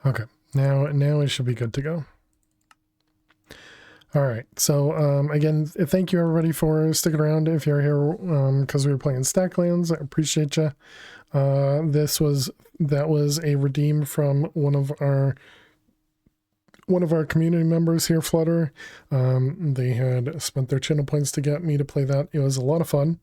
Okay, now it should be good to go. All right, so again, thank you everybody for sticking around. If you're here because we were playing Stacklands, I appreciate you. That was a redeem from one of our community members here, Flutter. They had spent their channel points to get me to play that. It was a lot of fun.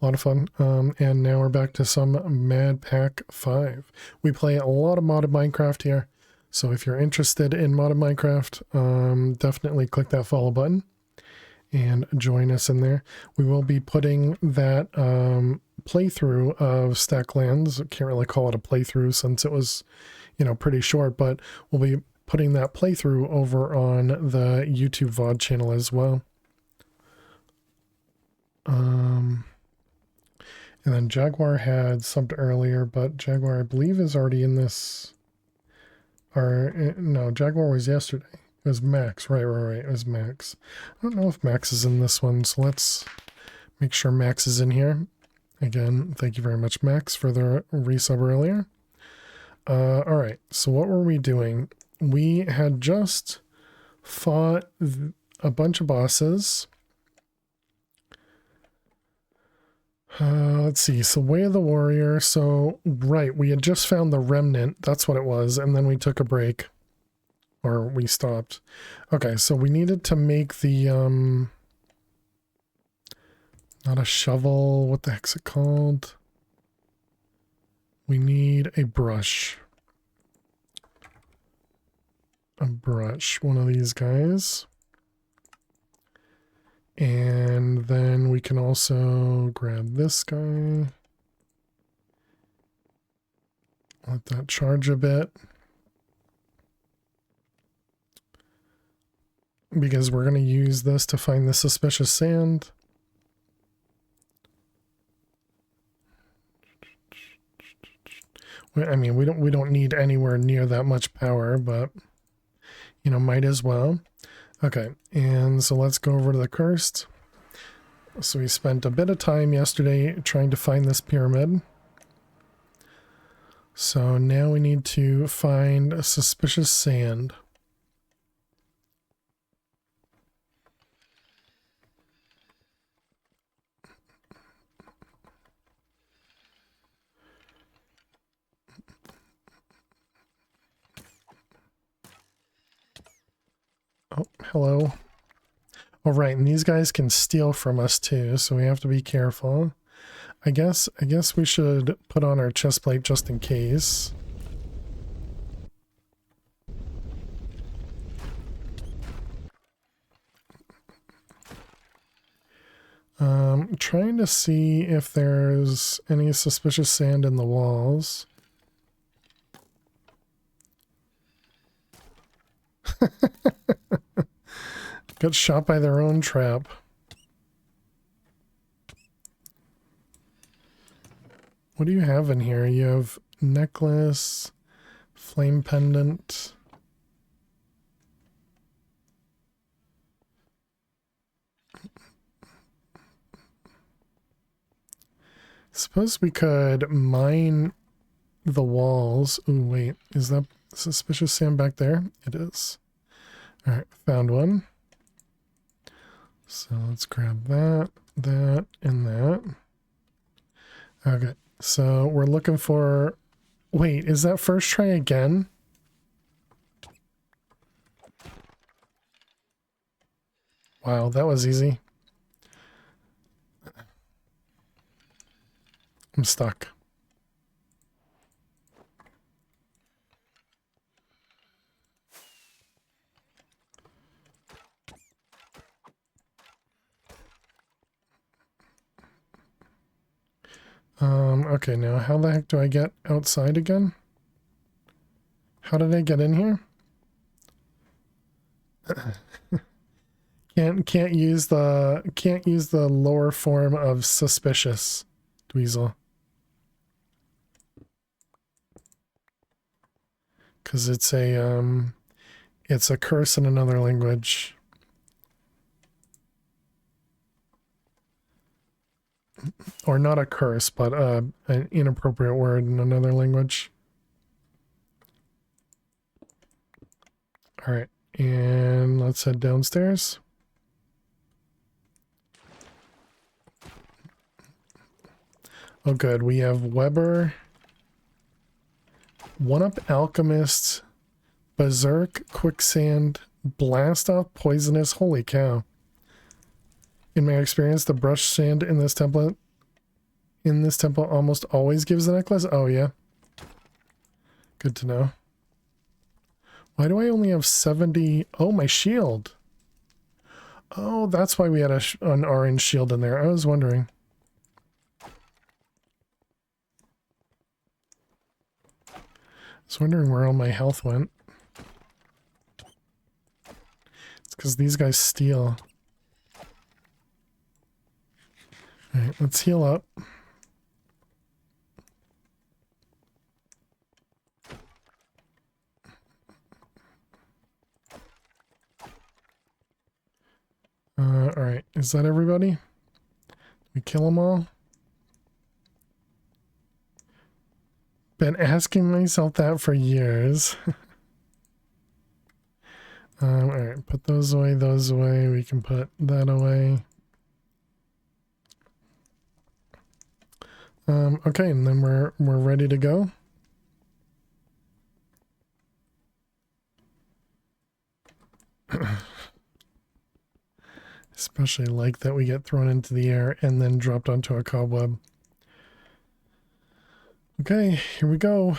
And now we're back to some MadPack 5. We play a lot of modded Minecraft here. So if you're interested in modded Minecraft, definitely click that follow button and join us in there. We will be putting that playthrough of Stacklands. I can't really call it a playthrough since it was, pretty short, but we'll be putting that playthrough over on the YouTube VOD channel as well. And then Jaguar had subbed earlier, but Jaguar, I believe, is already in this. Or, no, Jaguar was yesterday. It was Max. Right. It was Max. I don't know if Max is in this one, so let's make sure Max is in here. Again, thank you very much, Max, for the resub earlier. All right, so what were we doing? We had just fought a bunch of bosses. Let's see, so Way of the Warrior. So, right, we had just found the Remnant. That's what it was. And then we took a break. Or we stopped. Okay, so we needed to make the, not a shovel. What the heck's it called? We need a brush. One of these guys. And then we can also grab this guy. Let that charge a bit. Because we're going to use this to find the suspicious sand. I mean, we don't need anywhere near that much power, but might as well. Okay, and so let's go over to the cursed. So we spent a bit of time yesterday trying to find this pyramid. So now we need to find a suspicious sand. Oh, hello. All right, and these guys can steal from us too, so we have to be careful. I guess we should put on our chest plate just in case. Trying to see if there's any suspicious sand in the walls. Got shot by their own trap. What do you have in here? You have necklace, flame pendant. Suppose we could mine the walls. Ooh, wait. Is that suspicious sand back there? It is. All right, found one. So let's grab that, and that. Okay, so we're looking for... Wait, is that first try again? Wow, that was easy. I'm stuck. Okay, now how the heck do I get outside again? How did I get in here? Can't use the lower form of suspicious, Dweezil. Cause it's a curse in another language. Or not a curse, but an inappropriate word in another language. All right, and let's head downstairs. Oh, good. We have Weber, One-Up Alchemist, Berserk, Quicksand, Blast Off, Poisonous. Holy cow. In my experience, the brush sand in this temple almost always gives the necklace. Oh, yeah. Good to know. Why do I only have 70? Oh, my shield. Oh, that's why we had an orange shield in there. I was wondering. I was wondering where all my health went. It's because these guys steal. Alright, let's heal up. Alright, is that everybody? Did we kill them all? Been asking myself that for years. Alright, put those away, those away. We can put that away. Okay, and then we're ready to go. Especially like that we get thrown into the air and then dropped onto a cobweb. Okay, here we go.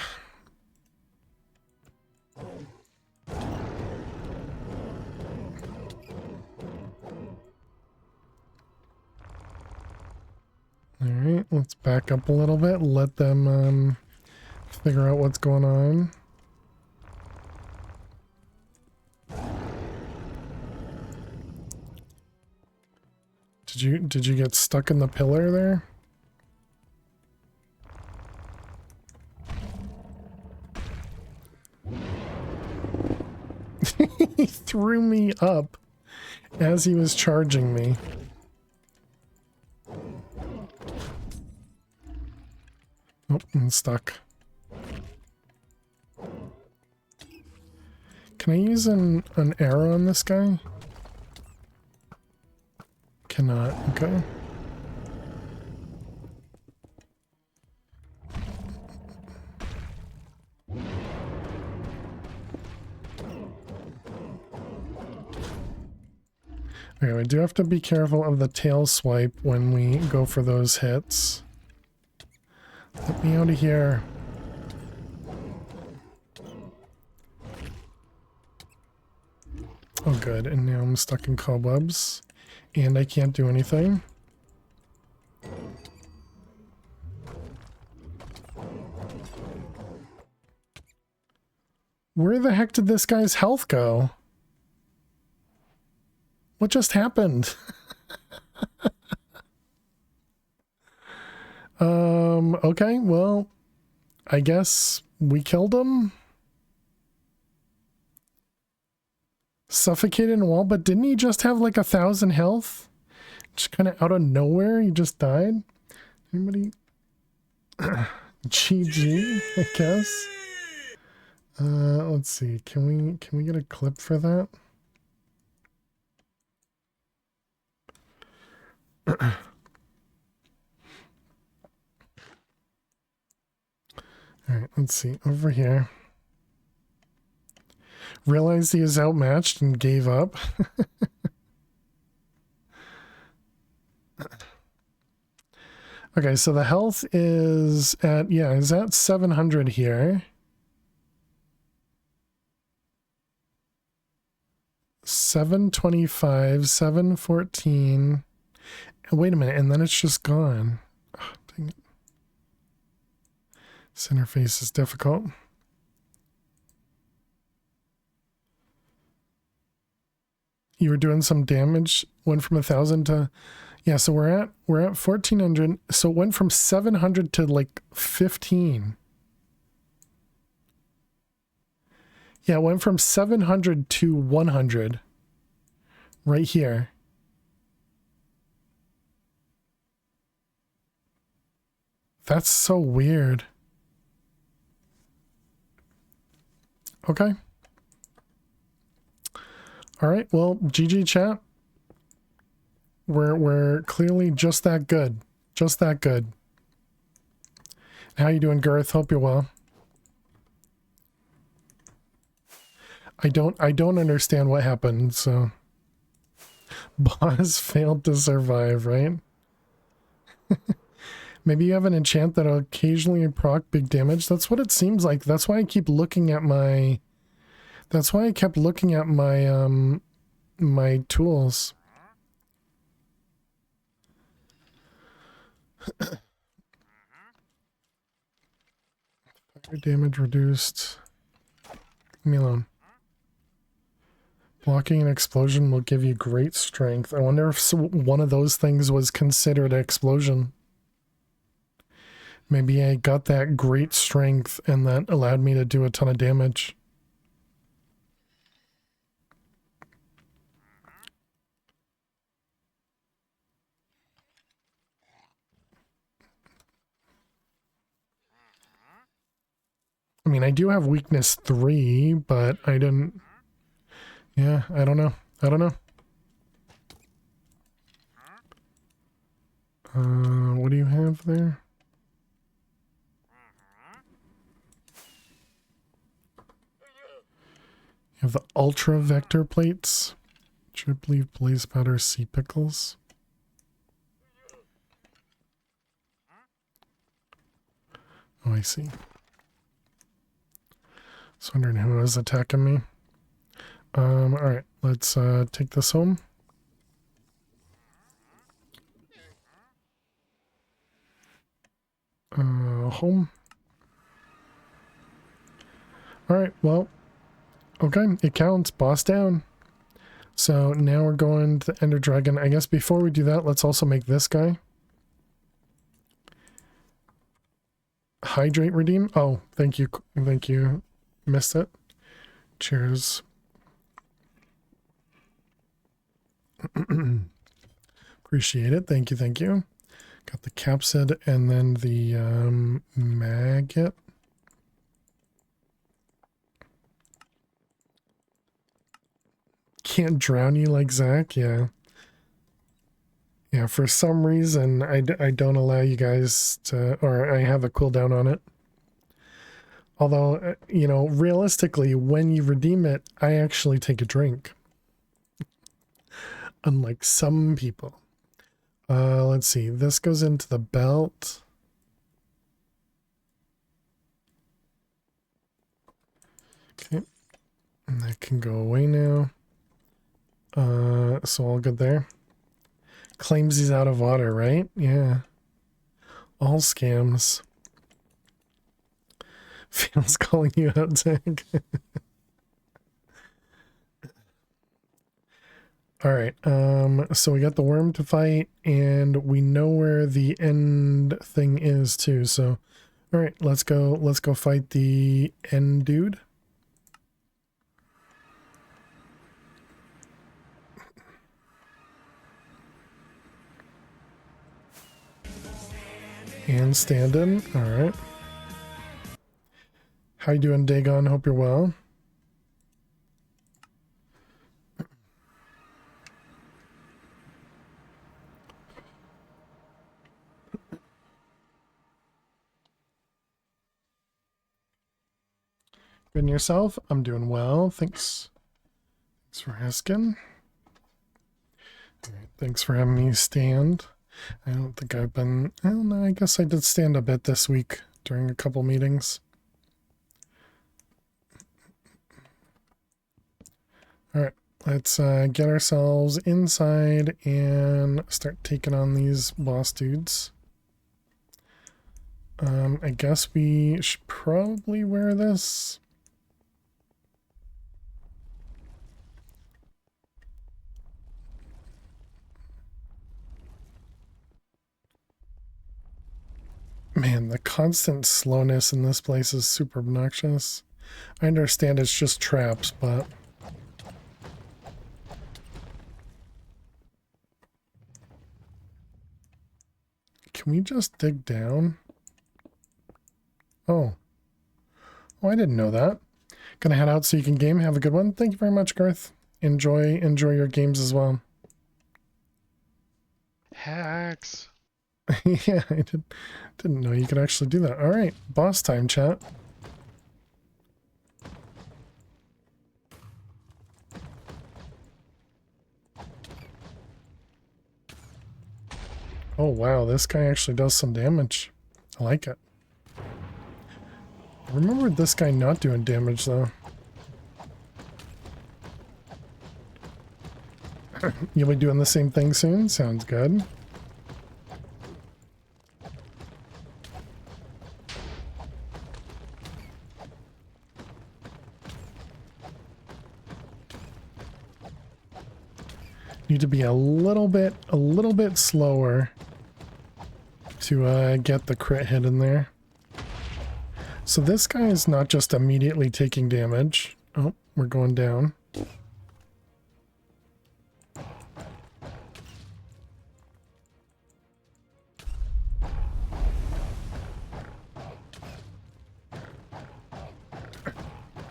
Alright, let's back up a little bit, let them figure out what's going on. Did you get stuck in the pillar there? He threw me up as he was charging me. Oh, I'm stuck. Can I use an arrow on this guy? Cannot, okay. Okay, we do have to be careful of the tail swipe when we go for those hits. Let me out of here. Oh good, and now I'm stuck in cobwebs. And I can't do anything. Where the heck did this guy's health go? What just happened? Okay, well, I guess we killed him. Suffocated in a wall, but didn't he just have like 1,000 health? Just kind of out of nowhere, he just died. Anybody? GG, I guess. Let's see. Can we get a clip for that? Alright, let's see. Over here. Realized he was outmatched and gave up. Okay, so the health is at, yeah, is at 700 here. 725, 714. Wait a minute, and then it's just gone. Oh, dang it. This interface is difficult. You were doing some damage, went from 1,000 to, yeah, so we're at 1,400. So it went from 700 to like 15. Yeah, it went from 700 to 100 right here. That's so weird. Okay. All right, well, GG chat. We're clearly just that good. Just that good. How you doing, Garth? Hope you're well. I don't understand what happened, so boss failed to survive, right? Maybe you have an enchant that'll occasionally proc big damage. That's what it seems like. That's why I keep looking at my I kept looking at my my tools. Fire damage reduced. Leave me alone. Blocking an explosion will give you great strength. I wonder if one of those things was considered explosion. Maybe I got that great strength and that allowed me to do a ton of damage. I mean, I do have weakness 3, but I didn't... Yeah, I don't know. I don't know. What do you have there? You have the Ultra Vector Plates. Chip Leaf, Blaze Powder, Sea Pickles. Oh, I see. Just wondering who was attacking me. Alright, let's take this home. Home. Alright, well, okay, it counts. Boss down. So now we're going to Ender Dragon. I guess before we do that, let's also make this guy. Hydrate redeem. Oh, thank you. Thank you. Missed it. Cheers. Appreciate it. Thank you. Thank you. Got the capsid and then the maggot. Can't drown you like Zach. Yeah. Yeah, for some reason, I don't allow you guys to, or I have a cooldown on it. Although, you know, realistically, when you redeem it, I actually take a drink. Unlike some people. Let's see. This goes into the belt. Okay. And that can go away now. So all good there. Claims he's out of water, right? Yeah. All scams. Feels calling you out, Zach. Alright, so we got the worm to fight, and we know where the end thing is too, so alright, let's go fight the end dude. And stand in, alright. How you doing, Dagon? Hope you're well. Good and yourself? I'm doing well. Thanks for asking. Right, thanks for having me stand. I don't think I've been... I don't know. I guess I did stand a bit this week during a couple meetings. Alright, let's get ourselves inside and start taking on these boss dudes. I guess we should probably wear this. Man, the constant slowness in this place is super obnoxious. I understand it's just traps, but... Can we just dig down? Oh. Oh, I didn't know that. Gonna head out so you can game. Have a good one. Thank you very much, Garth. Enjoy your games as well. Hacks. Yeah, I didn't know you could actually do that. All right, boss time, chat. Oh wow, this guy actually does some damage. I like it. I remember this guy not doing damage though. You'll be doing the same thing soon? Sounds good. Need to be a little bit slower to get the crit hit in there. So this guy is not just immediately taking damage. Oh, we're going down.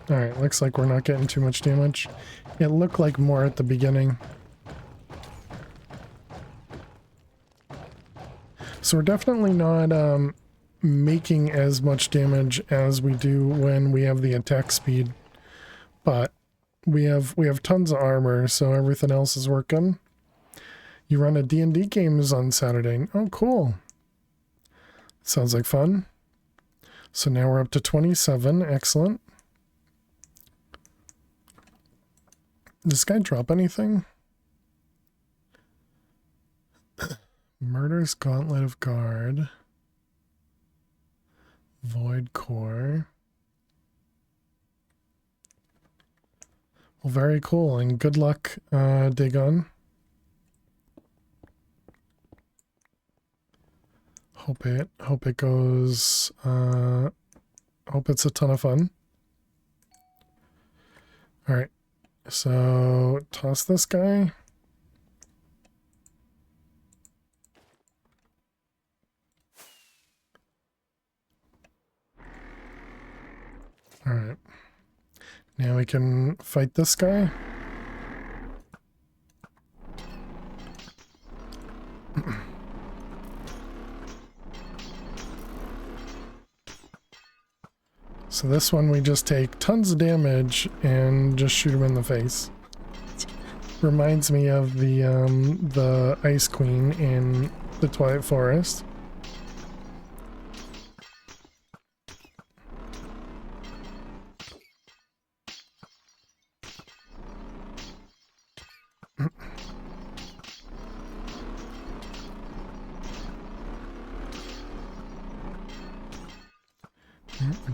Alright, looks like we're not getting too much damage. It looked like more at the beginning. So we're definitely not making as much damage as we do when we have the attack speed. But we have tons of armor, so everything else is working. You run a D&D games on Saturday. Oh, cool. Sounds like fun. So now we're up to 27. Excellent. Does this guy drop anything? Murder's Gauntlet of Guard. Void Core. Well, very cool, and good luck, Dagon. Hope it goes, hope it's a ton of fun. Alright, so toss this guy. Alright. Now we can fight this guy. So this one we just take tons of damage and just shoot him in the face. Reminds me of the Ice Queen in the Twilight Forest.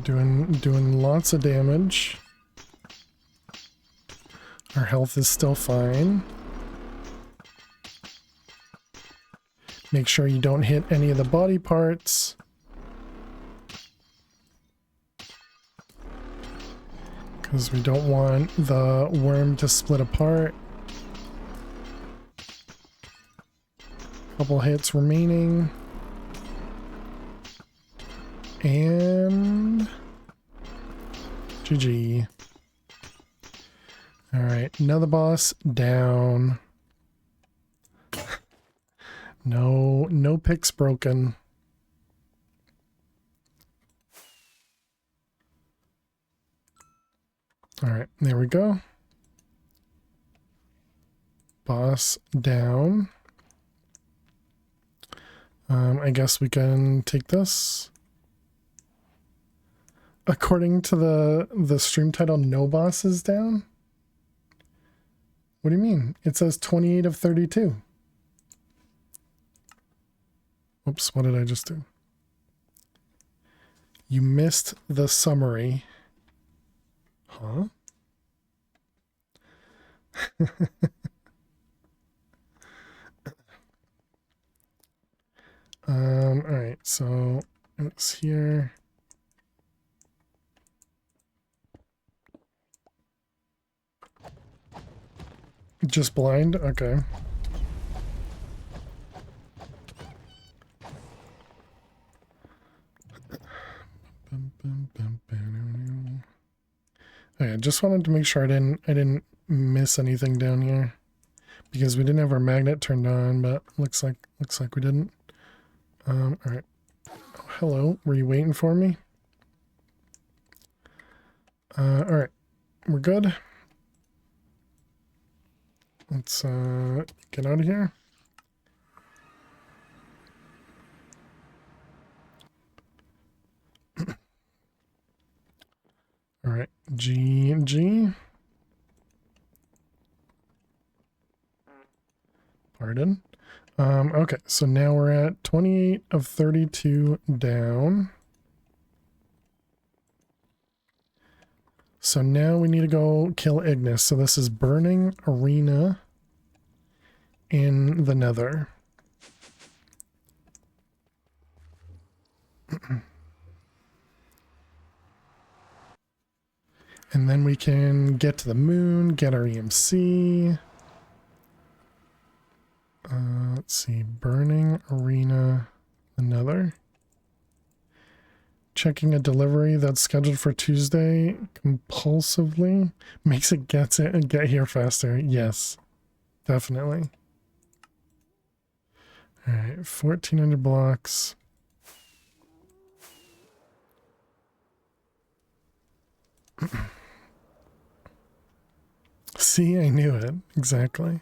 We're doing lots of damage. Our health is still fine. Make sure you don't hit any of the body parts. Because we don't want the worm to split apart. Couple hits remaining. And GG. Alright, another boss down. No picks broken. Alright, there we go. Boss down. I guess we can take this. According to the stream title, no boss is down? What do you mean? It says 28 of 32. Oops, what did I just do? You missed the summary. Huh? Alright, so it's here. Just blind? Okay. Okay, I just wanted to make sure I didn't miss anything down here because we didn't have our magnet turned on, but looks like we didn't. All right. Oh, hello. Were you waiting for me? All right. We're good. Let's get out of here. All right, G and G. Pardon. Okay, so now we're at 28 of 32 down. So now we need to go kill Ignis. So this is Burning Arena in the Nether. And then we can get to the moon, get our EMC. Let's see, Burning Arena, another. Checking a delivery that's scheduled for Tuesday compulsively makes it get here faster. Yes, definitely. All right, 1,400 blocks. See, I knew it. Exactly.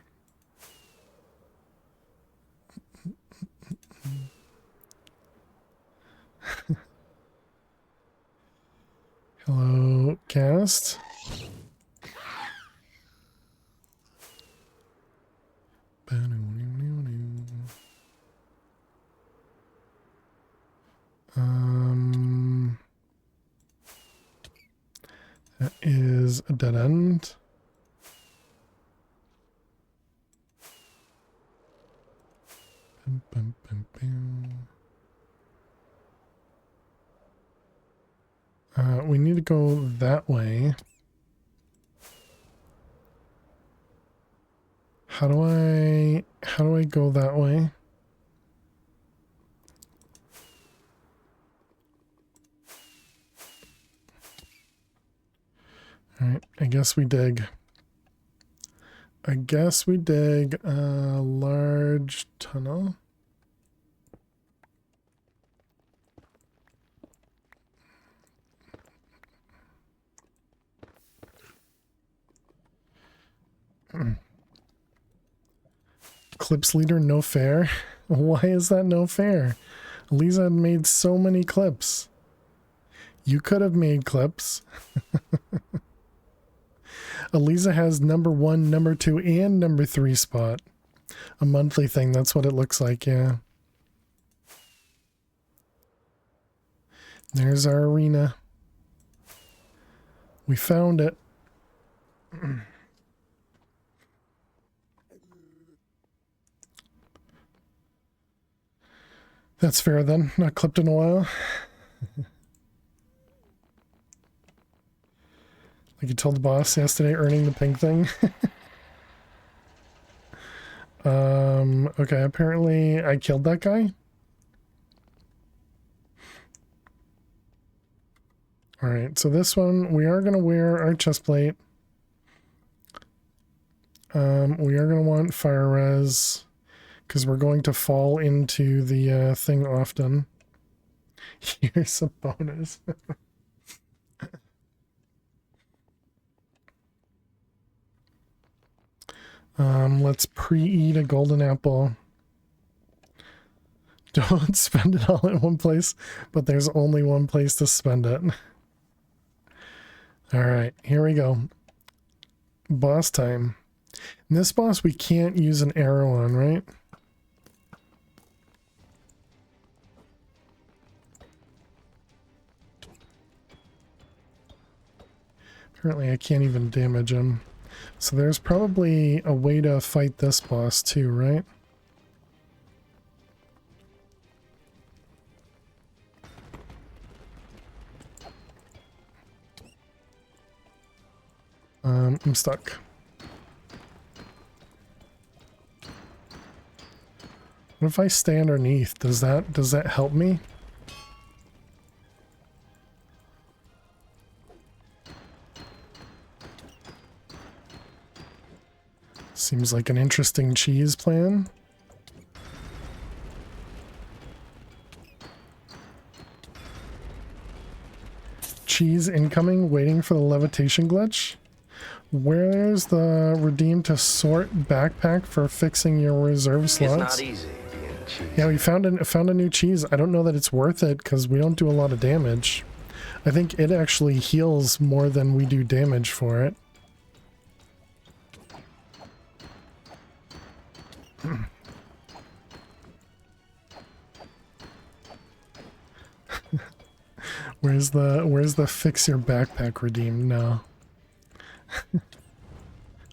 Hello, cast. That is a dead end. Bum, bum, bum. We need to go that way. How do I go that way? All right, I guess we dig. I guess we dig a large tunnel. Clips leader, no fair. Why is that no fair? Lisa had made so many clips. You could have made clips. Eliza has number 1, number 2, and number 3 spot. A monthly thing, that's what it looks like, yeah. There's our arena. We found it. That's fair then. Not clipped in a while. Like you told the boss yesterday, earning the pink thing. Okay, apparently I killed that guy. Alright, so this one, we are going to wear our chest plate. We are going to want fire res, because we're going to fall into the thing often. Here's a bonus. Let's pre-eat a golden apple. Don't spend it all in one place, but there's only one place to spend it. Alright, here we go. Boss time. In this boss we can't use an arrow on, right? Apparently I can't even damage him. So there's probably a way to fight this boss too, right? I'm stuck. What if I stay underneath? Does that help me? Seems like an interesting cheese plan. Cheese incoming, waiting for the levitation glitch. Where's the redeem to sort backpack for fixing your reserve slots? It's not easy being cheese. Yeah, we found a new cheese. I don't know that it's worth it because we don't do a lot of damage. I think it actually heals more than we do damage for it. Where's the fix your backpack redeem? No.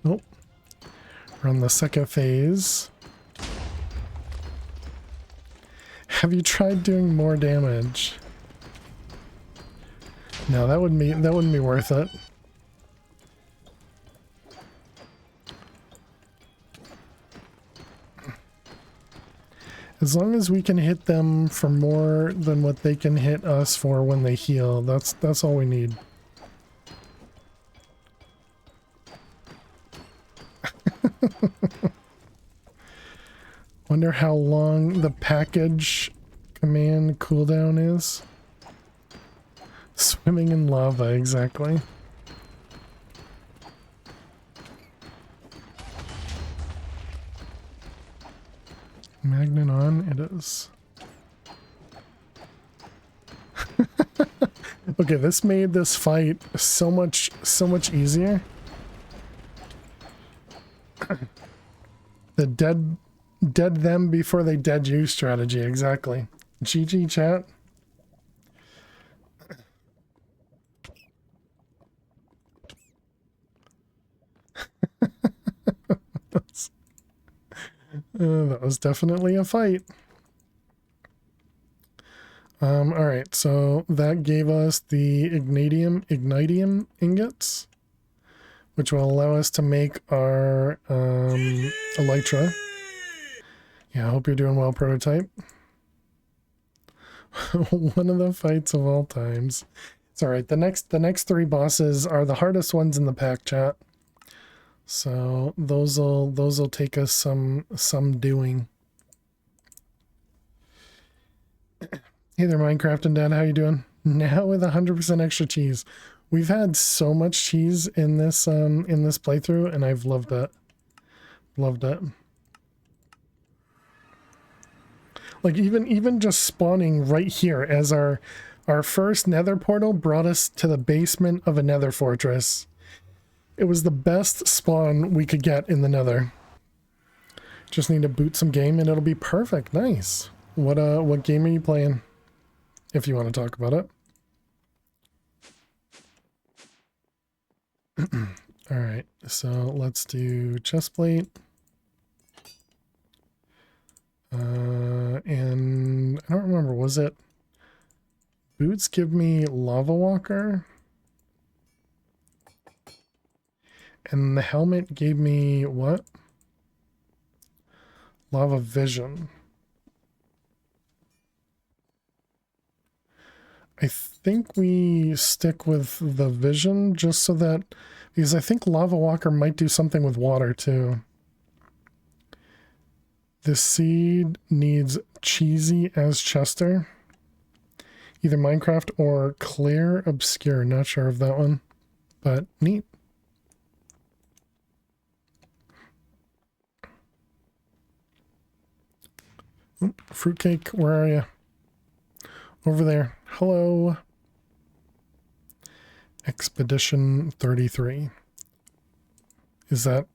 Nope. We're on the second phase. Have you tried doing more damage? No, that wouldn't be worth it. As long as we can hit them for more than what they can hit us for when they heal, that's all we need. Wonder how long the package command cooldown is. Swimming in lava, exactly. Magnet on, it is. Okay, this made this fight so much easier. The dead them before they dead you strategy, exactly. GG chat. That was definitely a fight. Alright, so that gave us the ignitium ingots, which will allow us to make our elytra. Yeah, I hope you're doing well, prototype. One of the fights of all times. It's alright, the next three bosses are the hardest ones in the pack, chat. So those'll take us some doing. Hey there, Minecraft and Dad, how you doing? Now with 100% extra cheese. We've had so much cheese in this playthrough, and I've loved it. Loved it. Like even just spawning right here as our first nether portal brought us to the basement of a nether fortress. It was the best spawn we could get in the nether. Just need to boot some game and it'll be perfect. Nice. What game are you playing? If you want to talk about it. Alright, so let's do chestplate. And I don't remember, was it boots give me lava walker? And the helmet gave me what? Lava vision. I think we stick with the vision just so that, because I think lava walker might do something with water too. This seed needs cheesy as Chester. Either Minecraft or clear obscure. Not sure of that one, but neat. Fruitcake, where are you? Over there. Hello. Expedition 33. Is that,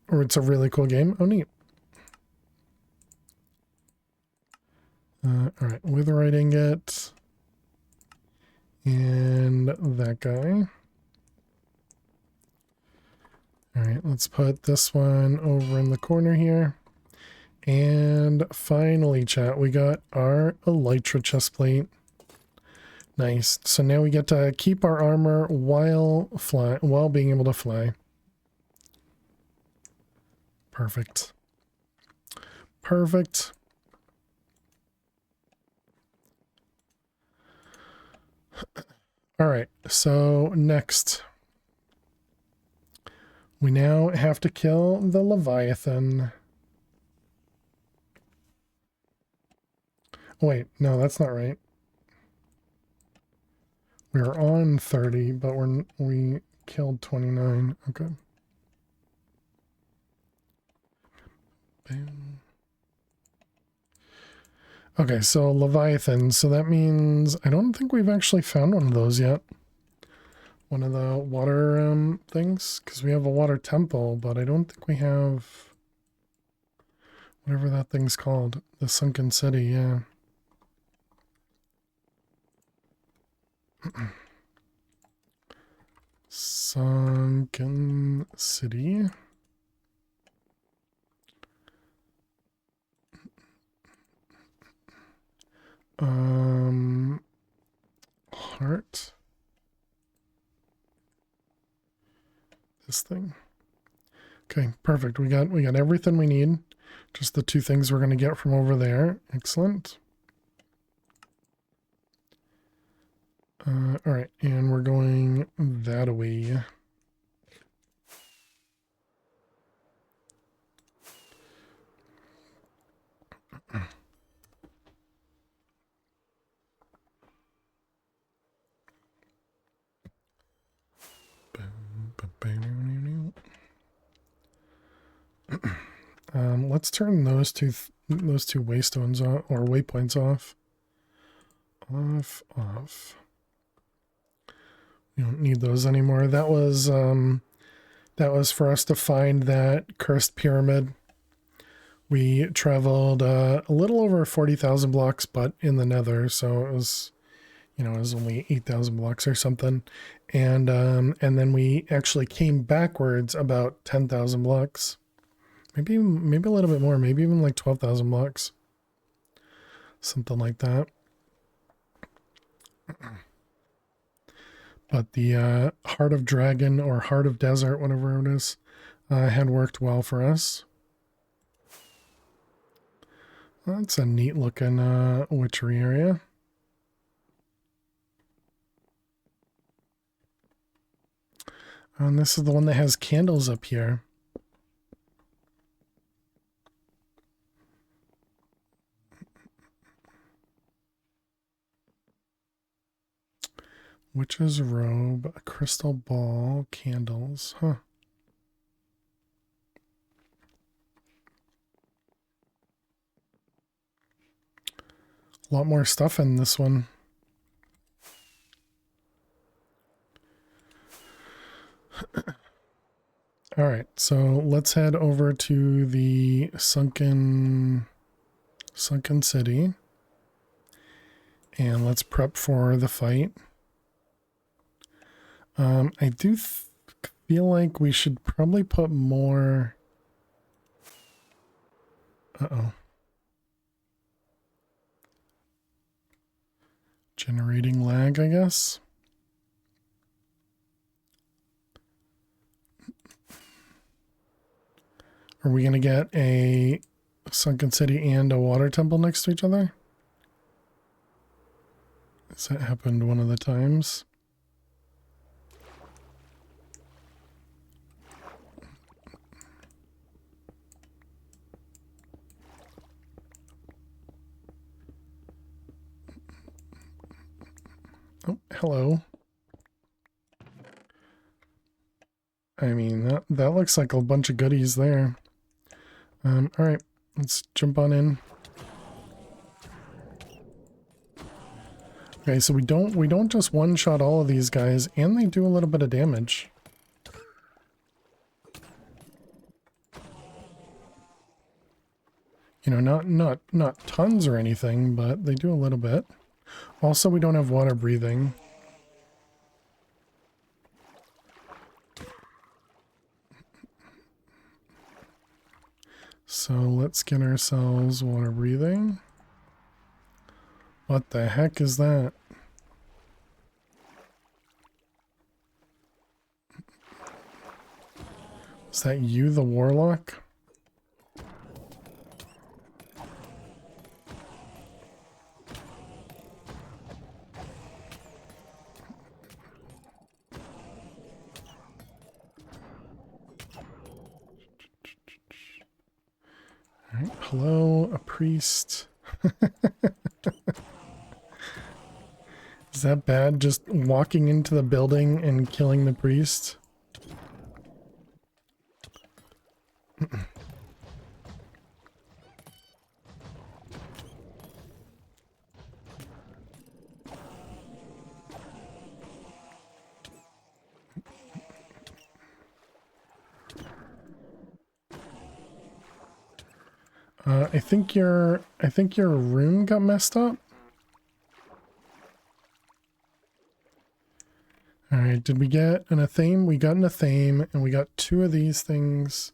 or it's a really cool game? Oh, neat. Alright, witherite ingot. And that guy. Alright, let's put this one over in the corner here. And finally, chat, we got our elytra chestplate. Nice. So now we get to keep our armor while being able to fly. Perfect. Perfect. All right. So next, We now have to kill the Leviathan. Oh, wait, no, that's not right. We were on 30, but we killed 29. Okay. Bam. Okay, so Leviathan. So that means I don't think we've actually found one of those yet. One of the water things, because we have a water temple, but I don't think we have whatever that thing's called. The sunken city, yeah. Sunken city. Heart. This thing. Okay, perfect. We got everything we need. Just the two things we're going to get from over there. Excellent. All right, and we're going that way. Let's turn those two waystones off, or waypoints off. Off. We don't need those anymore. That was for us to find that cursed pyramid. We traveled a little over 40,000 blocks, but in the Nether, so it was, it was only 8,000 blocks or something, and then we actually came backwards about 10,000 blocks. Maybe a little bit more, maybe even like 12,000 blocks. Something like that. But the Heart of Dragon or Heart of Desert, whatever it is, had worked well for us. That's a neat looking witchery area. And this is the one that has candles up here. Witch's robe, a crystal ball, candles. Huh. A lot more stuff in this one. All right, so let's head over to the sunken city. And let's prep for the fight. I do feel like we should probably put more... Uh-oh. Generating lag, I guess. Are we going to get a sunken city and a water temple next to each other? Has that happened one of the times? Oh, hello. I mean, that looks like a bunch of goodies there. All right, let's jump on in. Okay, so we don't just one-shot all of these guys, and they do a little bit of damage. Not tons or anything, but they do a little bit. Also, we don't have water breathing. So let's get ourselves water breathing. What the heck is that? Is that you, the warlock? All right, hello, a priest. Is that bad? Just walking into the building and killing the priest? I think your room got messed up. All right, did we get an athame? We got an athame, and we got 2 of these things.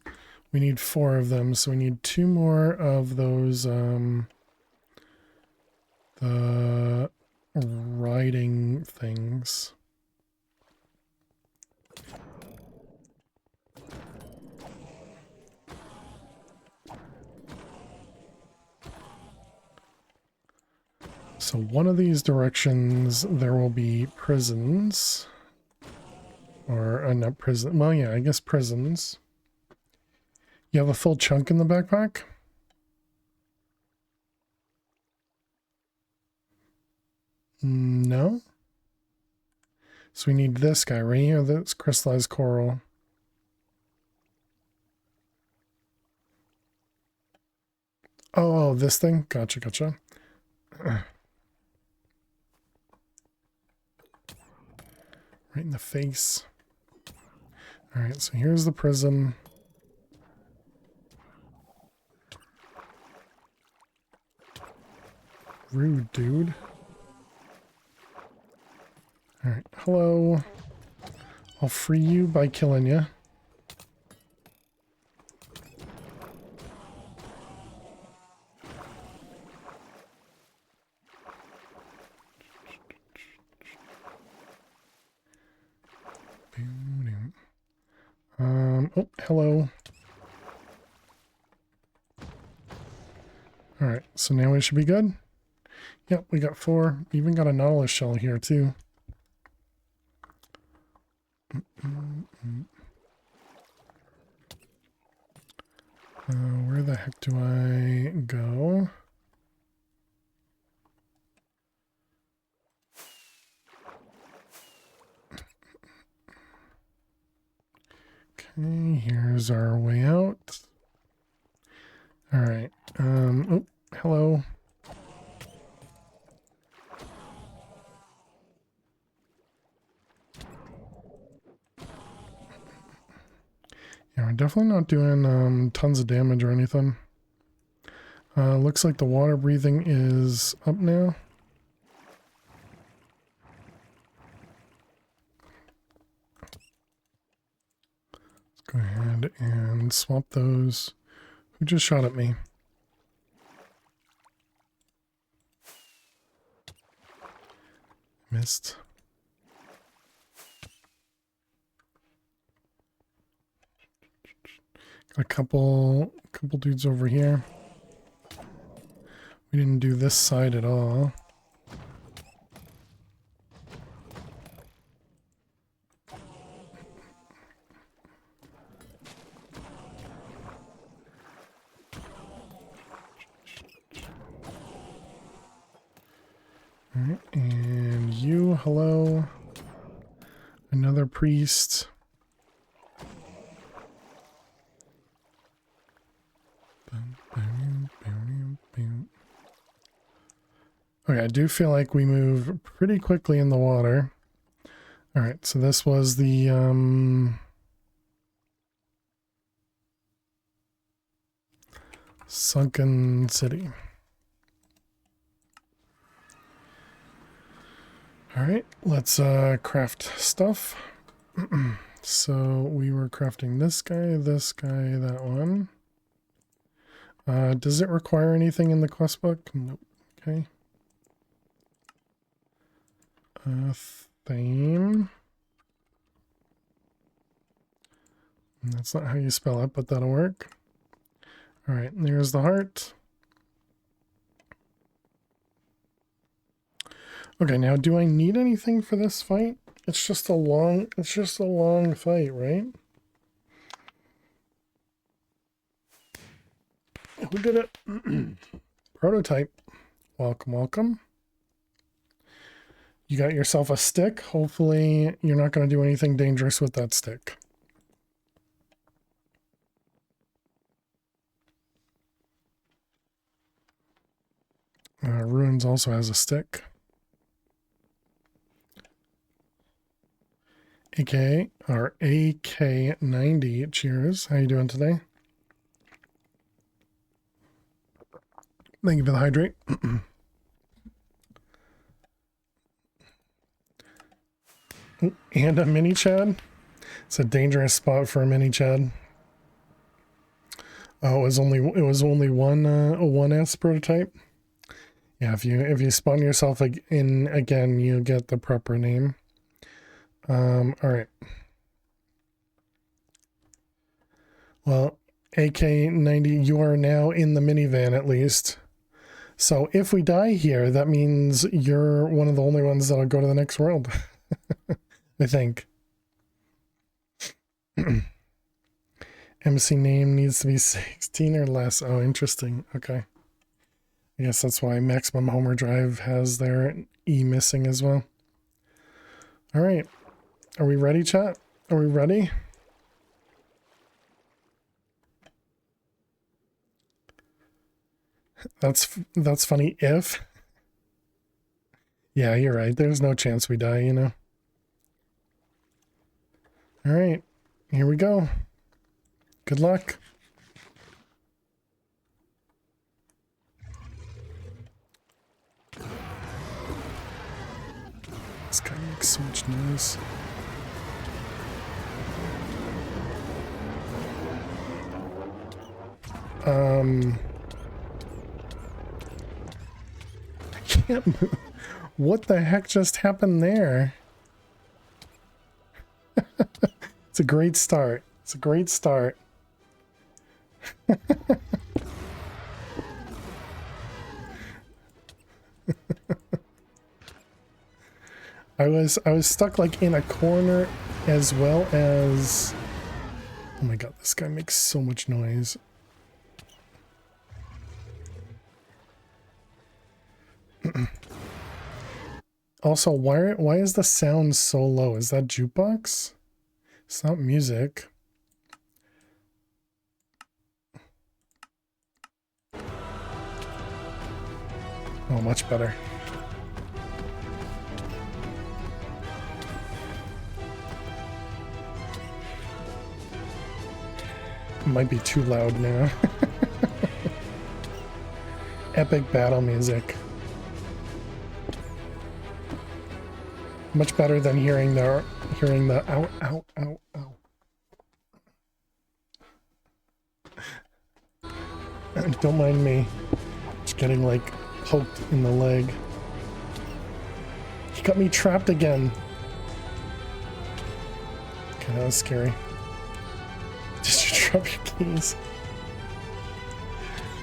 We need 4 of them, so we need 2 more of those, the riding things. So one of these directions, there will be prisons. Or, not prison. Well, yeah, I guess prisons. You have a full chunk in the backpack? No? So we need this guy right here, this crystallized coral. Oh, this thing? Gotcha, gotcha. Right in the face. Alright, so here's the prison. Rude, dude. Alright, hello. I'll free you by killing you. Oh, hello. Alright, so now we should be good. Yep, we got 4. We even got a nautilus shell here, too. Where the heck do I go? Okay, here's our way out. Alright, oh, hello. Yeah, we're definitely not doing tons of damage or anything. Looks like the water breathing is up now. Let's go ahead and swap those. Who just shot at me? Missed. Got a couple dudes over here. We didn't do this side at all. Alright, and you, hello. Another priest. Okay, I do feel like we move pretty quickly in the water. Alright, so this was the, sunken city. Alright, let's craft stuff. So we were crafting this guy, that one. Does it require anything in the quest book? Nope. Okay. Theme. That's not how you spell it, but that'll work. Alright, there's the heart. Okay, now do I need anything for this fight? It's just a long fight, right? Who did it? Prototype. Welcome, welcome. You got yourself a stick. Hopefully you're not going to do anything dangerous with that stick. Ruins also has a stick. AK, or AK-90. Cheers. How you doing today? Thank you for the hydrate. And a mini Chad. It's a dangerous spot for a mini Chad. Oh, it was only one a 1S prototype. Yeah, if you spawn yourself in again, you get the proper name. All right. Well, AK-90, you are now in the minivan at least. So if we die here, that means you're one of the only ones that'll go to the next world. I think. MC name needs to be 16 or less. Oh, interesting. Okay. I guess that's why Maximum Homer Drive has their E missing as well. All right. Are we ready, chat? Are we ready? That's funny if. Yeah, you're right. There's no chance we die, you know. All right. Here we go. Good luck. This guy makes so much noise. I can't move. What the heck just happened there? It's a great start. It's a great start. I was stuck like in a corner as well as... Oh my god, this guy makes so much noise. Also, why is the sound so low? Is that jukebox? It's not music. Oh, much better. It might be too loud now. Epic battle music. Much better than hearing the ow, ow, ow, ow. Don't mind me. Just getting like poked in the leg. He got me trapped again. Okay, that was scary. Just drop your keys.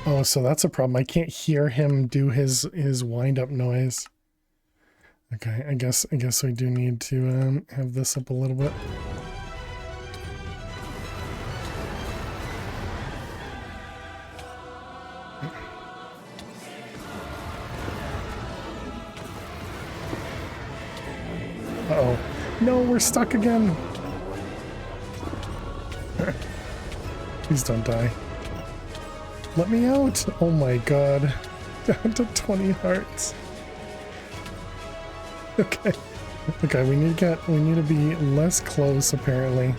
Oh, so that's a problem. I can't hear him do his wind-up noise. Okay, I guess we do need to have this up a little bit. Uh-oh. No, we're stuck again. Please don't die. Let me out. Oh my god. Down to 20 hearts. Okay. Okay, we need to be less close apparently.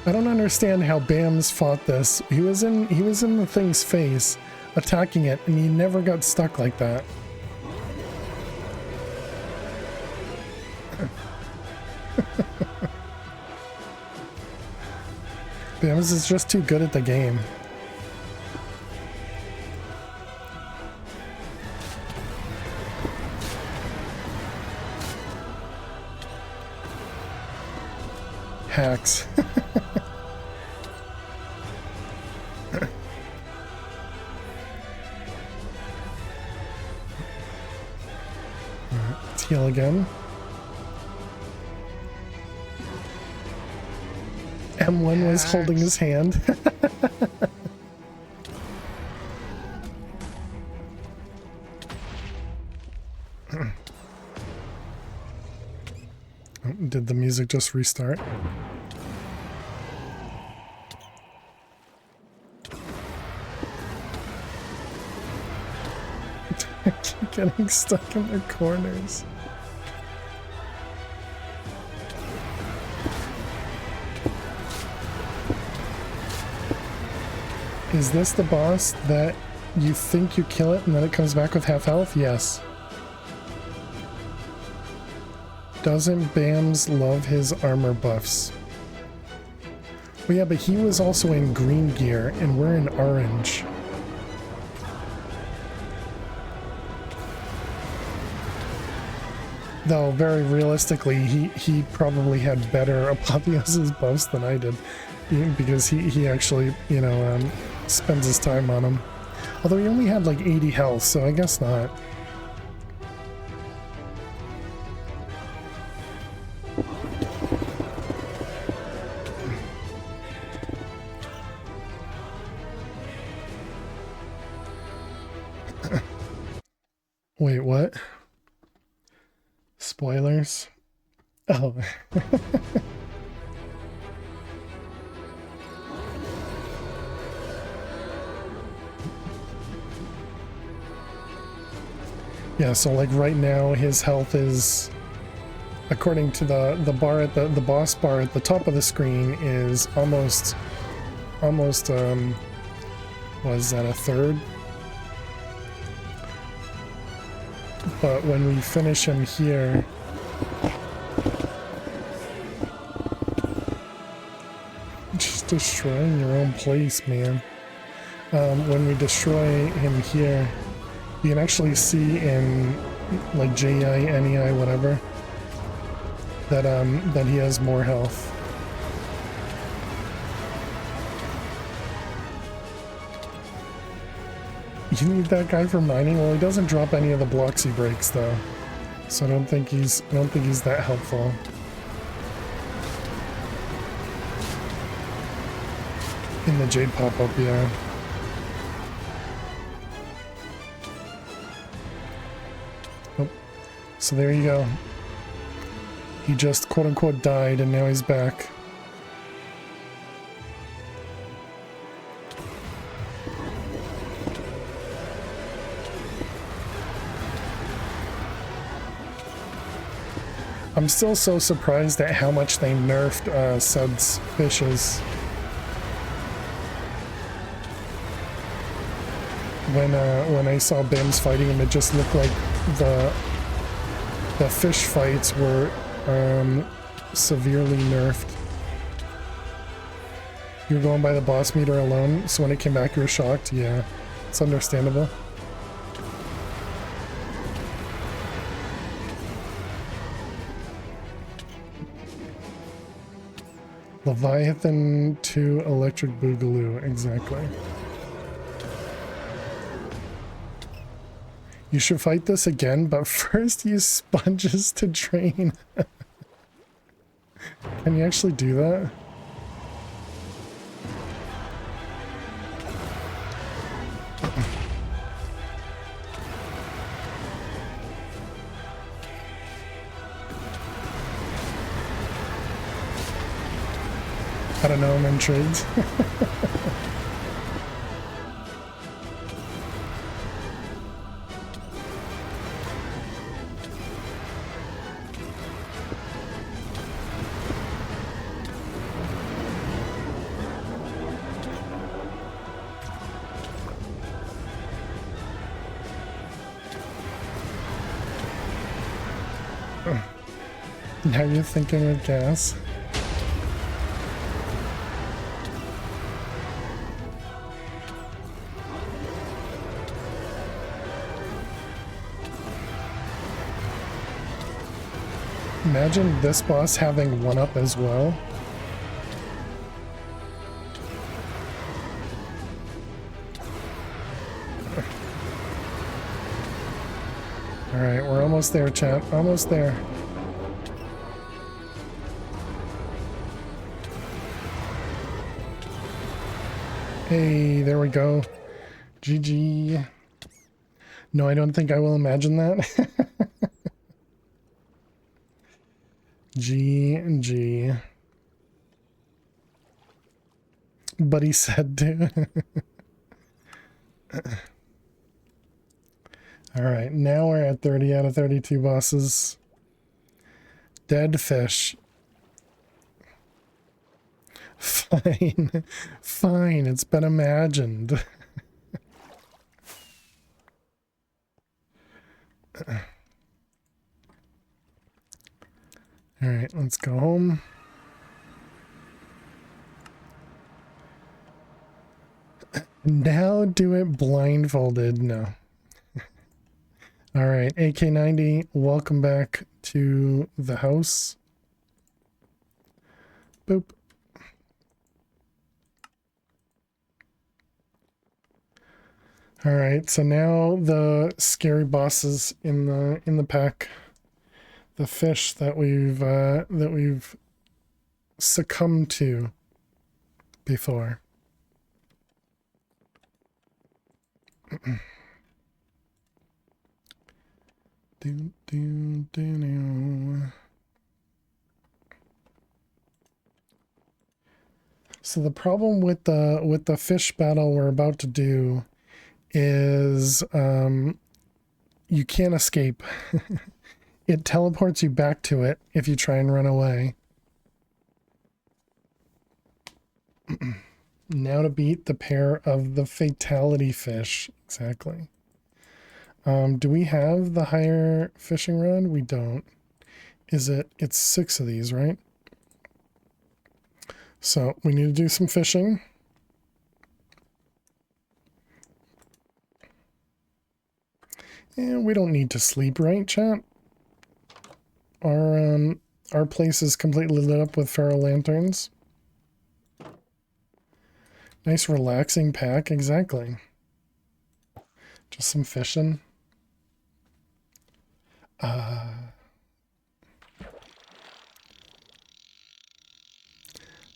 I don't understand how Bams fought this. He was in the thing's face, attacking it, and he never got stuck like that. Bams is just too good at the game. Hacks. Let's heal again. M1 was holding his hand. Did the music just restart? I keep getting stuck in the corners. Is this the boss that you think you kill it and then it comes back with half health? Yes. Doesn't Bams love his armor buffs? Well, yeah, but he was also in green gear and we're in orange. Though, very realistically, he probably had better Apotheosis buffs than I did. Because he actually, you know, spends his time on them. Although he only had like 80 health, so I guess not. Wait, what? Spoilers? Oh. Yeah, so like right now his health is, according to the bar at the boss bar at the top of the screen, is almost was that a third? But when we finish him here, just destroying your own place, man. When we destroy him here, you can actually see in like JI, NEI, whatever, that he has more health. You need that guy for mining? Well, he doesn't drop any of the blocks he breaks though. So I don't think he's that helpful. In the Jade pop-up, yeah. Oh. So there you go. He just quote-unquote died and now he's back. I'm still so surprised at how much they nerfed Sud's fishes. When I saw Bims fighting him, it just looked like the fish fights were severely nerfed. You were going by the boss meter alone, so when it came back you were shocked? Yeah, it's understandable. Leviathan to Electric Boogaloo, exactly. You should fight this again, but first use sponges to drain. Can you actually do that? I don't know, I'm intrigued. Now you're thinking with gas. Imagine this boss having 1-up as well. right, we're almost there, chat. Almost there. Hey, there we go. GG. No, I don't think I will imagine that. GG. But he said to. Alright, now we're at 30 out of 32 bosses. Dead fish. Fine. Fine, it's been imagined. Alright, let's go home. Now do it blindfolded. No. Alright, AK90, welcome back to the house. Boop. Alright, so now the scary bosses in the pack. The fish that we've succumbed to before. So the problem with the fish battle we're about to do is you can't escape. It teleports you back to it if you try and run away. Now to beat the pair of the fatality fish. Exactly. Do we have the higher fishing rod? We don't. It's 6 of these, right? So we need to do some fishing. And we don't need to sleep, right, chat? Our place is completely lit up with feral lanterns. Nice relaxing pack, exactly. Just some fishing.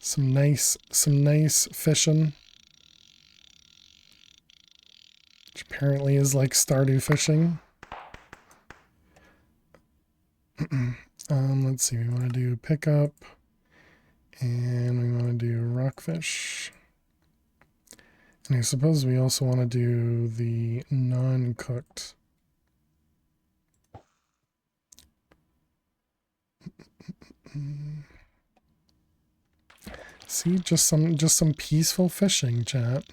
Some nice fishing. Which apparently is like Stardew fishing. Let's see, we want to do pickup. And we want to do rockfish. And I suppose we also want to do the non-cooked. See, just some peaceful fishing, chat.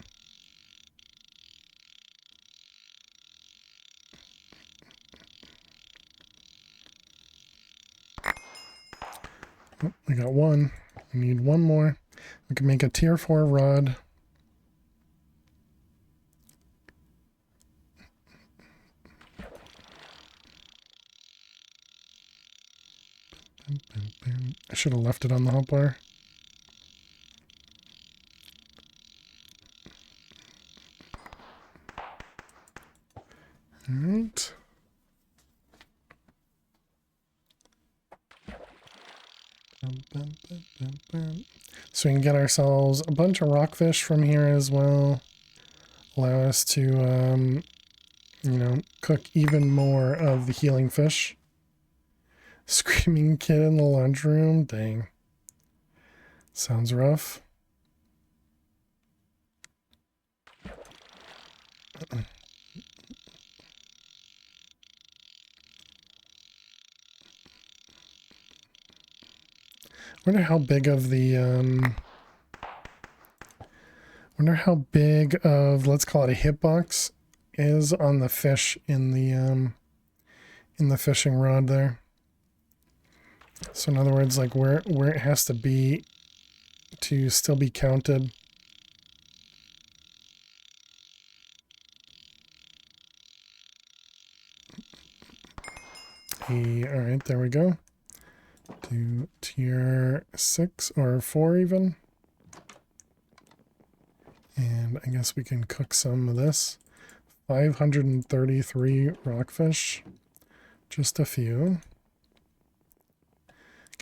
Oh, we got one. We need one more. We can make a tier 4 rod. I should have left it on the hotbar. Alright. So we can get ourselves a bunch of rockfish from here as well. Allow us to, you know, cook even more of the healing fish. Screaming kid in the lunchroom? Dang. Sounds rough. Wonder how big of the wonder how big of, let's call it a hitbox, is on the fish in the fishing rod there. So in other words, like where it has to be to still be counted. All right, there we go. To tier 6 or 4 even. And I guess we can cook some of this. 533 rockfish. Just a few.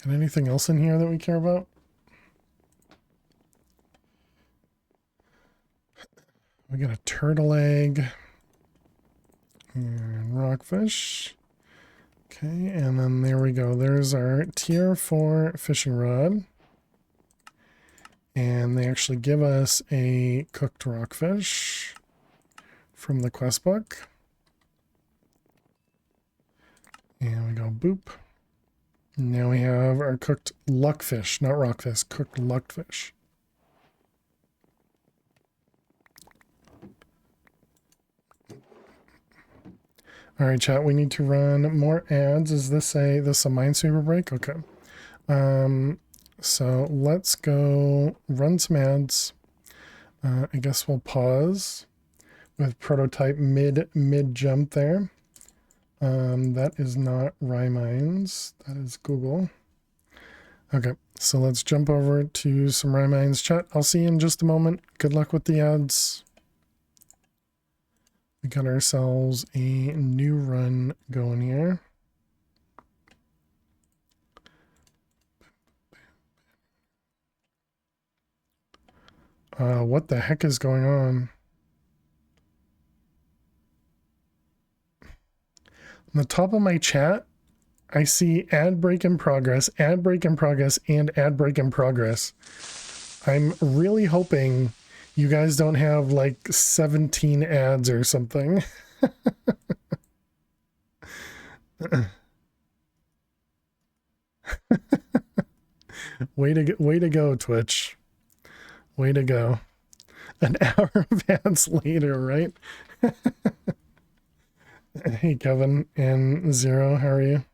Got anything else in here that we care about? We got a turtle egg and rockfish. Okay, and then there we go. There's our tier 4 fishing rod. And they actually give us a cooked rockfish from the quest book. And we go boop. Now we have our cooked luckfish, not rockfish, cooked luckfish. All right, chat, we need to run more ads. Is this a Minesweeper break? Okay. So let's go run some ads. I guess we'll pause with prototype mid jump there. That is not Rymines, that is Google. Okay, so let's jump over to some Rymines chat. I'll see you in just a moment. Good luck with the ads. We got ourselves a new run going here. What the heck is going on? On the top of my chat, I see ad break in progress, ad break in progress, and ad break in progress. I'm really hoping you guys don't have like 17 ads or something. Way to go, Twitch. Way to go. An hour of ads later, right? Hey, Kevin and Zero, how are you?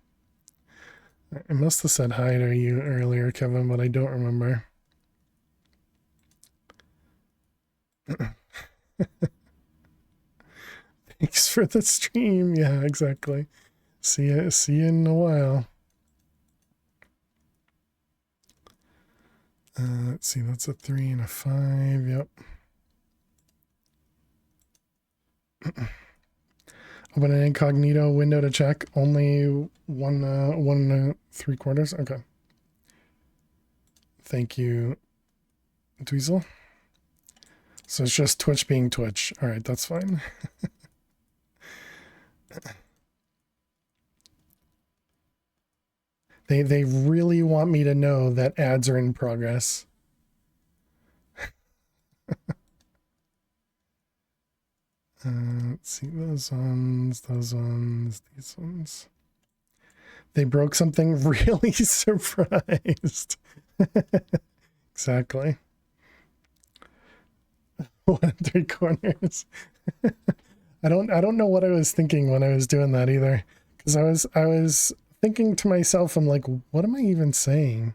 I must have said hi to you earlier, Kevin, but I don't remember. Thanks for the stream. Yeah, exactly. See you in a while. Let's see, that's a 3 and a 5. Yep. Open an incognito window to check. Only one and 3/4. Okay. Thank you, Dweezil. So it's just Twitch being Twitch. All right, that's fine. They really want me to know that ads are in progress. Let's see, those ones, these ones. They broke something really surprised. Exactly. 1 3/4. I don't know what I was thinking when I was doing that either. Because I was thinking to myself, I'm like, what am I even saying?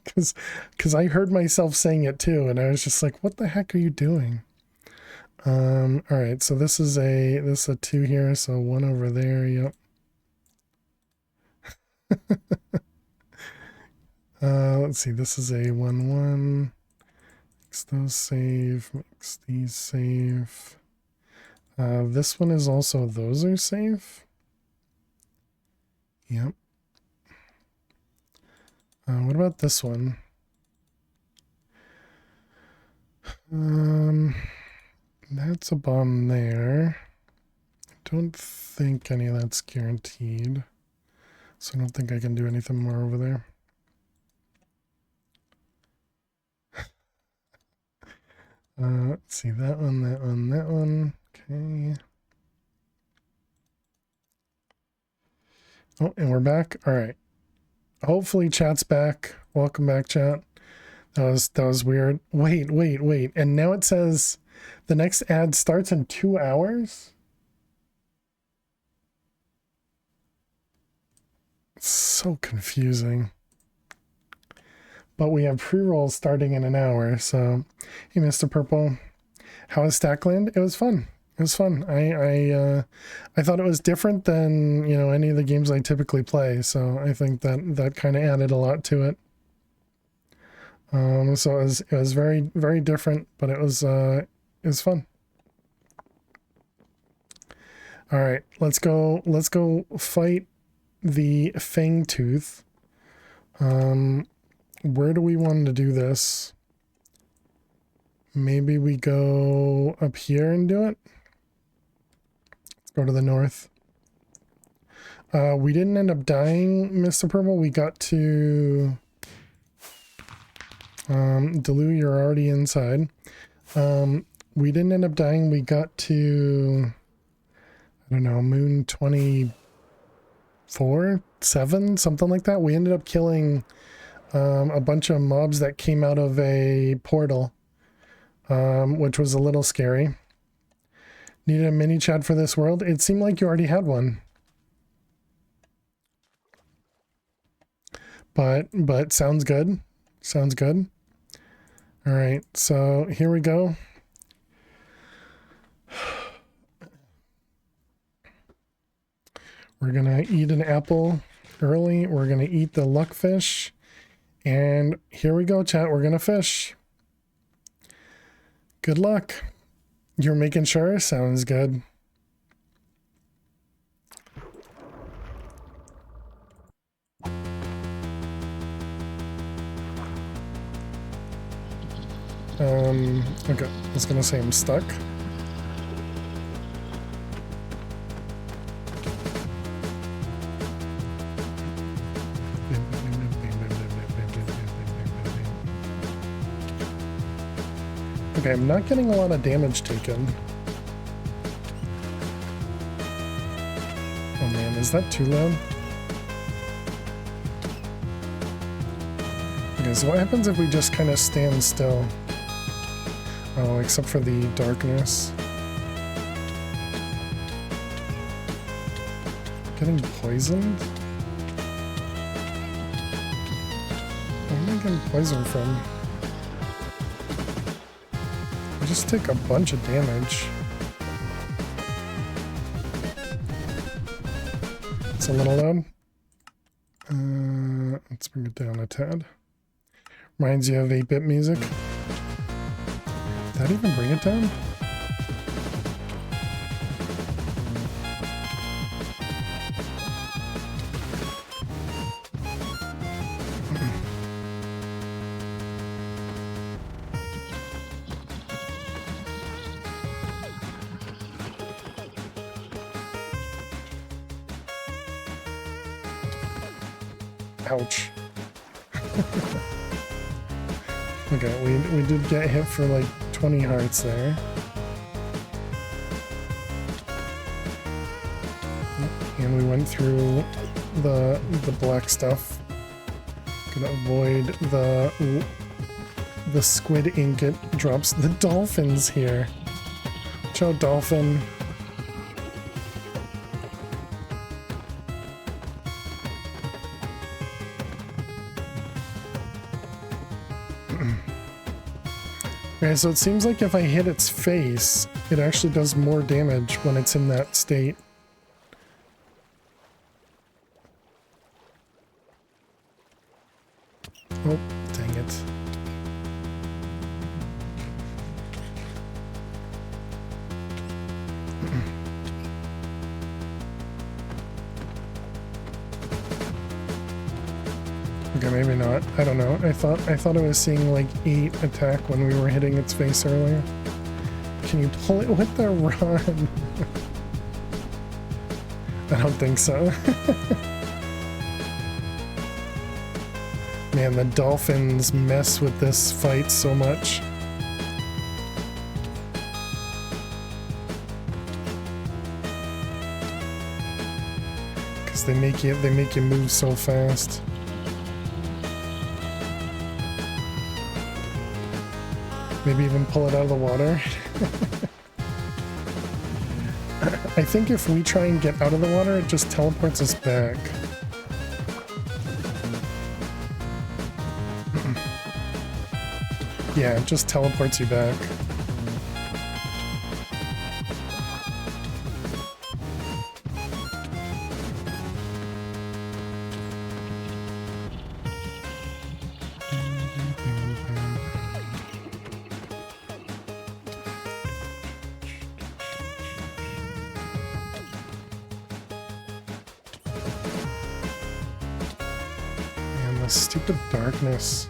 Because I heard myself saying it too, and I was just like, what the heck are you doing? All right, so this is a 2 here, so 1 over there. Yep. Let's see, this is a 1 1. Makes those save, makes these save. This one is also, those are safe. Yep. What about this one? That's a bomb there. I don't think any of that's guaranteed. So I don't think I can do anything more over there. Let's see, that one, that one, that one. Okay. Oh, and we're back. All right. Hopefully chat's back. Welcome back, chat. That was weird. Wait. And now it says the next ad starts in 2 hours? It's so confusing. But we have pre-rolls starting in an hour, so hey, Mr. Purple. How was Stackland? It was fun. It was fun. I thought it was different than, you know, any of the games I typically play, so I think that kind of added a lot to it. So it was very, very different, but it was fun. All right, let's go fight the Fang Tooth. Where do we want to do this? Maybe we go up here and do it. Let's go to the north. We didn't end up dying, Mr. Purple. We got to... Delu, you're already inside. We didn't end up dying. We got to... I don't know, moon 24? 7? Something like that. We ended up killing a bunch of mobs that came out of a portal, which was a little scary. Needed a mini chat for this world? It seemed like you already had one. But sounds good. Sounds good. All right, so here we go. We're gonna eat an apple early. We're gonna eat the luckfish. And here we go, chat. We're gonna fish. Good luck. You're making sure? Sounds good. Okay, I was gonna say I'm stuck. Okay, I'm not getting a lot of damage taken. Oh man, is that too loud? Okay, so what happens if we just kind of stand still? Oh, except for the darkness. Getting poisoned? Where am I getting poisoned from? I just take a bunch of damage. It's a little loud. Let's bring it down a tad. Reminds you of 8-bit music. Did that even bring it down? Ouch. Okay, we did get hit for like 20 hearts there. And we went through the black stuff. Gonna avoid the squid ink it drops. The dolphins here. Ciao, dolphin. Okay, so it seems like if I hit its face, it actually does more damage when it's in that state. Oh, dang it. Okay, maybe not. I don't know. I thought I was seeing like 8 attack when we were hitting its face earlier. Can you pull it with the run? I don't think so. Man, the dolphins mess with this fight so much. Because they make you move so fast. Maybe even pull it out of the water. I think if we try and get out of the water, it just teleports us back. Yeah, it just teleports you back. stupid darkness.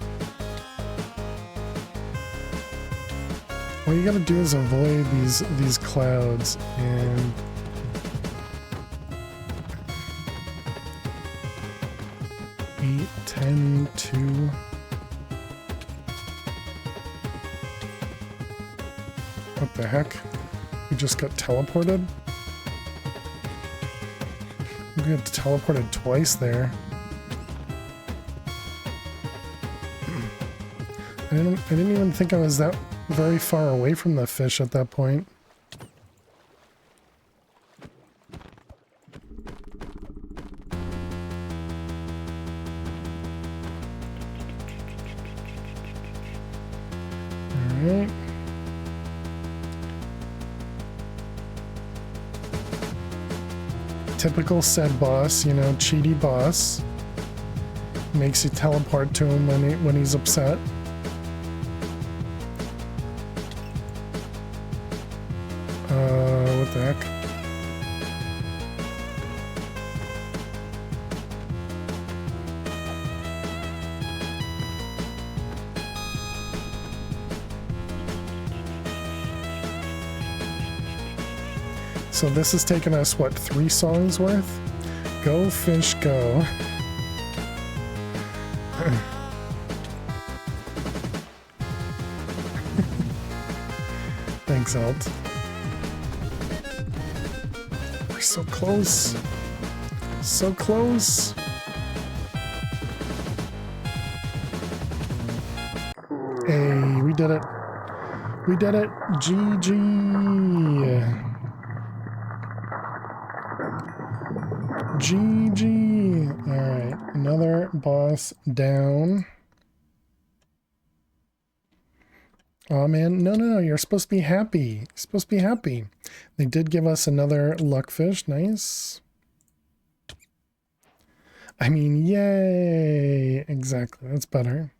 All you gotta do is avoid these clouds and 8, 10, 2. What the heck? We just got teleported? We got teleported twice there. I didn't even think I was that very far away from the fish at that point. Alright. Typical said boss, you know, cheaty boss. Makes you teleport to him when he's upset. What the heck? So this has taken us, what, 3 songs worth? Go, fish, go. Thanks, Alt. We're so close. So close. Hey, we did it. We did it. GG. GG. Alright, another boss down. Oh man, no, you're supposed to be happy. You're supposed to be happy. They did give us another luckfish, nice. I mean, yay! Exactly, that's better.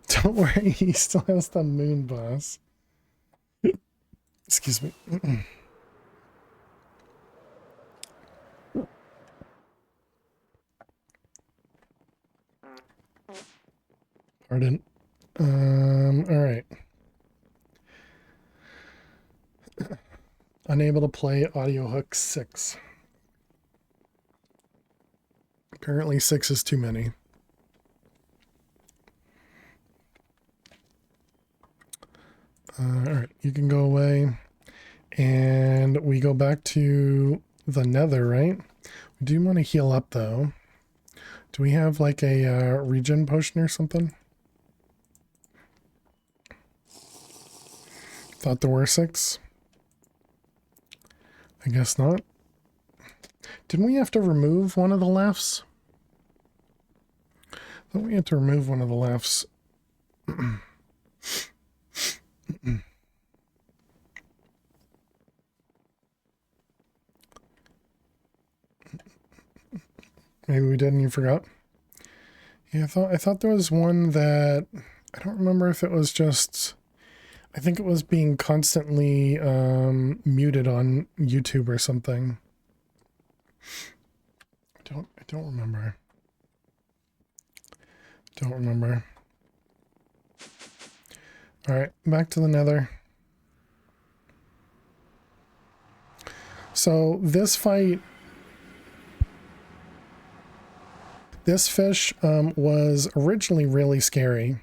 Don't worry, he still has the moon boss. Excuse me. Pardon. Alright. Unable to play audio hook 6. Apparently 6 is too many. Alright, you can go away. And we go back to the nether, right? We do want to heal up, though. Do we have, like, a regen potion or something? Thought there were 6. I guess not. Didn't we have to remove one of the lefts? I thought we had to remove one of the lefts. Maybe we didn't, you forgot? Yeah, I thought there was one that I don't remember if it was just, I think it was being constantly muted on YouTube or something. I don't remember. Don't remember. All right, back to the nether. So this fight, this fish was originally really scary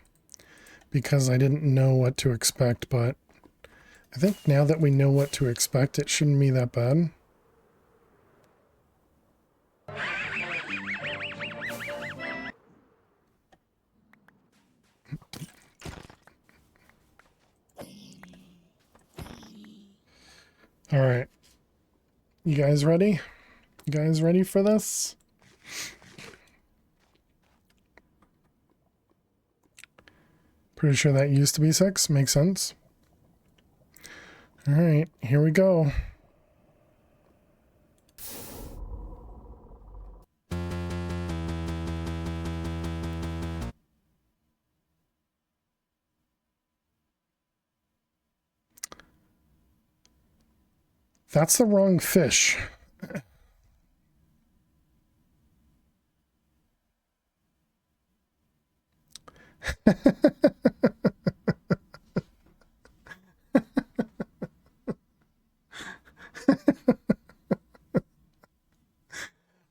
because I didn't know what to expect, but I think now that we know what to expect, it shouldn't be that bad. All right. You guys ready? You guys ready for this? Pretty sure that used to be 6. Makes sense. All right, here we go. That's the wrong fish.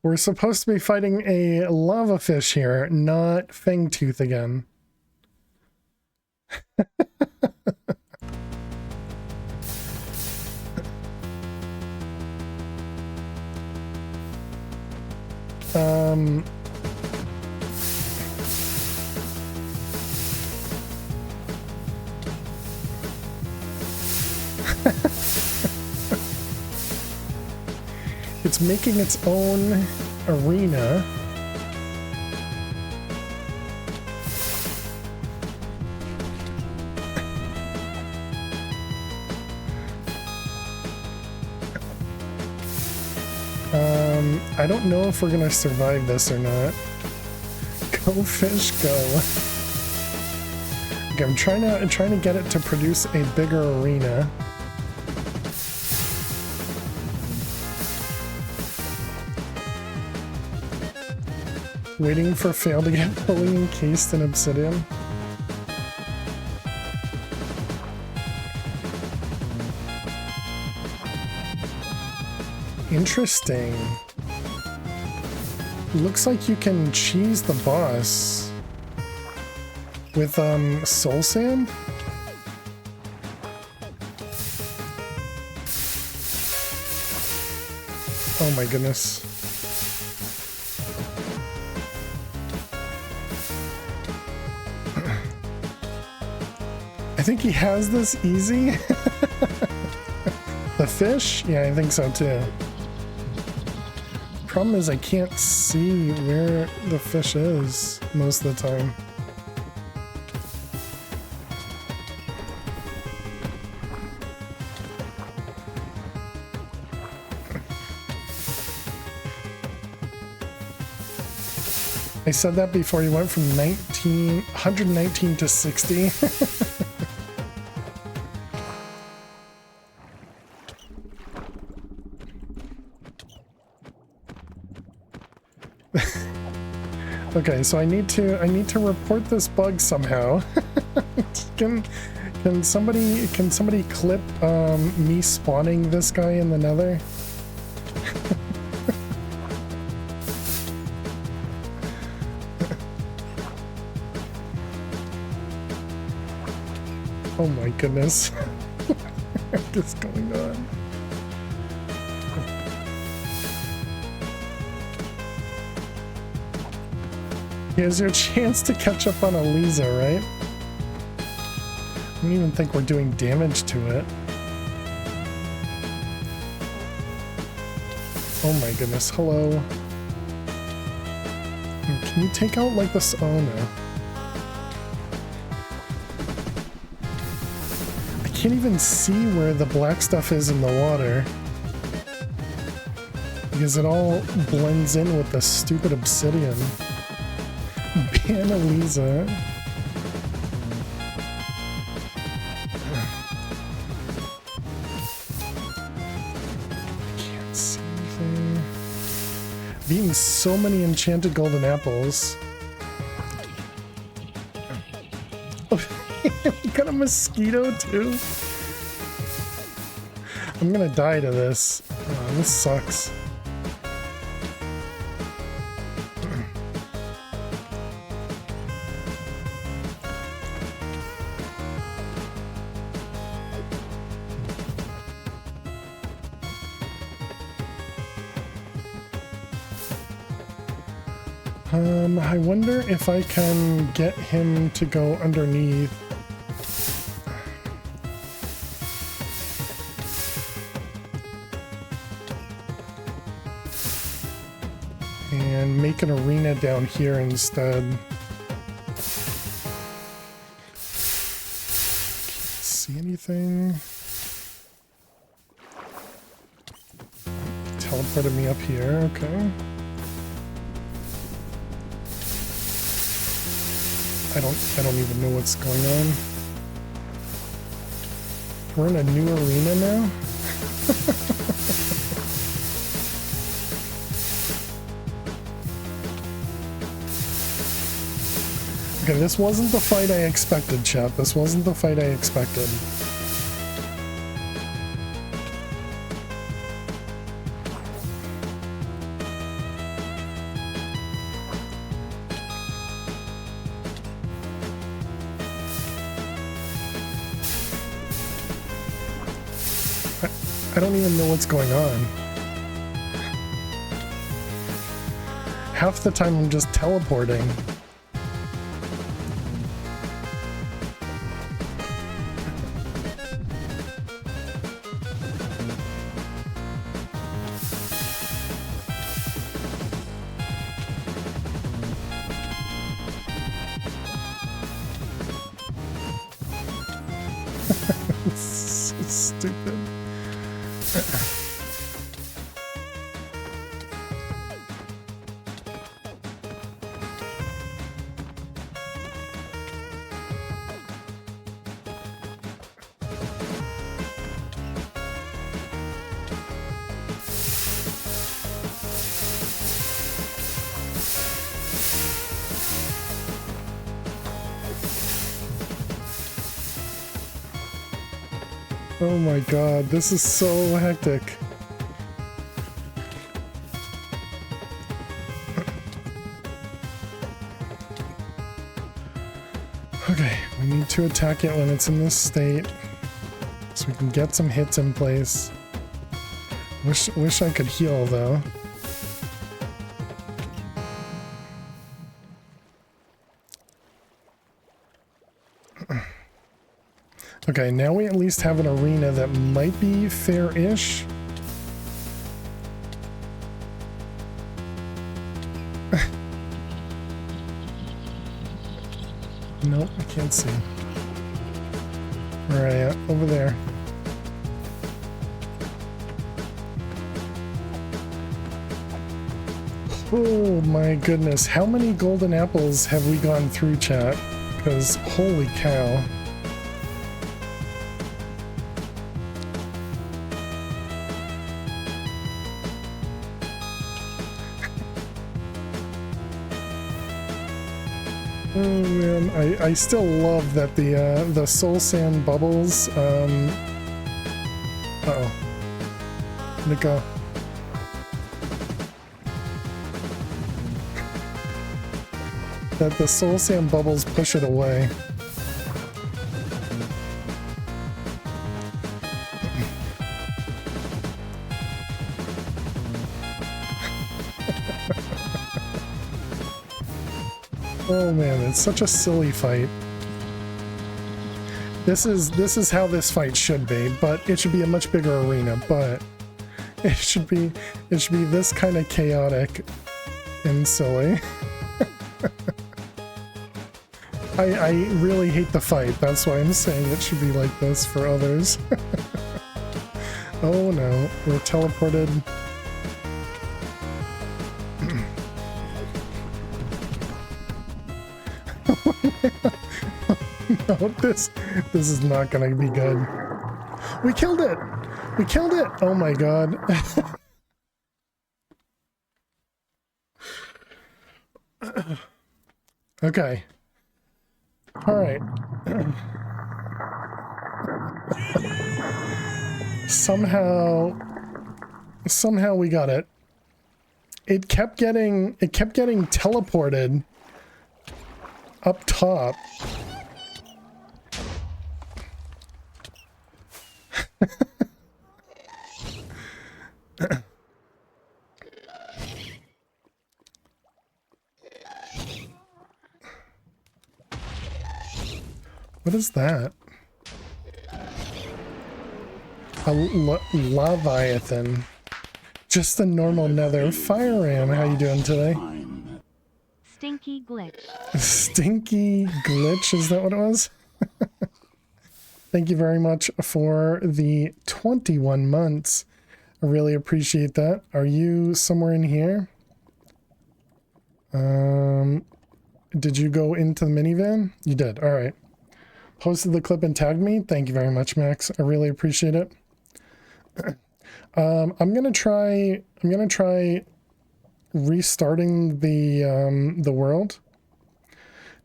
We're supposed to be fighting a lava fish here, not Fangtooth again. It's making its own arena. I don't know if we're gonna survive this or not. Go fish, go. Okay, I'm trying to get it to produce a bigger arena. Waiting for Fail to get fully encased in obsidian. Interesting. Looks like you can cheese the boss with soul sand. Oh my goodness. I think he has this easy. The fish? Yeah, I think so too. Problem is I can't see where the fish is most of the time. I said that before you went from 119 to 60. Okay, so I need to report this bug somehow. Can somebody clip me spawning this guy in the nether? Oh my goodness. What is going on? Here's your chance to catch up on Eliza, right? I don't even think we're doing damage to it. Oh my goodness, hello. Can you take out like this? Oh no. I can't even see where the black stuff is in the water. Because it all blends in with the stupid obsidian. Ban Eliza. Can't see anything. I've eaten so many enchanted golden apples. We got a mosquito too. I'm gonna die to this. Oh, this sucks. I wonder if I can get him to go underneath. And make an arena down here instead. Can't see anything. Teleported me up here, okay. I don't even know what's going on. We're in a new arena now? Okay, this wasn't the fight I expected, chat. This wasn't the fight I expected. I don't even know what's going on. Half the time I'm just teleporting. It's so stupid. Oh my god, this is so hectic. Okay, we need to attack it when it's in this state, so we can get some hits in place. Wish I could heal though. Okay, now we at least have an arena that might be fair-ish. Nope, I can't see. Where are you at? Over there. Oh my goodness, how many golden apples have we gone through, chat? Because holy cow. Oh man, I still love that the soul sand bubbles, uh-oh. Where'd it go? That the soul sand bubbles push it away. Oh man, it's such a silly fight. This is how this fight should be, but it should be a much bigger arena, but it should be this kind of chaotic and silly. I really hate the fight, that's why I'm saying it should be like this for others. Oh no, we're teleported. No, this is not gonna be good. We killed it! We killed it! Oh my god. Okay. Alright. Somehow we got it. It kept getting teleported up top. What is that? A Leviathan. Just a normal nether. Fire Ram, how you doing today? Stinky glitch. Stinky glitch, is that what it was? Thank you very much for the 21 months. I really appreciate that. Are you somewhere in here? Did you go into the minivan? You did, all right. Posted the clip and tagged me. Thank you very much, Max. I really appreciate it. I'm gonna try restarting the world.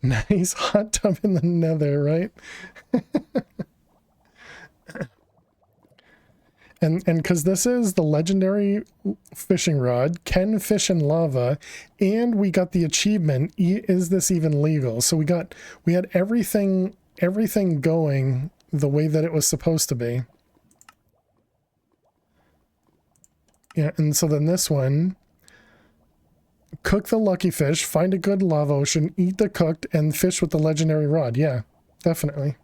Nice hot tub in the nether, right? And because this is the legendary fishing rod, can fish in lava, and we got the achievement, is this even legal? So we had everything going the way that it was supposed to be. Yeah, and so then this one, cook the lucky fish, find a good lava ocean, eat the cooked, and fish with the legendary rod. Yeah, definitely.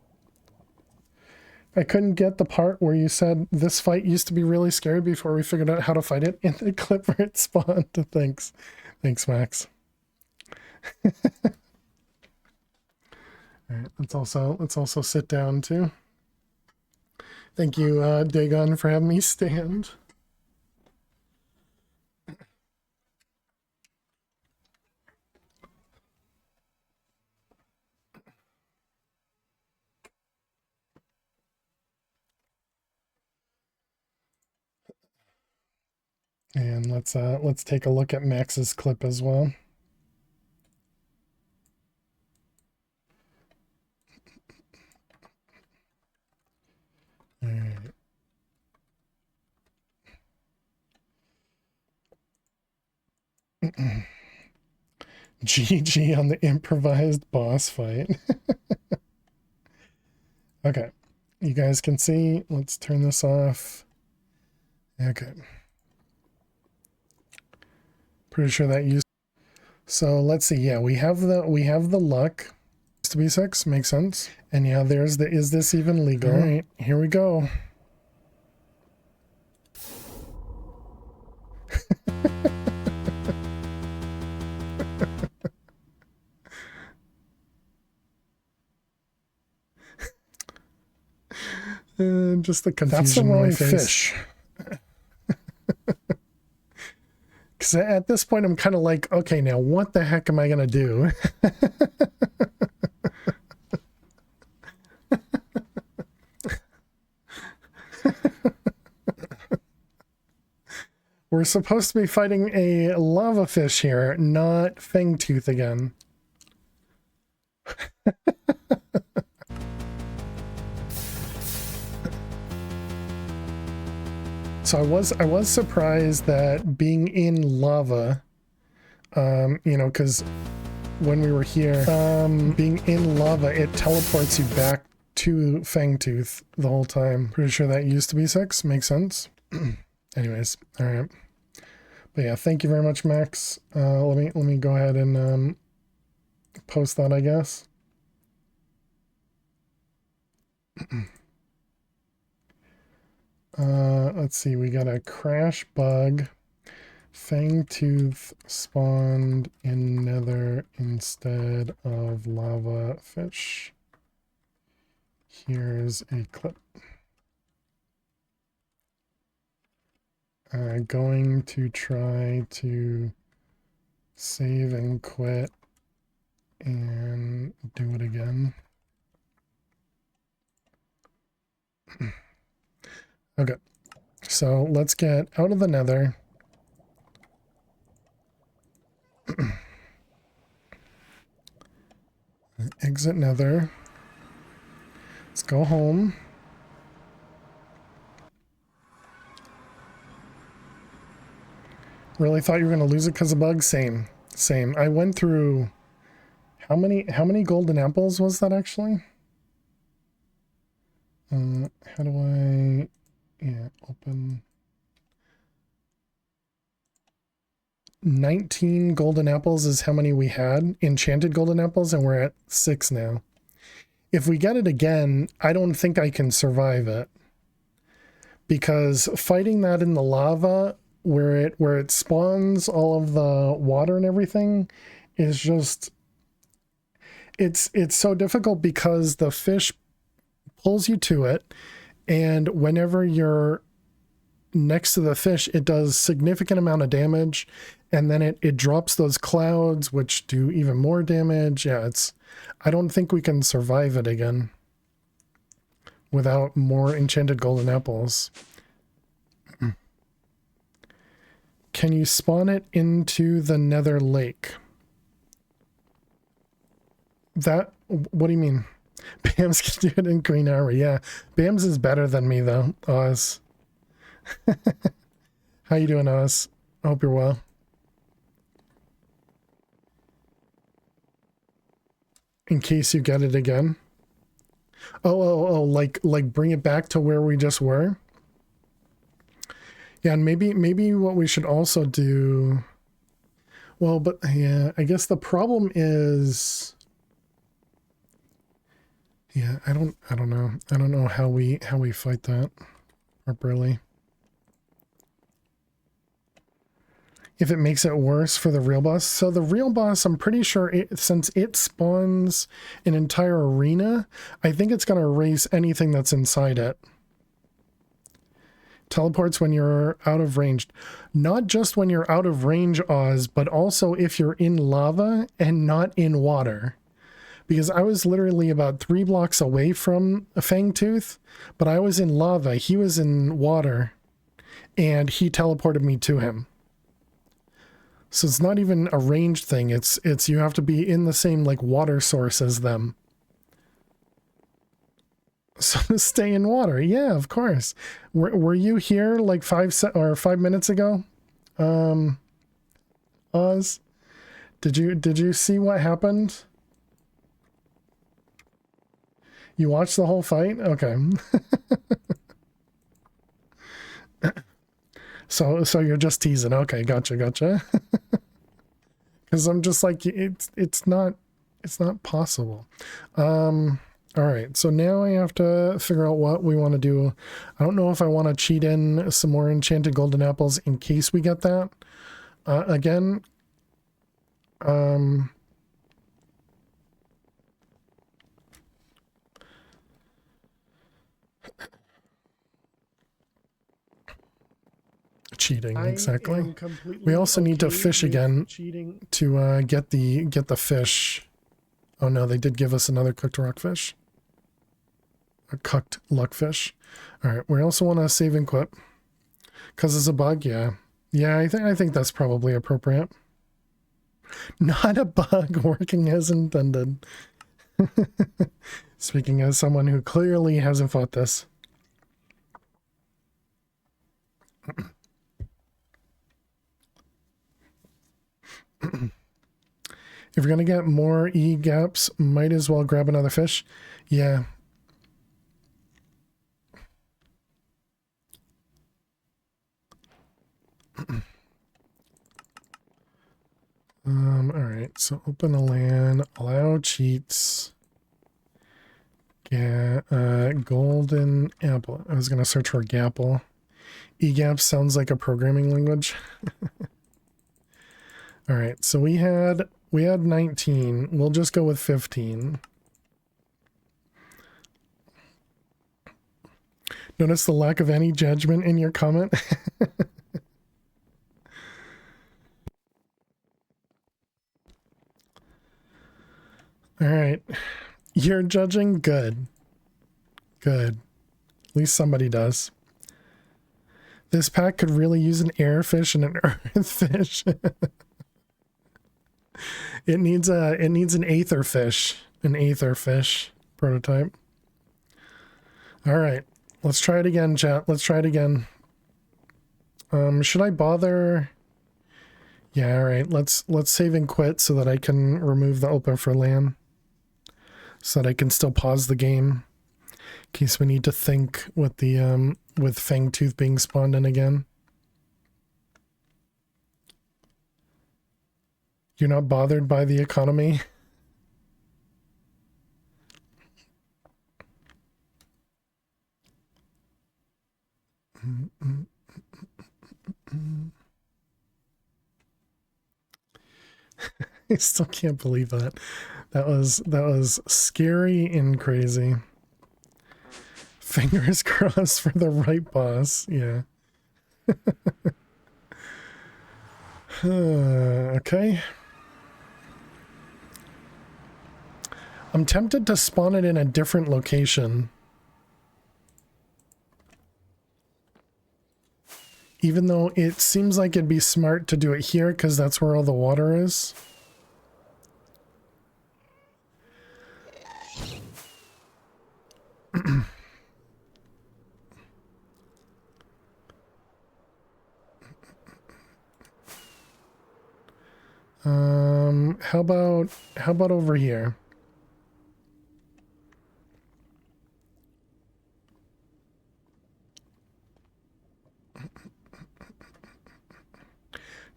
I couldn't get the part where you said this fight used to be really scary before we figured out how to fight it in the clip where it spawned. Thanks. Thanks, Max. All right, let's also sit down too. Thank you, Dagon, for having me stand. And let's take a look at Max's clip as well. All right. GG on the improvised boss fight. Okay, you guys can see. Let's turn this off. Okay. Pretty sure that used. So let's see. Yeah, we have the luck. To be 6 makes sense. And yeah, there's the is this even legal? All right, here we go. Just the confusion. That's the wrong fish. Because at this point, I'm kind of like, okay, now what the heck am I going to do? We're supposed to be fighting a lava fish here, not Fangtooth again. So I was surprised that being in lava, you know, because when we were here, being in lava, it teleports you back to Fangtooth the whole time. Pretty sure that used to be 6. Makes sense. Anyways, all right. But yeah, thank you very much, Max. Let me go ahead and post that, I guess. Let's see, we got a crash bug. Fangtooth spawned in nether instead of lava fish. Here's a clip. Going to try to save and quit and do it again. Okay, so let's get out of the nether. Exit nether. Let's go home. Really thought you were going to lose it because of bugs? Same. I went through... How many golden apples was that actually? How do I... Yeah, open... 19 golden apples is how many we had. Enchanted golden apples, and we're at 6 now. If we get it again, I don't think I can survive it. Because fighting that in the lava... where it spawns all of the water and everything is just it's so difficult because the fish pulls you to it, and whenever you're next to the fish it does significant amount of damage, and then it drops those clouds which do even more damage. Yeah, I don't think we can survive it again without more enchanted golden apples. Can you spawn it into the nether lake? That, what do you mean? Bams can do it in green armor. Yeah, Bams is better than me though. Oz. How you doing, Oz? I hope you're well. In case you get it again. Oh, like bring it back to where we just were. Yeah, and maybe what we should also do. Well, but yeah, I guess the problem is. Yeah, I don't know. I don't know how we fight that properly. If it makes it worse for the real boss. So the real boss, I'm pretty sure since it spawns an entire arena, I think it's going to erase anything that's inside it. Teleports when you're out of range. Not just when you're out of range, Oz, but also if you're in lava and not in water. Because I was literally about 3 blocks away from a Fangtooth, but I was in lava, he was in water, and he teleported me to him. So it's not even a ranged thing, it's you have to be in the same like water source as them. So stay in water, yeah, of course. Were you here like 5 minutes ago? Oz? Did you see what happened? You watched the whole fight? Okay. So you're just teasing. Okay, gotcha. Because I'm just like, it's not possible. All right, so now I have to figure out what we want to do. I don't know if I want to cheat in some more enchanted golden apples in case we get that again. Cheating, exactly. We also need to fish again to get the fish. Oh no, they did give us another cooked rockfish. A cooked luckfish. All right, we also want to save and quit because it's a bug. Yeah, I think that's probably appropriate. Not a bug, working as intended. Speaking as someone who clearly hasn't fought this. If you're gonna get more E-gaps, might as well grab another fish. Yeah. Alright, so open a LAN, allow cheats. Yeah, golden apple. I was gonna search for gapple. E-gaps sounds like a programming language. Alright, so we had 19. We'll just go with 15. Notice the lack of any judgment in your comment. Alright. You're judging? Good. Good. At least somebody does. This pack could really use an air fish and an earth fish. It needs an aether fish. An aether fish prototype. Alright. Let's try it again, chat. Let's try it again. Should I bother? Yeah, alright. Let's save and quit so that I can remove the open for LAN. So that I can still pause the game. In case we need to think with the with Fangtooth being spawned in again. You're not bothered by the economy? I still can't believe that. That was scary and crazy. Fingers crossed for the right boss. Yeah. Okay. I'm tempted to spawn it in a different location. Even though it seems like it'd be smart to do it here because that's where all the water is. How about over here?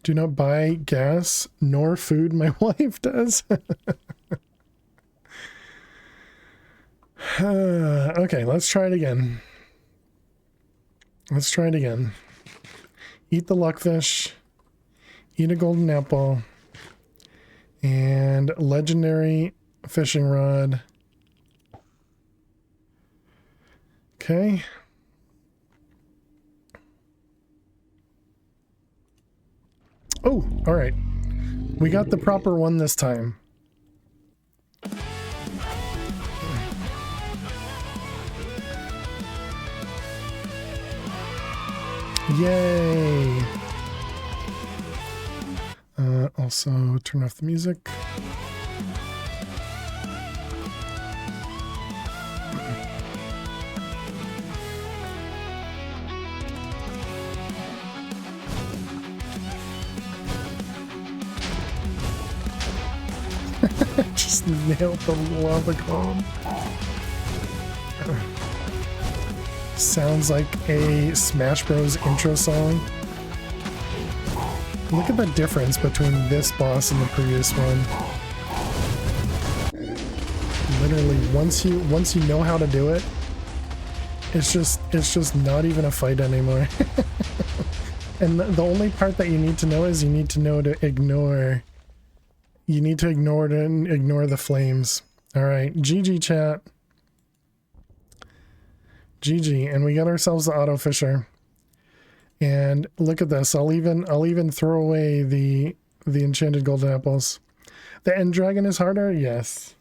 Do not buy gas nor food, my wife does. Okay, let's try it again. Let's try it again. Eat the luckfish, eat a golden apple, and legendary fishing rod. Okay. Oh, all right. We got the proper one this time. Yay! Also, turn off the music. Just nailed the lava column. Sounds like a Smash Bros. Intro song. Look at the difference between this boss and the previous one. Literally, once you know how to do it, it's just not even a fight anymore. And the only part that you need to know is you need to know to ignore. You need to ignore the flames. All right, GG chat. GG, and we got ourselves the auto fisher. And look at this. I'll even throw away the enchanted golden apples. The end dragon is harder. Yes,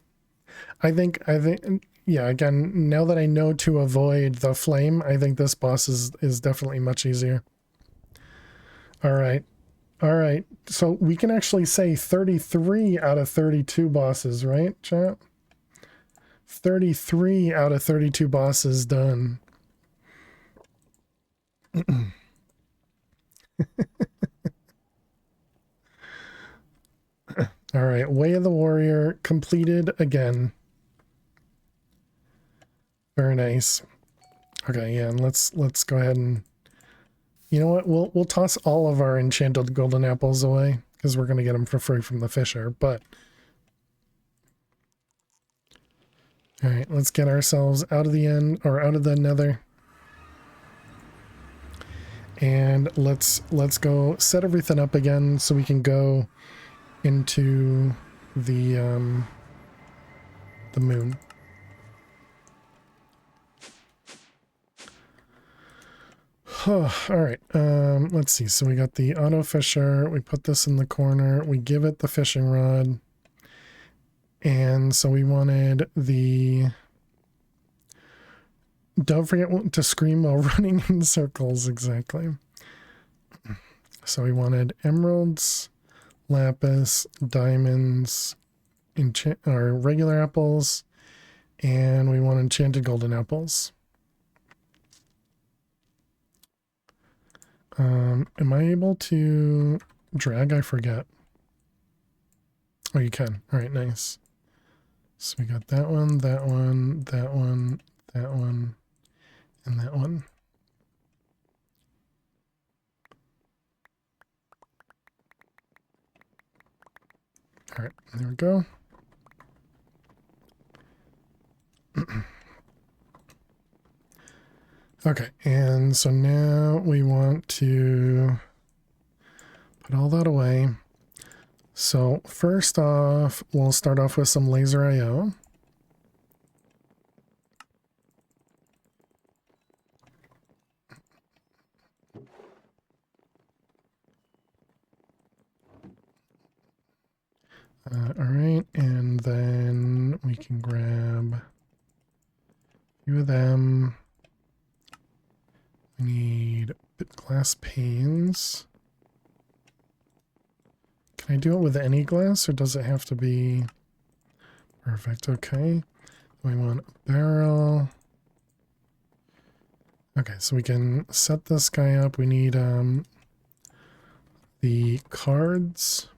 I think yeah. Again, now that I know to avoid the flame, I think this boss is definitely much easier. All right. All right, so we can actually say 33 out of 32 bosses, right, chat? 33 out of 32 bosses done. All right, Way of the Warrior completed again. Very nice. Okay, yeah, and let's go ahead and, you know what? We'll toss all of our enchanted golden apples away because we're gonna get them for free from the fisher. But all right, let's get ourselves out of the end or out of the nether, and let's go set everything up again so we can go into the moon. All right, let's see. So we got the auto fisher. We put this in the corner. We give it the fishing rod. And so we wanted the... Don't forget to scream while running in circles. Exactly. So we wanted emeralds, lapis, diamonds, or regular apples, and we want enchanted golden apples. Am I able to drag? I forget. Oh, you can. All right, nice. So we got that one, that one, that one, that one, and that one. All right, there we go. Okay, and so now we want to put all that away. So first off, we'll start off with some laser IO. All right, and then we can grab a few of them. We need glass panes. Can I do it with any glass, or does it have to be perfect? Okay. We want a barrel. Okay, so we can set this guy up. We need the cards.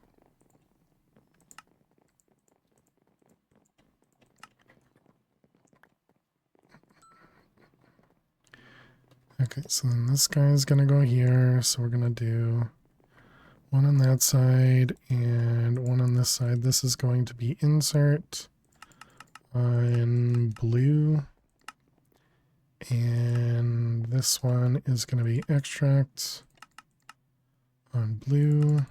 Okay, so then this guy is going to go here. So we're going to do one on that side and one on this side. This is going to be insert on blue. And this one is going to be extract on blue.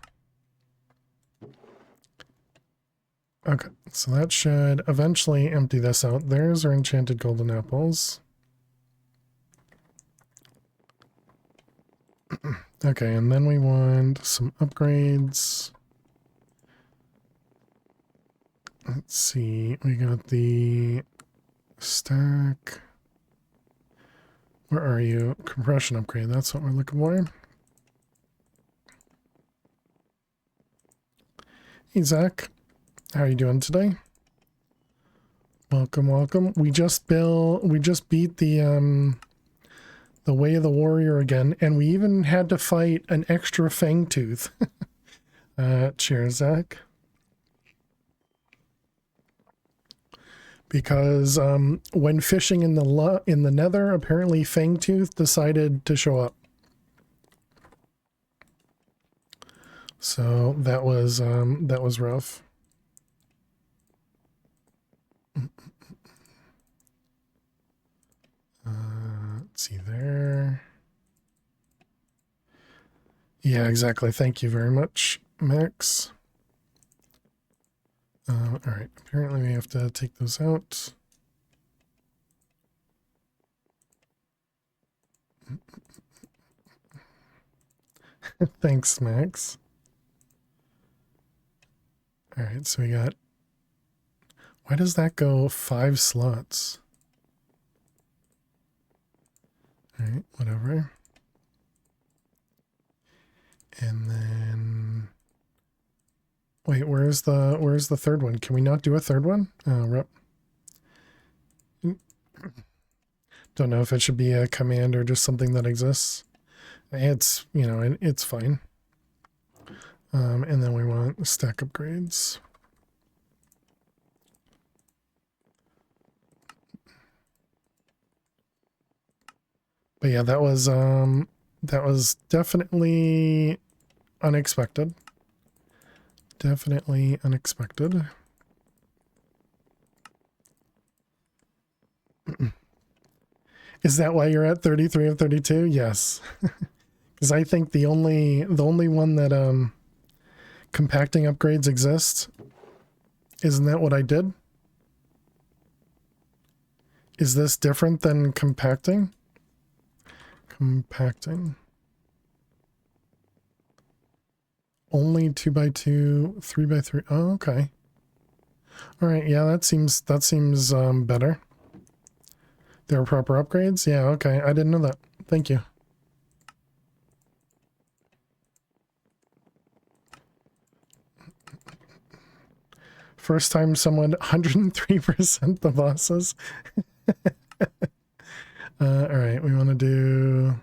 Okay, so that should eventually empty this out. There's our enchanted golden apples. Okay, and then we want some upgrades. Let's see, we got the stack. Where are you? Compression upgrade, that's what we're looking for. Hey, Zach. How are you doing today? Welcome, welcome. We just beat the Way of the Warrior again, and we even had to fight an extra fang tooth. Cheers, Zach. Because when fishing in the Nether, apparently Fangtooth decided to show up. So that was rough. Let's see there. Yeah, exactly. Thank you very much, Max. All right, apparently we have to take those out. Thanks, Max. All right, so we got, why does that go 5 slots? All right, whatever. And then, wait, where's the third one? Can we not do a third one? Oh, rep. Don't know if it should be a command or just something that exists. It's, you know, it's fine. And then we want stack upgrades. But yeah, that was definitely unexpected. Definitely unexpected. Is that why you're at 33 of 32? Yes. Because I think the only one that compacting upgrades exist. Isn't that what I did? Is this different than compacting? Compacting. Only 2x2, 3x3. Oh, okay. All right. Yeah, that seems better. There are proper upgrades. Yeah. Okay. I didn't know that. Thank you. First time someone 103% the bosses. All right. We want to do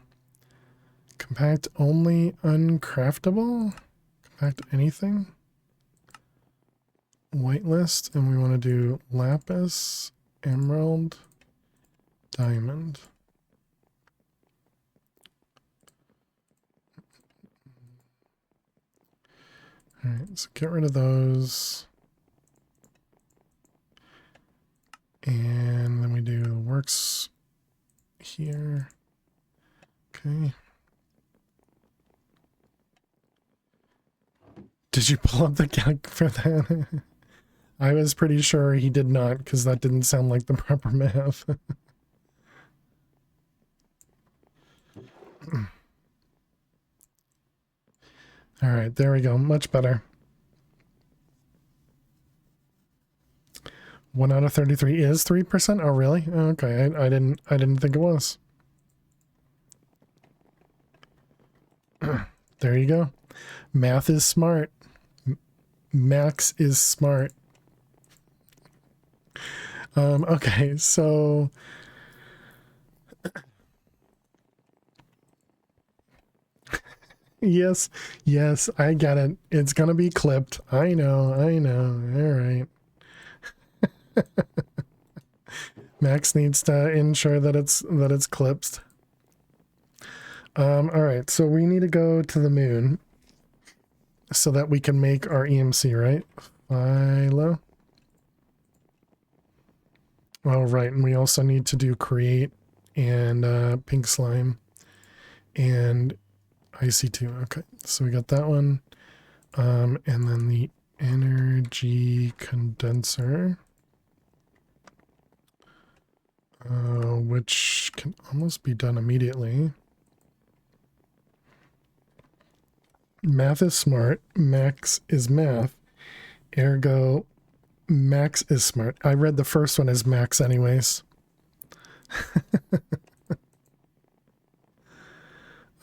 compact only uncraftable. Compact anything. Whitelist, and we want to do lapis, emerald, diamond. All right, so get rid of those. And then we do works here. Okay. Did you pull up the calc for that? I was pretty sure he did not, because that didn't sound like the proper math. All right, there we go. Much better. 1 out of 33 is 3%. Oh, really? Okay, I didn't think it was. There you go. Math is smart. Max is smart. Okay, so yes, I get it. It's gonna be clipped. I know. All right. Max needs to ensure that it's clipped. All right, so we need to go to the moon so that we can make our EMC, right? Philo. All right, and we also need to do create and pink slime and IC2. Okay, so we got that one. And then the energy condenser, which can almost be done immediately. Math is smart, Max is math, ergo Max is smart. I read the first one as Max anyways.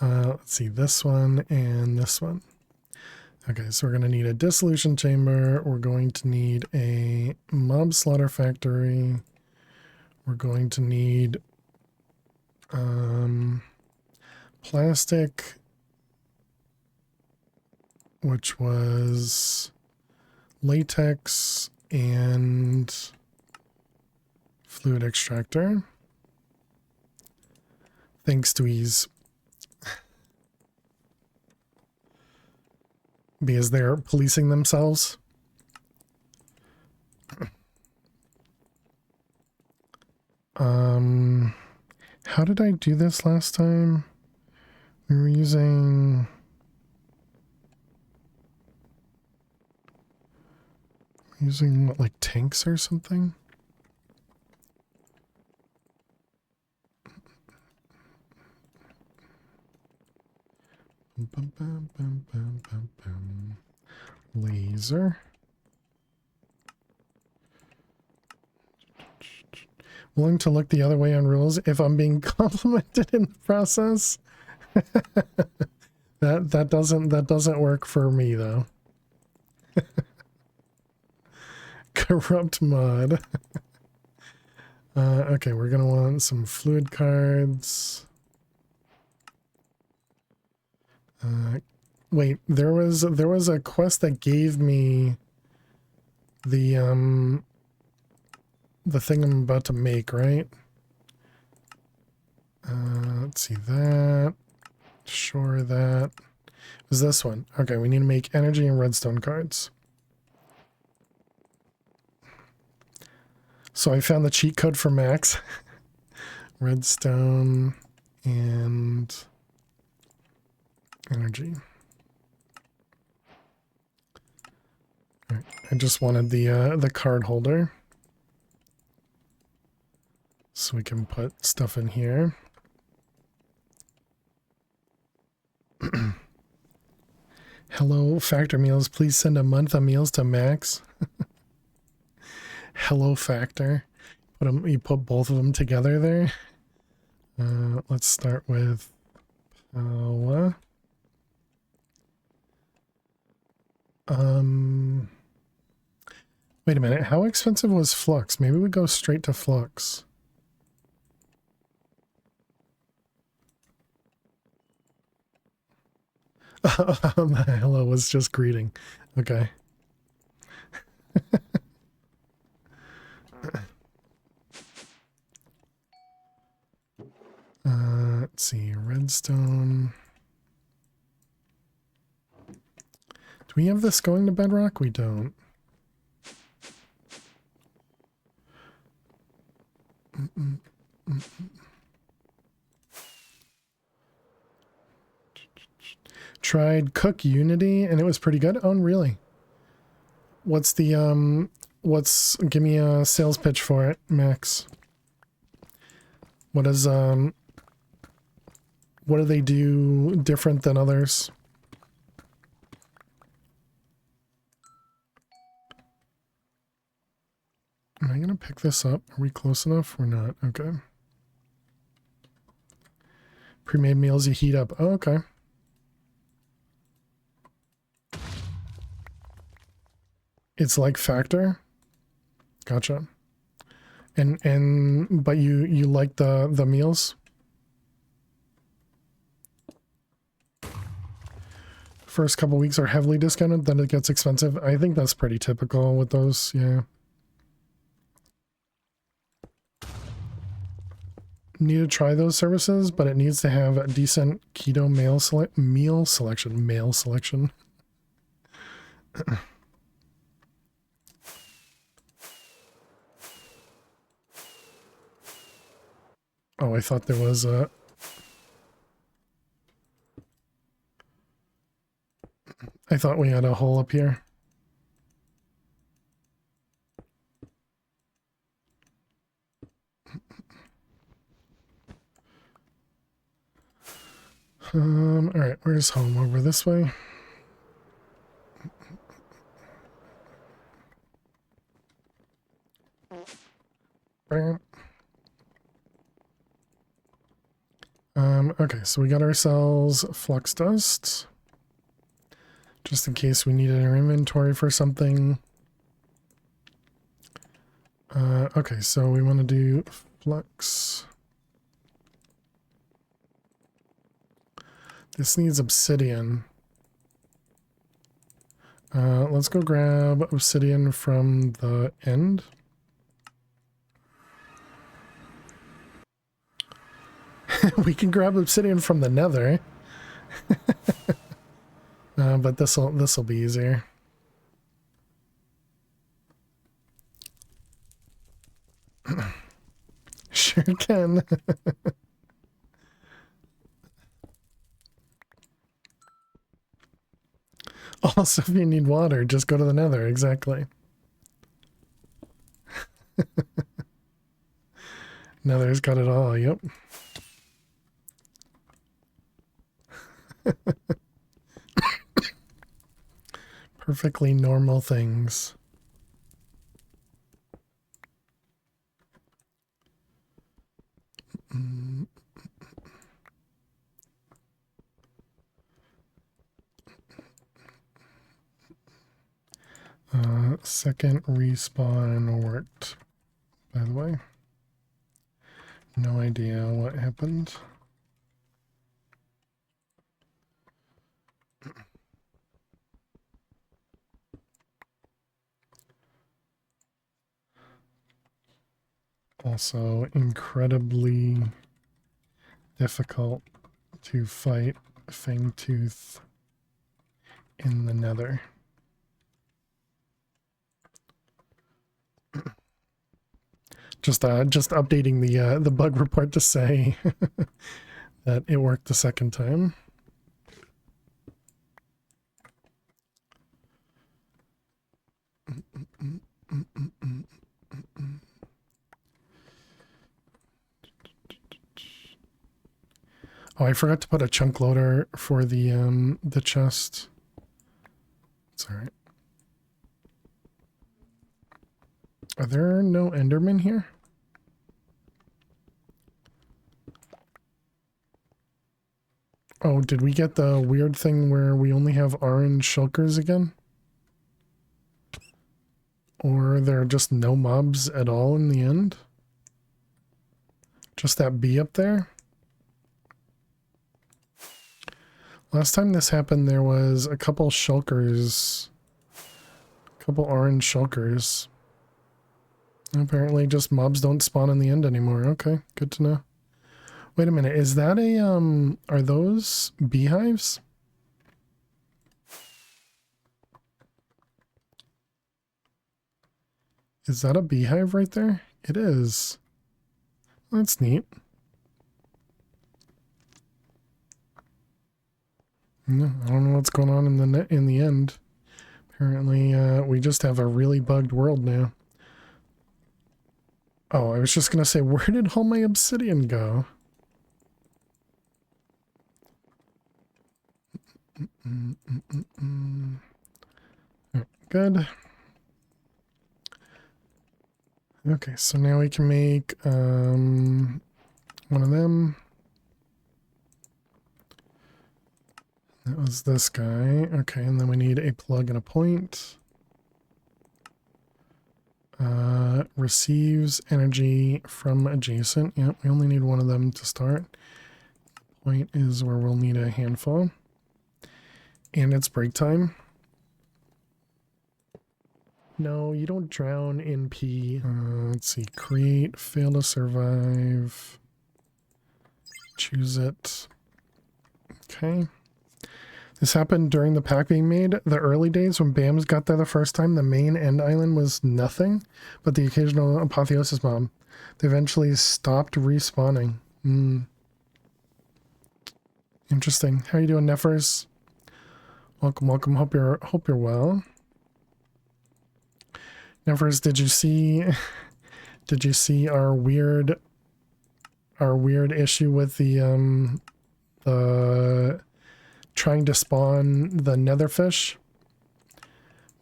Let's see, this one and this one. Okay, so we're going to need a dissolution chamber. We're going to need a mob slaughter factory. We're going to need plastic, which was latex and fluid extractor. Thanks to ease. Because they're policing themselves. How did I do this last time? We were using what, like tanks or something? Bum, bum, bum, bum, bum, bum. Laser. Willing to look the other way on rules if I'm being complimented in the process. that doesn't work for me though. Corrupt mod. Okay, we're gonna want some fluid cards. Wait, there was a quest that gave me the thing I'm about to make, right? Let's see that. Sure, that was this one. Okay, we need to make energy and redstone cards. So I found the cheat code for Max. Redstone and energy. All right, I just wanted the card holder, so we can put stuff in here. Hello, Factor Meals. Please send a month of meals to Max. Hello, Factor. You put both of them together there. Let's start with Paula. Wait a minute. How expensive was Flux? Maybe we go straight to Flux. Hello was just greeting. Okay. Let's see. Redstone. Do we have this going to Bedrock? We don't. Tried Cook Unity and it was pretty good. Oh, really? What's the give me a sales pitch for it, Max. What is what do they do different than others? Am I gonna pick this up? Are we close enough? We're not. Okay. Pre-made meals you heat up. Oh, okay. It's like Factor. Gotcha. But you like the meals? First couple weeks are heavily discounted, then it gets expensive. I think that's pretty typical with those, yeah. need to try those services, but it needs to have a decent keto meal selection. Oh, I thought there was a... I thought we had a hole up here. All right, where's home? Over this way? Okay, so we got ourselves flux dust. Just in case we needed our inventory for something. Okay, so we want to do flux. This needs obsidian. Let's go grab obsidian from the end. We can grab obsidian from the nether. But this'll be easier. Sure can. Also, if you need water, just go to the nether. Exactly. Nether's got it all. Yep. Perfectly normal things. Second respawn worked, by the way. No idea what happened. Also incredibly difficult to fight Fangtooth in the nether. Just updating the bug report to say that it worked the second time. Oh, I forgot to put a chunk loader for the chest. It's all right. Are there no Endermen here? Oh, did we get the weird thing where we only have orange shulkers again? Or there are just no mobs at all in the end? Just that bee up there? Last time this happened, there was a couple shulkers. A couple orange shulkers. Apparently just mobs don't spawn in the end anymore. Okay, good to know. Wait a minute, is that a, are those beehives? Is that a beehive right there? It is. That's neat. No, I don't know what's going on in the end. Apparently, we just have a really bugged world now. Oh, I was just gonna say, where did all my obsidian go? Oh, good. Okay, so now we can make one of them. That was this guy. Okay, and then we need a plug and a point. Receives energy from adjacent. Yep, we only need one of them to start. Point is where we'll need a handful. And it's break time. No, you don't drown in pee. Let's see. Create, fail to survive. Choose it. Okay. This happened during the pack being made. The early days when BAMs got there the first time, the main end island was nothing but the occasional apotheosis mob. They eventually stopped respawning. Interesting. How you doing, Neffers? Welcome, welcome. Hope you're well. Neffers, did you see our weird issue with the trying to spawn the netherfish?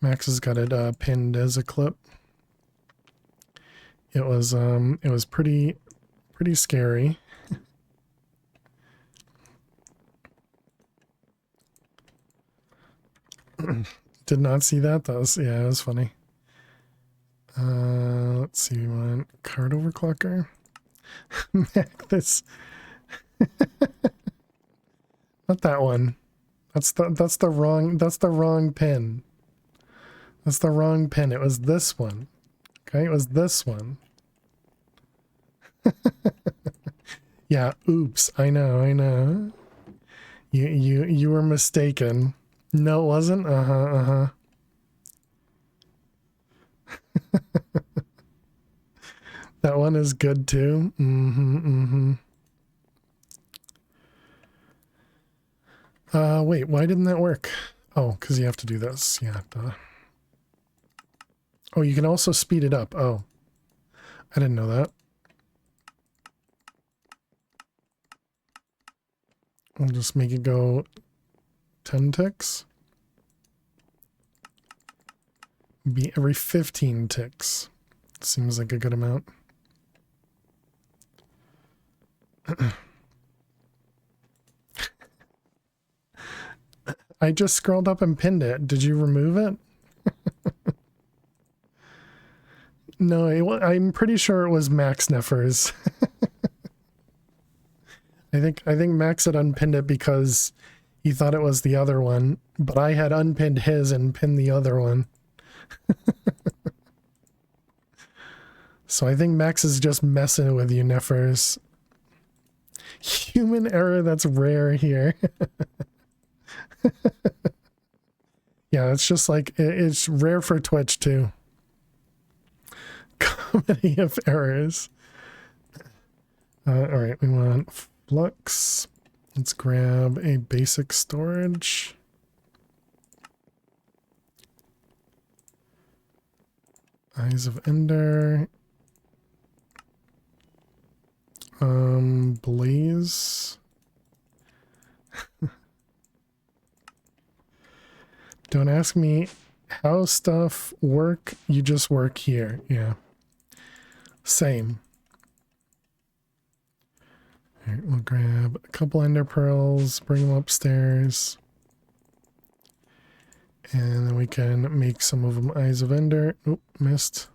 Max has got it pinned as a clip. It was pretty scary. Did not see that. That was, yeah, it was funny. Let's see, we want card overclocker. This not that one. That's the wrong pin. That's the wrong pin. It was this one. Okay, it was this one. Yeah, oops. I know. You were mistaken. No, it wasn't? Uh-huh. That one is good too. Wait, why didn't that work? Oh, because you have to do this. Yeah, duh. Oh, you can also speed it up. Oh, I didn't know that. I'll just make it go 10 ticks. Be every 15 ticks. Seems like a good amount. I just scrolled up and pinned it. Did you remove it? No, I'm pretty sure it was Max Neffers. I think Max had unpinned it because he thought it was the other one, but I had unpinned his and pinned the other one. So I think Max is just messing with you, Neffers. Human error, that's rare here. Yeah, it's just like, it's rare for Twitch too. Comedy of errors. Alright, we want flux. Let's grab a basic storage. Eyes of Ender. Blaze. Don't ask me how stuff work, you just work here. Yeah. Same. Alright, we'll grab a couple ender pearls, bring them upstairs. And then we can make some of them Eyes of Ender. Oop, missed.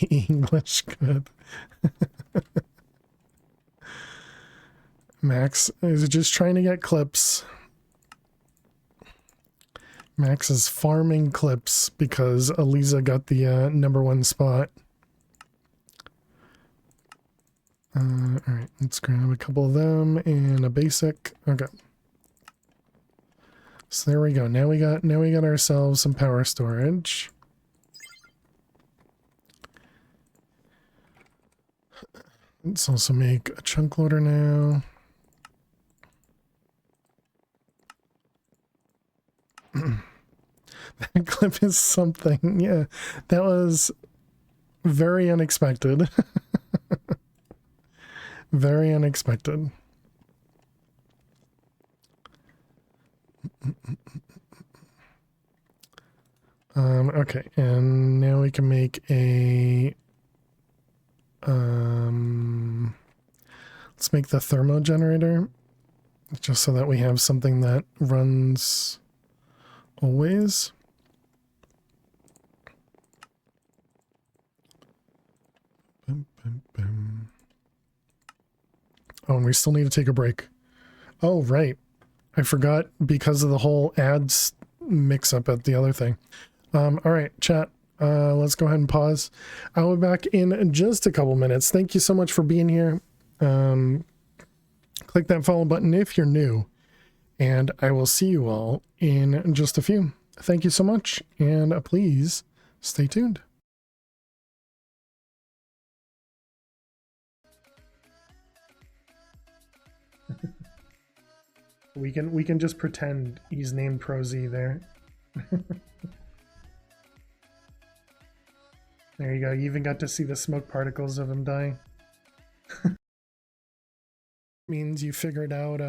English, good. Max is just trying to get clips. Max is farming clips because Eliza got the #1 spot. Alright, let's grab a couple of them and a basic. Okay. So there we go. Now we got ourselves some power storage. Let's also make a chunk loader now. That clip is something. Yeah, that was very unexpected. Very unexpected. Okay, and now we can make a let's make the thermo generator just so that we have something that runs always. Boom, boom, boom. Oh, and we still need to take a break. Oh, right. I forgot because of the whole ads mix up at the other thing. All right, chat. let's go ahead and pause. I'll be back in just a couple minutes. Thank you so much for being here. Click that follow button if you're new, and I will see you all in just a few. Thank you so much, and please stay tuned. We can just pretend he's named Pro-Z there. There you go. You even got to see the smoke particles of him dying. Means you figured out,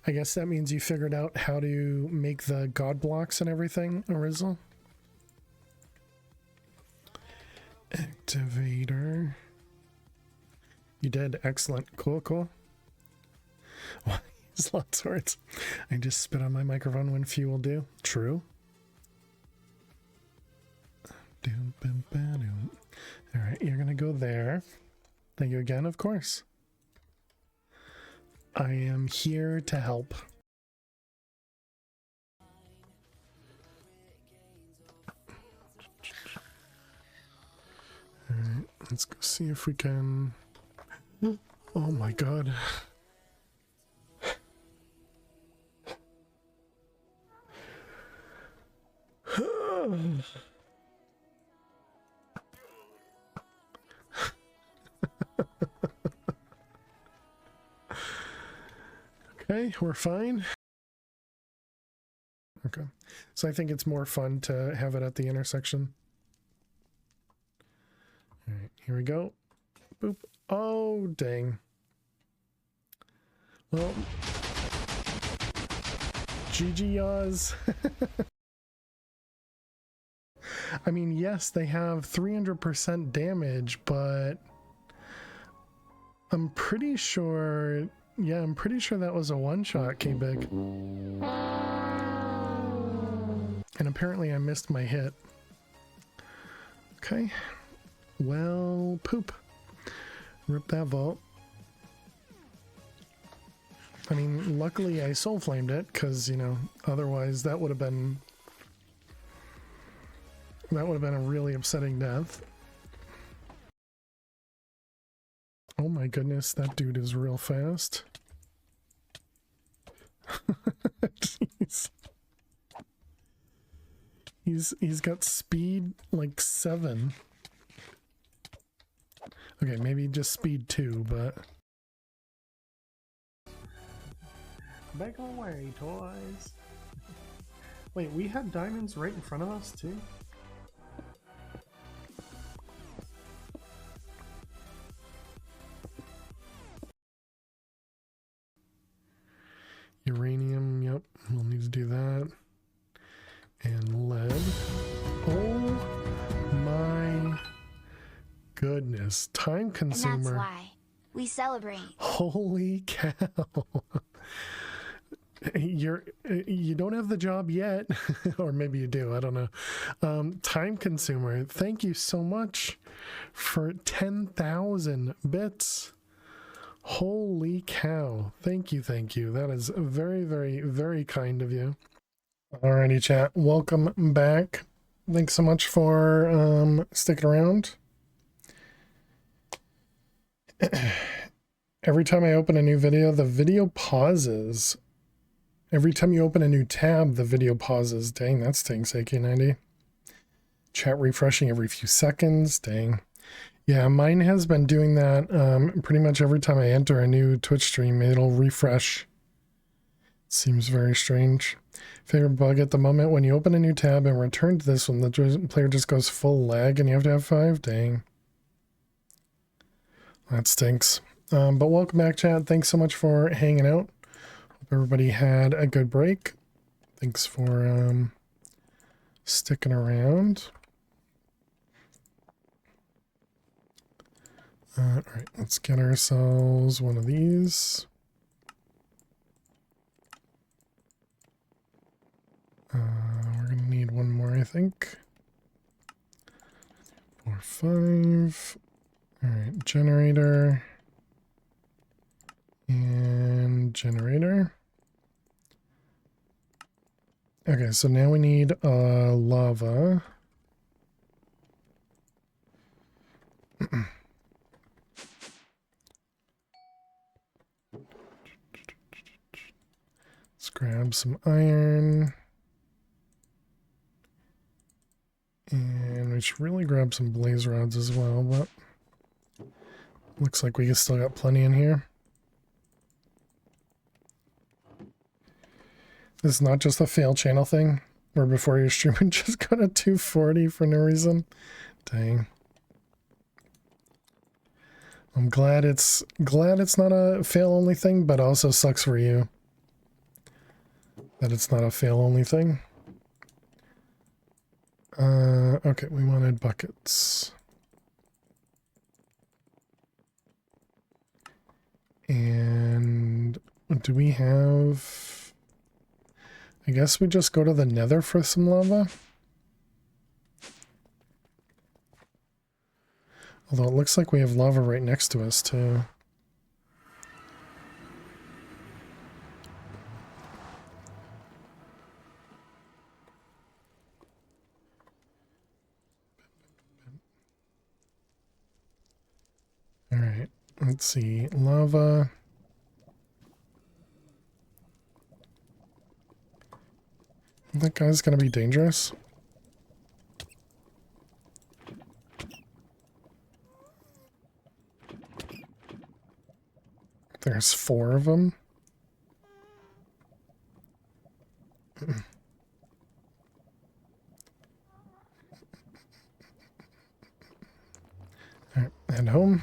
I guess that means you figured out how to make the god blocks and everything, Arizel. Activator. You did. Excellent. Cool, cool. Slot swords. I just spit on my microphone when few will do. True. Alright, you're gonna go there. Thank you again, of course. I am here to help. Alright, let's go see if we can... Oh my god. Okay, we're fine. Okay, so I think it's more fun to have it at the intersection. All right, here we go. Boop. Oh, dang. Well, GG yaws. I mean, yes, they have 300% damage, but I'm pretty sure, yeah, I'm pretty sure that was a one-shot, K-Big. And apparently I missed my hit. Okay. Well, poop. Rip that vault. I mean, luckily I soul flamed it, because, you know, otherwise that would have been a really upsetting death. Oh my goodness, that dude is real fast. Jeez. He's got speed like 7. Okay, maybe just speed 2, but... Back away, toys! Wait, we had diamonds right in front of us, too? Uranium, yep, we'll need to do that. And lead. Oh my goodness, time consumer. And that's why we celebrate. Holy cow. You don't have the job yet, or maybe you do, I don't know. Time consumer, thank you so much for 10,000 bits. Holy cow. Thank you, thank you. That is very, very, very kind of you. Alrighty, chat. Welcome back. Thanks so much for sticking around. Every time I open a new video, the video pauses. Every time you open a new tab, the video pauses. Dang, that stinks, AK90. Chat refreshing every few seconds. Dang. Yeah, mine has been doing that pretty much every time I enter a new Twitch stream. It'll refresh. Seems very strange. Favorite bug at the moment, when you open a new tab and return to this one, the player just goes full lag and you have to have 5? Dang. That stinks. But welcome back, chat. Thanks so much for hanging out. Hope everybody had a good break. Thanks for sticking around. All right, let's get ourselves one of these. We're gonna need one more, I think. 4, 5. All right, generator and generator. Okay, so now we need lava. grab some iron. And we should really grab some blaze rods as well, but looks like we still got plenty in here. This is not just a fail channel thing, where before your stream it just got a 240 for no reason. Dang. I'm glad it's not a fail only thing, but also sucks for you that it's not a fail only thing. Okay, we wanted buckets. And do we have... I guess we just go to the nether for some lava? Although it looks like we have lava right next to us, too. Alright, let's see. Lava. That guy's gonna be dangerous. There's 4 of them. Alright, head home.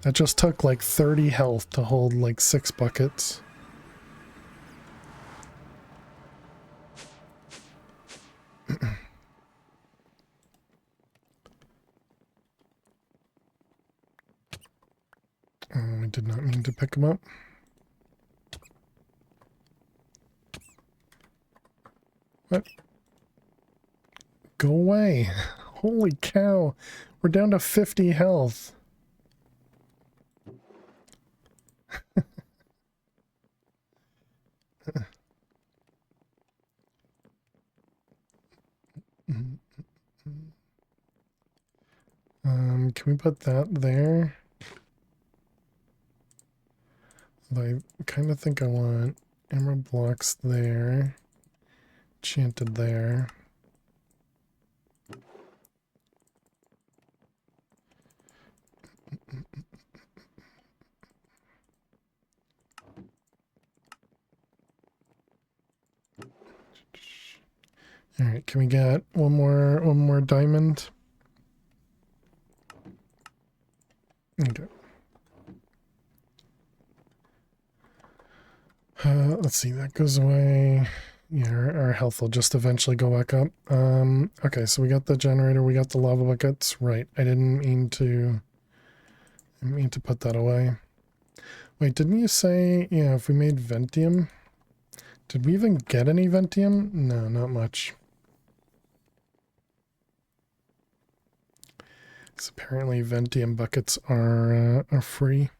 That just took like 30 health to hold like 6 buckets. Oh, I did not mean to pick them up. What? Go away. Holy cow. We're down to 50 health. Can we put that there? I kind of think I want emerald blocks there, enchanted there. All right, can we get one more diamond? Okay. Let's see, that goes away. Yeah, our health will just eventually go back up. Okay, so we got the generator, we got the lava buckets. Right, I didn't mean to put that away. Wait, didn't you say, yeah, if we made Ventium? Did we even get any Ventium? No, not much. So apparently Ventium buckets are free.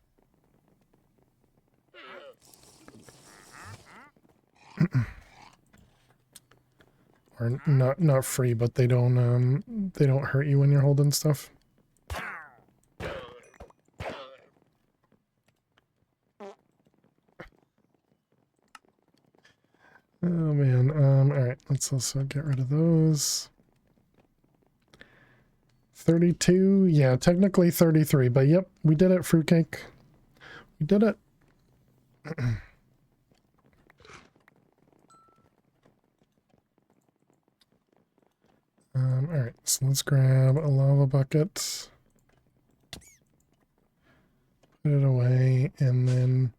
Or not free, but they don't hurt you when you're holding stuff. Oh man, alright, let's also get rid of those. 32, yeah, technically 33, but yep, we did it, fruitcake. We did it. Alright, so let's grab a lava bucket. Put it away, and then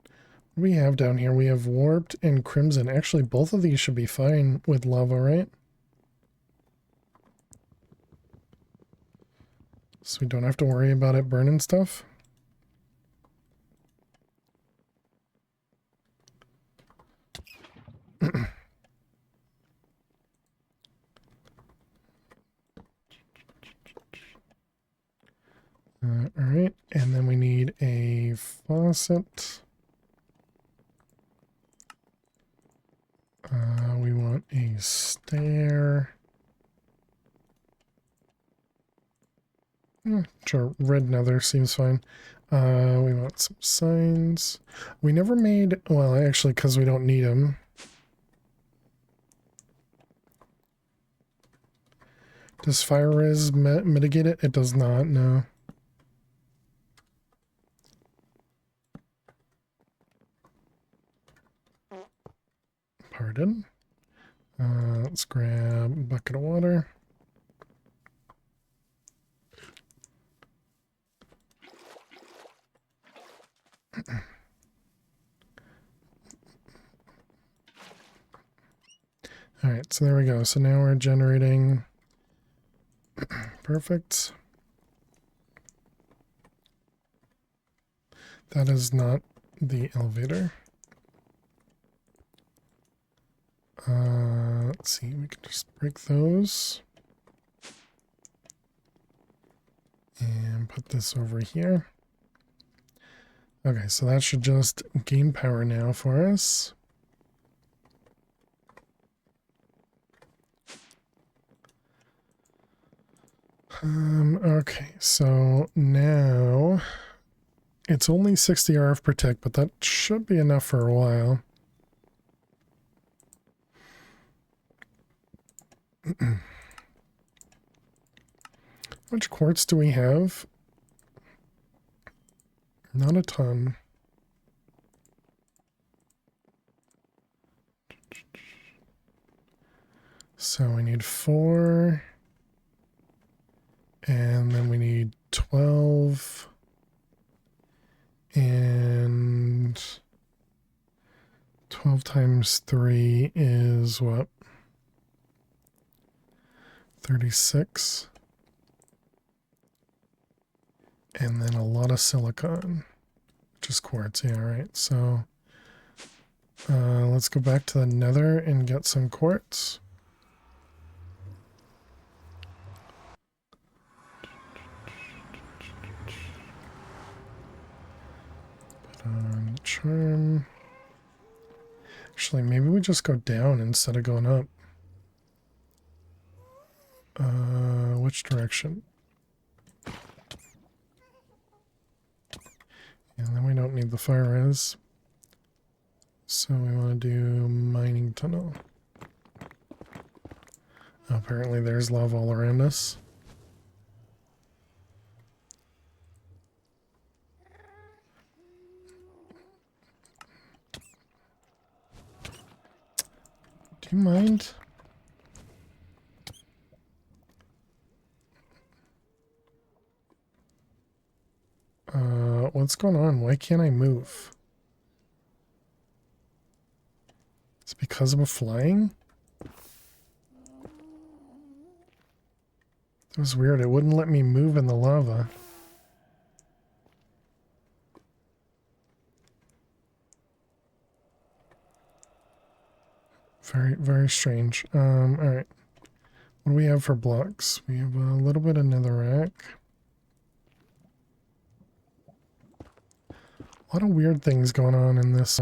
what do we have down here? We have warped and crimson. Actually, both of these should be fine with lava, right? So we don't have to worry about it burning stuff. Alright, and then we need a faucet. We want a stair. Sure, red nether seems fine. We want some signs. We never made, well, actually, because we don't need them. Does fire res mitigate it? It does not, no. Pardon. Let's grab a bucket of water. All right, so there we go. So now we're generating. Perfect. That is not the elevator. Let's see, we can just break those. And put this over here. Okay, so that should just gain power now for us. Okay, so now it's only 60 RF per tick, but that should be enough for a while. How much quartz do we have? Not a ton. So we need 4. And then we need 12. And 12 times 3 is what? 36. And then a lot of silicon, which is quartz. Yeah, right. So let's go back to the nether and get some quartz. Put on charm. Actually, maybe we just go down instead of going up. Which direction? And then we don't need the fire res. So we want to do mining tunnel. Apparently there's lava all around us. Do you mind? What's going on? Why can't I move? It's because I'm flying? It was weird. It wouldn't let me move in the lava. Very, very strange. Alright. What do we have for blocks? We have a little bit of netherrack. A lot of weird things going on in this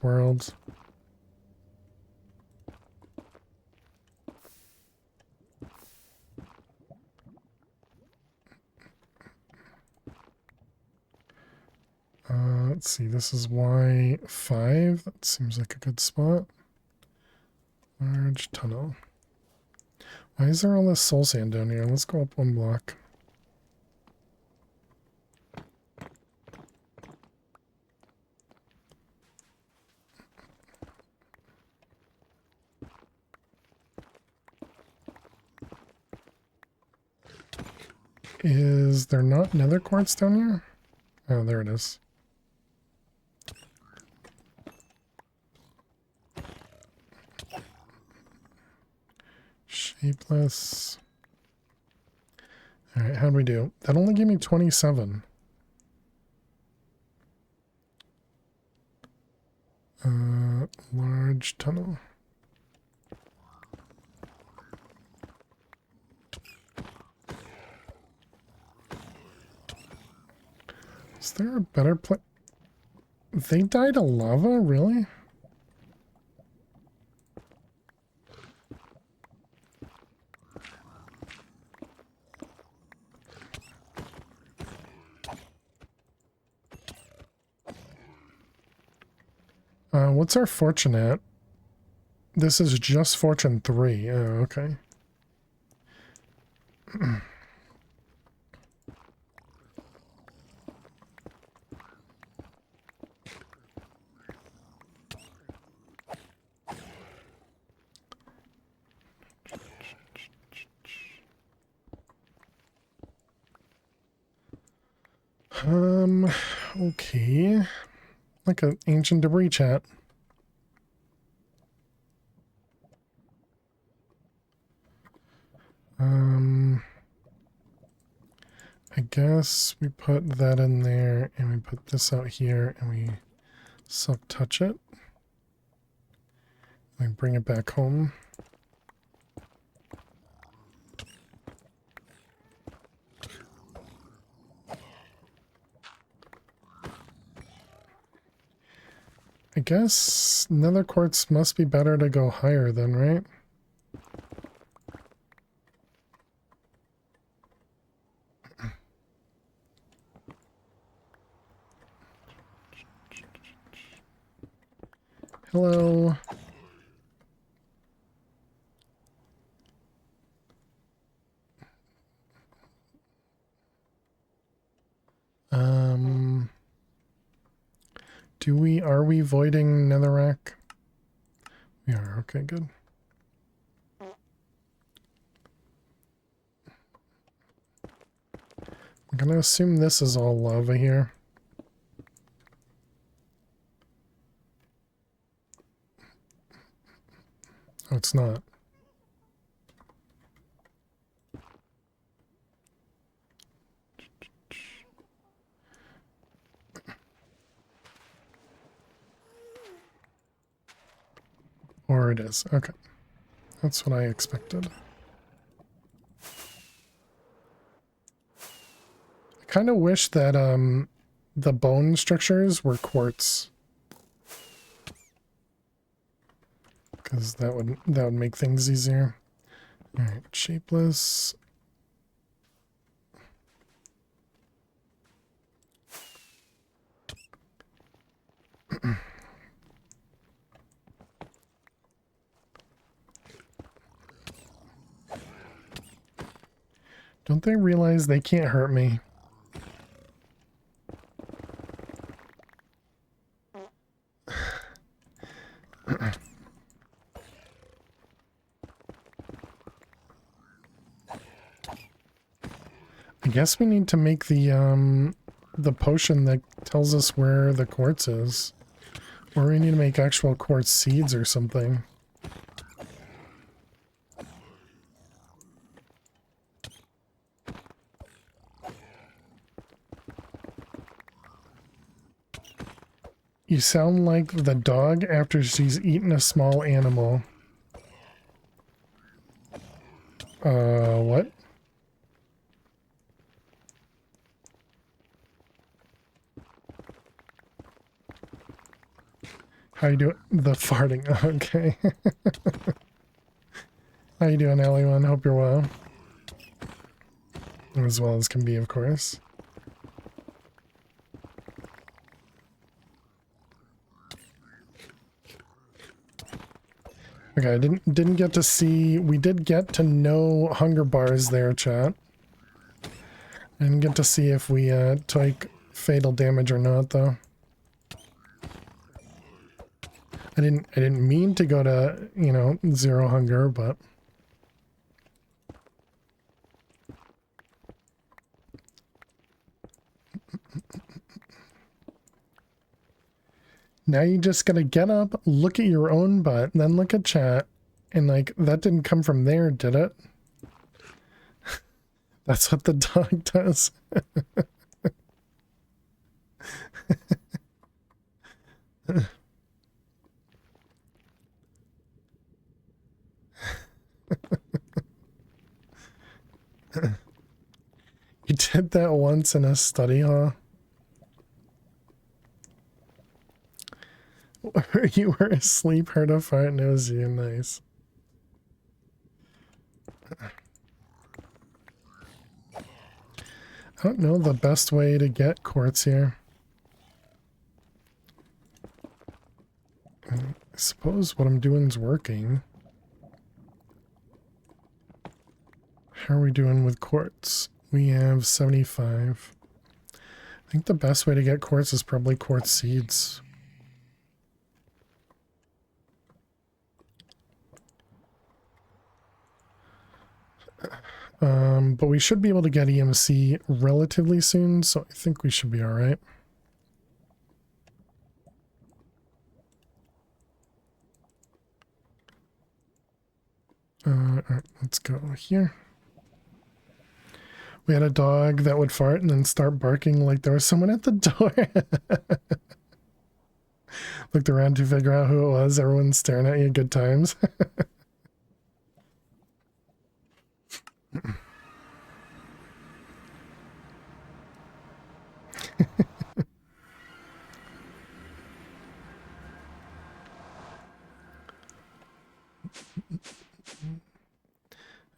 world. Let's see, this is Y5. That seems like a good spot. Large tunnel. Why is there all this soul sand down here? Let's go up one block. Is there not nether quartz down here? Oh, there it is. Shapeless. Alright, how'd we do? That only gave me 27. Large tunnel. Is there a better place? They died of lava? Really? What's our fortune at? This is just fortune 3. Oh, okay. Okay. Like an ancient debris chat. I guess we put that in there and we put this out here and we soft touch it. We bring it back home. I guess nether quartz must be better to go higher then, right? Hello. Are we voiding netherrack? We are, okay, good. I'm gonna assume this is all lava here. Oh, it's not. Or it is. Okay. That's what I expected. I kind of wish that the bone structures were quartz. Because that would make things easier. Alright, shapeless. Don't they realize they can't hurt me? I guess we need to make the potion that tells us where the quartz is. Or we need to make actual quartz seeds or something. You sound like the dog after she's eaten a small animal. What? How you doing? The farting. Okay. How you doing, Ellie1? Hope you're well. As well as can be, of course. Okay, I didn't get to see. We did get to know hunger bars there, chat. I didn't get to see if we took fatal damage or not, though. I didn't mean to go to, you know, 0 hunger, but now you just gotta get up, look at your own butt, and then look at chat, and like, that didn't come from there, did it? That's what the dog does. You did that once in a study hall? You were asleep, heard a fart, and it was you. Nice. I don't know the best way to get quartz here. I suppose what I'm doing is working. How are we doing with quartz? We have 75. I think the best way to get quartz is probably quartz seeds. But we should be able to get EMC relatively soon, so I think we should be all right. All right, let's go here. We had a dog that would fart and then start barking like there was someone at the door. Looked around to figure out who it was. Everyone's staring at you. Good times.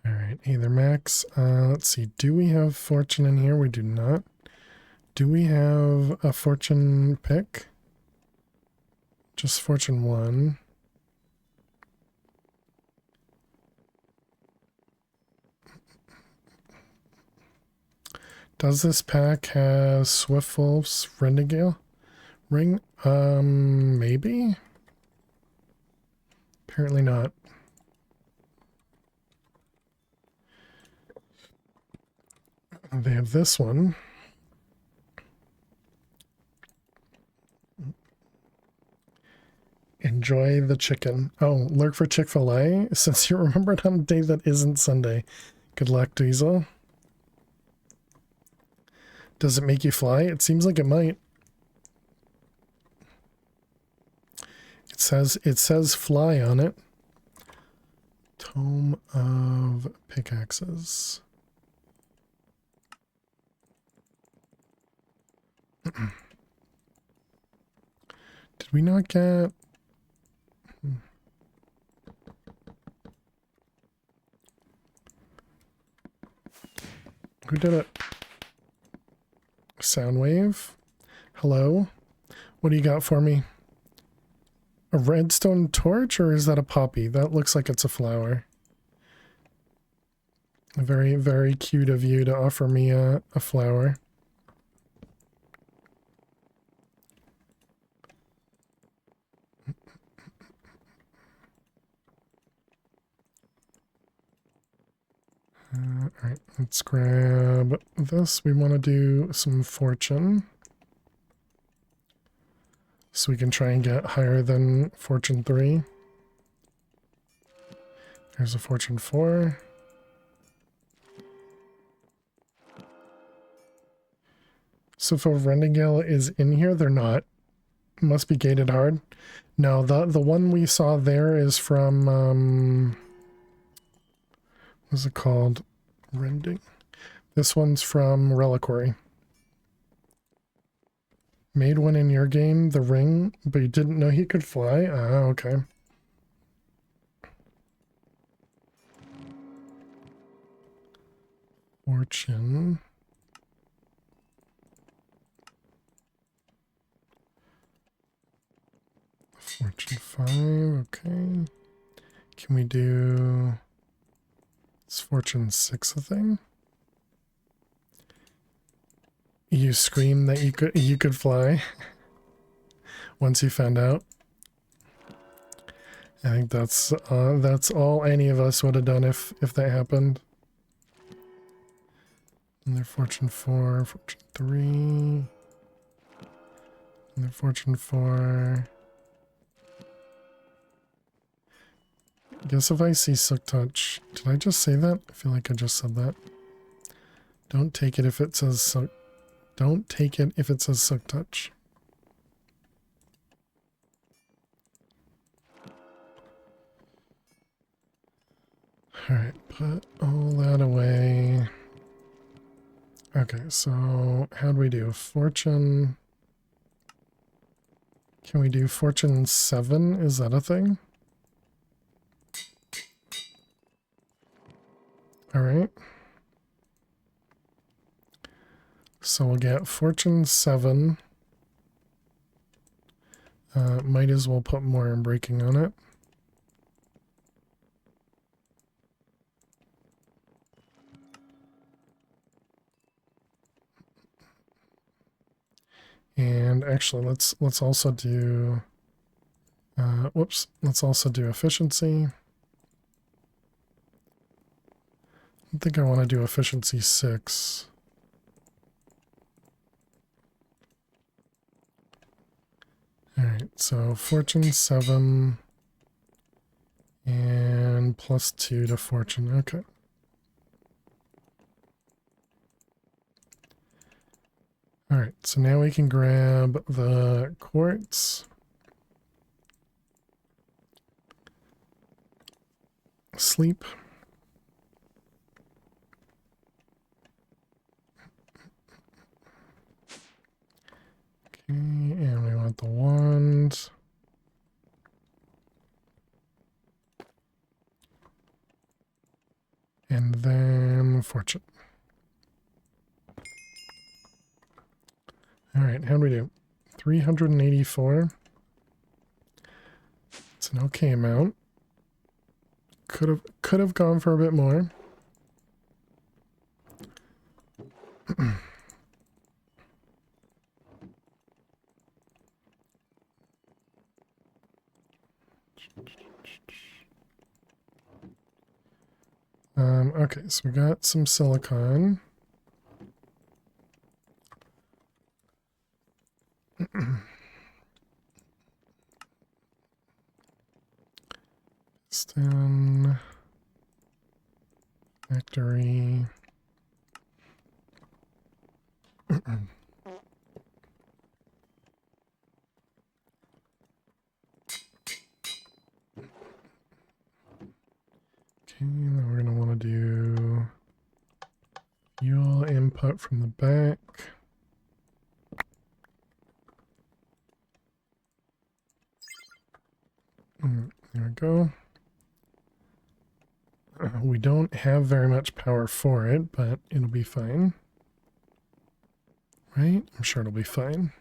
All right, hey there, Max. Let's see. Do we have fortune in here? We do not. Do we have a fortune pick? Just fortune 1. Does this pack have Swift Wolf's Renegale ring? Maybe? Apparently not. They have this one. Enjoy the chicken. Oh, lurk for Chick-fil-A since you remembered on a day that isn't Sunday. Good luck, Diesel. Does it make you fly? It seems like it might. It says fly on it. Tome of Pickaxes. Did we not get... Who did it? Soundwave? Hello? What do you got for me? A redstone torch, or is that a poppy? That looks like it's a flower. Very, very cute of you to offer me a flower. Alright, let's grab this. We want to do some fortune. So we can try and get higher than fortune 3. There's a fortune 4. So if a Renegale is in here, they're not. Must be gated hard. No, the one we saw there is from what's it called? Rending. This one's from Reliquary. Made one in your game, the ring, but you didn't know he could fly? Ah, okay. Fortune. Fortune 5, okay. Can we do... It's fortune 6 a thing? You screamed that you could fly once you found out. I think that's all any of us would have done if that happened. And their fortune 4, fortune 3. And their fortune 4. Guess if I see Silk Touch, did I just say that? I feel like I just said that. Don't take it if it says Silk. Don't take it if it says Silk Touch. Alright, put all that away. Okay, so how do we do? Fortune. Can we do fortune 7? Is that a thing? Alright. So we'll get fortune 7. Might as well put more breaking on it. And actually, let's also do. Whoops. Let's also do efficiency. I think I want to do efficiency 6. Alright, so fortune 7 and +2 to fortune. Okay. Alright, so now we can grab the quartz. Sleep. Okay, and we want the wand. And then fortune. Alright, how'd we do? 384. It's an okay amount. Could have gone for a bit more. Okay, so we got some silicon. Piston. Factory. Okay, then we're going to want to do fuel input from the back. There we go. We don't have very much power for it, but it'll be fine. Right? I'm sure it'll be fine.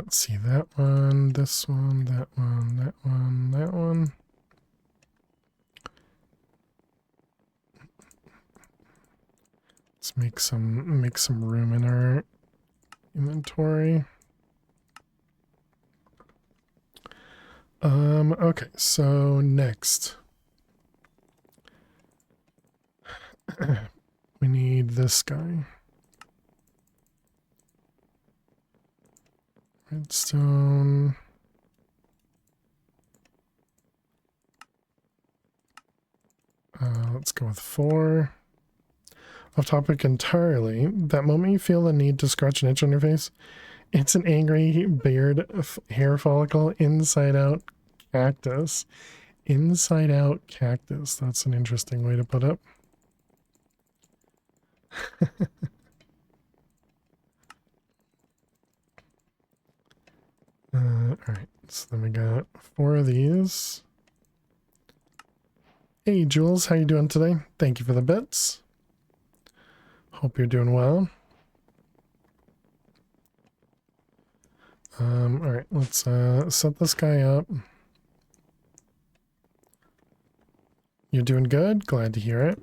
Let's see, that one, this one, that one, that one, that one. Let's make some room in our inventory. Okay, so next. We need this guy. Redstone. Let's go with 4. Off topic entirely. That moment you feel the need to scratch an itch on your face, it's an angry beard hair follicle inside out cactus. Inside out cactus. That's an interesting way to put it. Alright, so then we got 4 of these. Hey Jules, how you doing today? Thank you for the bits. Hope you're doing well. Alright, let's set this guy up. You're doing good? Glad to hear it.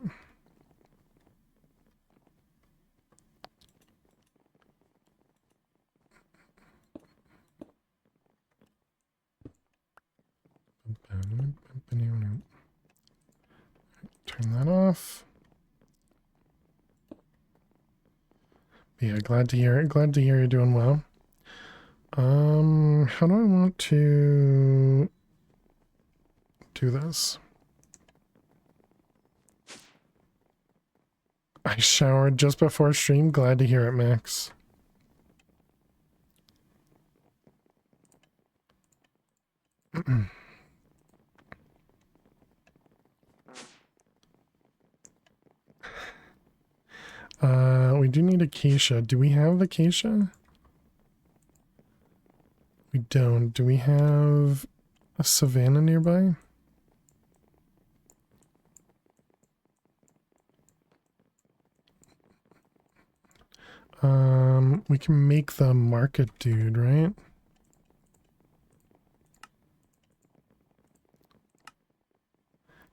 Turn that off. Yeah, glad to hear it. Glad to hear you're doing well. How do I want to do this? I showered just before stream. Glad to hear it, Max. We do need acacia. Do we have acacia? We don't. Do we have a savanna nearby? We can make the market dude, right?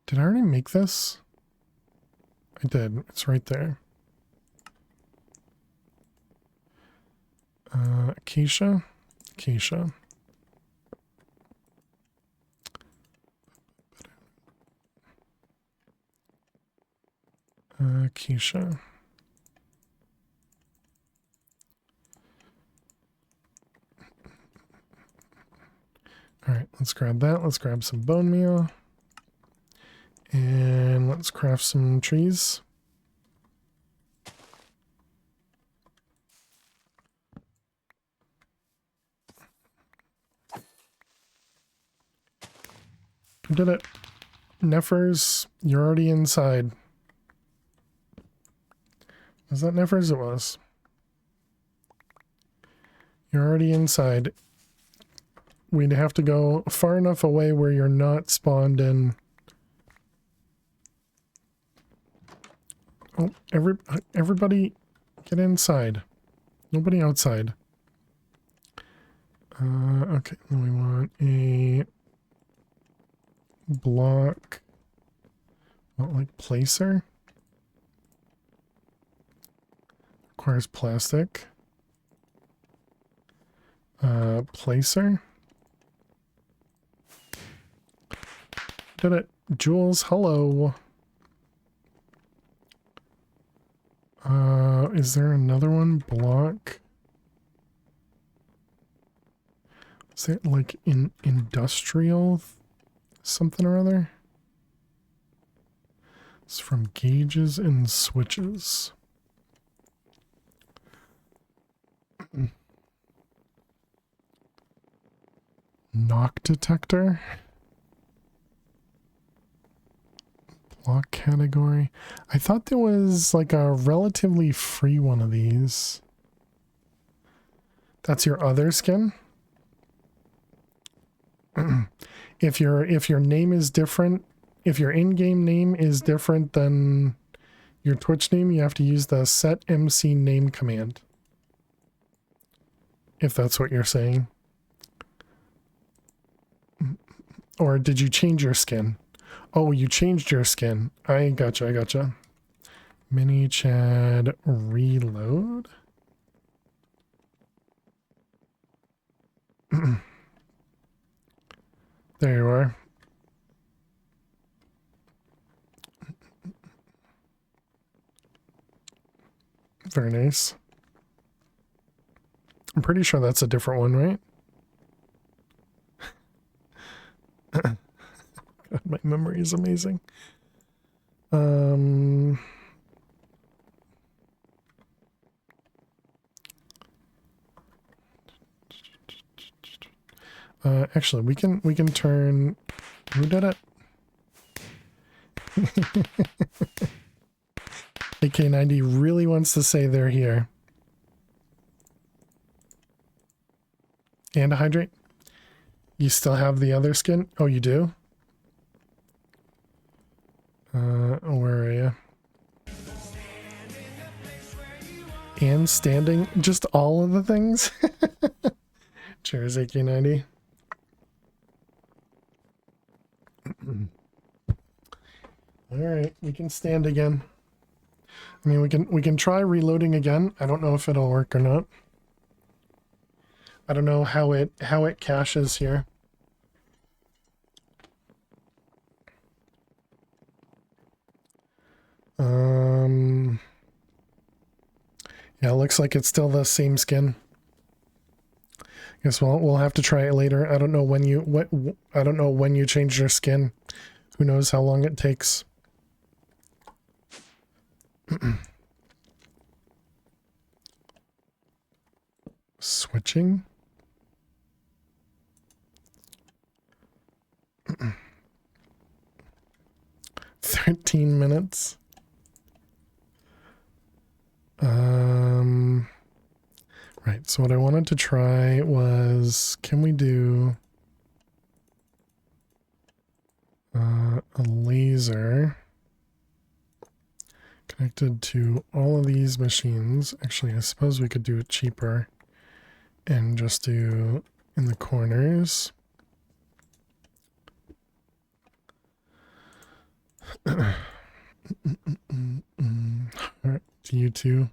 Did I already make this? I did. It's right there. Acacia. Acacia. Acacia. All right, let's grab that. Let's grab some bone meal. And let's craft some trees. We did it. Neffers, you're already inside. Was that Neffers? It was. You're already inside. We'd have to go far enough away where you're not spawned in. Oh, everybody get inside. Nobody outside. Okay, then we want a block. What, like placer? Requires plastic. Placer. Did it. Jules, hello. Is there another one? Block. Is it like in industrial something or other? It's from gauges and switches. Knock detector. Block category. I thought there was like a relatively free one of these. That's your other skin. If your name is different, if your in-game name is different than your Twitch name, you have to use the set MC name command. If that's what you're saying. Or did you change your skin? Oh, you changed your skin. I gotcha, I gotcha. Mini Chad reload. There you are. Very nice. I'm pretty sure that's a different one, right? God, my memory is amazing. Actually, we can turn. Who did it? AK90 really wants to say they're here. And a hydrate. You still have the other skin? Oh, you do? Where are you? And standing? Just all of the things? Cheers, AK90. Alright, we can stand again. I mean, we can try reloading again. I don't know if it'll work or not. I don't know how it caches here. Yeah, it looks like it's still the same skin. Guess we'll have to try it later. I don't know when you changed your skin. Who knows how long it takes. Switching. 13 minutes. Right, so what I wanted to try was, can we do a laser connected to all of these machines? Actually, I suppose we could do it cheaper and just do in the corners. Alright, you two.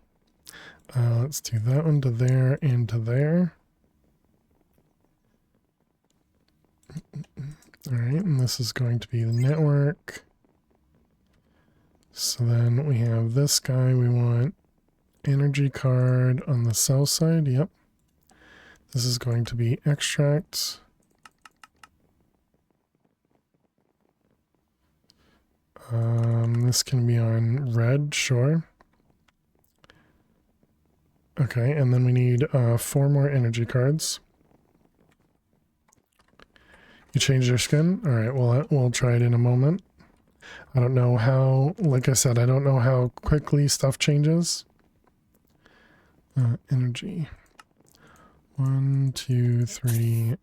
Let's do that one to there and to there. Alright, and this is going to be the network. So then we have this guy. We want energy card on the south side. Yep. This is going to be extract. This can be on red, sure. Okay, and then we need 4 more energy cards. You changed your skin? Alright, well, we'll try it in a moment. I don't know how, like I said, I don't know how quickly stuff changes. Energy. 1, 2, 3.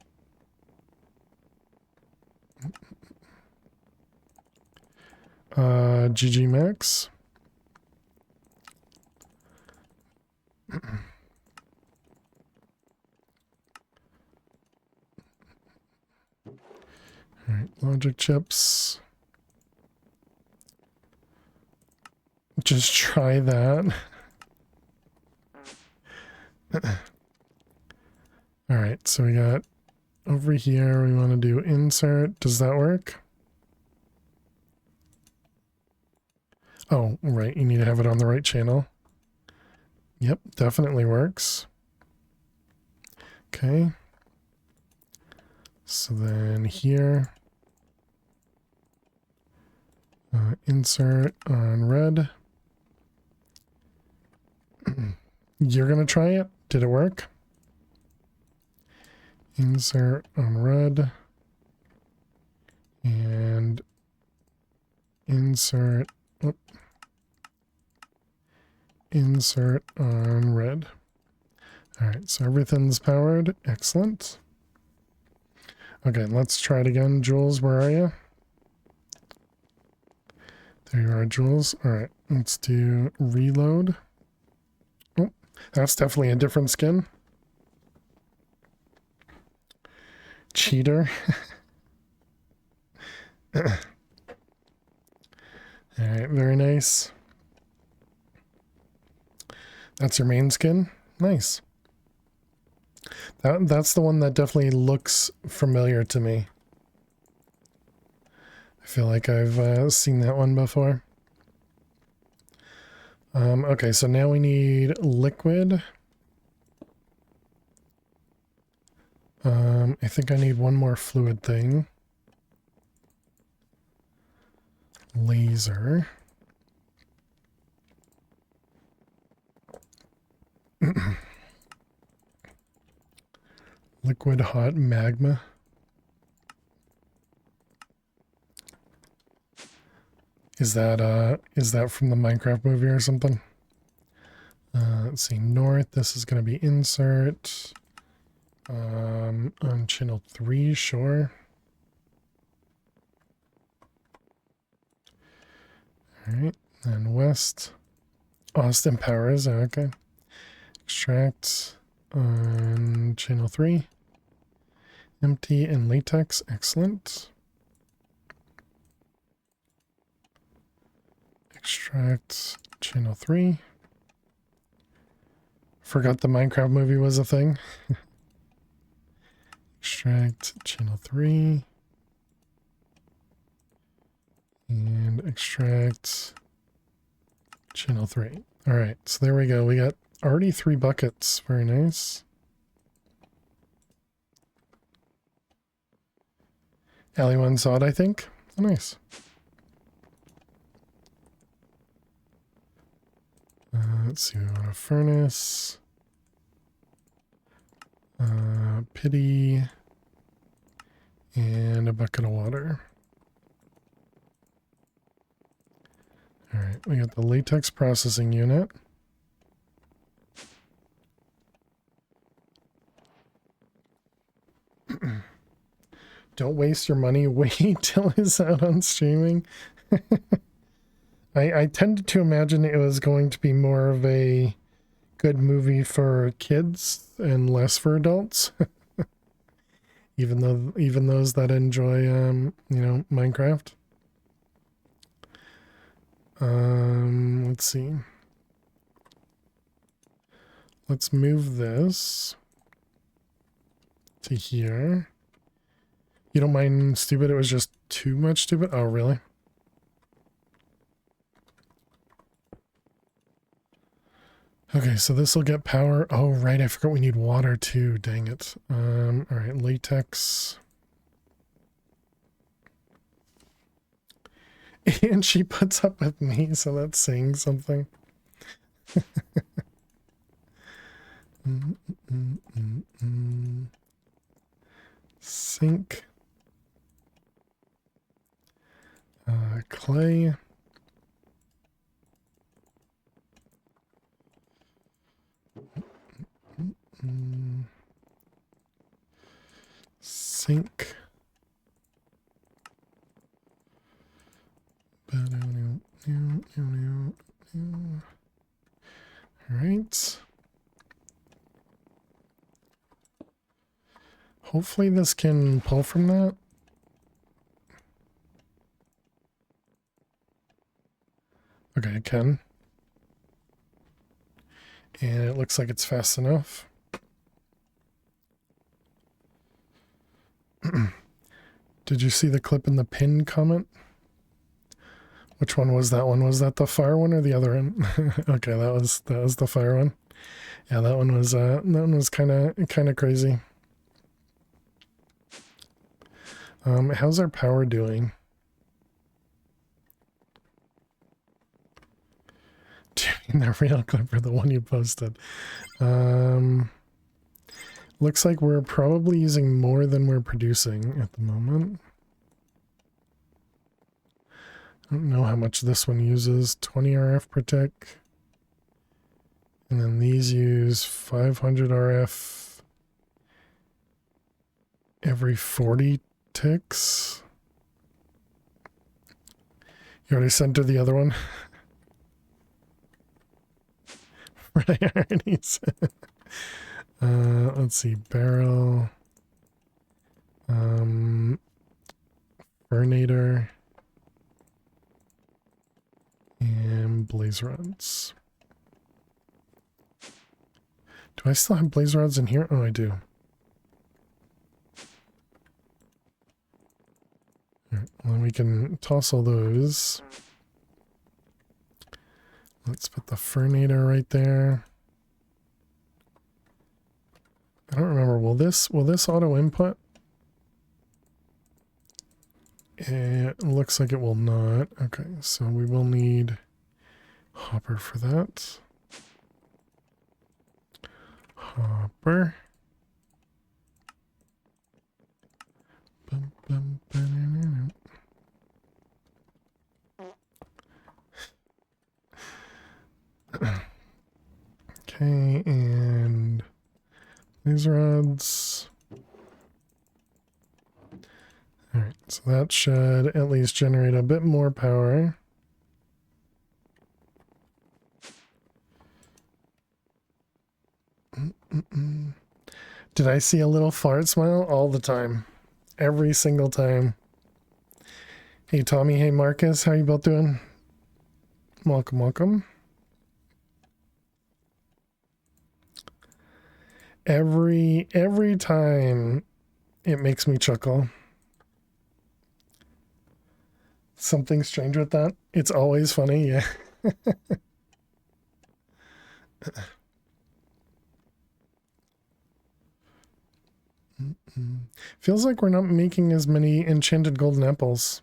GG Max. Alright, logic chips. Just try that. Alright, so we got over here, we want to do insert. Does that work? Oh, right, you need to have it on the right channel. Yep, definitely works. Okay. So then here, insert on red. You're going to try it? Did it work? Insert on red. And insert. Oh, insert on red. Alright, so everything's powered. Excellent. Okay, let's try it again. Jules, where are you? There you are, Jules. Alright, let's do reload. Oh, that's definitely a different skin. Cheater. Alright, very nice. That's your main skin? Nice. That's the one that definitely looks familiar to me. I feel like I've seen that one before. Okay, so now we need liquid. I think I need one more fluid thing. Laser. Liquid hot magma. Is that from the Minecraft movie or something? Let's see, north. This is going to be insert. On channel 3, sure. Alright, and west. Austin Powers, okay. Extract on channel 3. Empty and latex, excellent. Extract channel 3. Forgot the Minecraft movie was a thing. Extract channel 3. And extract channel 3. Alright, so there we go. We got already 3 buckets. Very nice. Alley one saw it, I think. Oh, nice. Let's see, we want a furnace. Pity. And a bucket of water. Alright, we got the latex processing unit. Don't waste your money. Wait till it's out on streaming. I tended to imagine it was going to be more of a good movie for kids and less for adults. Even those that enjoy, Minecraft. Let's see. Let's move this to here. You don't mind stupid? It was just too much stupid? Oh, really? Okay, so this will get power. Oh, right. I forgot we need water too. Dang it. All right. Latex. And she puts up with me, so that's saying something. Sink. Clay. Sink. Alright. Hopefully this can pull from that. Okay, it can. And it looks like it's fast enough. Did you see the clip in the pin comment? Which one was that one? Was that the fire one or the other one? Okay, that was the fire one. Yeah, that one was kind of crazy. How's our power doing? The real clip or the one you posted? Looks like we're probably using more than we're producing at the moment. I don't know how much this one uses. 20 RF per tick. And then these use 500 RF every 40 ticks. You already sent her the other one? Right, I already said. Let's see, barrel. Burnator. And blaze rods. Do I still have blaze rods in here? Oh, I do. Alright, well, we can toss all those. Let's put the Fernator right there. I don't remember. Will this auto input? It looks like it will not. Okay, so we will need hopper for that. Hopper. Bum, bum, ba-na-na-na. Okay, and these rods. Alright, so that should at least generate a bit more power. Did I see a little fart smile? All the time. Every single time. Hey Tommy, hey Marcus, how you both doing? Welcome, welcome. Every time it makes me chuckle. Something strange with that. It's always funny, yeah. Feels like we're not making as many enchanted golden apples.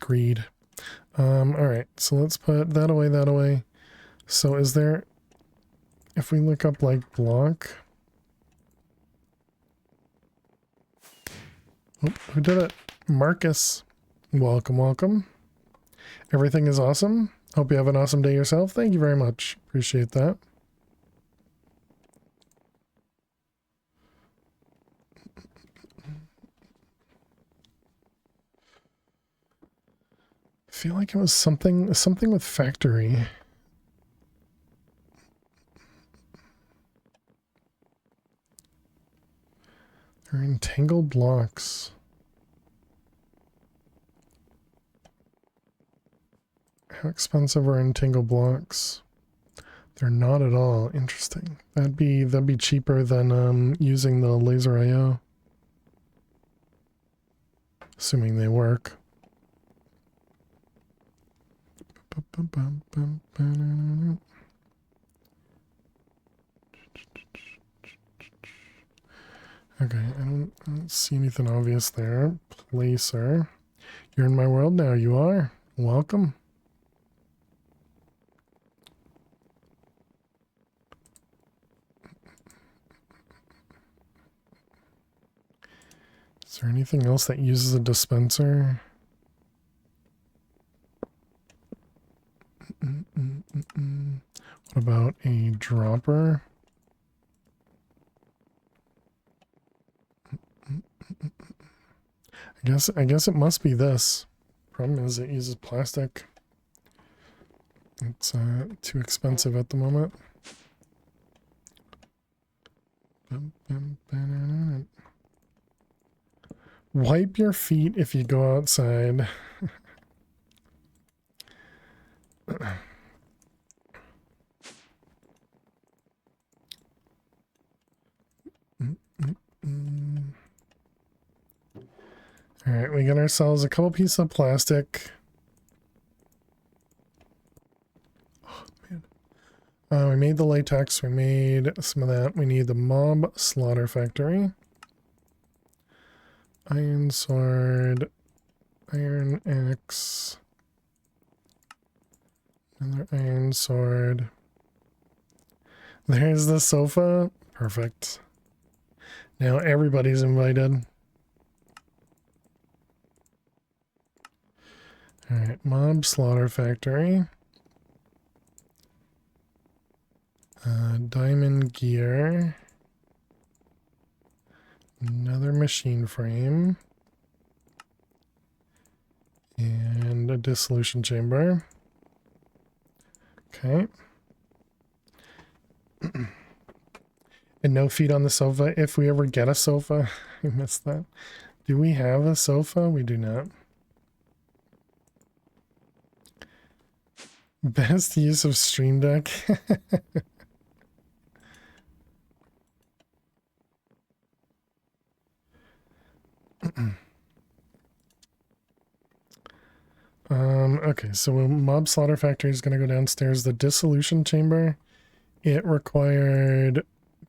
Greed. Alright, so let's put that away, that away. So is there, if we look up like block. Oh, who did it? Marcus. Welcome, welcome. Everything is awesome. Hope you have an awesome day yourself. Thank you very much. Appreciate that. I feel like it was something with factory. They're entangled blocks. How expensive are entangled blocks? They're not at all. Interesting. That'd be cheaper than using the laser IO. Assuming they work. Okay, I don't see anything obvious there. Placer. You're in my world now. You are. Welcome. Is there anything else that uses a dispenser? What about a dropper? I guess it must be this. Problem is it uses plastic. It's too expensive at the moment. Wipe your feet if you go outside. All right, we got ourselves a couple pieces of plastic. Oh, man. We made the latex. We made some of that. We need the mob slaughter factory. Iron sword. Iron axe. Another iron sword. There's the sofa. Perfect. Now everybody's invited. Alright, mob slaughter factory. Diamond gear. Another machine frame. And a dissolution chamber. Okay. And no feet on the sofa if we ever get a sofa. I missed that. Do we have a sofa? We do not. Best use of Stream Deck. Okay, so mob slaughter factory is going to go downstairs. The dissolution chamber, it required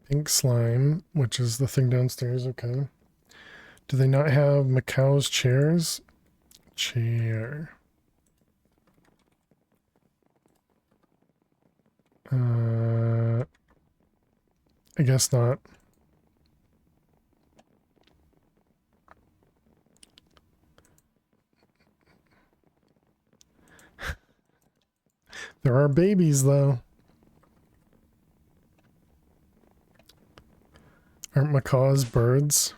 pink slime, which is the thing downstairs. Okay. Do they not have Macau's chairs? Chair. I guess not. There are babies, though. Aren't macaws birds?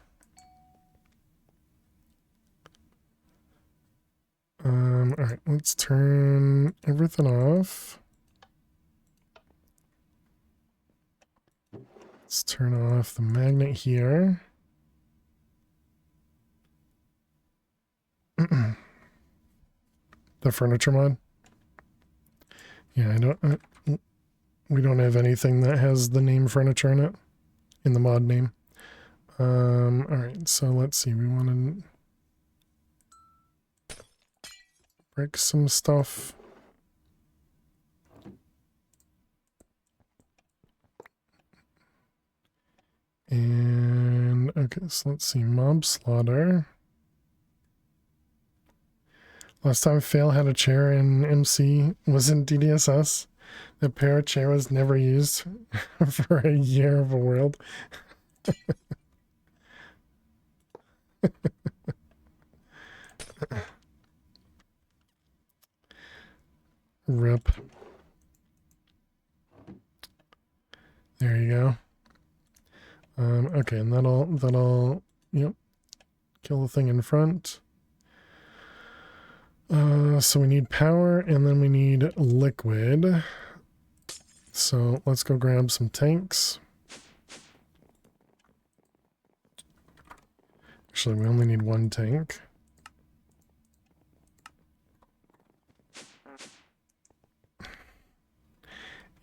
Alright, let's turn everything off. Let's turn off the magnet here. The furniture mod. Yeah, I don't. We don't have anything that has the name furniture in it, in the mod name. All right. So let's see. We want to break some stuff. And okay, so let's see. Mob slaughter. Last time Fail had a chair in MC was in DDSS. The pair chair was never used for a year of a world. Rip. There you go. Okay, and that'll yep, kill the thing in front. So we need power and then we need liquid. So let's go grab some tanks. actually, we only need one tank.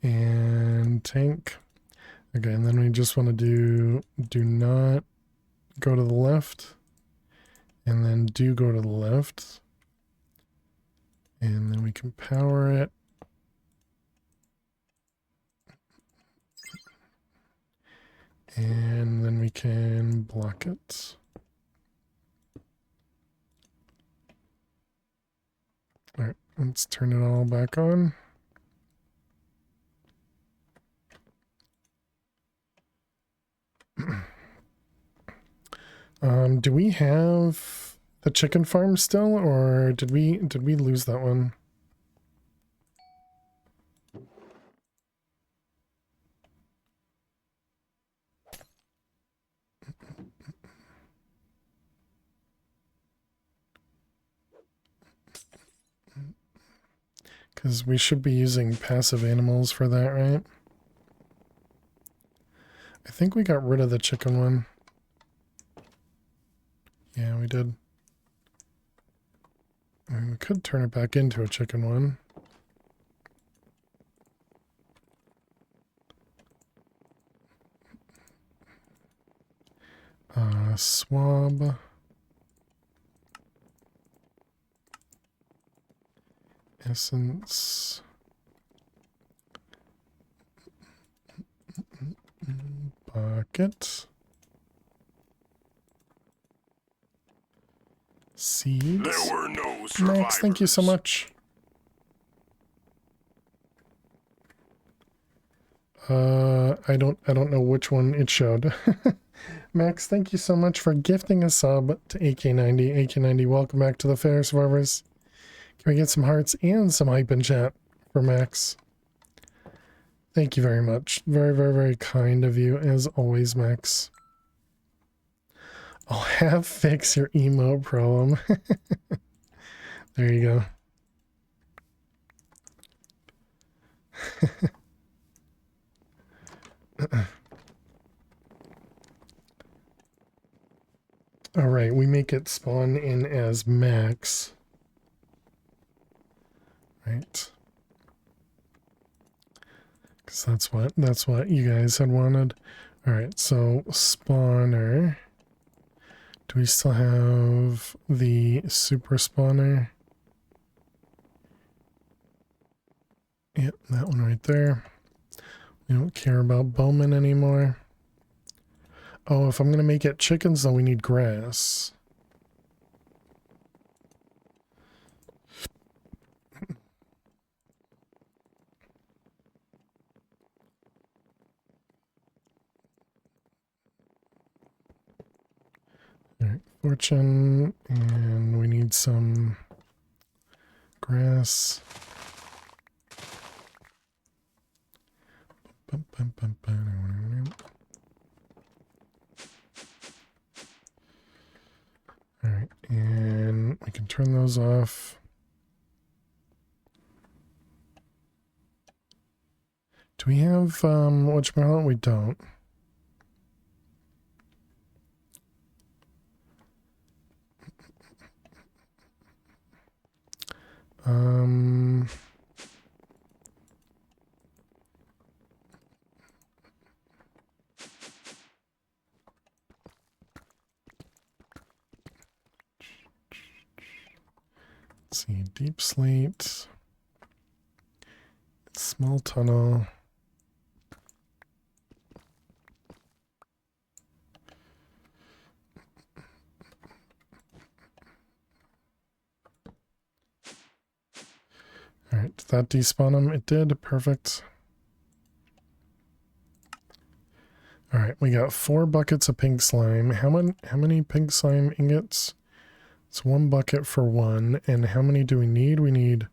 And tank. Okay, and then we just want to do not go to the left. And then do go to the left. And then we can power it. And then we can block it. Alright, let's turn it all back on. Do we have the chicken farm still, or did we lose that one? Because we should be using passive animals for that, right? I think we got rid of the chicken one. Yeah, we did. I mean, we could turn it back into a chicken one. Swab. Essence. Bucket. Seeds. There were no survivors. Max, thank you so much. I don't know which one it showed. Max, thank you so much for gifting a sub to AK90. AK90, welcome back to the Fair Survivors. Can we get some hearts and some hype in chat for Max? Thank you very much. Very, very, very kind of you, as always, Max. I'll have fix your emote problem. There you go. All right, we make it spawn in as Max. Right. Because that's what you guys had wanted. All right, so spawner. Do we still have the super spawner? Yep, that one right there. We don't care about Bowman anymore. Oh, if I'm going to make it chickens, though, we need grass. Alright, fortune, and we need some grass. Alright, and we can turn those off. Do we have, whatchamacallit? We don't. Let's see, deep slate, small tunnel. All right, did that despawn them? It did. Perfect. All right, we got 4 buckets of pink slime. How many pink slime ingots? It's 1 bucket for 1. And how many do we need? We need,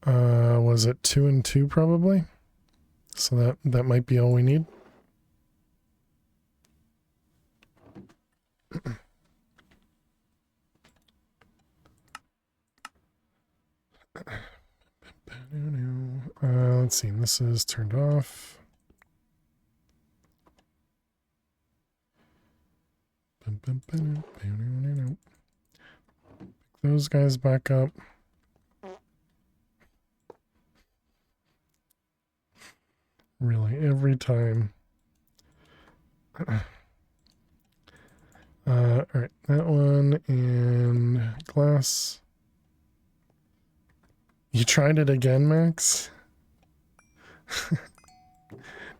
was it 2 and 2 probably? So that might be all we need. Let's see, this is turned off. Those guys back up. Really, every time. Alright, that one and glass. You tried it again, Max?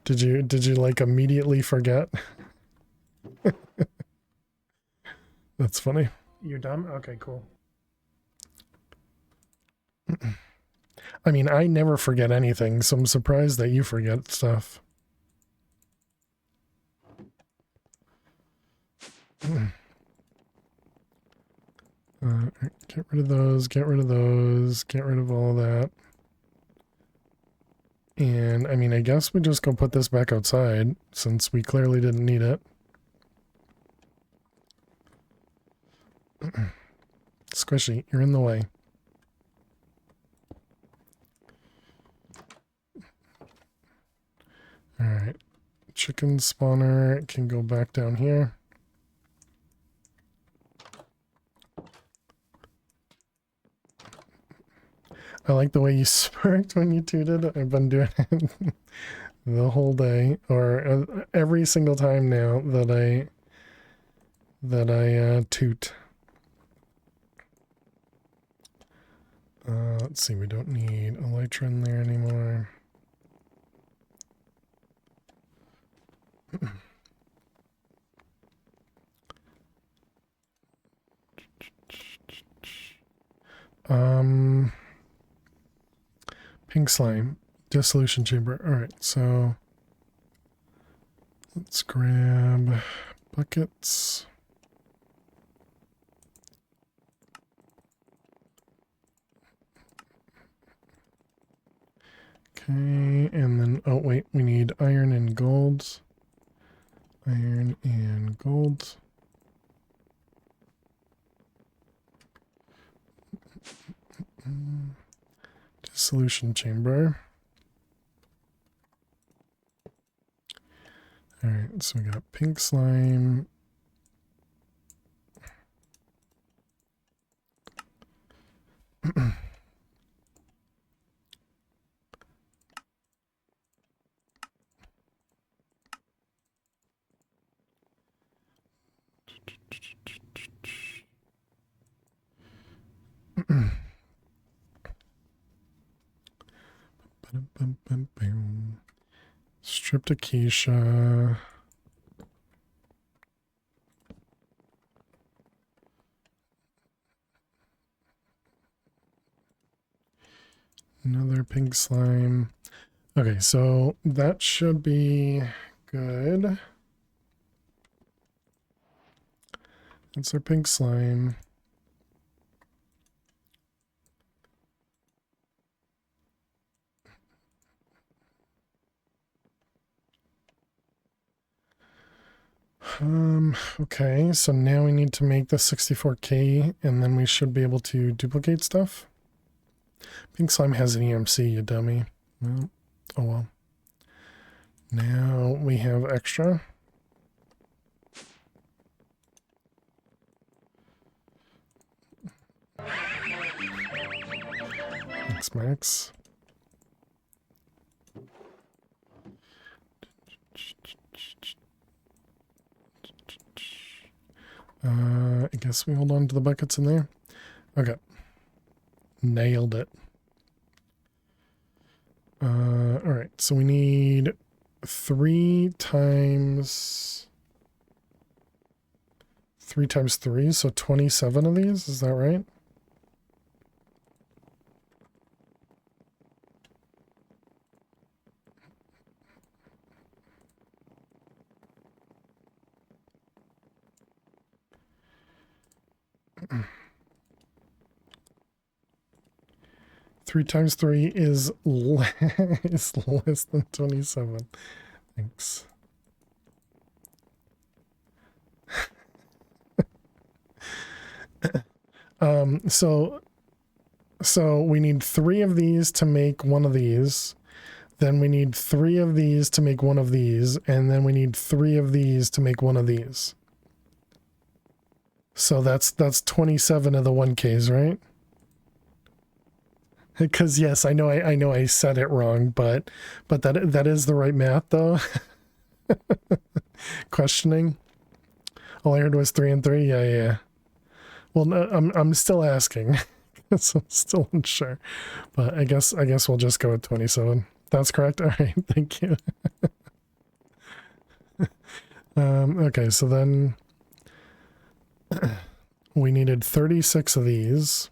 Did you like immediately forget? That's funny. You're done? Okay, cool. I mean, I never forget anything, so I'm surprised that you forget stuff. Get rid of those, get rid of those, get rid of all that. And, I mean, I guess we just go put this back outside, since we clearly didn't need it. Squishy, you're in the way. Alright. Chicken spawner can go back down here. I like the way you smirked when you tooted. I've been doing it the whole day, or every single time now that I toot. Let's see, we don't need elytra in there anymore. Pink slime, dissolution chamber. All right, so let's grab buckets. Okay, and then, oh wait, we need iron and gold. Iron and gold. Dissolution chamber. Alright, so we got pink slime. Stripped acacia. Another pink slime. Okay, so that should be good. That's our pink slime. Okay, so now we need to make the 64K, and then we should be able to duplicate stuff. Pink slime has an EMC, you dummy. Well, oh well. Now we have extra. Thanks, Max. I guess we hold on to the buckets in there. Okay. Nailed it. Alright, so we need 3 times 3, so 27 of these, is that right? Three times 3 is is less than 27. Thanks. So we need 3 of these to make one of these. Then we need 3 of these to make one of these, and then we need 3 of these to make one of these. So that's 27 of the 1Ks, right? Because yes, I know I said it wrong, but that is the right math though. Questioning. All I heard was 3 and 3. Yeah, yeah. Well, no, I'm still asking. So I'm still unsure. But I guess we'll just go with 27. That's correct. All right, thank you. Okay, so then we needed 36 of these.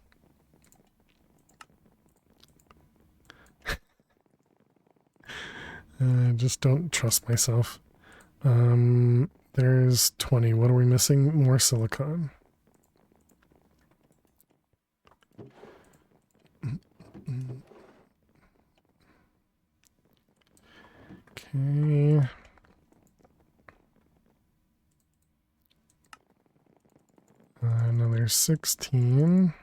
I just don't trust myself. There's 20. What are we missing? More silicon. Okay. Another 16.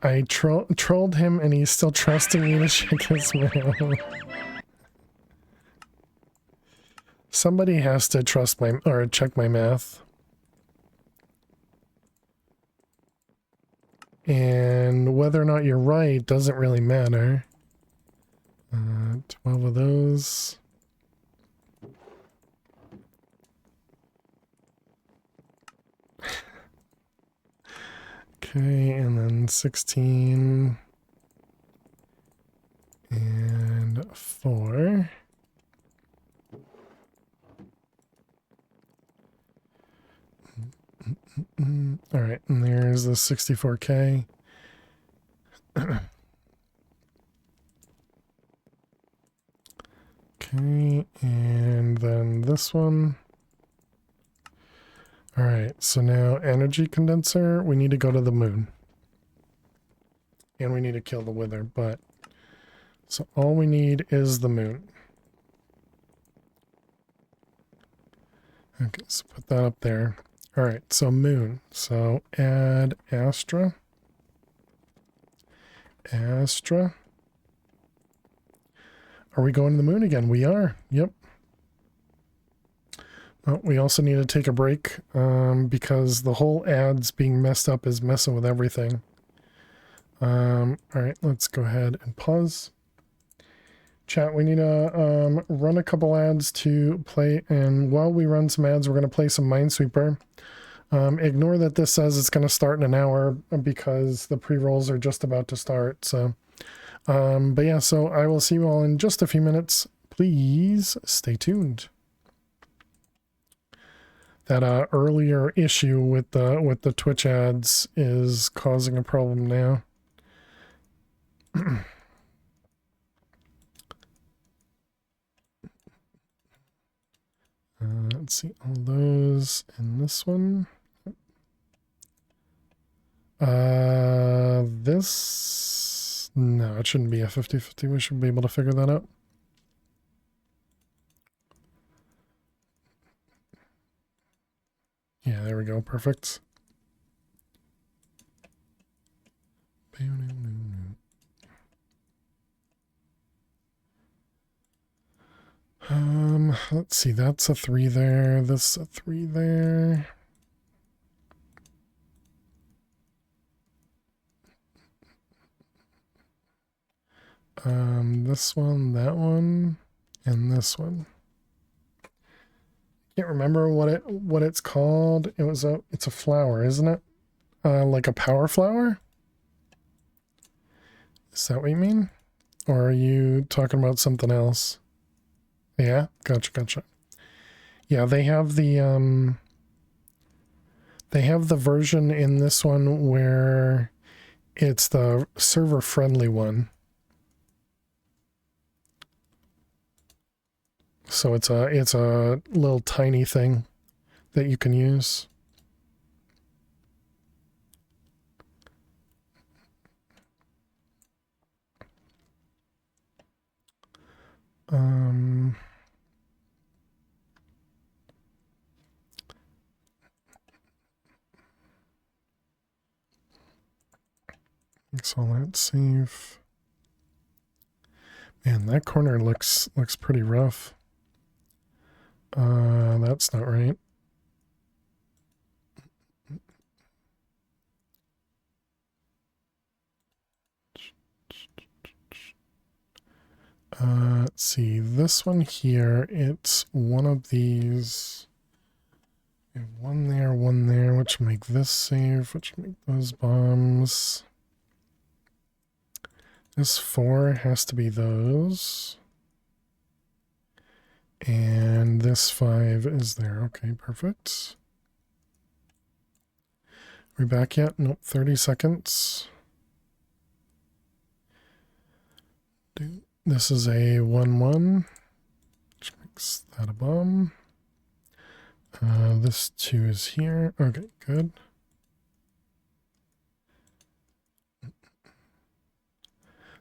I trolled him and he's still trusting me to check his mail. Somebody has to trust my, or check my math. And whether or not you're right doesn't really matter. 12 of those. Okay, and then 16. And 4. All right, and there's the 64K. Okay, and then this one. All right, so now energy condenser, we need to go to the moon. And we need to kill the wither, but so all we need is the moon. Okay, so put that up there. All right, so moon. So add Astra. Astra. Are we going to the moon again? We are. Yep. Well, we also need to take a break because the whole ads being messed up is messing with everything. All right, let's go ahead and pause. Chat, we need to run a couple ads to play, and while we run some ads, we're going to play some Minesweeper. Ignore that this says it's going to start in an hour because the pre-rolls are just about to start. So, but yeah, so I will see you all in just a few minutes. Please stay tuned. That earlier issue with the Twitch ads is causing a problem now. Let's see, all those in this one. This, no, it shouldn't be a 50-50. We should be able to figure that out. Yeah, there we go. Perfect. Let's see, that's a 3 there, this a 3 there. This one, that one, and this one. Can't remember what it's called. It's a flower, isn't it? Like a power flower? Is that what you mean? Or are you talking about something else? Yeah, gotcha. Yeah, they have the version in this one where it's the server friendly one. So it's a little tiny thing that you can use. So let's save. Man, that corner looks pretty rough. That's not right. Let's see, this one here, it's one of these. We have one there, which will make this safe, which will make those bombs. This 4 has to be those. And this 5 is there. Okay, perfect. Are we back yet? Nope, 30 seconds. This is a 1-1, which makes that a bomb. This 2 is here. Okay, good.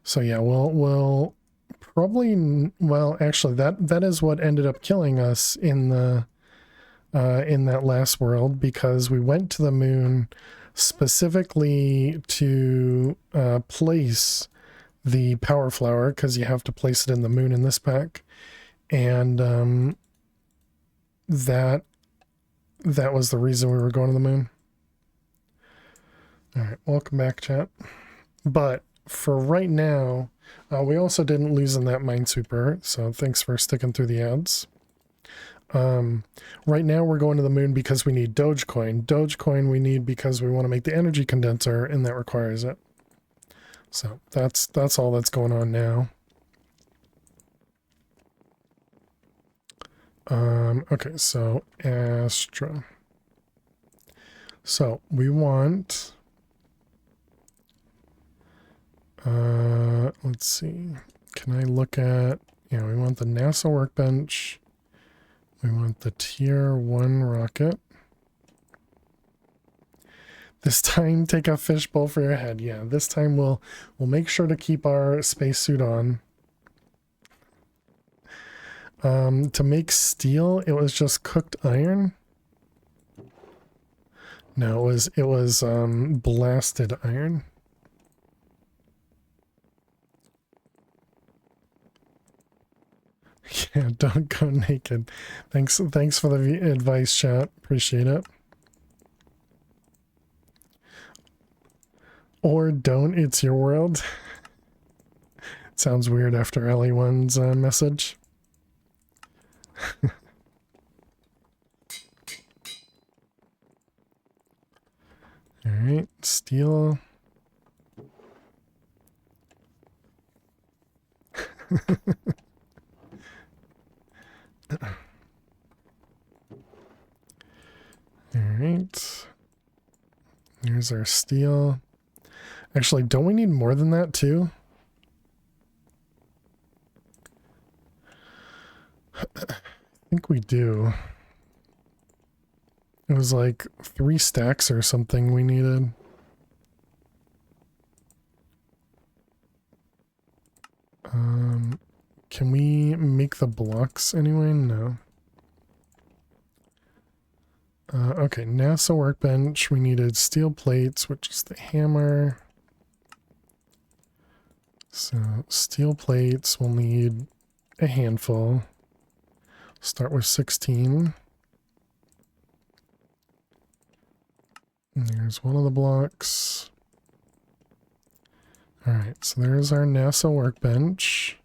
So yeah, we'll probably, well, actually that is what ended up killing us in the in that last world, because we went to the moon specifically to place the power flower, because you have to place it in the moon in this pack, and that was the reason we were going to the moon. All right, welcome back, chat. But for right now, we also didn't lose in that Minesweeper, so thanks for sticking through the ads. Right now we're going to the moon because we need Dogecoin. Dogecoin we need because we want to make the energy condenser, and that requires it. So that's all that's going on now. Okay, so Astra. So we want, let's see, can I look at, yeah, we want the NASA workbench. We want the tier 1 rocket. This time, take a fishbowl for your head. Yeah, this time we'll make sure to keep our spacesuit on. To make steel, it was just cooked iron. No, it was blasted iron. Yeah, don't go naked. Thanks for the advice, chat. Appreciate it. Or don't, it's your world. Sounds weird after LE1's message. Alright, steel. Alright. Here's our steel. Actually, don't we need more than that too? I think we do. It was like 3 stacks or something we needed. Can we make the blocks anyway? No. Okay, NASA workbench. We needed steel plates, which is the hammer. So steel plates, we'll need a handful. Start with 16. And there's one of the blocks. Alright, so there's our NASA workbench.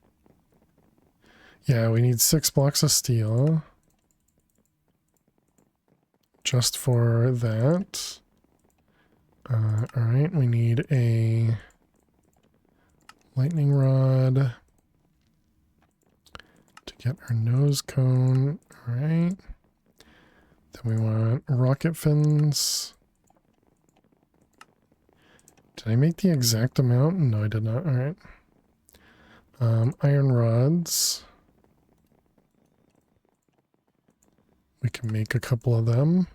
Yeah, we need 6 blocks of steel. Just for that. Alright, we need a lightning rod to get our nose cone. Alright. Then we want rocket fins. Did I make the exact amount? No, I did not. Alright. Iron rods. We can make a couple of them.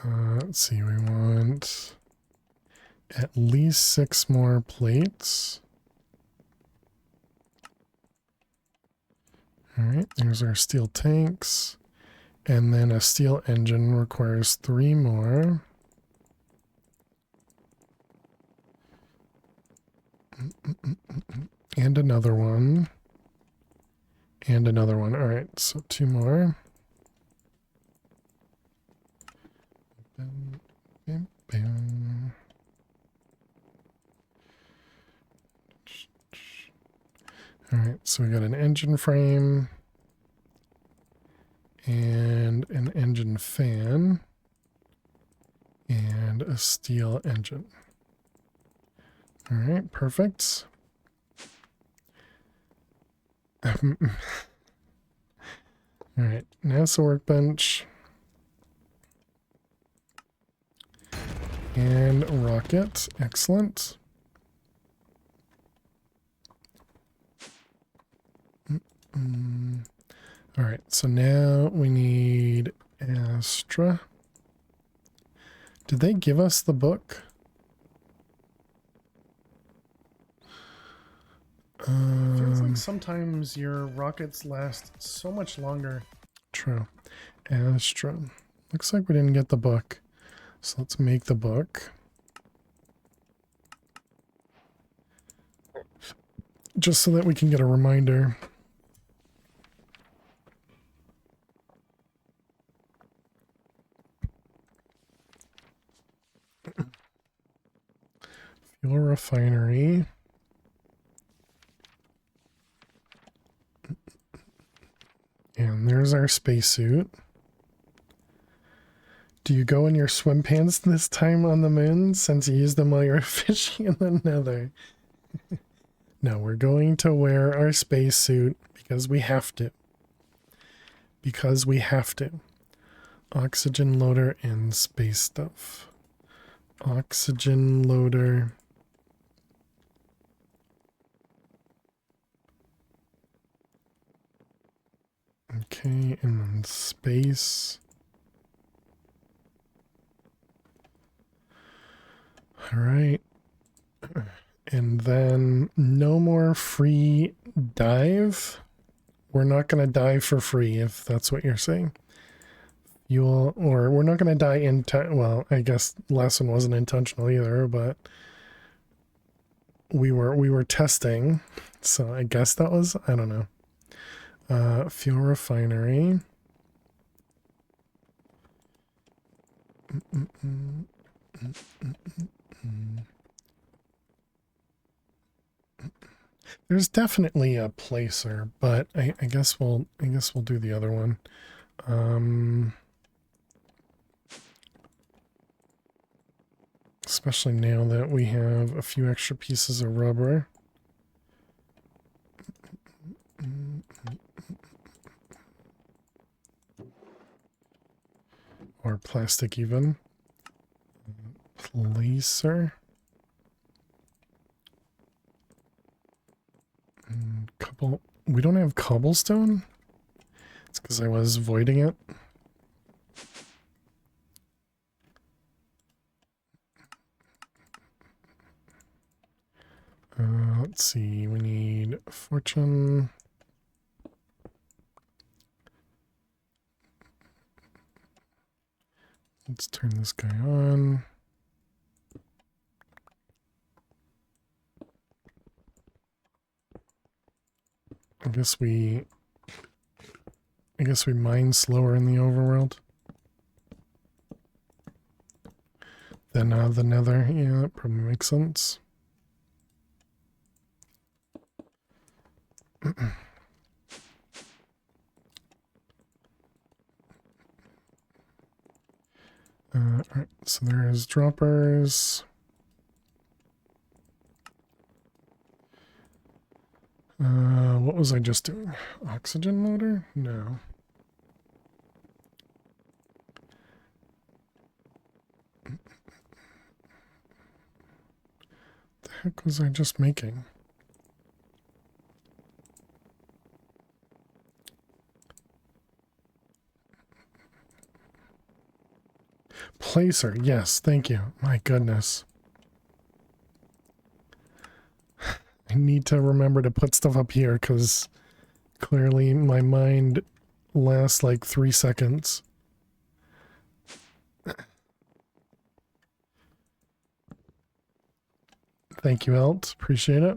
Let's see, we want at least 6 more plates. Alright, there's our steel tanks. And then a steel engine requires 3 more. And another one. And another one. All right, so 2 more. Bam, bam, bam. All right, so we got an engine frame and an engine fan and a steel engine. All right, perfect. All right, NASA workbench and rocket. Excellent. All right, so now we need Astra. Did they give us the book? Feels like sometimes your rockets last so much longer. True. Astra. Looks like we didn't get the book. So let's make the book. Just so that we can get a reminder. Fuel refinery. And there's our spacesuit. Do you go in your swim pants this time on the moon since you used them while you were fishing in the nether? No, we're going to wear our spacesuit because we have to. Because we have to. Oxygen loader and space stuff. Oxygen loader. Okay, and then space. All right. And then no more free dive. We're not going to dive for free, if that's what you're saying. Or we're not going to die well, I guess lesson wasn't intentional either, but we were testing. So I guess that was, I don't know. Fuel refinery. There's definitely a placer, but I guess we'll do the other one. Especially now that we have a few extra pieces of rubber. Or plastic even. Placer. We don't have cobblestone? It's because I was voiding it. Let's see, we need fortune. Let's turn this guy on. I guess we mine slower in the overworld than the nether. Yeah, that probably makes sense. Alright, so there's droppers. What was I just doing? Oxygen loader? No. The heck was I just making? Placer, yes, thank you. My goodness. I need to remember to put stuff up here because clearly my mind lasts like 3 seconds. Thank you, Elt. Appreciate it.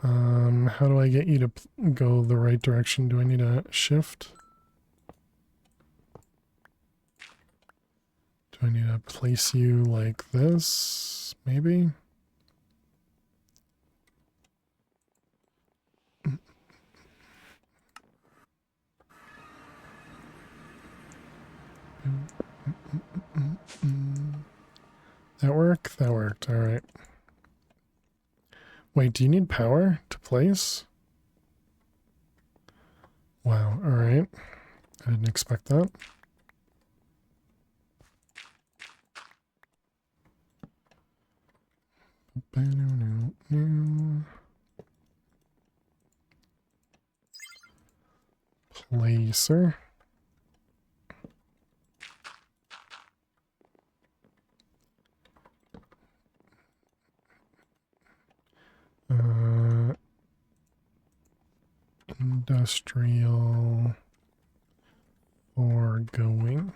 How do I get you to go the right direction? Do I need a shift? Do I need to place you like this? Maybe? That work? That worked. All right. Wait, do you need power to place? Wow. All right. I didn't expect that. Placer. Industrial foregoing.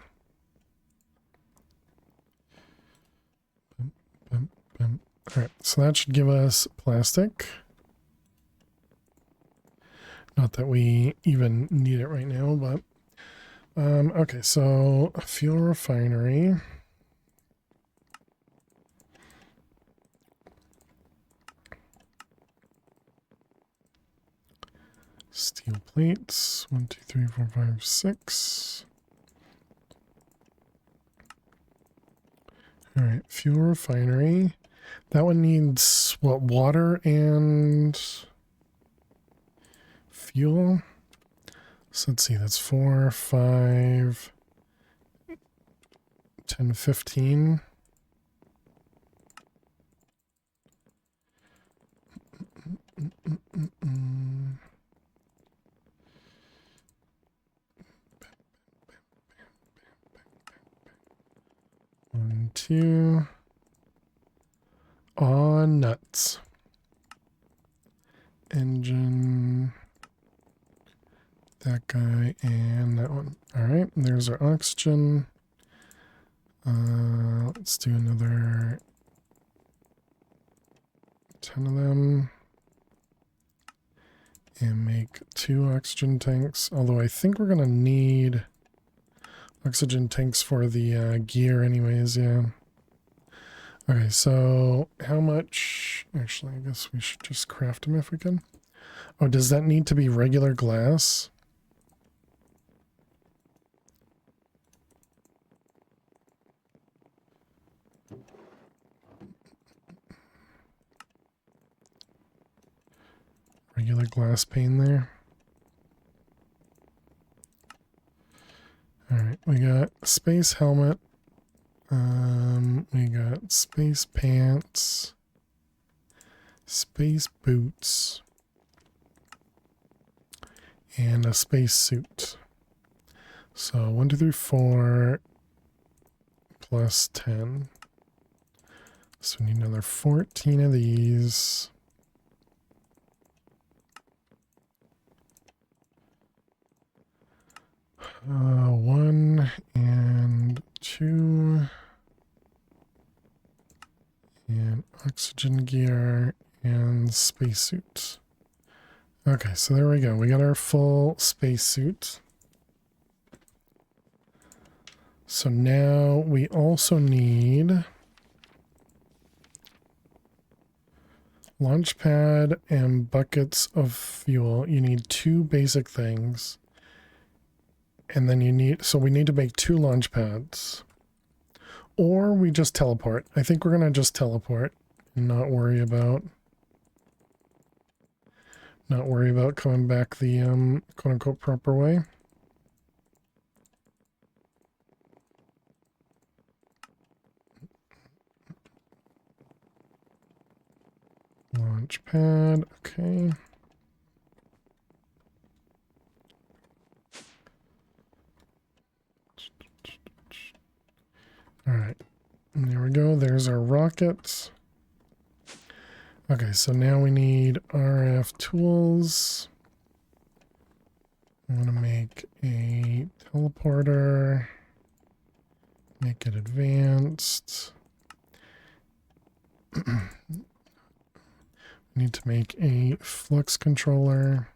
All right, so that should give us plastic. Not that we even need it right now, but okay, so fuel refinery. Steel plates, 1, 2, 3, 4, 5, 6. All right, fuel refinery. That one needs what, water and fuel? So let's see, that's 4, 5, 10, 15. One, two. Aw, nuts. Engine. That guy and that one. All right, there's our oxygen. Let's do another 10 of them. And make 2 oxygen tanks. Although I think we're going to need oxygen tanks for the gear anyways, yeah. Okay, so how much... Actually, I guess we should just craft them if we can. Oh, does that need to be regular glass? Regular glass pane there. Alright, we got space helmet. We got space pants. Space boots. And a space suit. So 1, 2, 3, 4 plus 10. So we need another 14 of these. One and 2. And oxygen gear and spacesuit. Okay, so there we go. We got our full spacesuit. So now we also need launch pad and buckets of fuel. You need 2 basic things. And then you need, so we need to make 2 launch pads. Or we just teleport. I think we're going to just teleport and not worry about coming back the quote unquote proper way. Launch pad, okay. All right, and there we go. There's our rockets. Okay, so now we need RF tools. I want to make a teleporter. Make it advanced. Need to make a flux controller.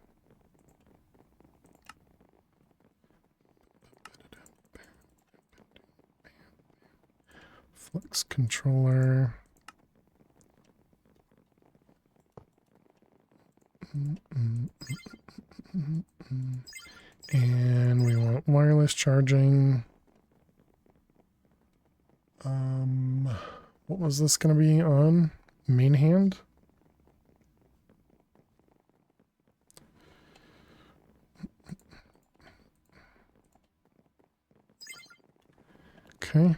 Flux controller. And we want wireless charging. What was this going to be on? Main hand? Okay.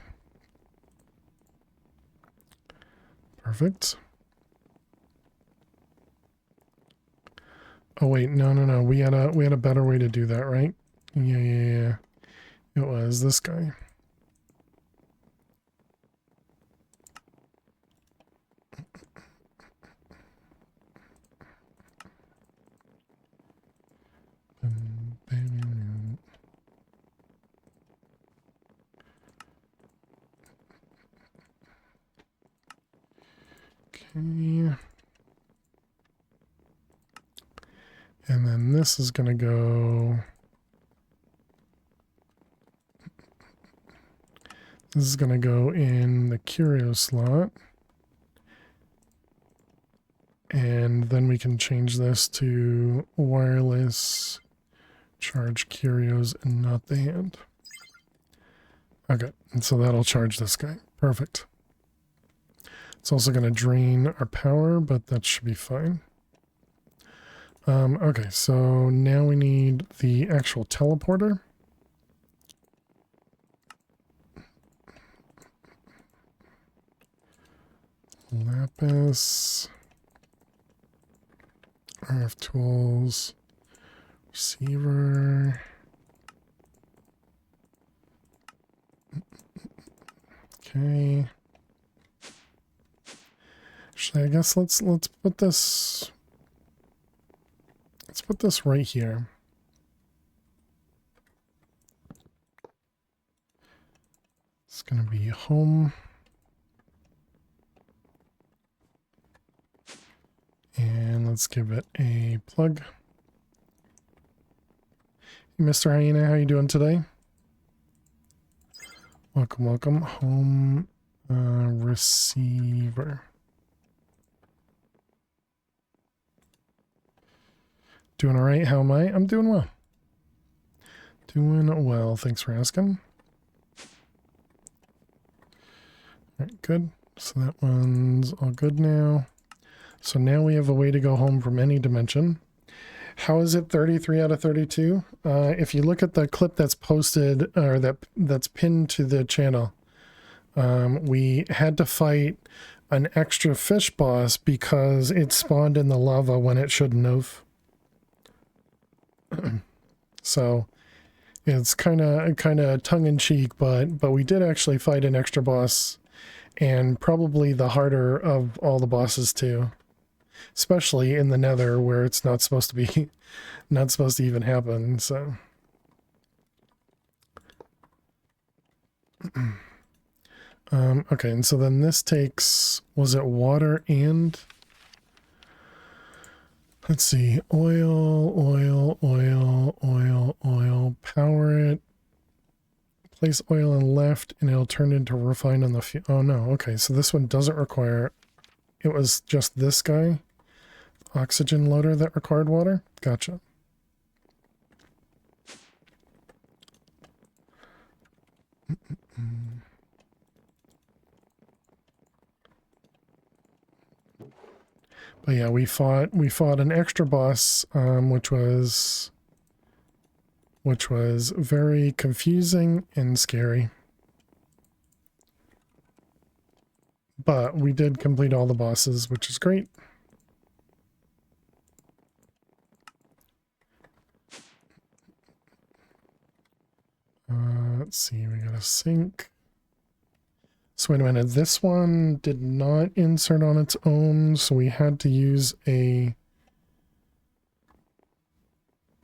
Perfect. Oh wait, no. We had a better way to do that, right? Yeah. It was this guy. Okay. And then this is going to go... This is going to go in the curio slot. And then we can change this to wireless charge curios and not the hand. Okay, and so that'll charge this guy. Perfect. It's also going to drain our power, but that should be fine. Okay, so now we need the actual teleporter. Lapis. RF tools. Receiver. Okay. Actually, I guess let's put this... Let's put this right here. It's going to be home. And let's give it a plug. Hey, Mr. Hyena, how you doing today? Welcome. Home receiver. Doing all right? How am I? I'm doing well. Doing well. Thanks for asking. All right, good. So that one's all good now. So now we have a way to go home from any dimension. How is it 33 out of 32? If you look at the clip that's posted, or that's pinned to the channel, we had to fight an extra fish boss because it spawned in the lava when it shouldn't have. So it's kind of tongue-in-cheek, but we did actually fight an extra boss, and probably the harder of all the bosses too. Especially in the Nether, where it's not supposed to be, not supposed to even happen. So, okay, and so then this takes, was it water and? Let's see, oil, power it, place oil on left, and it'll turn into refined on the fuel. Oh no, okay, so this one doesn't require, it was just this guy. Oxygen loader that required water? Gotcha. But yeah, we fought an extra boss, which was very confusing and scary. But we did complete all the bosses, which is great. Let's see, we got a sink. So wait a minute, this one did not insert on its own, so we had to use a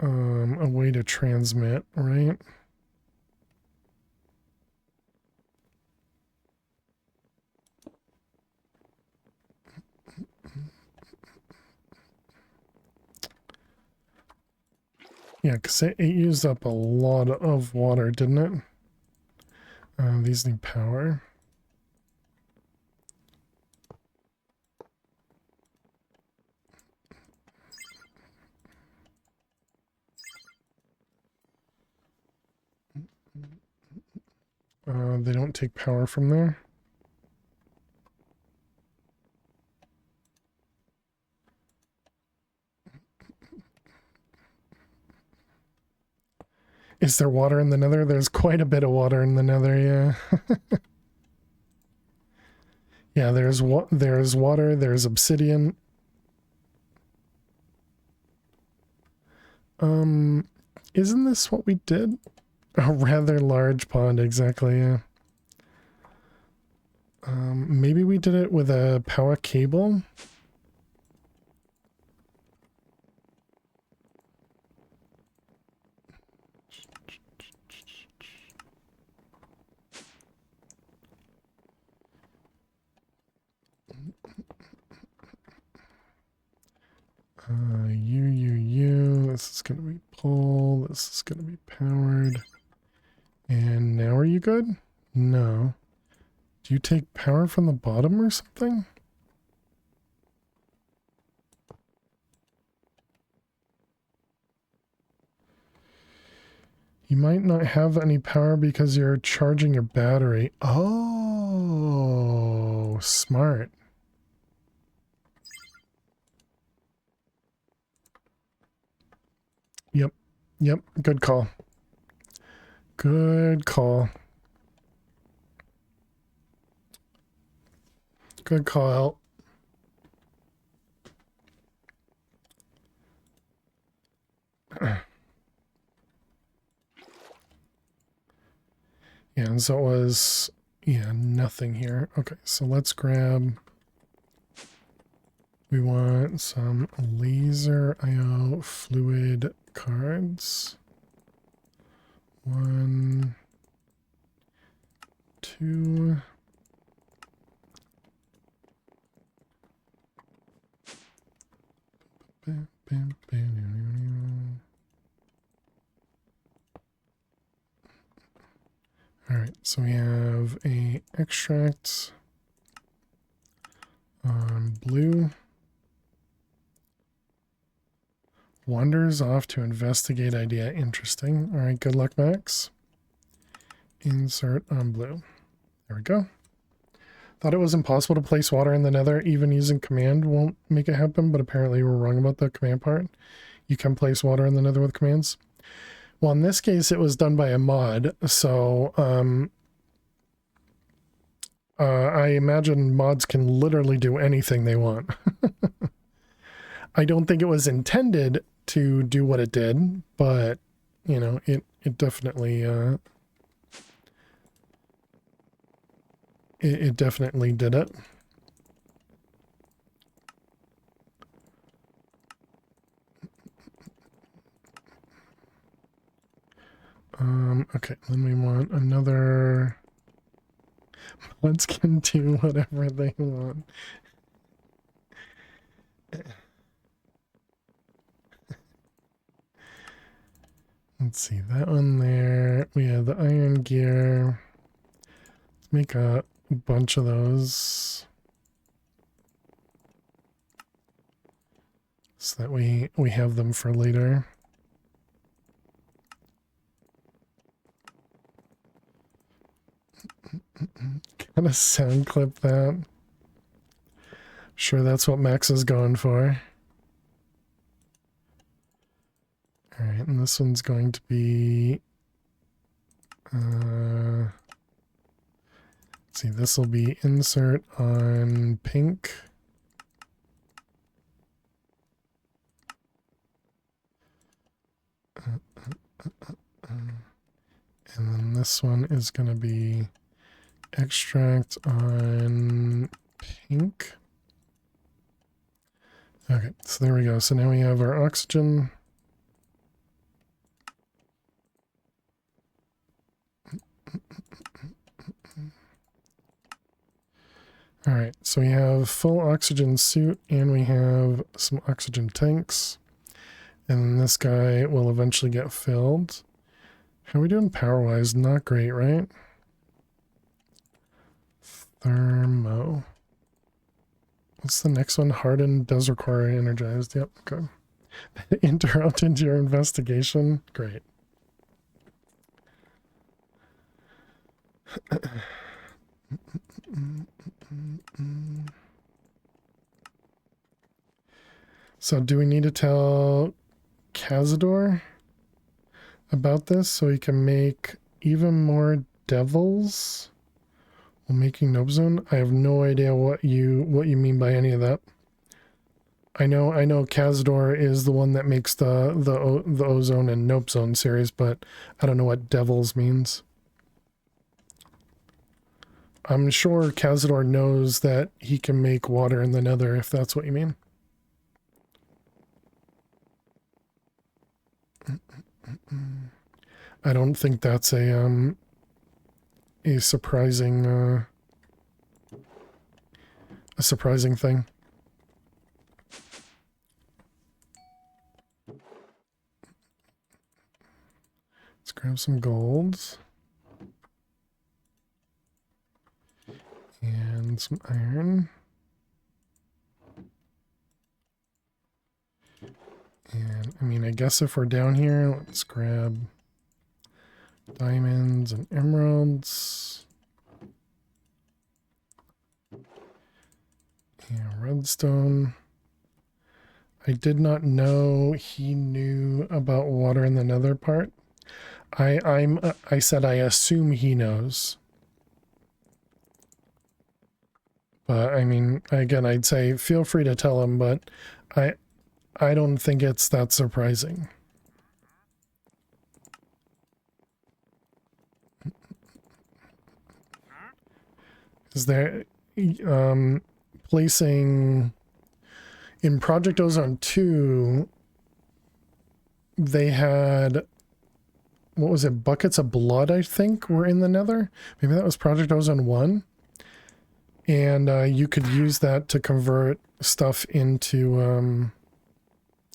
way to transmit, right? Yeah, because it used up a lot of water, didn't it? These need power. They don't take power from there. Is there water in the nether? There's quite a bit of water in the nether, yeah. Yeah, there's water, there's obsidian. Isn't this what we did? A rather large pond, exactly, yeah. Maybe we did it with a power cable? This is gonna be pull, this is gonna be powered. And now are you good? No. Do you take power from the bottom or something? You might not have any power because you're charging your battery. Oh, smart. Yep. Yep. Good call. Good call. Good call. Yeah, and so it was, yeah, nothing here. Okay, so let's grab, we want some laser IO fluid cards. 1, 2. All right, so we have a extract on blue. Wanders off to investigate idea. Interesting. All right, good luck, Max. Insert on blue. There we go. Thought it was impossible to place water in the nether. Even using command won't make it happen, but apparently we're wrong about the command part. You can place water in the nether with commands. Well, in this case, it was done by a mod, so I imagine mods can literally do anything they want. I don't think it was intended to do what it did, but, you know, it definitely, it definitely did it. Okay, then we want another. Mods can do whatever they want. Let's see, that one there. We have the iron gear. Let's make a bunch of those. So that we have them for later. Gotta sound clip that. Sure, that's what Max is going for. Alright, and this one's going to be... let's see, this will be insert on pink. And then this one is going to be extract on pink. Okay, so there we go. So now we have our oxygen. All right, so we have full oxygen suit and we have some oxygen tanks. And this guy will eventually get filled. How are we doing power-wise? Not great, right? Thermo. What's the next one? Hardened does require energized. Yep, okay. Interrupted your investigation. Great. So do we need to tell Cazador about this so he can make even more devils while making Nope Zone? I have no idea what you mean by any of that. I know Cazador is the one that makes the Ozone and Nope Zone series, but I don't know what devils means. I'm sure Cazador knows that he can make water in the Nether, if that's what you mean. I don't think that's a surprising thing. Let's grab some golds and some iron. And I mean, I guess if we're down here, let's grab diamonds and emeralds. And redstone. I did not know he knew about water in the Nether part. I said I assume he knows. But I mean, again, I'd say feel free to tell him, but I don't think it's that surprising. Is there placing in Project Ozone 2, they had, what was it, buckets of blood, I think, were in the Nether. Maybe that was Project Ozone 1. And you could use that to convert stuff into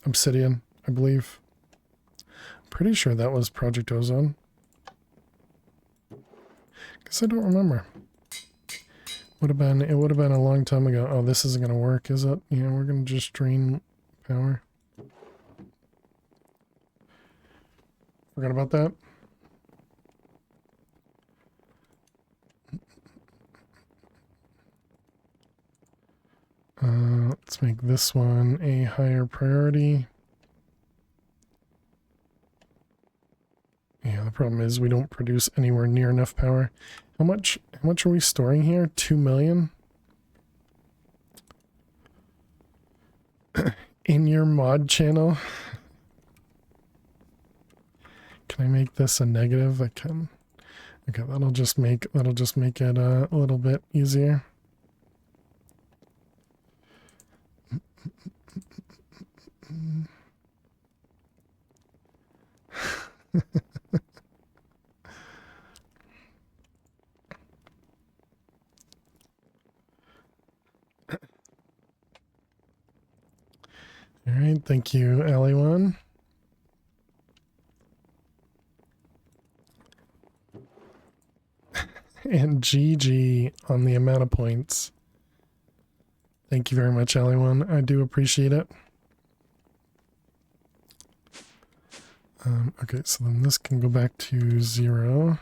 obsidian, I believe. I'm pretty sure that was Project Ozone. Guess I don't remember. It would have been a long time ago. Oh, this isn't gonna work, is it? Yeah, we're gonna just drain power. Forgot about that. Let's make this one a higher priority. Yeah, the problem is we don't produce anywhere near enough power. How much are we storing here? 2 million? In your mod channel? Can I make this a negative? I can. Okay, that'll just make it a little bit easier. All right, thank you, Alley1. And GG on the amount of points. Thank you very much, Alley1. I do appreciate it. Okay, so then this can go back to 0.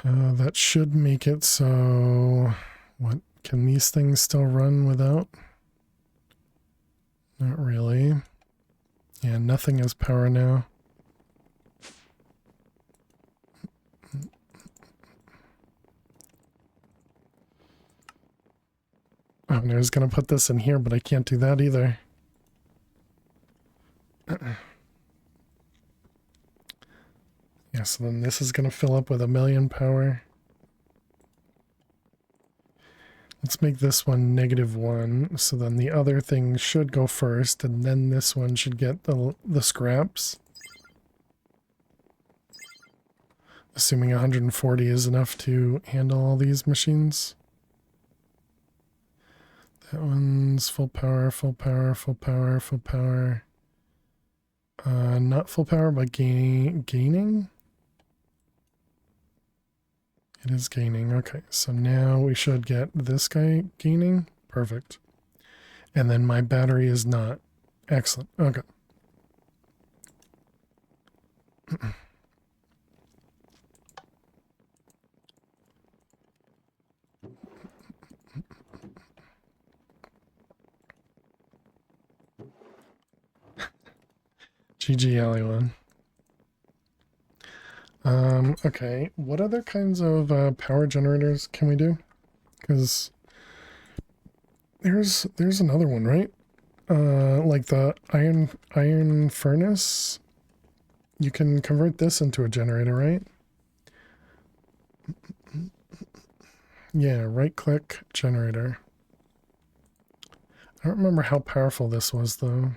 That should make it so... What? Can these things still run without? Not really. Yeah, nothing has power now. Oh, and I was going to put this in here, but I can't do that either. Yeah, so then this is going to fill up with 1,000,000 power. Let's make this one -1, so then the other thing should go first, and then this one should get the scraps. Assuming 140 is enough to handle all these machines. That one's full power, full power, full power, full power. Not full power, but gaining. It is gaining. Okay, so now we should get this guy gaining. Perfect. And then my battery is not. Excellent. Okay. GG, Alley1. Okay, what other kinds of power generators can we do? Because there's another one, right? Like the iron furnace. You can convert this into a generator, right? Yeah, right click generator. I don't remember how powerful this was though.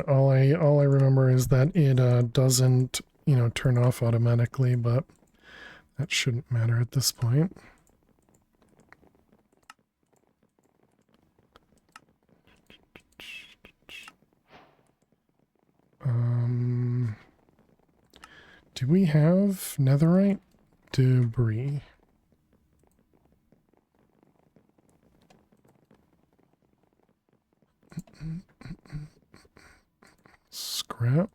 All I remember is that it doesn't, you know, turn off automatically, but that shouldn't matter at this point. Do we have netherite debris? Scrap.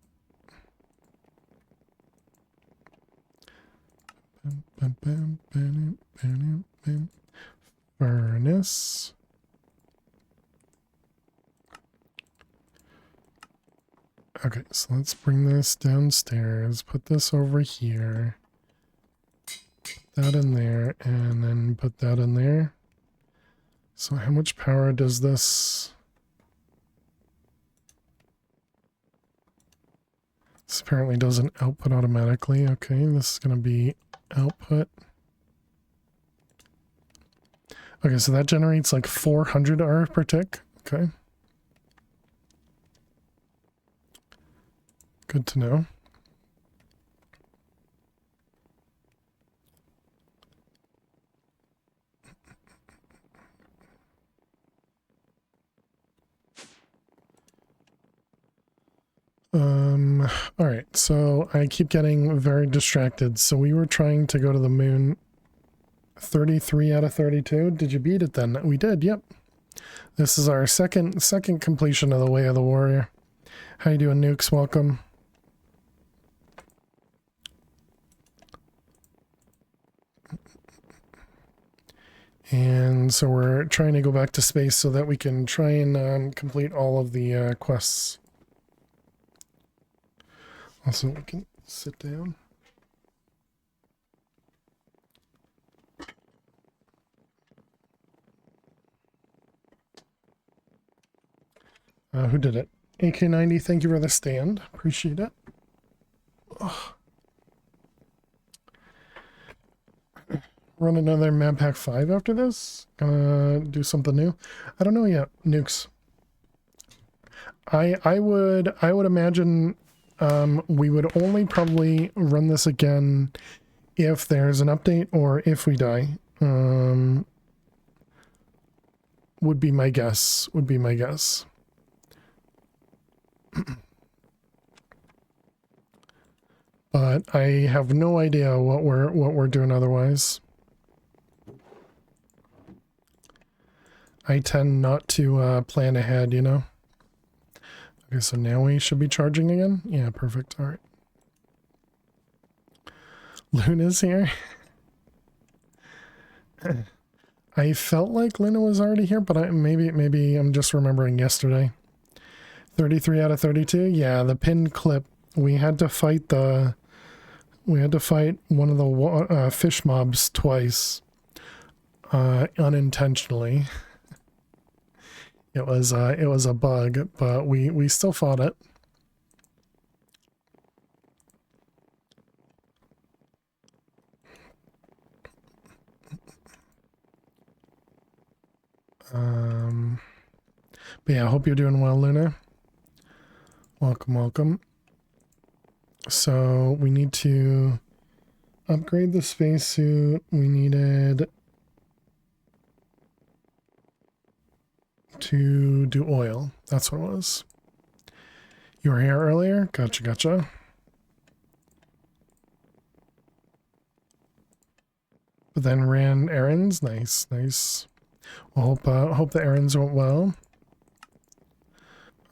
Furnace. Okay, so let's bring this downstairs, put this over here, put that in there, and then put that in there. So how much power does this? This apparently doesn't output automatically. Okay, this is going to be output. Okay, so that generates like 400 R per tick. Okay. Good to know. All right, so I keep getting very distracted. So we were trying to go to the moon 33 out of 32. Did you beat it then? We did, yep. This is our second completion of the Way of the Warrior. How you doing, Nukes? Welcome. And so we're trying to go back to space so that we can try and complete all of the quests. Also, we can sit down. Who did it? AK90, thank you for the stand. Appreciate it. Ugh. Run another MadPack 5 after this? Gonna do something new? I don't know yet, Nukes. I would imagine we would only probably run this again if there's an update or if we die. Would be my guess. Would be my guess. But I have no idea what we're doing otherwise. I tend not to plan ahead, you know. Okay, so now we should be charging again. Yeah, perfect. All right. Luna's here. I felt like Luna was already here, but maybe I'm just remembering yesterday. 33 out of 32. Yeah, the pinned clip. We had to fight one of the fish mobs twice, unintentionally. It was a bug, but we still fought it. But yeah, I hope you're doing well, Luna. Welcome, welcome. So we need to upgrade the spacesuit, we needed to do oil. That's what it was. You were here earlier? Gotcha, gotcha. But then ran errands. Nice, nice. Well, hope the errands went well.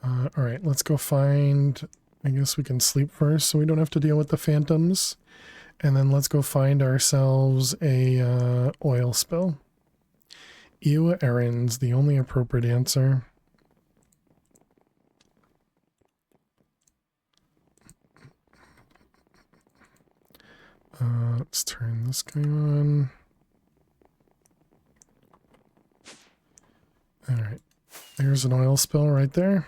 All right, let's go find... I guess we can sleep first so we don't have to deal with the phantoms. And then let's go find ourselves a oil spill. Ew, errands, the only appropriate answer. Let's turn this guy on. All right, there's an oil spill right there.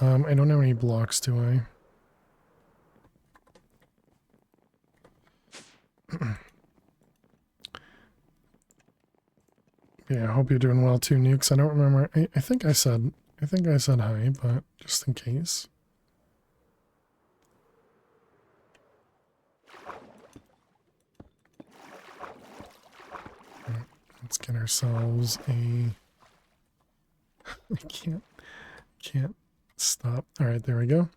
I don't have any blocks, do I? Yeah, I hope you're doing well too, Nukes. I don't remember. I think I said hi, but just in case. Right, let's get ourselves a... I can't stop. All right, there we go.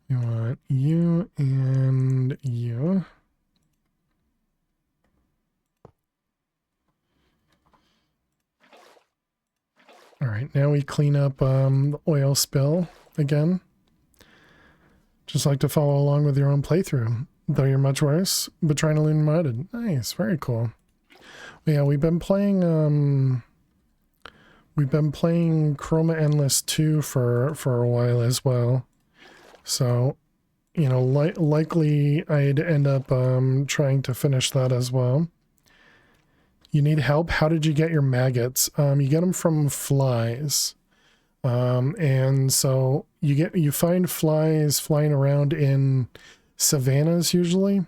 We want you and you. All right, now we clean up the oil spill again. Just like to follow along with your own playthrough, though you're much worse, but trying to learn modded. Nice, very cool. Yeah, we've been playing Chroma Endless 2 for a while as well. So, you know, likely I'd end up trying to finish that as well. You need help? How did you get your maggots? You get them from flies. And so you find flies flying around in savannas usually.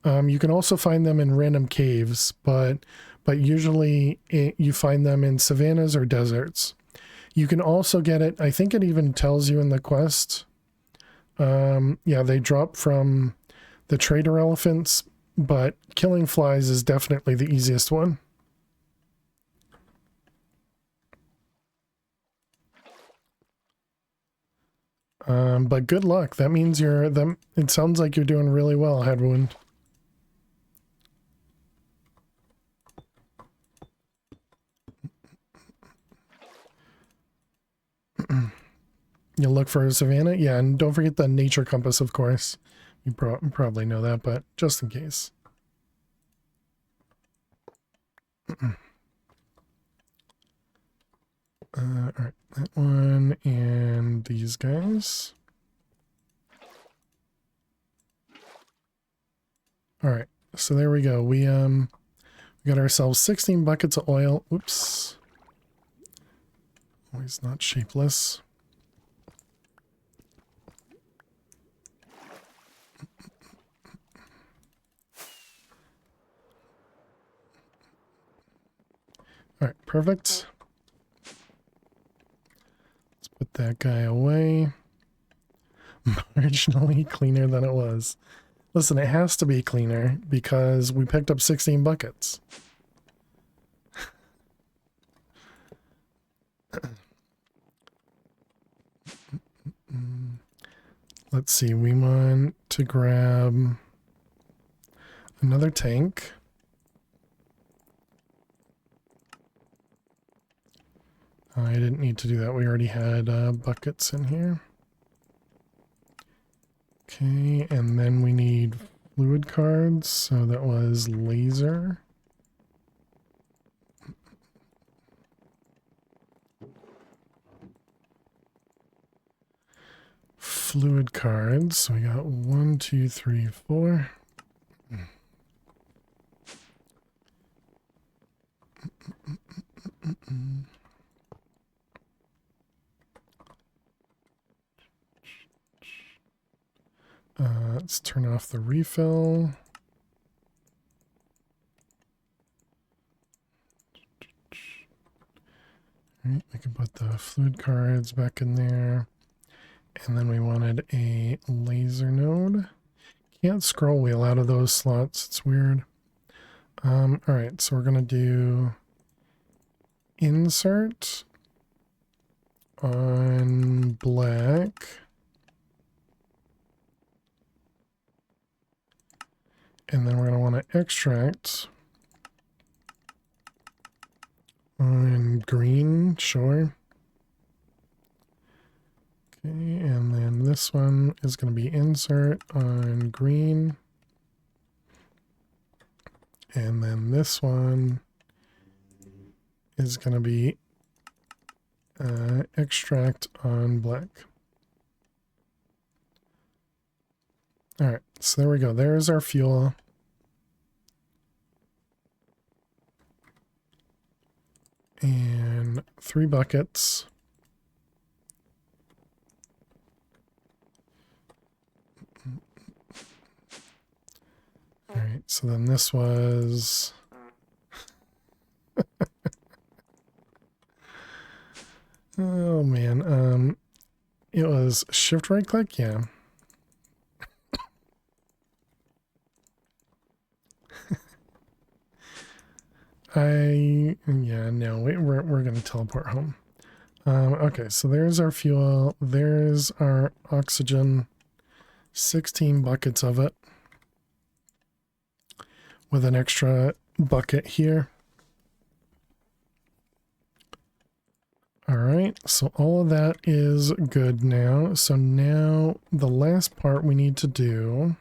You can also find them in random caves, but usually you find them in savannas or deserts. You can also get it, I think it even tells you in the quest. Yeah, they drop from the trader elephants, but killing flies is definitely the easiest one. But good luck. That means it sounds like you're doing really well, Headwound. You'll look for a savanna? Yeah, and don't forget the nature compass, of course. You probably know that, but just in case. Alright, that one and these guys. Alright, so there we go. We got ourselves 16 buckets of oil. Oops. Always not shapeless. All right, perfect. Let's put that guy away. Marginally cleaner than it was. Listen, it has to be cleaner because we picked up 16 buckets. Let's see, we want to grab another tank. I didn't need to do that. We already had buckets in here. Okay, and then we need fluid cards. So that was laser. Fluid cards. So we got 1, 2, 3, 4. Let's turn off the refill. All right, we can put the fluid cards back in there. And then we wanted a laser node. Can't scroll wheel out of those slots. It's weird. All right, so we're gonna do insert on black. And then we're gonna want to extract on green, sure. Okay, and then this one is going to be insert on green. And then this one is going to be extract on black. All right, so there we go. There's our fuel. And 3 buckets. All right, so then this was... oh man, it was shift right click, yeah. We're gonna teleport home. Okay, so there's our fuel, there's our oxygen, 16 buckets of it, with an extra bucket here. All right, so all of that is good now. So now the last part we need to do,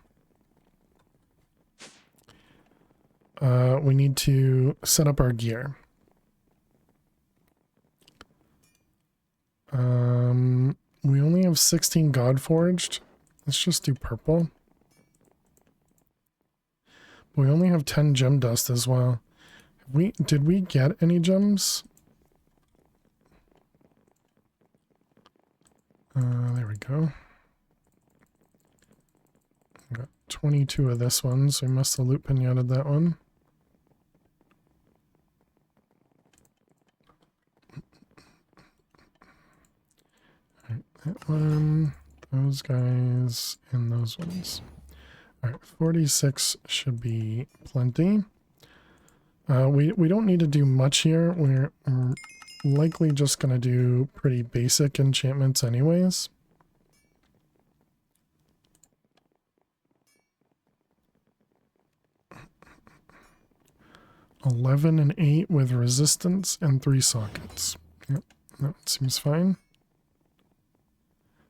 we need to set up our gear. We only have 16 God Forged. Let's just do purple. We only have 10 gem dust as well. Did we get any gems? There we go. Got 22 of this one, so we must have loot pinated that one. Alright, that one, those guys, and those ones. Alright, 46 should be plenty. We don't need to do much here. We're likely just going to do pretty basic enchantments anyways. $11 and $8 with resistance and 3 sockets. Yep, that seems fine.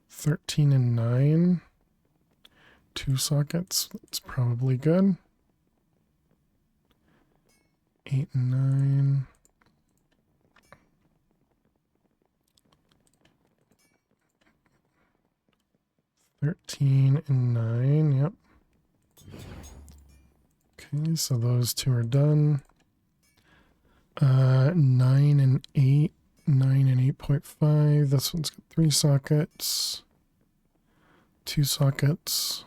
13 and 9. 2 sockets. That's probably good. 8 and 9. 13 and 9. Yep. Okay, so those 2 are done. 9 and 8. 9 and 8.5. This one's got 3 sockets. 2 sockets.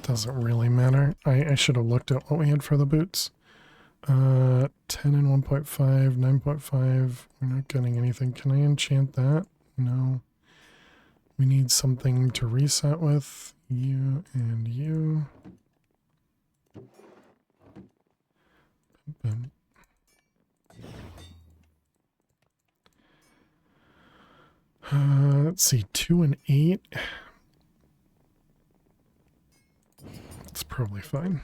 Doesn't really matter. I should have looked at what we had for the boots. 10 and 1.5, 9.5. We're not getting anything. Can I enchant that? No. We need something to reset with. You and you. Boom. Let's see, 2 and 8. That's probably fine.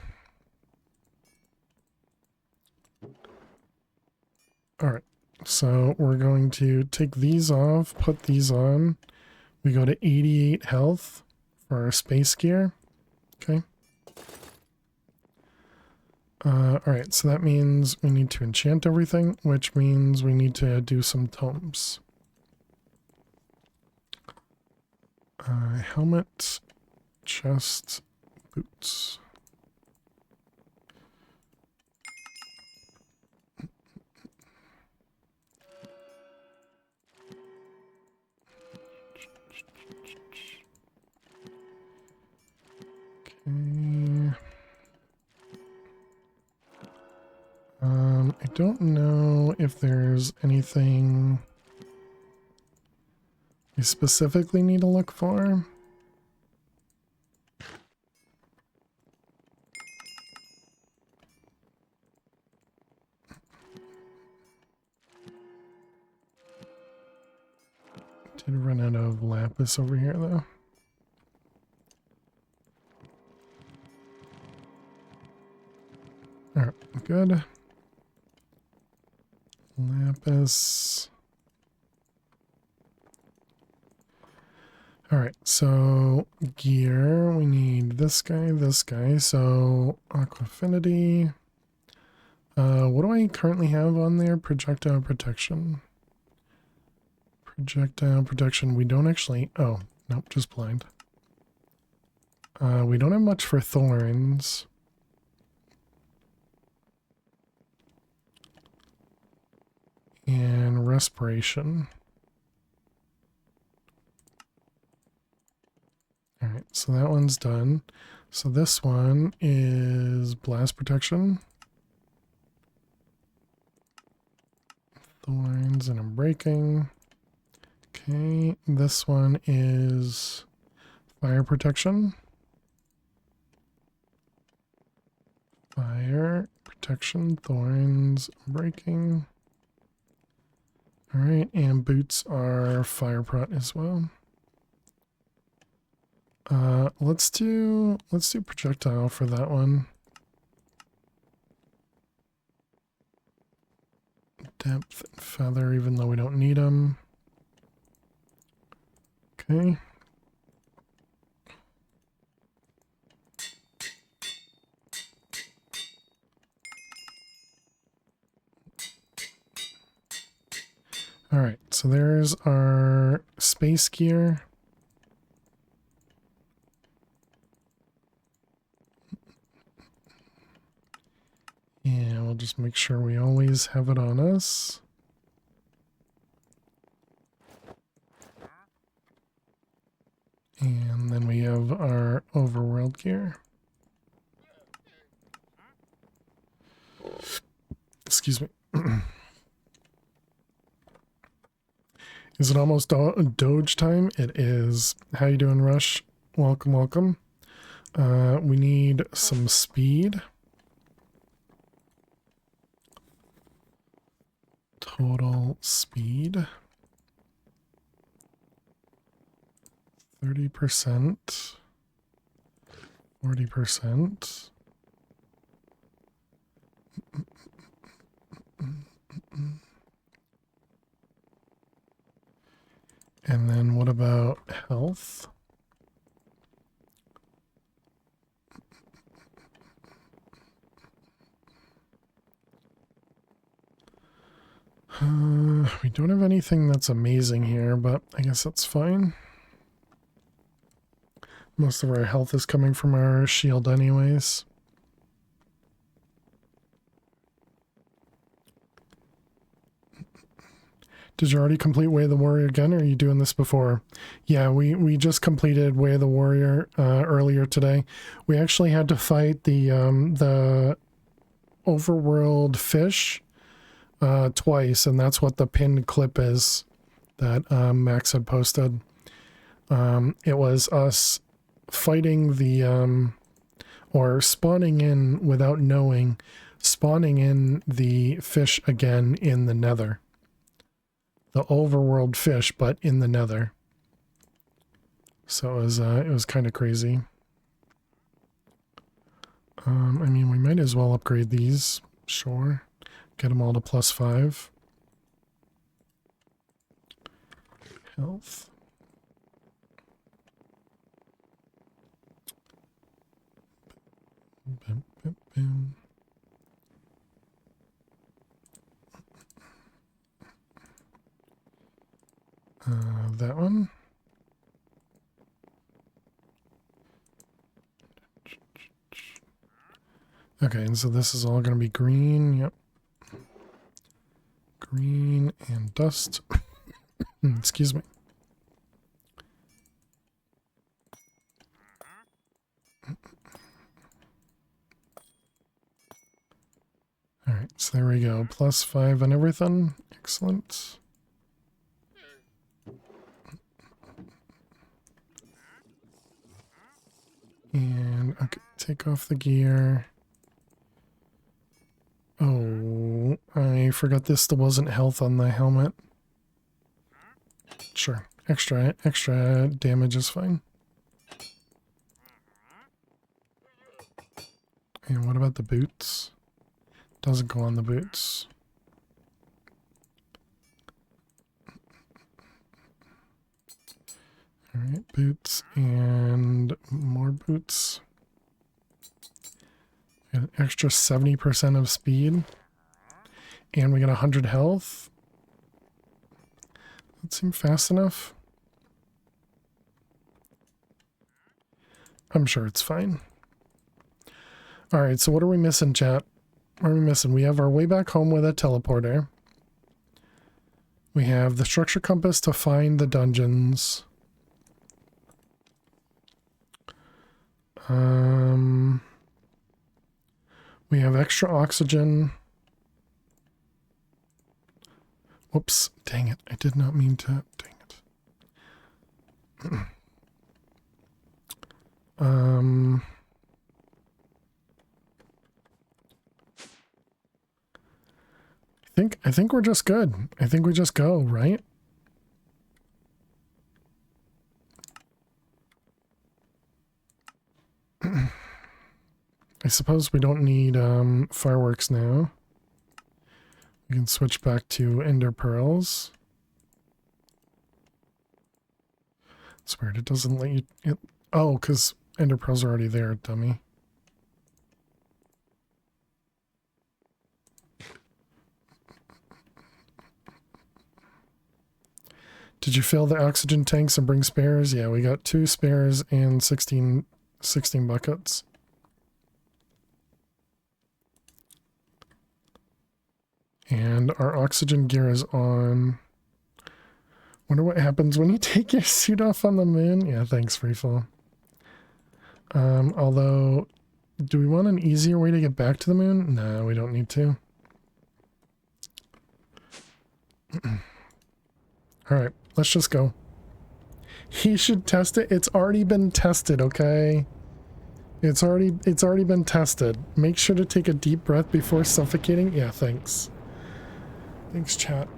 All right, so we're going to take these off, put these on. We go to 88 health for our space gear. Okay. All right, so that means we need to enchant everything, which means we need to do some tomes. Helmet, chest, boots. Okay. I don't know if there's anything we specifically need to look for. Did run out of lapis over here though. Alright, good. Lapis. Alright, so gear, we need this guy, so Aqua Affinity. What do I currently have on there? Projectile protection. Projectile protection, we don't actually, oh, nope, just blind. We don't have much for thorns. And respiration. Alright, so that one's done. So this one is blast protection. Thorns and unbreaking. Okay, this one is fire protection. Fire protection, thorns, unbreaking. Alright, and boots are fire prot as well. Let's do projectile for that one. Depth and feather, even though we don't need them. Okay. Alright, so there's our space gear. And we'll just make sure we always have it on us. And then we have our overworld gear. Excuse me. Is it almost Doge time? It is. How you doing, Rush? Welcome, welcome. We need some speed. Total speed. 30%. 40%. And then what about health? We don't have anything that's amazing here, but I guess that's fine. Most of our health is coming from our shield anyways. Did you already complete Way of the Warrior again, or are you doing this before? Yeah, we just completed Way of the Warrior earlier today. We actually had to fight the overworld fish twice, and that's what the pinned clip is that Max had posted. It was us fighting the or spawning in without knowing, spawning in the fish again in the nether. The overworld fish, but in the nether. So it was kind of crazy. I mean, we might as well upgrade these, sure. Get them all to +5. Health. Bim, bim, bim. That one. Okay, and so this is all going to be green. Yep. Green and dust. Excuse me. Alright, So there we go. +5 on everything. Excellent. And okay, take off the gear. Oh, I forgot this still wasn't health on the helmet. Sure. Extra damage is fine. And what about the boots? Doesn't go on the boots. Alright, boots and more boots. An extra 70% of speed. And we get 100 health. That seemed fast enough. I'm sure it's fine. Alright, so what are we missing, chat? What are we missing? We have our way back home with a teleporter. We have the structure compass to find the dungeons. We have extra oxygen. Whoops, dang it. I did not mean to. Dang it. I think we're just good. I think we just go, right? I suppose we don't need fireworks now. We can switch back to ender pearls. It's weird, it doesn't let you... oh, because ender pearls are already there, dummy. Did you fill the oxygen tanks and bring spares? Yeah, we got 2 spares and 16 buckets. And our oxygen gear is on. Wonder what happens when you take your suit off on the moon? Yeah, thanks, Freefall. Although, do we want an easier way to get back to the moon? No, we don't need to. Alright, let's just go. He should test it. It's already been tested, okay? It's already been tested. Make sure to take a deep breath before suffocating. Yeah, thanks. Thanks, chat.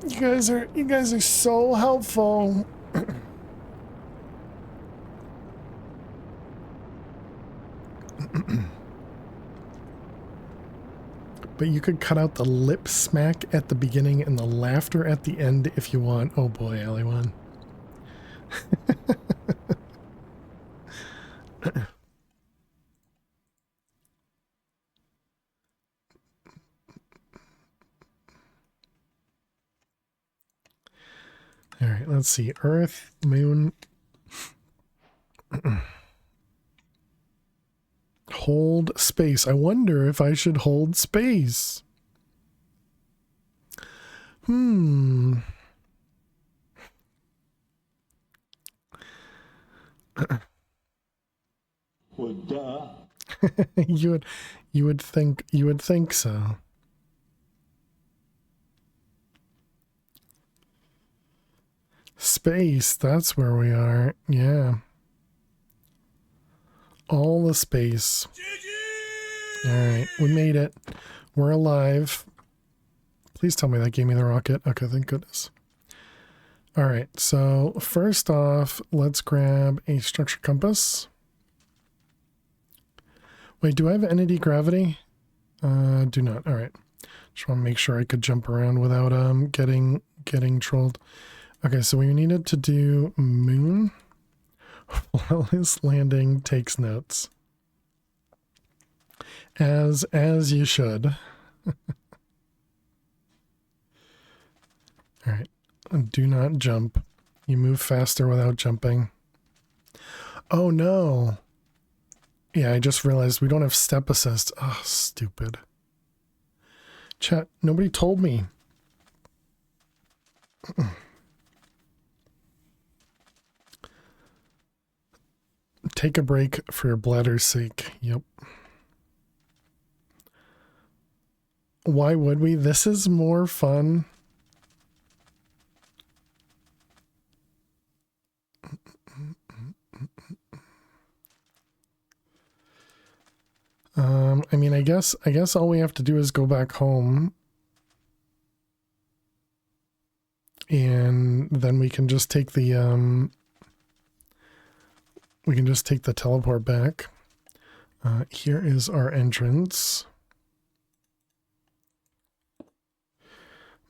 You guys are so helpful. But you could cut out the lip smack at the beginning and the laughter at the end if you want. Oh boy, Ali1. All right, let's see. Earth, moon. Hold space. I wonder if I should hold space. Well, duh. you would think so. Space, that's where we are. Yeah. All the space. Alright, we made it. We're alive. Please tell me that gave me the rocket. Okay, thank goodness. Alright, so first off, let's grab a structure compass. Wait, do I have entity gravity? Do not. Alright. Just want to make sure I could jump around without getting trolled. Okay, so we needed to do moon. While his landing takes notes. As you should. Alright. Do not jump. You move faster without jumping. Oh no. Yeah, I just realized we don't have step assist. Oh, stupid. Chat, nobody told me. Take a break for your bladder's sake. Yep. Why would we? This is more fun. I mean, I guess all we have to do is go back home. And then we can just take the teleport back. Here is our entrance.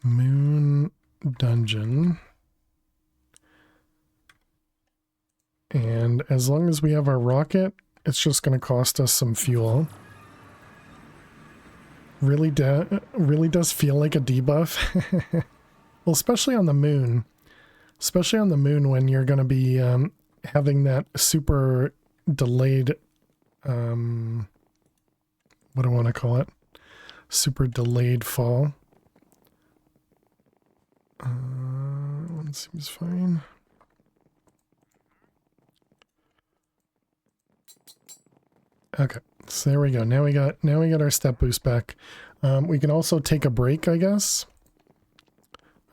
Moon dungeon. And as long as we have our rocket, it's just going to cost us some fuel. Really does feel like a debuff. Well, especially on the moon. Especially on the moon when you're going to be having that super delayed, what do I want to call it? Super delayed fall. One seems fine. Okay, so there we go. Now we got our step boost back. We can also take a break, I guess.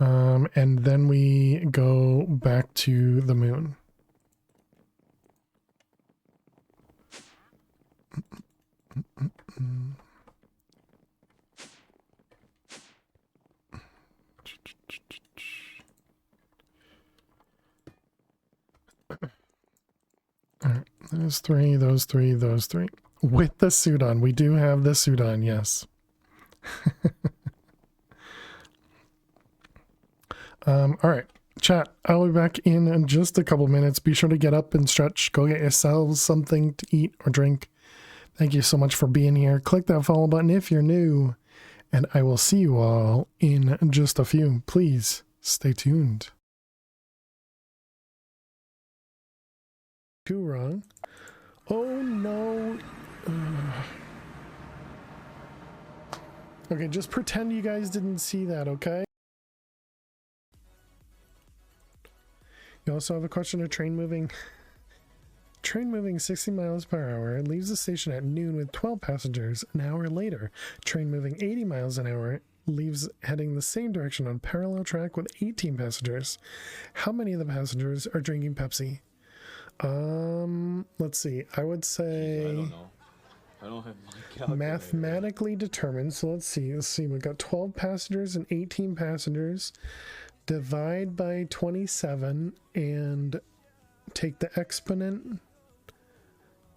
And then we go back to the moon. All right, those three. With the suit on. We do have the suit on, yes. All right, chat. I'll be back in just a couple minutes. Be sure to get up and stretch. Go get yourselves something to eat or drink. Thank you so much for being here. Click that follow button if you're new. And I will see you all in just a few. Please stay tuned. Too wrong. Oh no. Okay, just pretend you guys didn't see that, okay? You also have a question of train moving. Train moving 60 miles per hour leaves the station at noon with 12 passengers. An hour later, train moving 80 miles an hour leaves heading the same direction on parallel track with 18 passengers. How many of the passengers are drinking Pepsi? Let's see. I would say... I don't know. I don't have my calculator. Mathematically determined. So let's see. We've got 12 passengers and 18 passengers. Divide by 27 and take the exponent.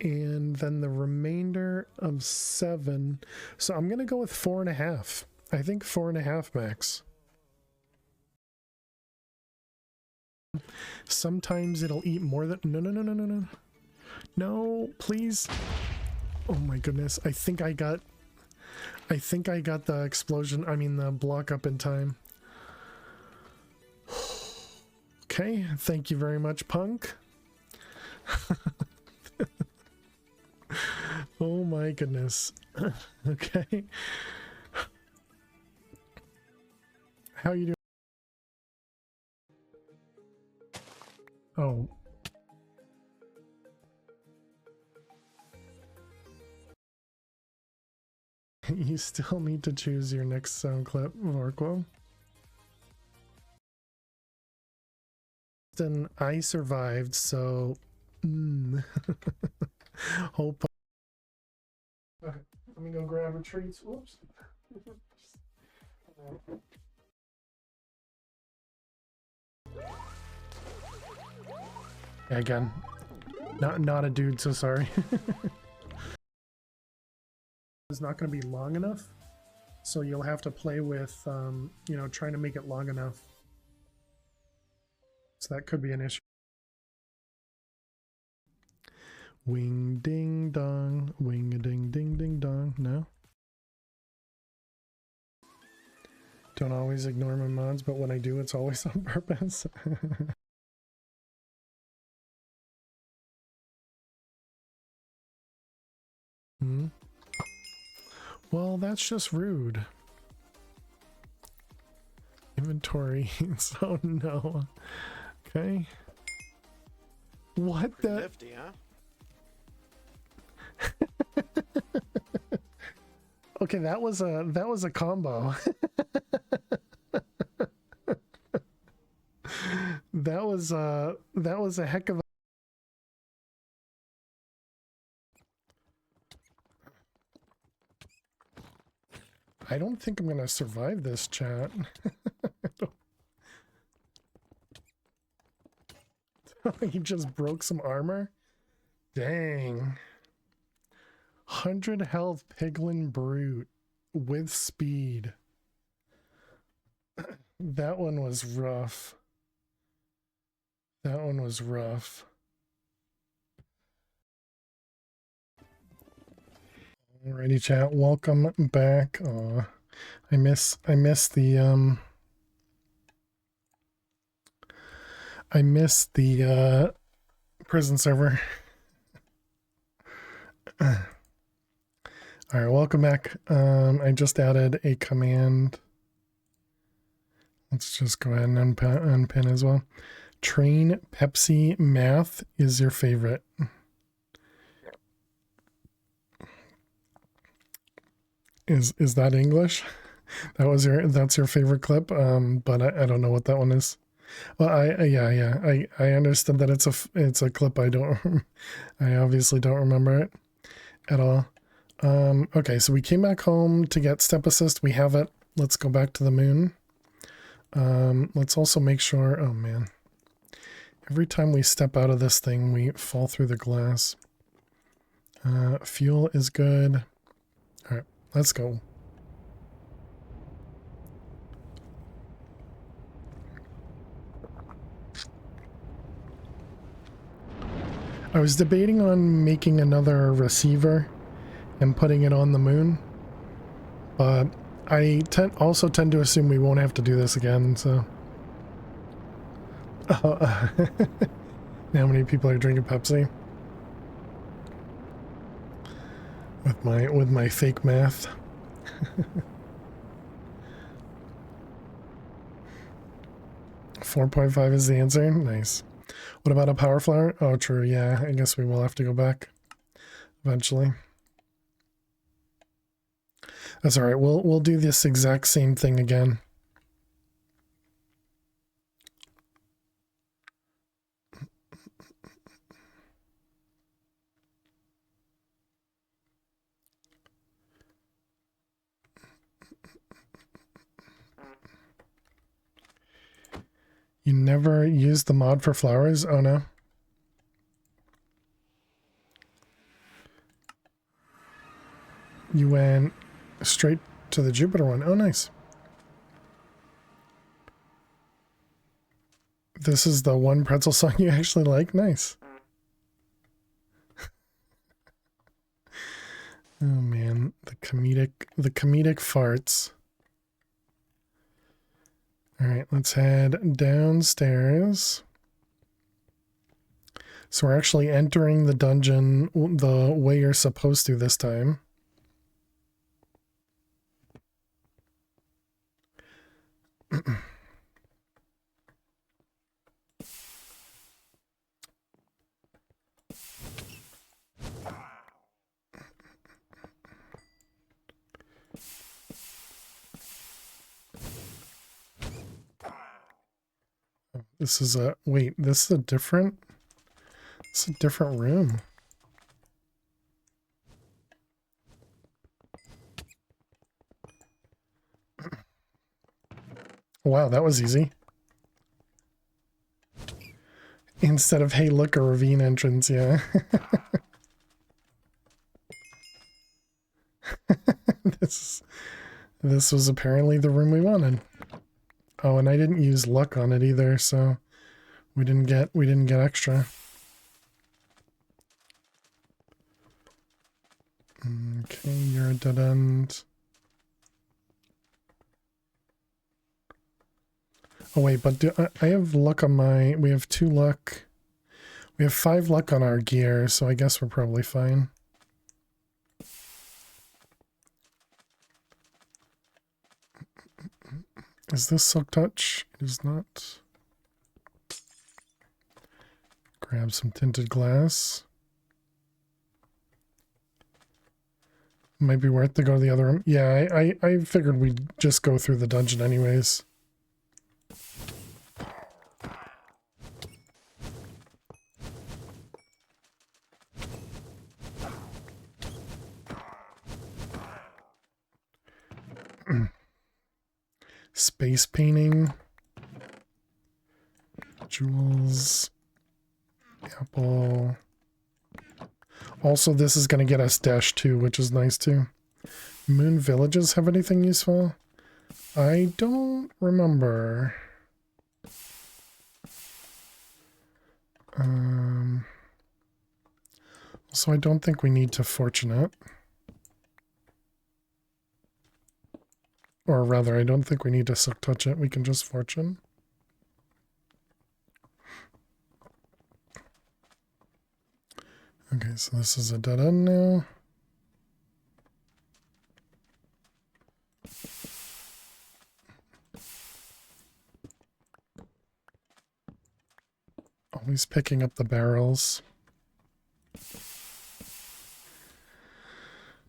And then the remainder of 7. So I'm going to go with 4.5. I think 4.5 max. Sometimes it'll eat more than... No. No, please. Oh my goodness. I think I got the explosion. I mean the block up in time. Okay, thank you very much, Punk. Oh my goodness. Okay. How you doing? Oh. You still need to choose your next sound clip, Vorquo. Then I survived, so hope. Okay, let me go grab a treat. Whoops. Again, not a dude, so sorry. It's not going to be long enough, so you'll have to play with you know, trying to make it long enough. So that could be an issue. Wing ding dong, wing a ding ding ding dong. No? Don't always ignore my mods, but when I do, it's always on purpose. Well, that's just rude. Inventory. So no. Okay. What the? Nifty, huh? Okay, that was a combo. That was a heck of a. I don't think I'm gonna survive this, chat. He just broke some armor. Dang. 100 health piglin brute with speed. That one was rough. That one was rough. Alrighty, chat. Welcome back. Aw, I miss the prison server. All right, welcome back. I just added a command. Let's just go ahead and unpin as well. Train Pepsi math is your favorite. Is that English? That's your favorite clip. But I don't know what that one is. Well, I understood that it's a clip. I obviously don't remember it at all. Okay, so we came back home to get step assist. We have it. Let's go back to the moon. Let's also make sure. Oh man, every time we step out of this thing, we fall through the glass. Fuel is good. All right, let's go. I was debating on making another receiver and putting it on the moon, but I also tend to assume we won't have to do this again, so. How many people are drinking Pepsi? With my fake math. 4.5 is the answer. Nice. What about a power flower? Oh, true. Yeah, I guess we will have to go back eventually. That's all right. We'll do this exact same thing again. You never used the mod for flowers? Oh no. You went straight to the Jupiter one. Oh, nice. This is the one pretzel song you actually like? Nice. Oh man, the comedic farts. All right, let's head downstairs. So we're actually entering the dungeon the way you're supposed to this time. This is a wait, this is a different room. Wow, that was easy. Instead of, hey, look, a ravine entrance, yeah. This was apparently the room we wanted. Oh, and I didn't use luck on it either, so we didn't get extra. Okay, you're a dead end. Oh wait, but I have luck on my... We have 2 luck. We have 5 luck on our gear, so I guess we're probably fine. Is this silk touch? It is not. Grab some tinted glass. Might be worth to go to the other room. Yeah, I figured we'd just go through the dungeon anyways. Space painting. Jewels. Apple. Also, this is going to get us dash 2, which is nice too. Moon villages have anything useful? I don't remember. So I don't think we need to fortune it. Or rather, I don't think we need to silk touch it. We can just fortune. Okay, so this is a dead end now. Always picking up the barrels.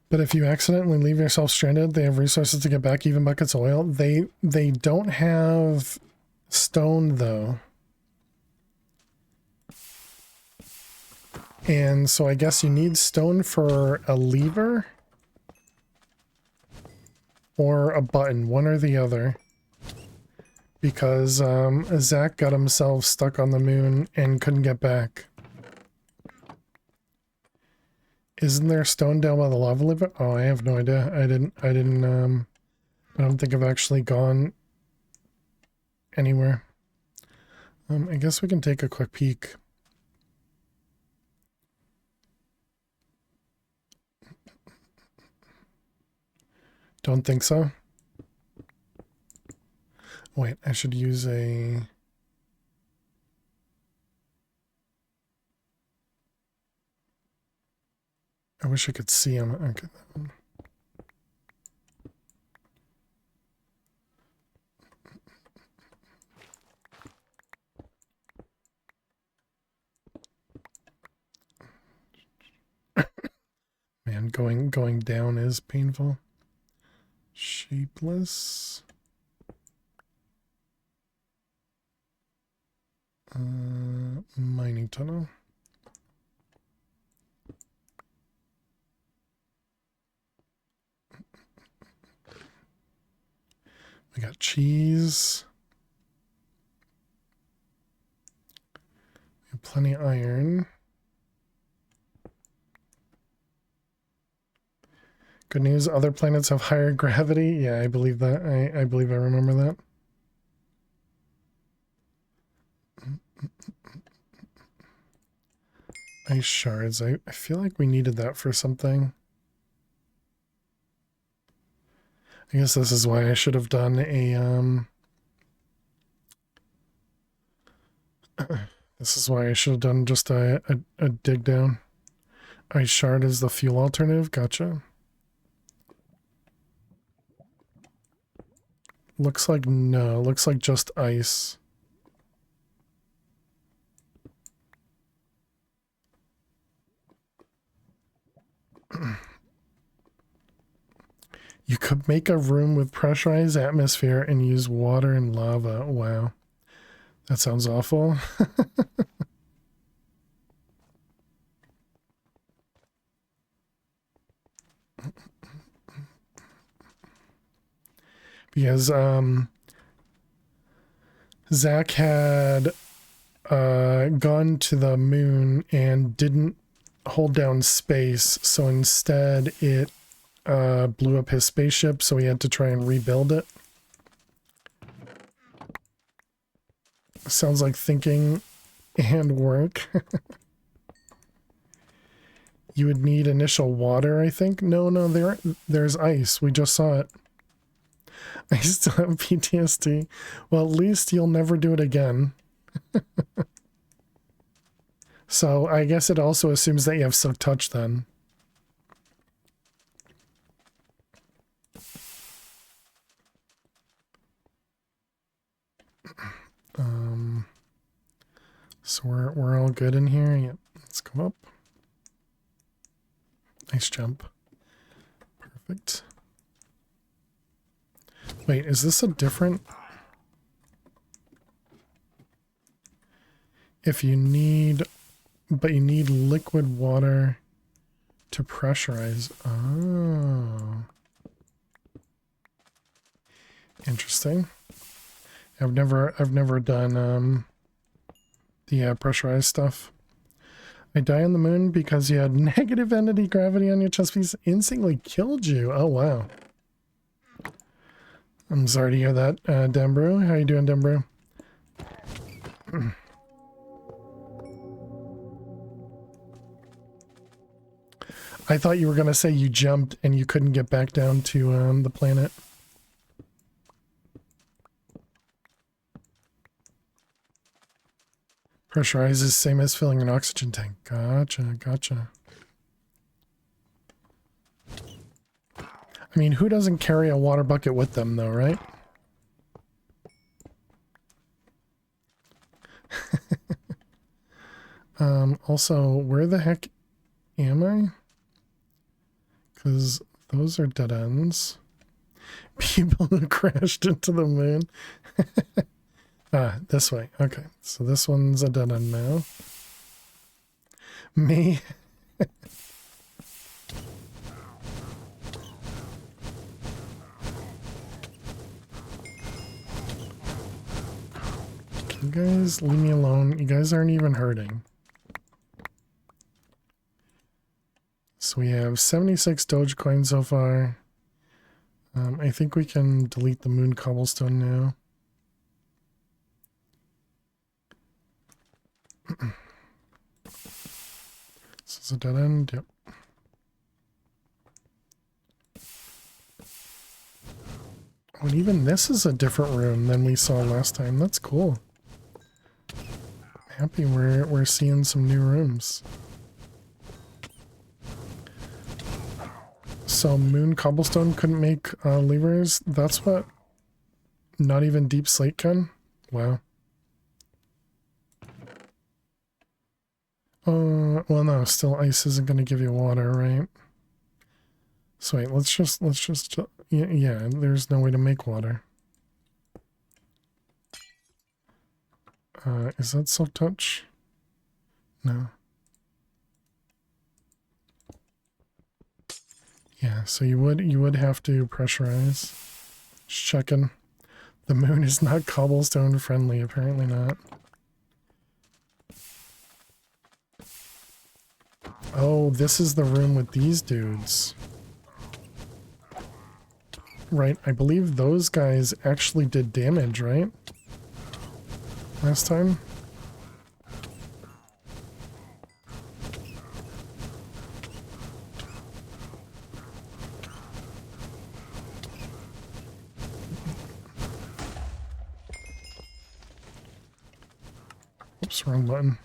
But if you accidentally leave yourself stranded, they have resources to get back, even buckets of oil. They don't have stone though. And so I guess you need stone for a lever or a button, one or the other. Because Zach got himself stuck on the moon and couldn't get back. Isn't there stone down by the lava lever? Oh, I have no idea. I don't think I've actually gone anywhere. I guess we can take a quick peek. Don't think so. Wait, I should use a... I wish I could see him. Okay. Man, going down is painful. Shapeless. Mining tunnel. We got cheese. We have plenty of iron. Good news, other planets have higher gravity. Yeah, I believe that. I believe I remember that. Ice shards. I feel like we needed that for something. I guess this is why I should have done a this is why I should have done just a dig down. Ice shard is the fuel alternative. Gotcha. Looks like no. Looks like just ice. You could make a room with pressurized atmosphere and use water and lava. Wow. That sounds awful. Because Zach had gone to the moon and didn't hold down space, so instead it blew up his spaceship, so he had to try and rebuild it. Sounds like thinking and work. You would need initial water, I think. No, there's ice. We just saw it. I still have PTSD. Well, at least you'll never do it again. So I guess it also assumes that you have silk touch then. So we're all good in here. Yep. Let's go up. Nice jump. Perfect. Wait, is this a different... If you need... But you need liquid water to pressurize. Oh. Interesting. I've never done the pressurized stuff. I die on the moon because you had negative entity gravity on your chest piece. Instantly killed you. Oh wow. I'm sorry to hear that, Dembrew. How you doing, Dembrew? I thought you were gonna say you jumped and you couldn't get back down to the planet. Pressurize is same as filling an oxygen tank. Gotcha, gotcha. I mean, who doesn't carry a water bucket with them though, right? Also, where the heck am I? Because those are dead ends. People who crashed into the moon. Ah, this way. Okay, so this one's a dead end now. Me. You guys leave me alone. You guys aren't even hurting. So we have 76 Dogecoin so far. I think we can delete the moon cobblestone now. This is a dead end, yep. Oh, and even this is a different room than we saw last time. That's cool. Happy we're seeing some new rooms. So moon cobblestone couldn't make levers. That's what not even deep slate can? Wow. Well no, still ice isn't going to give you water, right? So wait, let's just yeah, there's no way to make water. Is that silk touch? No. Yeah, so you would have to pressurize. Just checking. The moon is not cobblestone friendly, apparently not. Oh, this is the room with these dudes. Right, I believe those guys actually did damage, right? Last time? Oops, wrong button.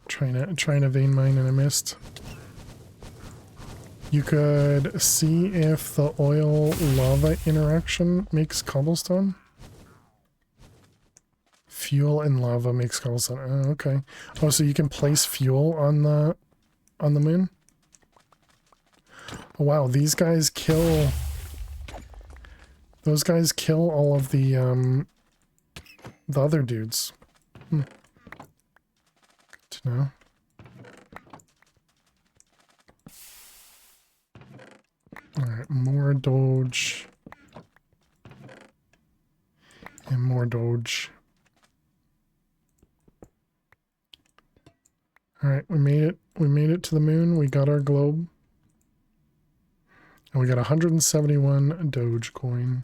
Trying to vein mine and I missed. You could see if the oil lava interaction makes cobblestone. Fuel and lava makes cobblestone. Oh, okay. Oh, so you can place fuel on the moon? Oh, wow, these guys kill. Those guys kill all of the other dudes. Hmm. Good to know. Alright, more Doge. And more Doge. Alright, we made it. We made it to the moon. We got our globe. And we got 171 Doge coin.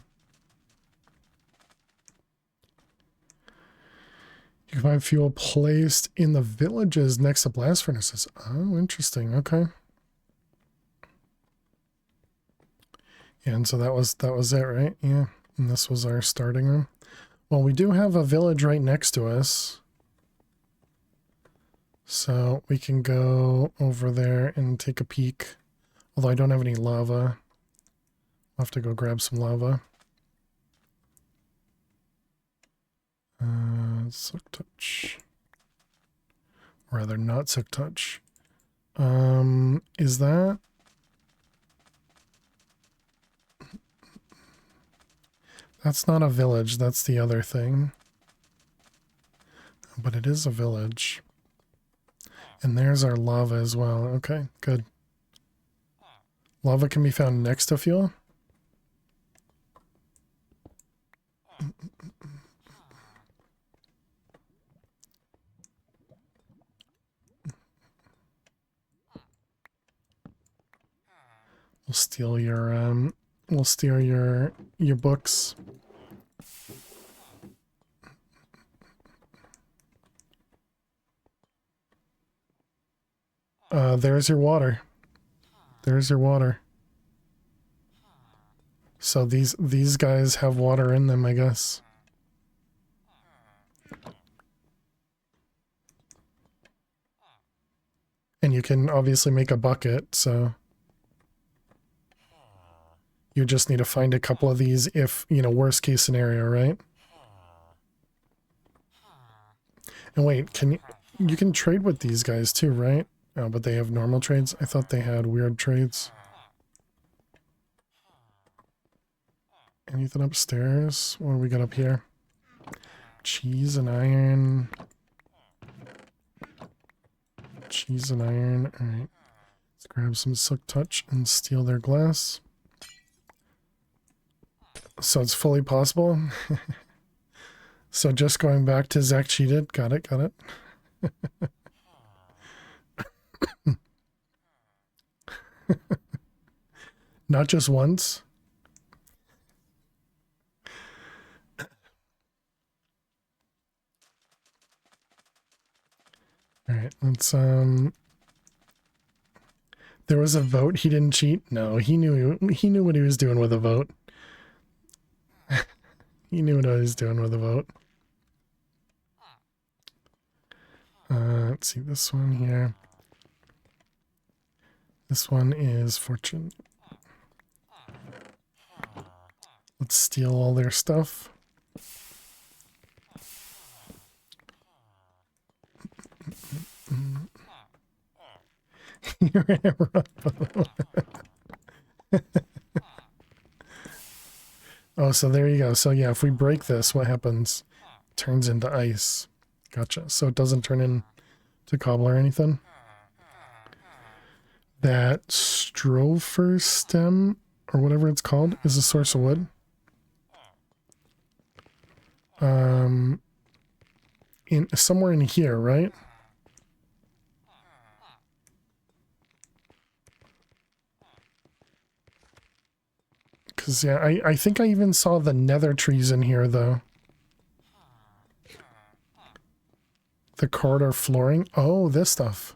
You can find fuel placed in the villages next to blast furnaces. Oh, interesting. Okay. And so that was it, right? Yeah. And this was our starting room. Well, we do have a village right next to us. So we can go over there and take a peek. Although I don't have any lava. I'll have to go grab some lava. Silk touch. Or rather, not silk touch. Is that... That's not a village, that's the other thing. But it is a village. And there's our lava as well. Okay, good. Lava can be found next to fuel. We'll steal your books. There's your water. There's your water. So these guys have water in them, I guess. And you can obviously make a bucket, so you just need to find a couple of these if, you know, worst case scenario, right? And wait, you can trade with these guys too, right? Oh, but they have normal trades? I thought they had weird trades. Anything upstairs? What do we got up here? Cheese and iron. Cheese and iron. Alright. Let's grab some Silk Touch and steal their glass. So it's fully possible. So just going back to Zach cheated. Got it, got it. Not just once. All right, let's there was a vote. He didn't cheat. No, he knew what he was doing with a vote. He knew what I was doing with a vote. Let's see this one here. This one is fortune. Let's steal all their stuff. You're in a rough. Oh, so there you go. So yeah, if we break this, what happens? It turns into ice. Gotcha. So it doesn't turn into cobble or anything. That Strofer stem, or whatever it's called, is a source of wood. In somewhere in here, right? Because, yeah, I think I even saw the nether trees in here, though. The corridor flooring. Oh, this stuff.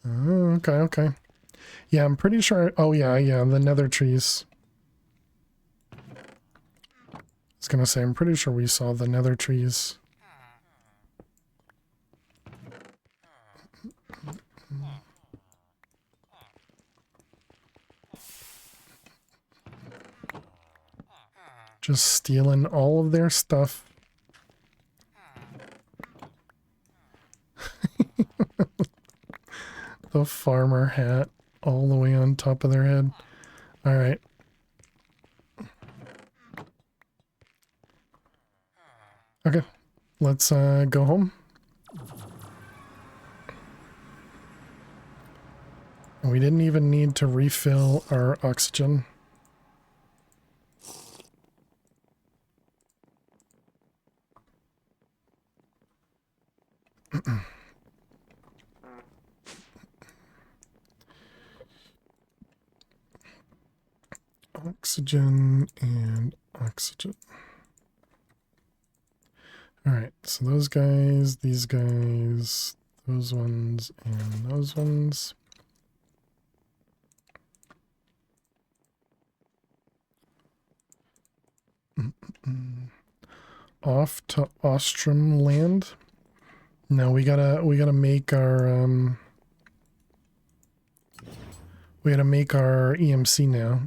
Oh, okay, okay. Yeah, I'm pretty sure. Oh, yeah, the nether trees. I was going to say, I'm pretty sure we saw the nether trees. Just stealing all of their stuff. The farmer hat all the way on top of their head. All right. Okay, let's go home. We didn't even need to refill our oxygen. Oxygen and oxygen. Alright, so those guys, these guys, those ones, and those ones. Off to Ostrom land. Now we gotta make our we gotta make our EMC now.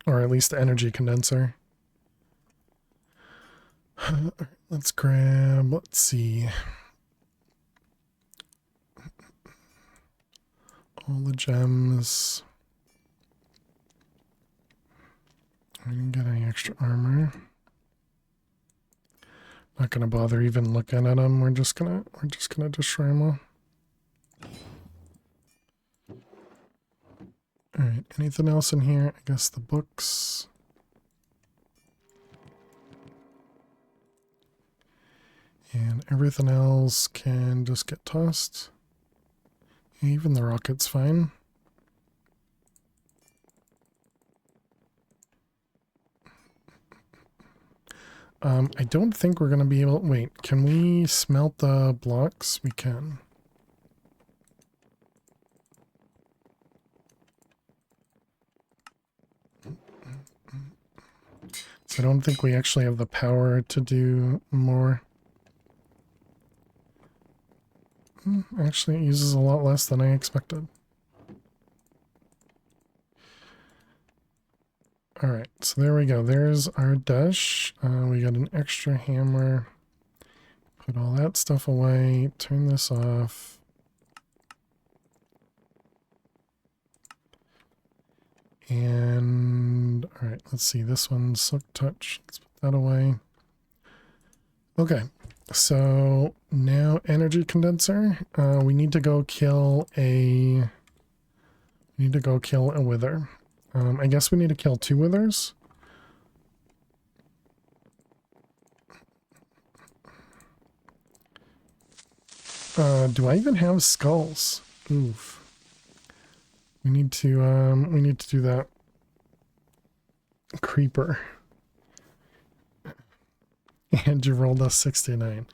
Or at least the energy condenser. Let's grab, let's see. All the gems. I didn't get any extra armor. Not gonna bother even looking at them. We're just gonna destroy them all. All right. Anything else in here? I guess the books. And everything else can just get tossed. Even the rocket's fine. I don't think we're going to be able... Wait, can we smelt the blocks? We can. So I don't think we actually have the power to do more. Actually, it uses a lot less than I expected. Alright, so there we go. There's our dash. We got an extra hammer. Put all that stuff away. Turn this off. And, alright, let's see. This one's Silk Touch. Let's put that away. Okay, so now energy condenser. We need to go kill a... wither. I guess we need to kill 2 withers. Do I even have skulls? Oof. We need to do that. Creeper. And you rolled a 69.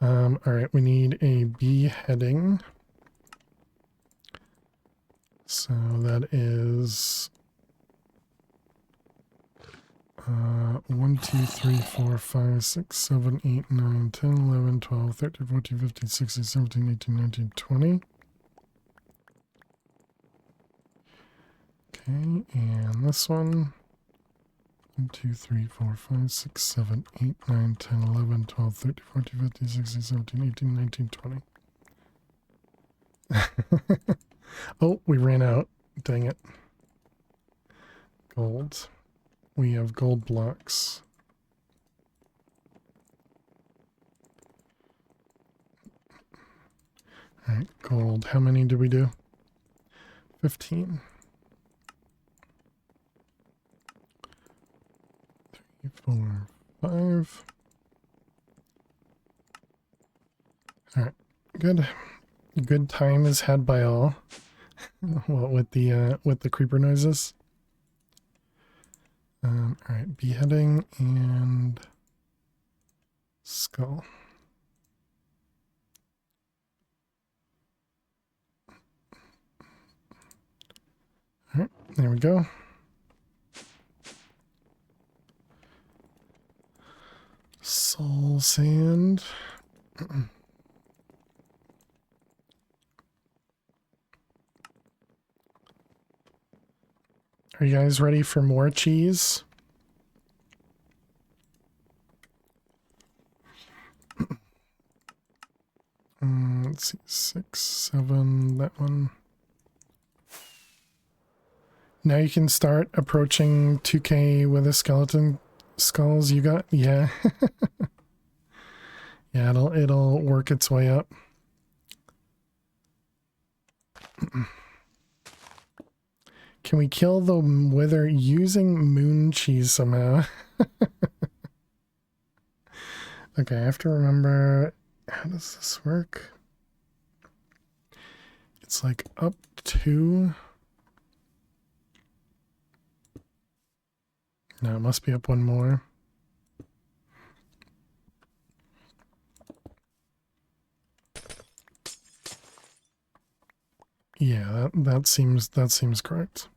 Alright, we need a beheading. So that is 1, 2, 3, 4, 5, 6, 7, 8, 9, 10, 11, 12, 13, 14, 15, 16, 17, 18, 19, 20. Okay, and this one. 1, 2, 3, 4, 5, 6, 7, 8, 9, 10, 11, 12, 13, 14, 15, 16, 17, 18, 19, 20. Oh, we ran out. Dang it. Gold. We have gold blocks. Alright, gold. How many did we do? 15. 3, 4, 5. Alright, good. Good time is had by all. What with the creeper noises? Alright, beheading and skull. Alright, there we go. Soul sand. Are you guys ready for more cheese? Let's see, 6, 7, that one. Now you can start approaching 2K with a skeleton skulls you got. Yeah. Yeah, it'll work its way up. Can we kill the wither using moon cheese somehow? Okay, I have to remember, how does this work? It's like up to... No, it must be up one more. Yeah, that seems correct.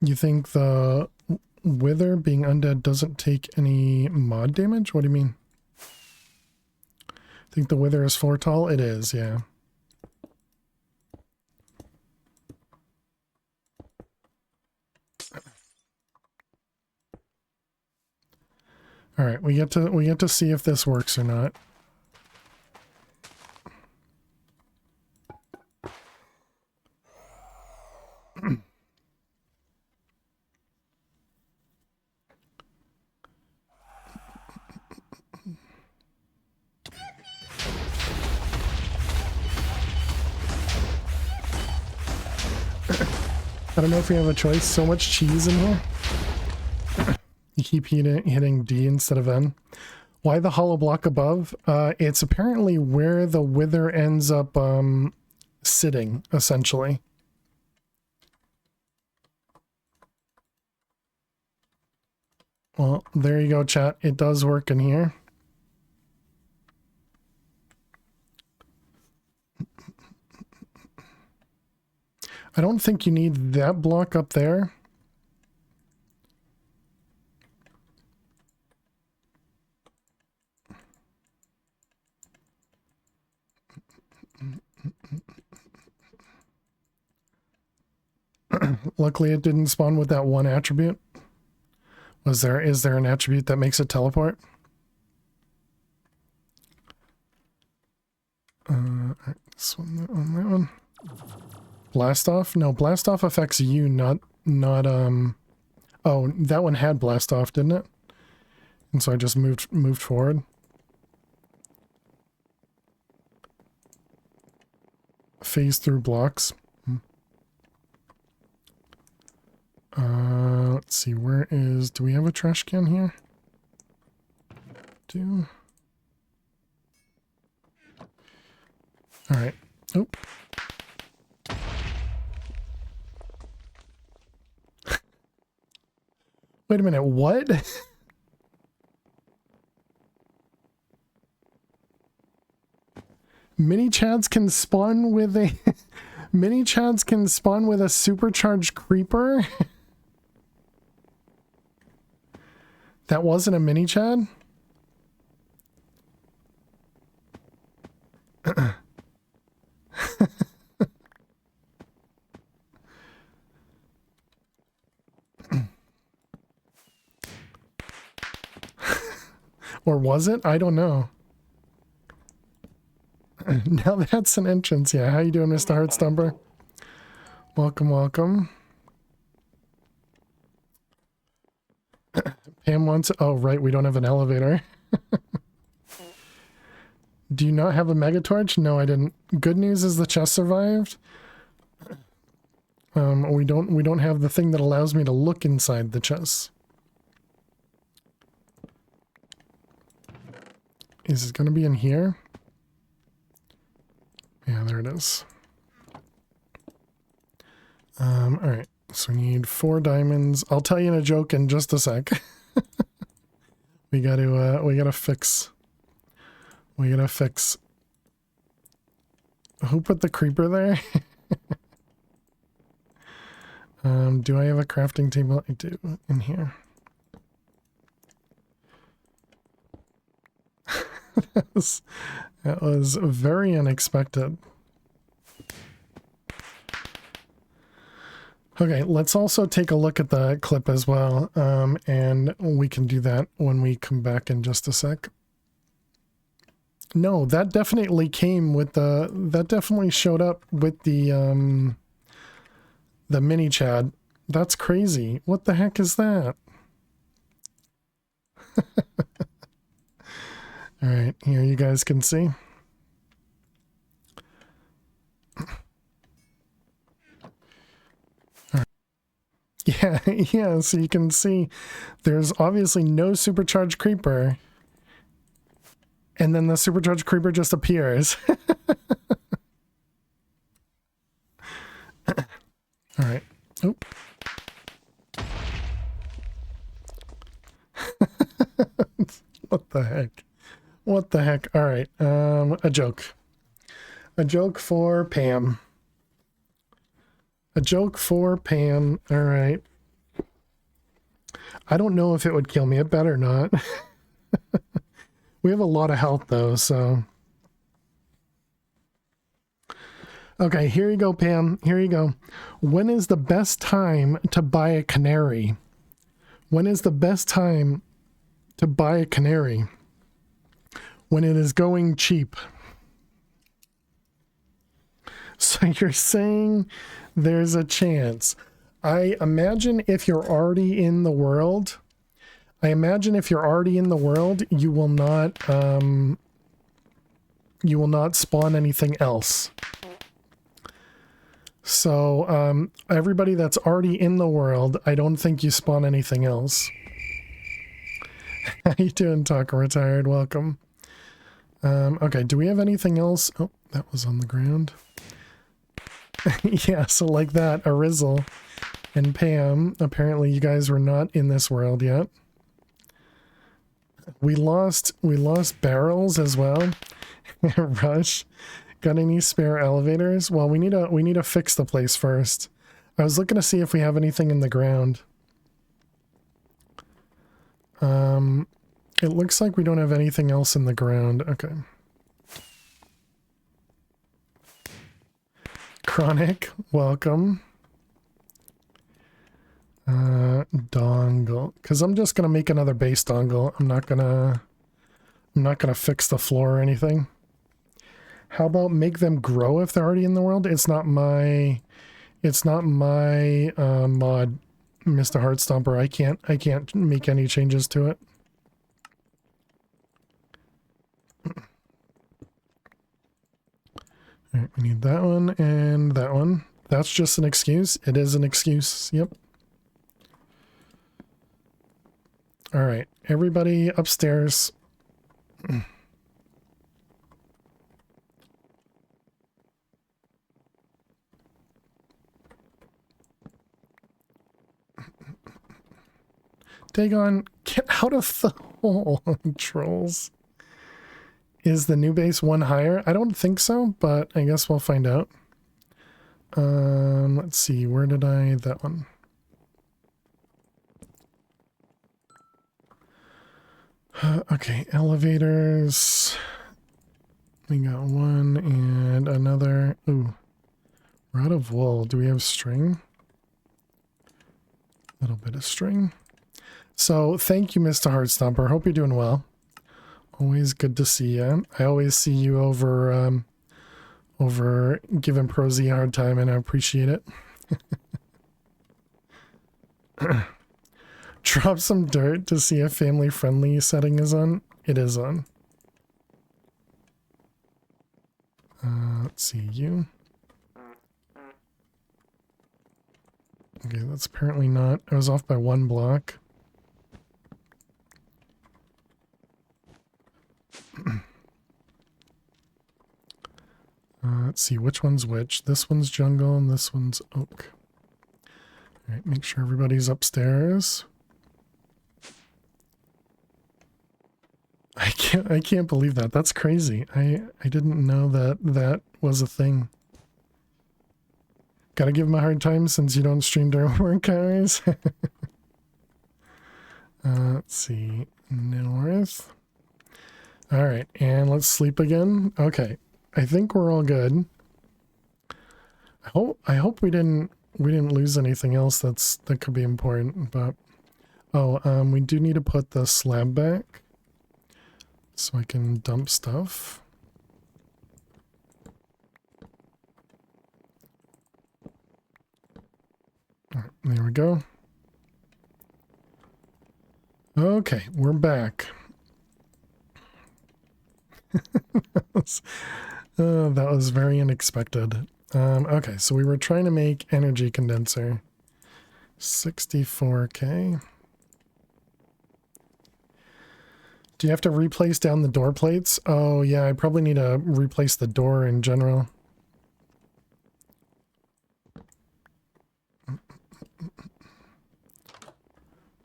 You think the wither being undead doesn't take any mod damage? What do you mean? Think the wither is Fortall? It is, yeah. All right, we get to see if this works or not. I don't know if we have a choice. So much cheese in here. You keep hitting D instead of N. Why the hollow block above? It's apparently where the wither ends up sitting, essentially. Well, there you go, chat. It does work in here. I don't think you need that block up there. Luckily it didn't spawn with that one attribute. Is there an attribute that makes it teleport? Alright, this one, that one. Blast off? No, blast off affects you, not oh, that one had blast off, didn't it? And so I just moved forward. Phase through blocks. Let's see, where is... Do we have a trash can here? Alright. Oh. Wait a minute, what? Mini chads can spawn with a... Mini chads can spawn with a supercharged creeper? That wasn't a mini chad? Or was it? I don't know. Now that's an entrance. Yeah, how you doing, Mr. Heartstumber? Welcome, welcome. Pam wants... Oh, right, we don't have an elevator. Do you not have a megatorch? No, I didn't. Good news is the chest survived. We don't have the thing that allows me to look inside the chest. Is it going to be in here? Yeah, there it is. Alright, so we need 4 diamonds. I'll tell you in a joke in just a sec. we gotta fix. Who put the creeper there? Do I have a crafting table? I do, in here. That was very unexpected. Okay, let's also take a look at the clip as well, and we can do that when we come back in just a sec. No, that definitely came with the... That definitely showed up with the mini chad. That's crazy. What the heck is that? All right, here you guys can see. Right. Yeah, so you can see there's obviously no supercharged creeper. And then the supercharged creeper just appears. All right. Oop. What the heck? What the heck? All right. A joke. A joke for Pam. A joke for Pam. All right. I don't know if it would kill me. It better not. We have a lot of health though, so. Okay, here you go, Pam. Here you go. When is the best time to buy a canary? When is the best time to buy a canary? When it is going cheap. So you're saying there's a chance. I imagine if you're already in the world, you will not spawn anything else. So everybody that's already in the world, I don't think you spawn anything else. How you doing, Taco Retired? Welcome. Okay, do we have anything else? Oh, that was on the ground. Yeah, so like that, Arizzle and Pam, apparently you guys were not in this world yet. We lost barrels as well. Rush. Got any spare elevators? Well, we need to fix the place first. I was looking to see if we have anything in the ground. It looks like we don't have anything else in the ground. Okay. Chronic, welcome. Dongle. Because I'm just gonna make another base dongle. I'm not gonna fix the floor or anything. How about make them grow if they're already in the world? It's not my mod, Mr. Heartstomper. I can't make any changes to it. All right, we need that one and that one. That's just an excuse. It is an excuse. Yep. All right, everybody upstairs. Dagon, get out of the hole, trolls. Is the new base one higher? I don't think so, but I guess we'll find out. Let's see, where did that one? Okay, elevators. We got one and another. Ooh, we're out of wool. Do we have string? A little bit of string. So thank you, Mr. Heartstomper. Hope you're doing well. Always good to see you. I always see you over giving Prosy a hard time, and I appreciate it. Drop some dirt to see if family-friendly setting is on. It is on. Let's see, you. Okay, that's apparently not. I was off by one block. Let's see, which one's which? This one's jungle and this one's oak. Alright, make sure everybody's upstairs. I can't believe that. That's crazy. I didn't know that was a thing. Gotta give him a hard time since you don't stream during work hours. Let's see. North. Alright, and let's sleep again. Okay. I think we're all good. I hope we didn't lose anything else that could be important, but we do need to put the slab back so I can dump stuff. All right, there we go. Okay, we're back. That was very unexpected. Okay, so we were trying to make energy condenser. 64K. Do you have to replace down the door plates? Oh yeah, I probably need to replace the door in general.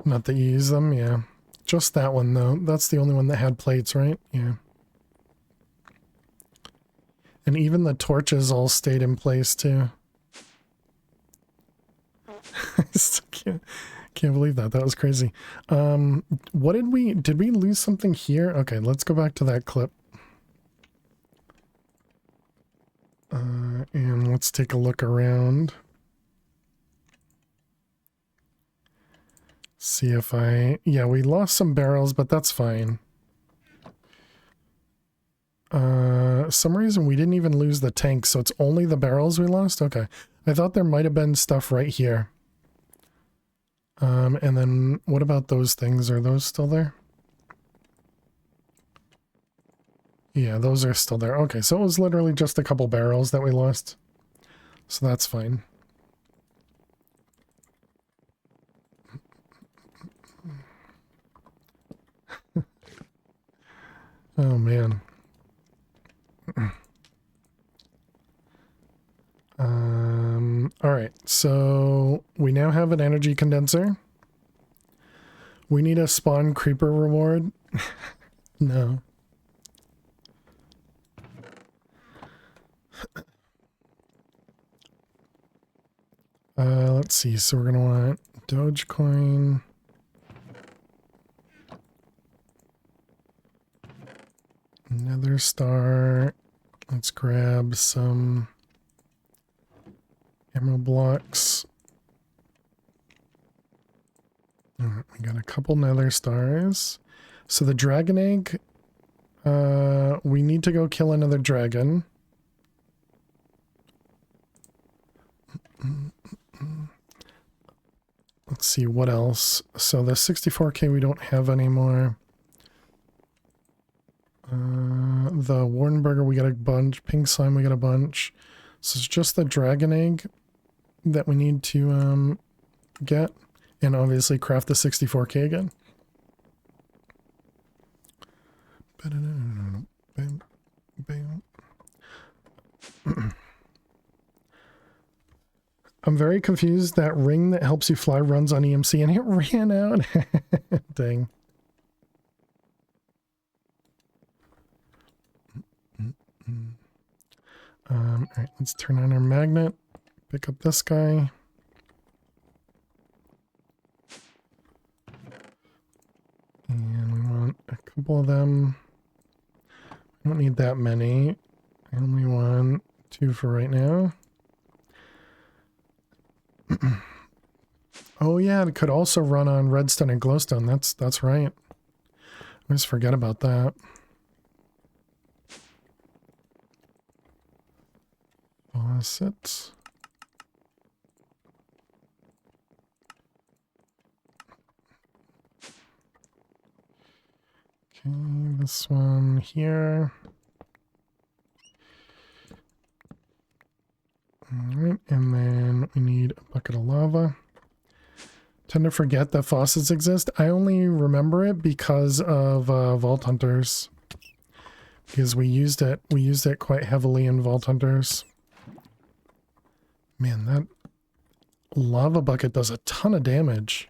Not that you use them, yeah. Just that one though. That's the only one that had plates, right? Yeah. And even the torches all stayed in place too. I still can't believe that. That was crazy. What did we lose something here? Okay, let's go back to that clip. And let's take a look around. See if yeah, we lost some barrels, but that's fine. Some reason we didn't even lose the tank, so it's only the barrels we lost? Okay. I thought there might have been stuff right here. And then what about those things? Are those still there? Yeah, those are still there. Okay, so it was literally just a couple barrels that we lost. So that's fine. Oh man. All right, so we now have an energy condenser. We need a spawn creeper reward. No. Let's see. So we're gonna want Dogecoin. Nether star. Let's grab some emerald blocks. All right, we got a couple nether stars. So the dragon egg, we need to go kill another dragon. Let's see what else. So the 64k we don't have anymore. The Wardenburger we got a bunch. Pink slime we got a bunch. So it's just the dragon egg that we need to get. And obviously craft the 64k again. I'm very confused. That ring that helps you fly runs on EMC and it ran out. Dang. All right, let's turn on our magnet. Pick up this guy. And we want a couple of them. I don't need that many. I only want 2 for right now. Oh yeah, it could also run on redstone and glowstone. That's right. I just forget about that. Faucet. Okay, this one here. Alright, and then we need a bucket of lava. Tend to forget that faucets exist. I only remember it because of Vault Hunters. Because we used it quite heavily in Vault Hunters. Man, that lava bucket does a ton of damage.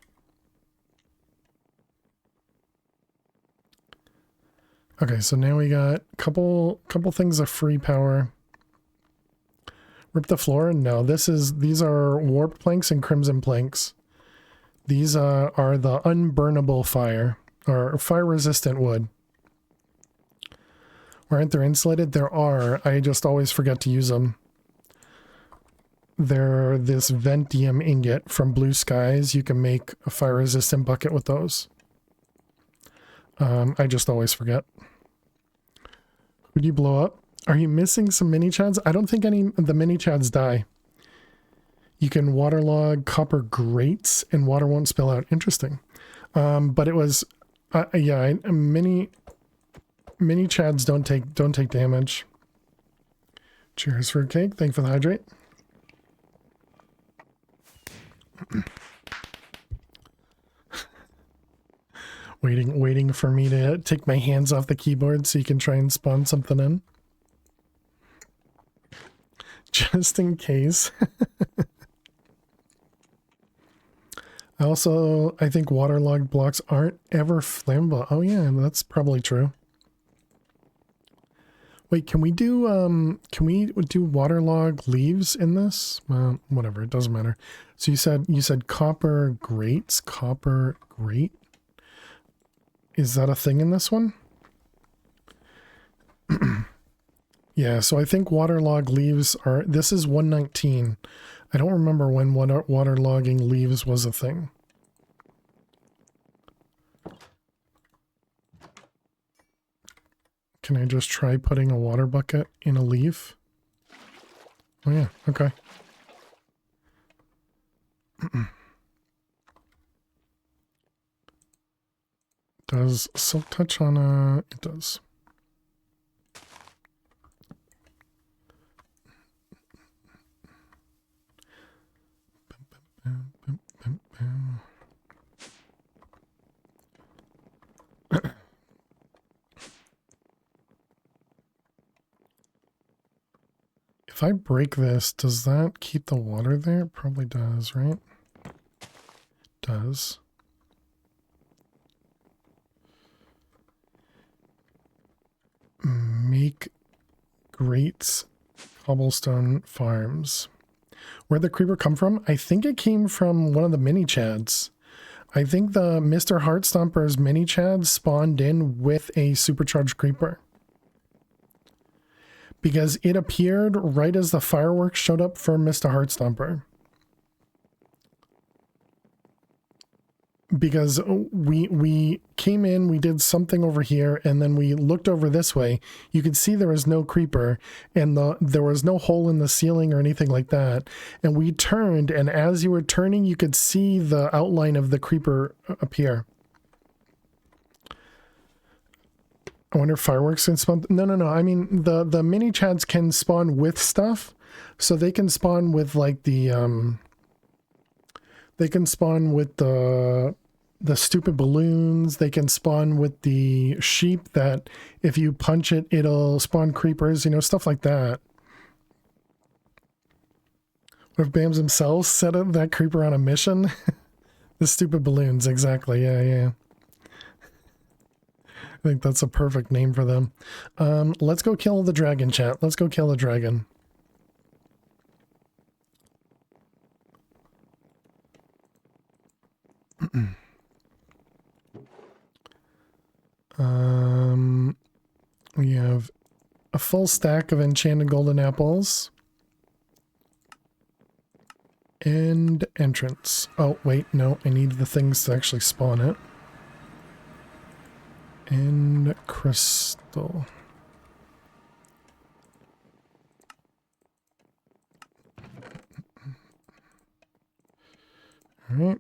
Okay, so now we got a couple things of free power. Rip the floor? No, these are warp planks and crimson planks. These are the unburnable fire, or fire-resistant wood. Aren't they insulated? There are. I just always forget to use them. They're this Ventium ingot from Blue Skies. You can make a fire-resistant bucket with those. I just always forget. Would you blow up? Are you missing some mini chads? I don't think any of the mini chads die. You can waterlog copper grates and water won't spill out. Interesting. But it was, yeah, mini chads don't take damage. Cheers for a cake. Thank you for the hydrate. Waiting for me to take my hands off the keyboard so you can try and spawn something in. Just in case. I think waterlogged blocks aren't ever flammable. Oh yeah, that's probably true. Wait, can we do waterlogged leaves in this? Well, whatever, it doesn't matter. So you said copper grates, copper grate? Is that a thing in this one? Yeah, so I think waterlogged leaves are... This is 119. I don't remember when waterlogging leaves was a thing. Can I just try putting a water bucket in a leaf? Oh yeah, okay. Does silk touch on a... It does. If I break this, does that keep the water there? It probably does, right? Does. Make grates cobblestone farms. Where'd the creeper come from? I think it came from one of the mini chads. I think the Mr. Heartstomper's mini chads spawned in with a supercharged creeper. Because it appeared right as the fireworks showed up for Mr. Heartstomper. Because we came in, we did something over here, and then we looked over this way. You could see there was no creeper, and there was no hole in the ceiling or anything like that. And we turned, and as you were turning, you could see the outline of the creeper appear. I wonder if fireworks can spawn. No. I mean, the mini chads can spawn with stuff, so they can spawn with like the they can spawn with the stupid balloons. They can spawn with the sheep that if you punch it, it'll spawn creepers, you know, stuff like that. What if Bams himself set up that creeper on a mission? The stupid balloons, exactly. Yeah. I think that's a perfect name for them. Let's go kill the dragon, chat. Let's go kill the dragon. We have a full stack of enchanted golden apples. And entrance. Oh, wait, no, I need the things to actually spawn it. And crystal. All right.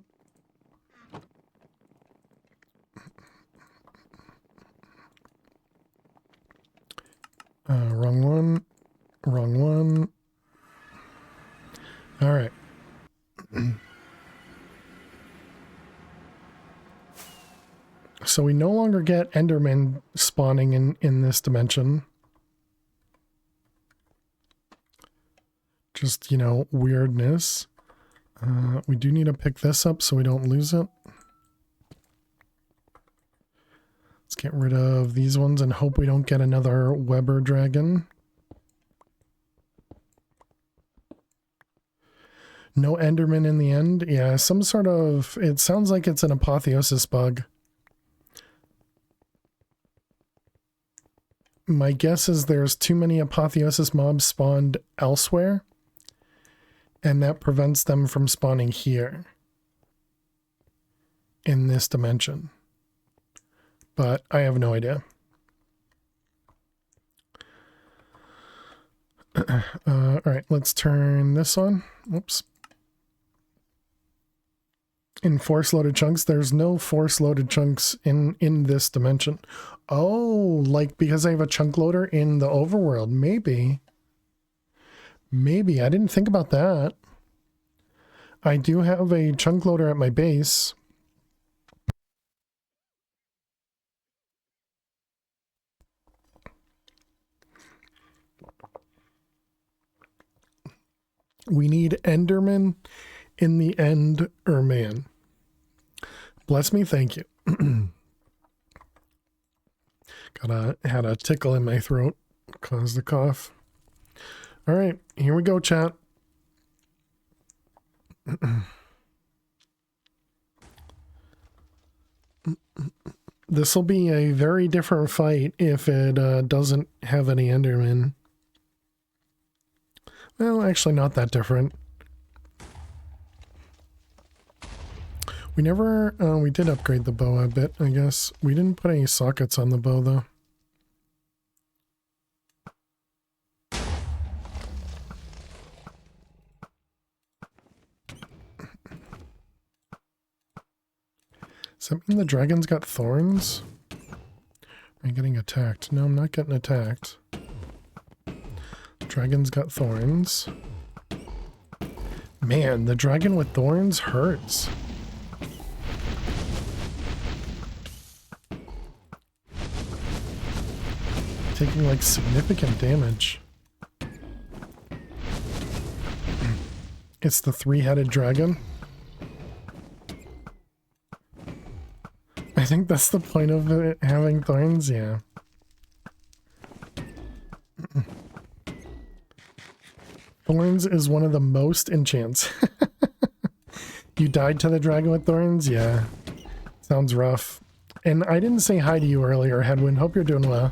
Wrong one. Wrong one. All right. So we no longer get Enderman spawning in this dimension. Just, you know, weirdness. We do need to pick this up so we don't lose it. Let's get rid of these ones and hope we don't get another Weber dragon. No Enderman in the end. Yeah, some sort of... It sounds like it's an apotheosis bug. My guess is there's too many apotheosis mobs spawned elsewhere, and that prevents them from spawning here in this dimension. But I have no idea. All right, let's turn this on. Whoops. In force loaded chunks, there's no force loaded chunks in this dimension. Oh, like because I have a chunk loader in the overworld. Maybe I didn't think about that. I do have a chunk loader at my base. We need Enderman in the Enderman. Bless me, thank you. Had a tickle in my throat, caused the cough. All right, here we go, chat. This will be a very different fight if it doesn't have any Enderman. Well, actually not that different. We never, we did upgrade the bow a bit, I guess. We didn't put any sockets on the bow, though. Does that mean the dragon's got thorns? Am I getting attacked? No, I'm not getting attacked. Dragon's got thorns. Man, the dragon with thorns hurts. Taking like significant damage. It's the three-headed dragon. I think that's the point of it having thorns, yeah. Thorns is one of the most enchants. You died to the dragon with thorns? Yeah. Sounds rough. And I didn't say hi to you earlier, Hedwin. Hope you're doing well.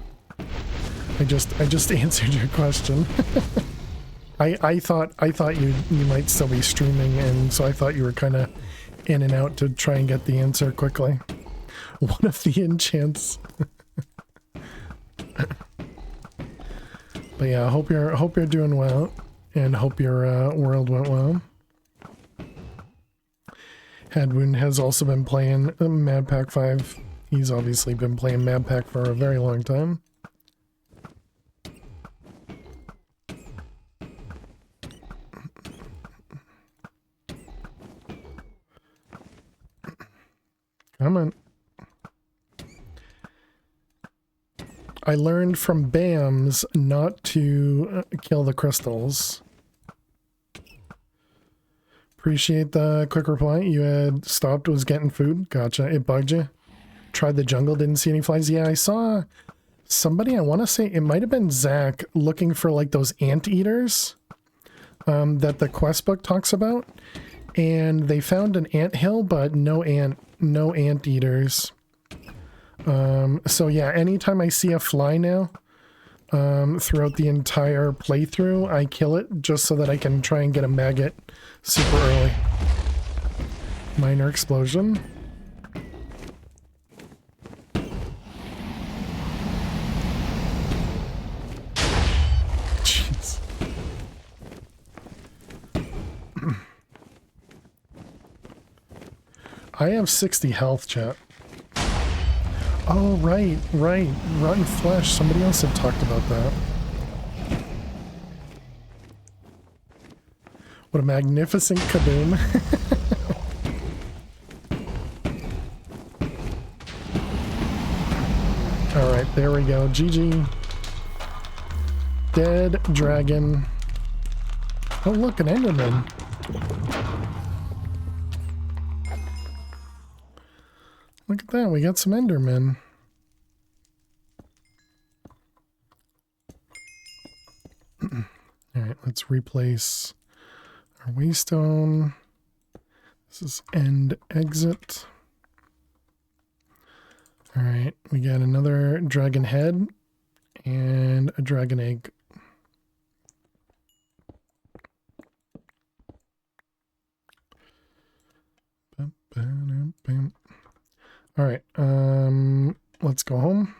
I just answered your question. I thought you might still be streaming, and so I thought you were kind of in and out to try and get the answer quickly. One of the enchants. But yeah, hope you're doing well, and hope your world went well. Hadwoon has also been playing MadPack 5. He's obviously been playing MadPack for a very long time. Come on. I learned from BAMs not to kill the crystals. Appreciate the quick reply. You had stopped, was getting food. Gotcha. It bugged you. Tried the jungle, didn't see any flies. Yeah, I saw somebody, I want to say it might have been Zach, looking for like those anteaters that the quest book talks about. And they found an anthill, but no anteaters. So yeah, anytime I see a fly now, throughout the entire playthrough, I kill it just so that I can try and get a maggot super early. Minor explosion. Jeez. I have 60 health, chat. Oh, right. Rotten flesh. Somebody else had talked about that. What a magnificent kaboom. Alright, there we go. GG. Dead dragon. Oh, look, an Enderman. Look at that, we got some Endermen. Alright, let's replace our waystone. This is end exit. Alright, we got another dragon head and a dragon egg. All right, let's go home.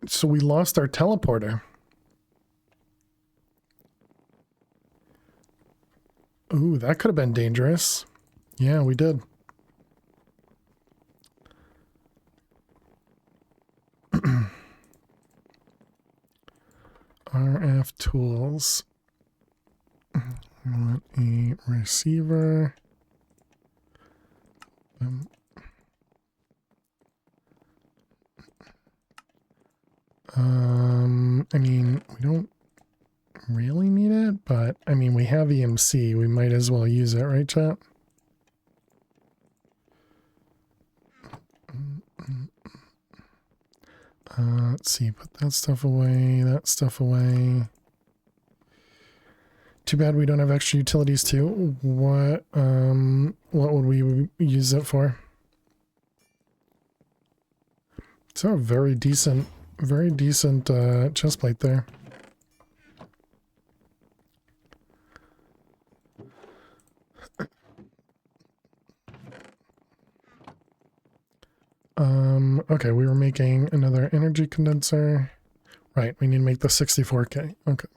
So we lost our teleporter. Ooh, that could have been dangerous. Yeah, we did. RF tools. We want a receiver. I mean, we don't really need it, but I mean, we have EMC. We might as well use it, right, chat? Let's see, put that stuff away, that stuff away. Too bad we don't have extra utilities too. What would we use it for? It's a very decent chest plate there. Okay, we were making another energy condenser. Right, we need to make the 64K. Okay.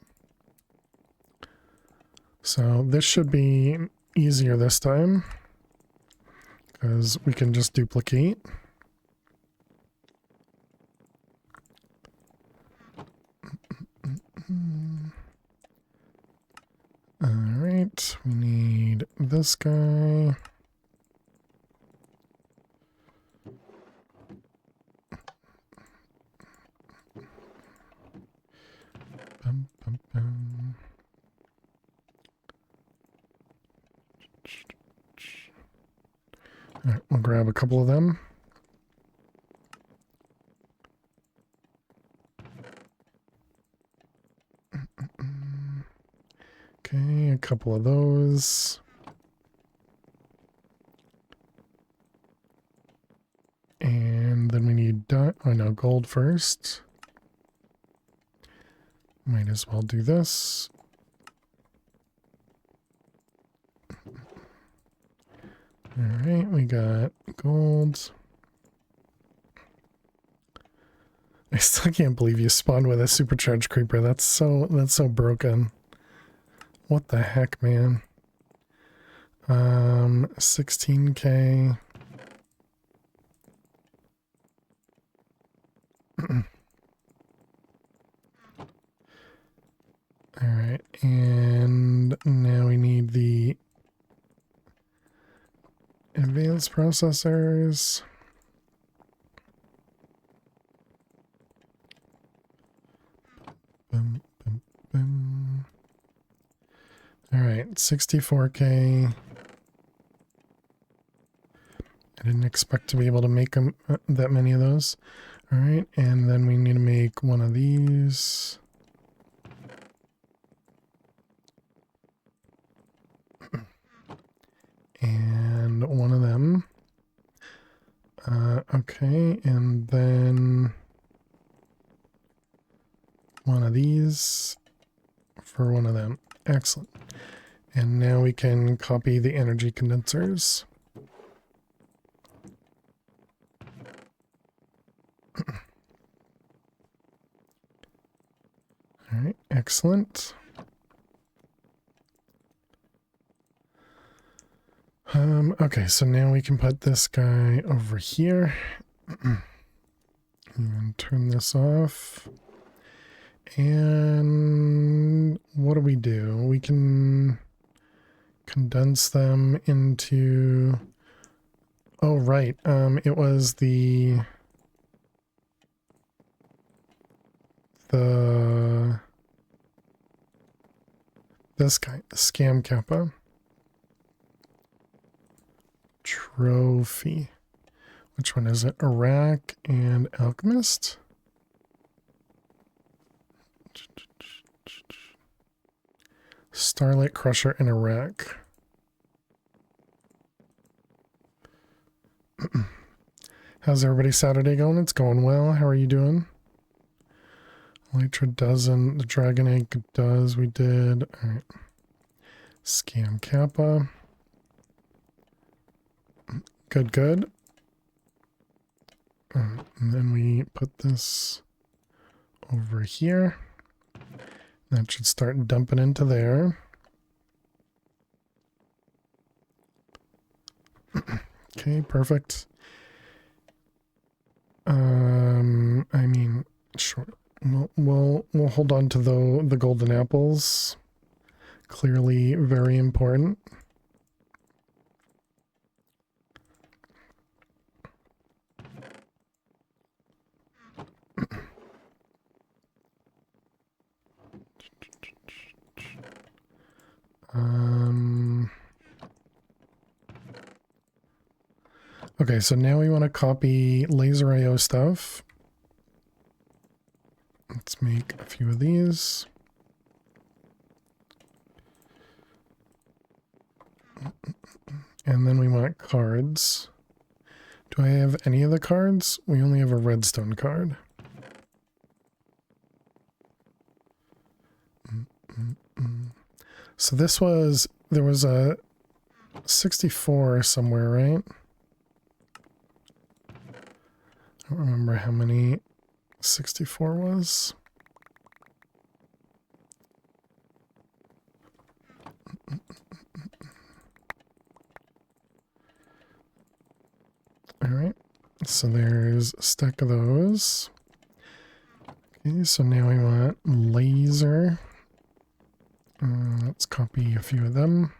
So this should be easier this time, because we can just duplicate. Alright, we need this guy. All right, we'll grab a couple of them. Okay, a couple of those. And then we need gold first. Might as well do this. Alright, we got gold. I still can't believe you spawned with a supercharged creeper. That's so broken. What the heck, man? 16k. Alright, and now we need the advanced processors. Boom, boom, boom. Alright, 64k. I didn't expect to be able to make them that many of those. Alright, and then we need to make one of these. And one of them. Okay, and then one of these for one of them. Excellent. And now we can copy the energy condensers. All right, excellent. Okay, so now we can put this guy over here and turn this off. And what do? We can condense them into, oh, right. It was this guy, the Scam Kappa. Trophy. Which one is it? Iraq and Alchemist? Starlight Crusher in Iraq. How's everybody Saturday going? It's going well. How are you doing? Elytra doesn't. The Dragon Egg does. We did. Alright. Scam Kappa. Good, good. And then we put this over here. That should start dumping into there. Okay, perfect. I mean, sure. We'll hold on to the golden apples. Clearly very important. Okay, so now we want to copy laser IO stuff. Let's make a few of these. And then we want cards. Do I have any of the cards? We only have a redstone card. So there was a 64 somewhere, right? I don't remember how many 64 was. All right, so there's a stack of those. Okay, so now we want laser. Let's copy a few of them.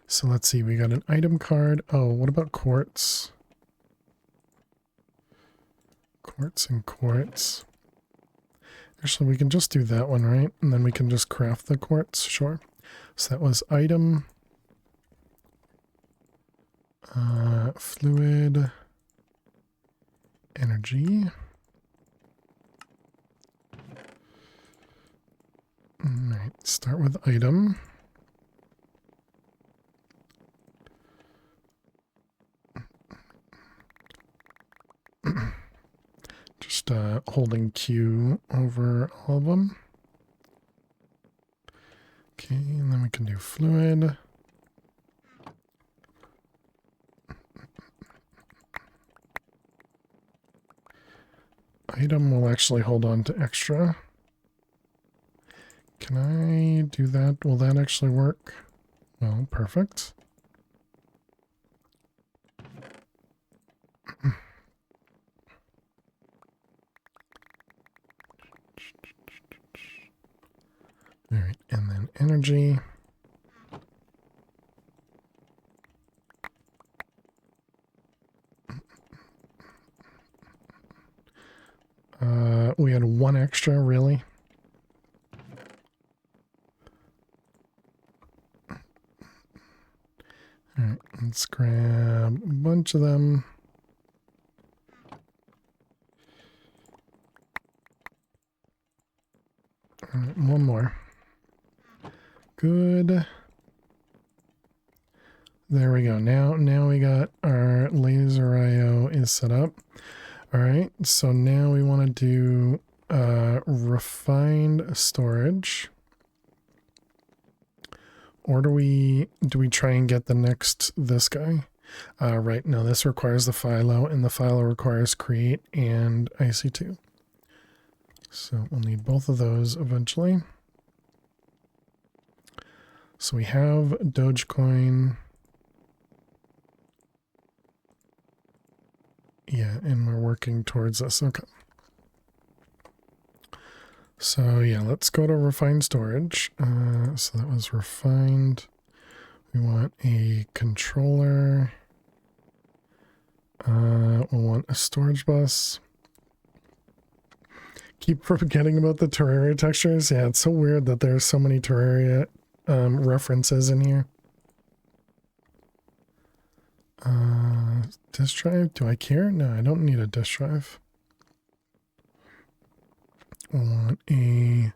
So let's see, we got an item card. Oh, what about quartz? Quartz and quartz. Actually, we can just do that one, right? And then we can just craft the quartz, sure. So that was item, fluid, energy. All right, start with item. Just holding Q over all of them. Okay, and then we can do fluid. Item will actually hold on to extra. Can I do that? Will that actually work? Well, perfect. All right, and then energy. We had one extra, really? All right, let's grab a bunch of them. All right, one more. Good. There we go. Now we got our laser IO is set up. All right, so now we want to do refined storage. Or do we try and get the next, this guy? Right, no, this requires the philo, and the philo requires create and IC2. So we'll need both of those eventually. So we have Dogecoin. Yeah, and we're working towards this. Okay. So yeah, let's go to refined storage. So that was refined. We want a controller. We'll want a storage bus. Keep forgetting about the Terraria textures. Yeah, it's so weird that there's so many Terraria references in here. Disk drive, do I care? No, I don't need a disk drive. I want a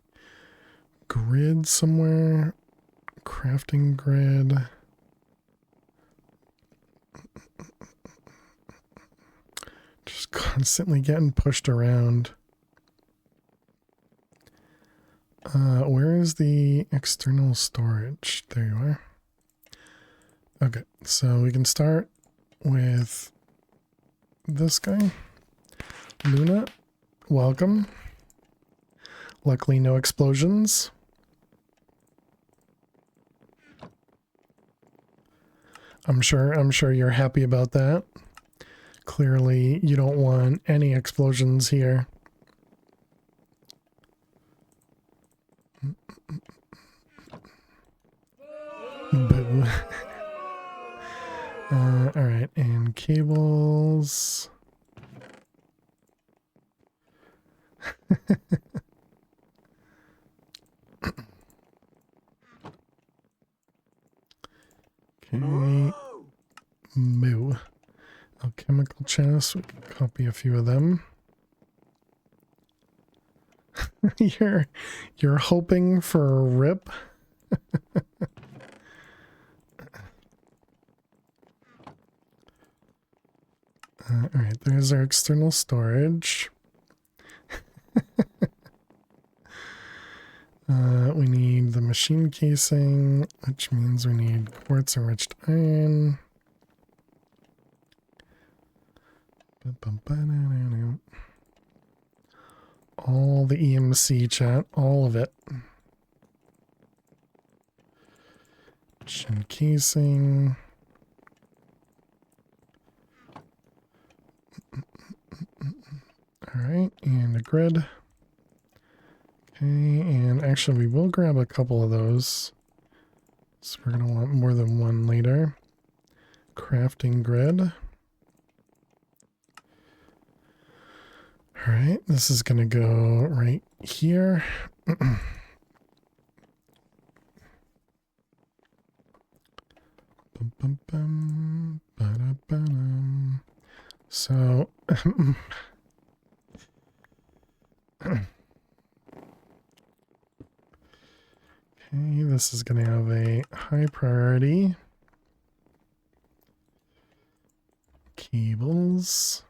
grid somewhere. Crafting grid. Just constantly getting pushed around. Where is the external storage? There you are. Okay, so we can start with this guy. Luna, welcome. Luckily no explosions. I'm sure you're happy about that. Clearly you don't want any explosions here. Boo. All right, and cables. Okay. Moo. Alchemical chest. We can copy a few of them. You're hoping for a rip. All right, there's our external storage. We need the machine casing, which means we need quartz enriched iron. All the EMC chat, all of it. Machine casing. All right, and a grid. Okay, and actually we will grab a couple of those. So we're going to want more than one later. Crafting grid. All right, this is going to go right here. Bum, bum, bum, ba-da-ba-dum. So, okay, this is going to have a high priority. Cables.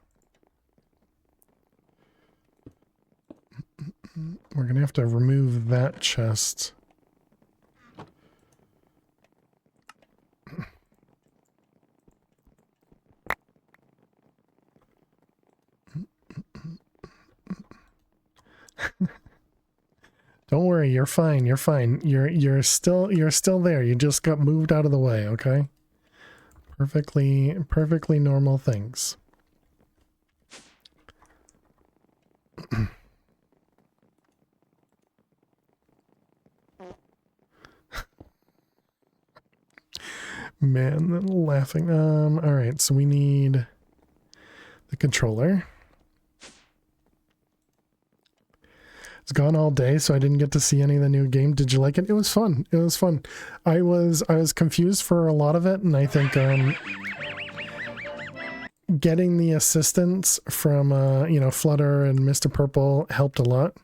We're going to have to remove that chest. Don't worry, you're fine. You're fine. You're still there. You just got moved out of the way, okay? Perfectly normal things. Man, laughing. All right, so we need the controller. It's gone all day, so I didn't get to see any of the new game. Did you like it? It was fun. It was fun. I was confused for a lot of it, and I think getting the assistance from you know, Flutter and Mr. Purple helped a lot.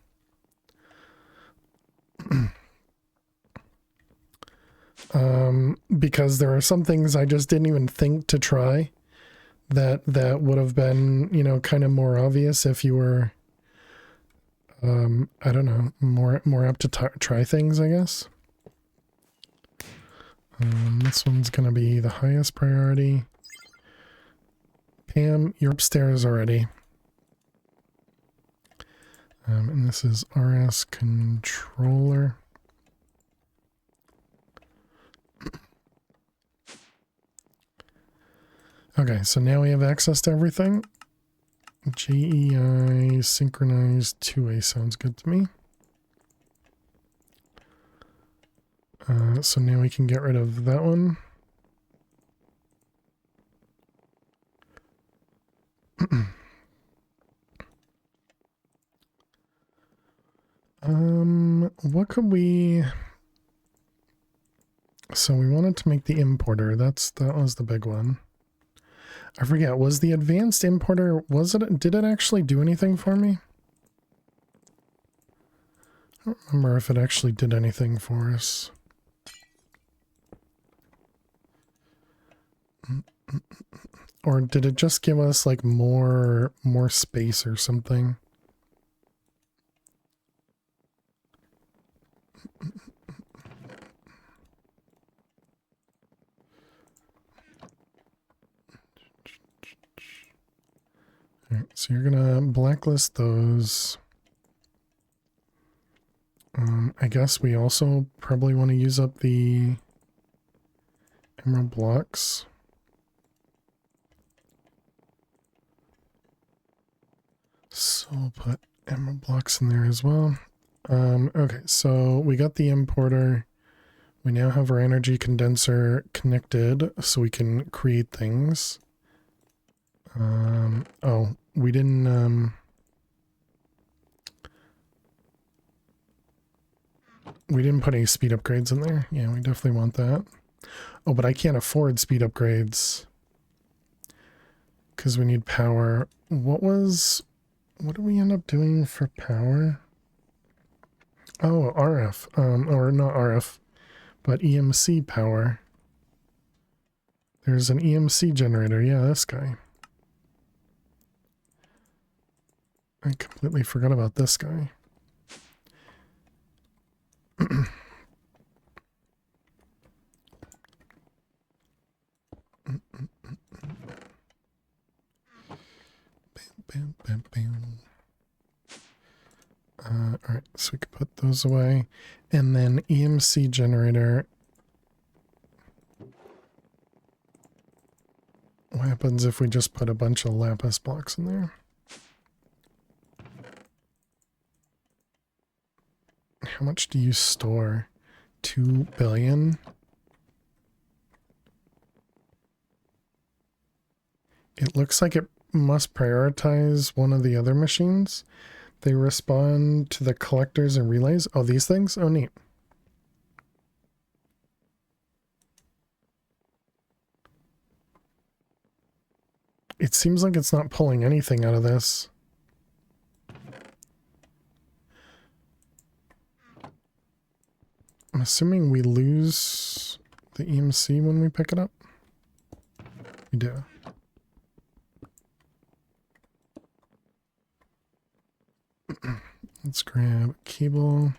Because there are some things I just didn't even think to try that would have been, you know, kind of more obvious if you were I don't know, more apt to try things, I guess. This one's gonna be the highest priority. Pam, you're upstairs already. And this is RS controller. Okay, so now we have access to everything. JEI synchronized 2A sounds good to me. So now we can get rid of that one. What could we... So we wanted to make the importer. That was the big one. I forget, was the advanced importer, did it actually do anything for me? I don't remember if it actually did anything for us. Or did it just give us like more space or something? Alright, so you're gonna blacklist those. I guess we also probably want to use up the emerald blocks. So we'll put emerald blocks in there as well. Okay, so we got the importer. We now have our energy condenser connected so we can create things. Oh, we didn't, we didn't put any speed upgrades in there. Yeah, we definitely want that. Oh, but I can't afford speed upgrades because we need power. What did we end up doing for power? Oh, RF, or not RF, but EMC power. There's an EMC generator. Yeah, this guy. I completely forgot about this guy. Bam, bam, bam. Alright, so we can put those away. And then EMC generator. What happens if we just put a bunch of lapis blocks in there? How much do you store? 2 billion? It looks like it must prioritize one of the other machines. They respond to the collectors and relays. Oh, these things? Oh, neat. It seems like it's not pulling anything out of this. I'm assuming we lose the EMC when we pick it up. We do. Let's grab a cable.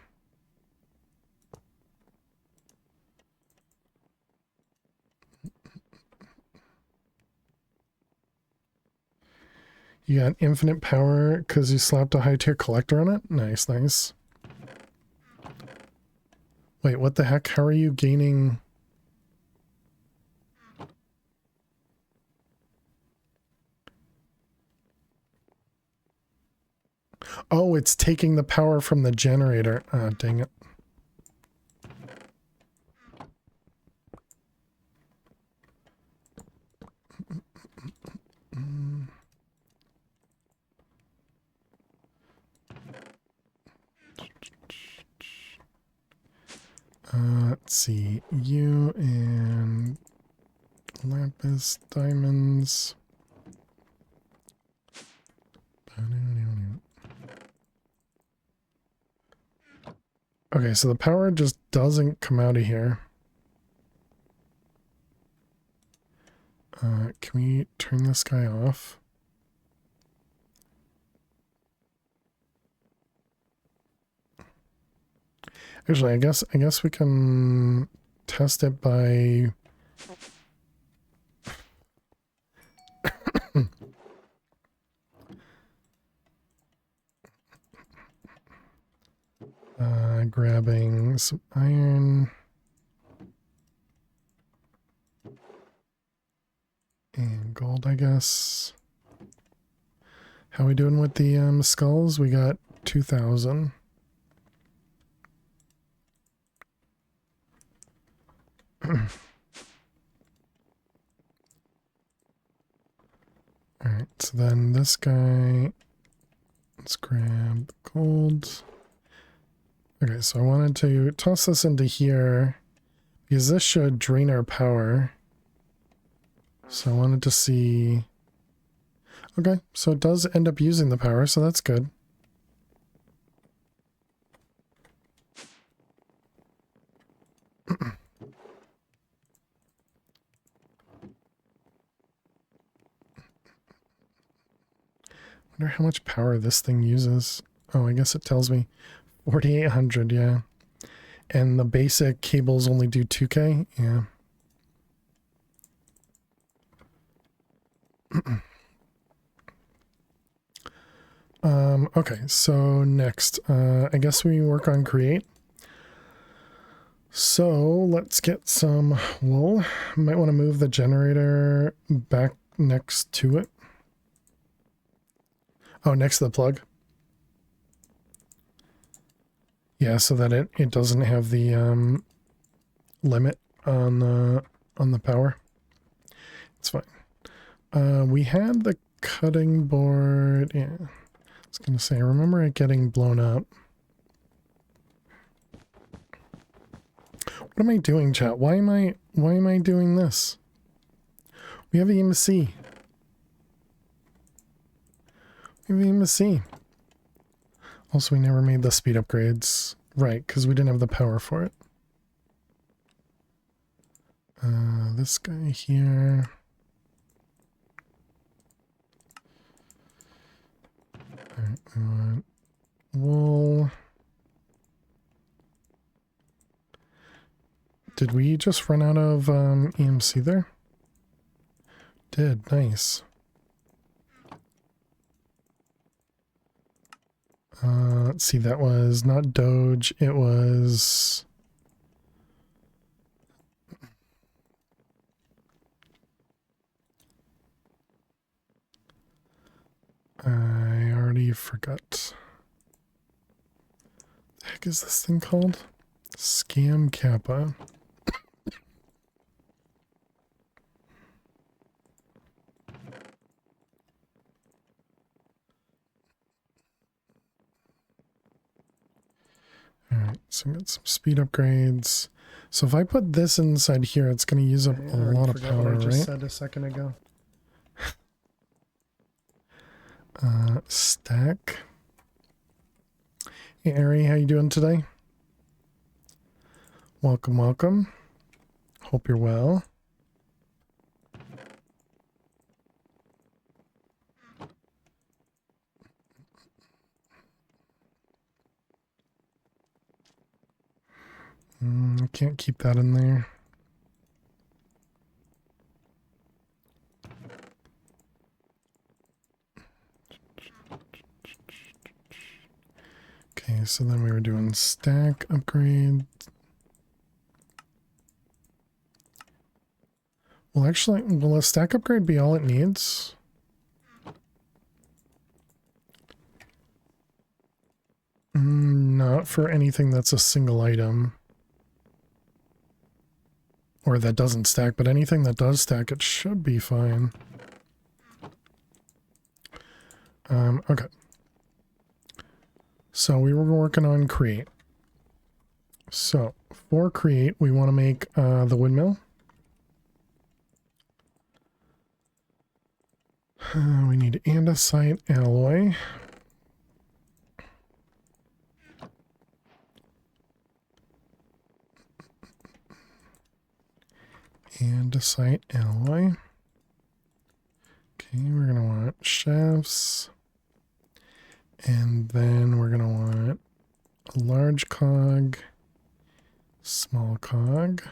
You got infinite power because you slapped a high tier collector on it? Nice, nice. Wait, what the heck? How are you gaining... Oh, it's taking the power from the generator. Ah, dang it. Let's see. You and lapis diamonds. Okay, so the power just doesn't come out of here. Can we turn this guy off? Actually, I guess we can test it by grabbing some iron and gold, I guess. How we doing with the skulls? We got 2,000. Alright, so then this guy, let's grab the gold. Okay, so I wanted to toss this into here because this should drain our power. So I wanted to see... Okay, so it does end up using the power, so that's good. Wonder how much power this thing uses. Oh, I guess it tells me 4,800, yeah. And the basic cables only do 2K, yeah. Okay, so next, I guess we work on create. So let's get some wool. Might want to move the generator back next to it. Oh, next to the plug. Yeah, so that it doesn't have the limit on the power. It's fine. We had the cutting board. Yeah, I was gonna say, I remember it getting blown up. What am I doing, chat? Why am I doing this? We have EMC. We have EMC. Also, we never made the speed upgrades. Right, because we didn't have the power for it. This guy here. Alright, we want wool. Did we just run out of EMC there? Did, nice. Let's see, that was not Doge, it was... I already forgot. What the heck is this thing called? Scam Kappa. So we got some speed upgrades. So if I put this inside here, it's going to use up a lot of power, what I just right? said a second ago. Stack. Hey, Ari, how you doing today? Welcome, welcome. Hope you're well. Can't keep that in there. Okay, so then we were doing stack upgrade. Well, actually, will a stack upgrade be all it needs? Not for anything that's a single item. Or that doesn't stack, but anything that does stack, it should be fine. Okay. So we were working on create. So for create, we want to make the windmill. We need andesite alloy. Andesite alloy. Okay, we're going to want shafts. And then we're going to want a large cog, small cog.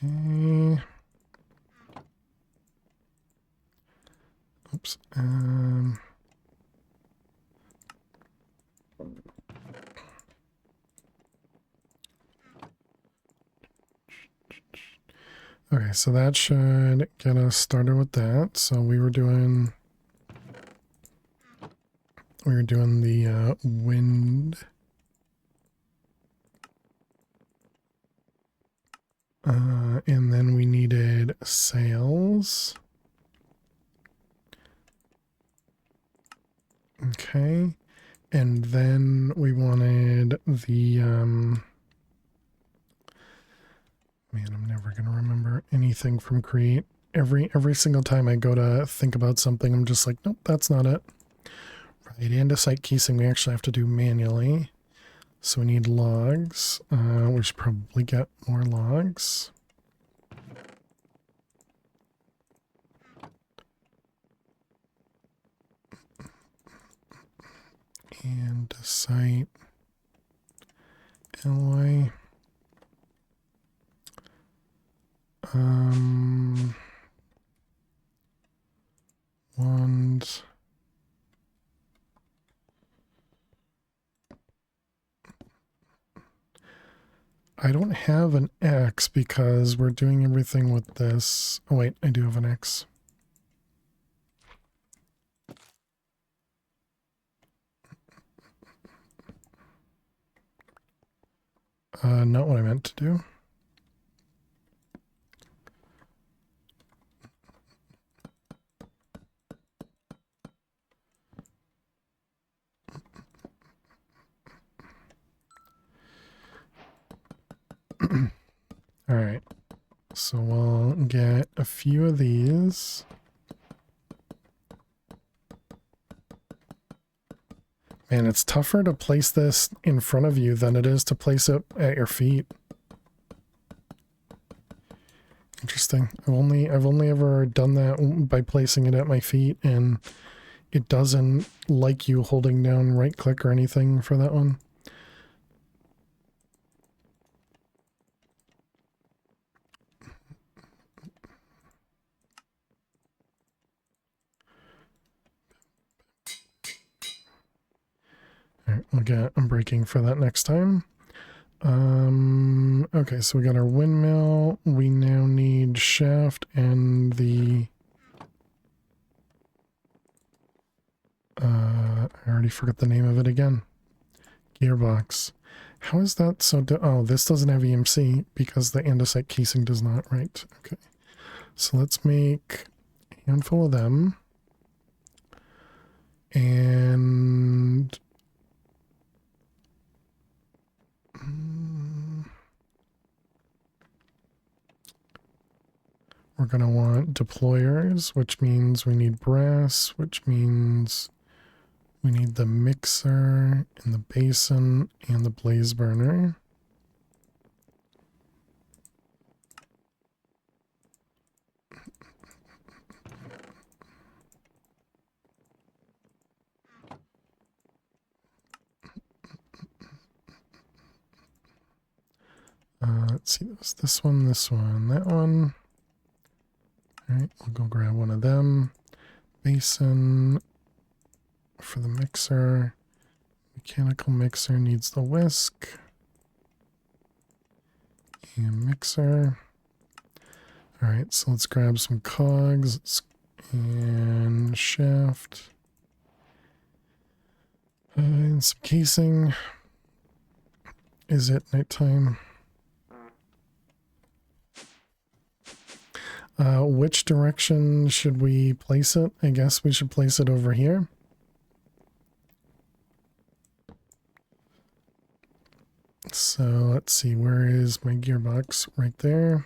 Okay. Oops. Okay, so that should get us started with that. So we were doing the wind. And then we needed sails. Okay. And then we wanted the, man, I'm never going to remember anything from Create. Every single time I go to think about something, I'm just like, nope, that's not it. Right, andesite casing we actually have to do manually. So we need logs. We should probably get more logs. Andesite alloy. Wands. I don't have an X because we're doing everything with this. Oh wait, I do have an X. Not what I meant to do. All right, so we'll get a few of these. Man, it's tougher to place this in front of you than it is to place it at your feet. Interesting. I've only ever done that by placing it at my feet, and it doesn't like you holding down right click or anything for that one. All right, we'll get a breaking for that next time. Okay, so we got our windmill. We now need shaft and the I already forgot the name of it again. Gearbox. How is that so? Oh, this doesn't have EMC because the andesite casing does not, right? Okay. So let's make a handful of them. And we're going to want deployers, which means we need brass, which means we need the mixer and the basin and the blaze burner. Let's see, this one, that one. All right, we'll go grab one of them. Basin for the mixer. Mechanical mixer needs the whisk. And mixer. All right, so let's grab some cogs and shaft. And some casing. Is it nighttime? Which direction should we place it? I guess we should place it over here. So let's see, where is my gearbox? Right there.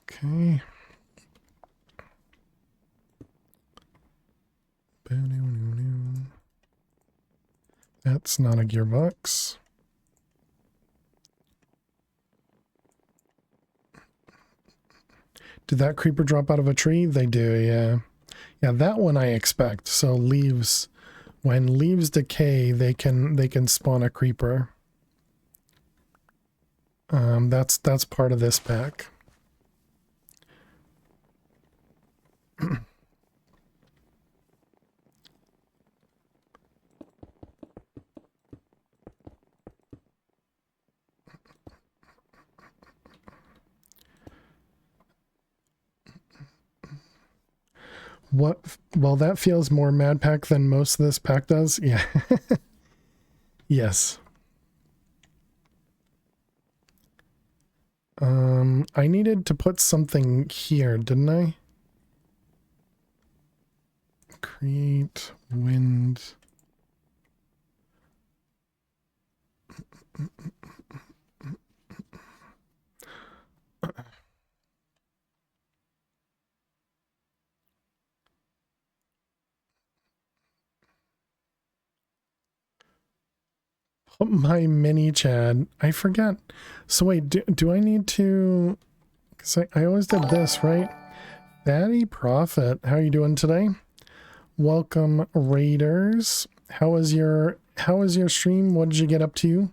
Okay. That's not a gearbox. Did that creeper drop out of a tree? They do, yeah. Yeah, that one I expect. So leaves, when leaves decay, they can spawn a creeper. That's part of this pack. What? Well, that feels more MadPack than most of this pack does. Yeah. Yes. I needed to put something here, didn't I? Create wind. My mini Chad. I forget. So wait, do I need to... Because I always did this, right? Fatty Prophet. How are you doing today? Welcome, Raiders. How was your stream? What did you get up to?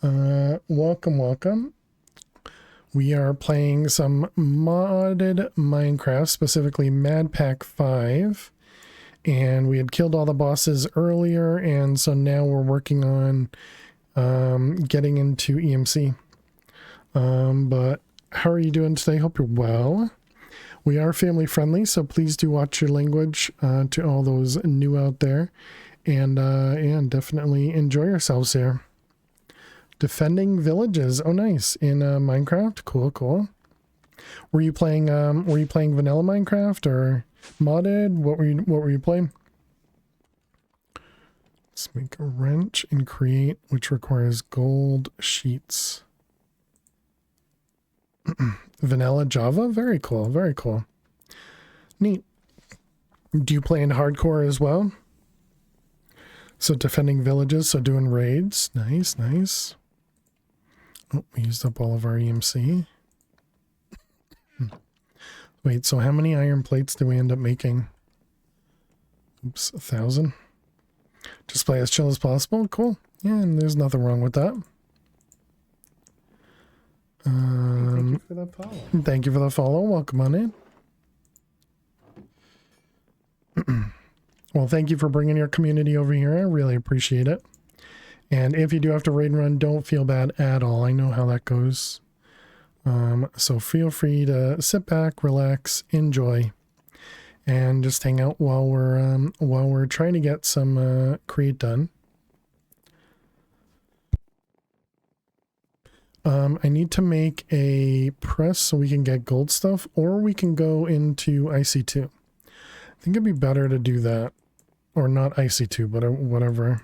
Welcome. We are playing some modded Minecraft, specifically MadPack 5. And we had killed all the bosses earlier, and so now we're working on getting into EMC. But how are you doing today? Hope you're well. We are family friendly, so please do watch your language to all those new out there. And definitely enjoy yourselves here. Defending villages. Oh, nice. In Minecraft. Cool. Were you playing vanilla Minecraft or modded? What were you playing? Let's make a wrench and create, which requires gold sheets. Vanilla Java? Very cool. Neat. Do you play in hardcore as well? So defending villages, so doing raids. Nice. Oh, we used up all of our EMC. Wait, so how many iron plates do we end up making? Oops, 1,000. Just play as chill as possible. Cool. Yeah, and there's nothing wrong with that. Thank you for the follow. Thank you for the follow. Welcome on in. Well, thank you for bringing your community over here. I really appreciate it. And if you do have to raid and run, don't feel bad at all. I know how that goes. So feel free to sit back, relax, enjoy, and just hang out while we're trying to get some create done. I need to make a press so we can get gold stuff, or we can go into IC2. I think it'd be better to do that, or not IC2, but whatever.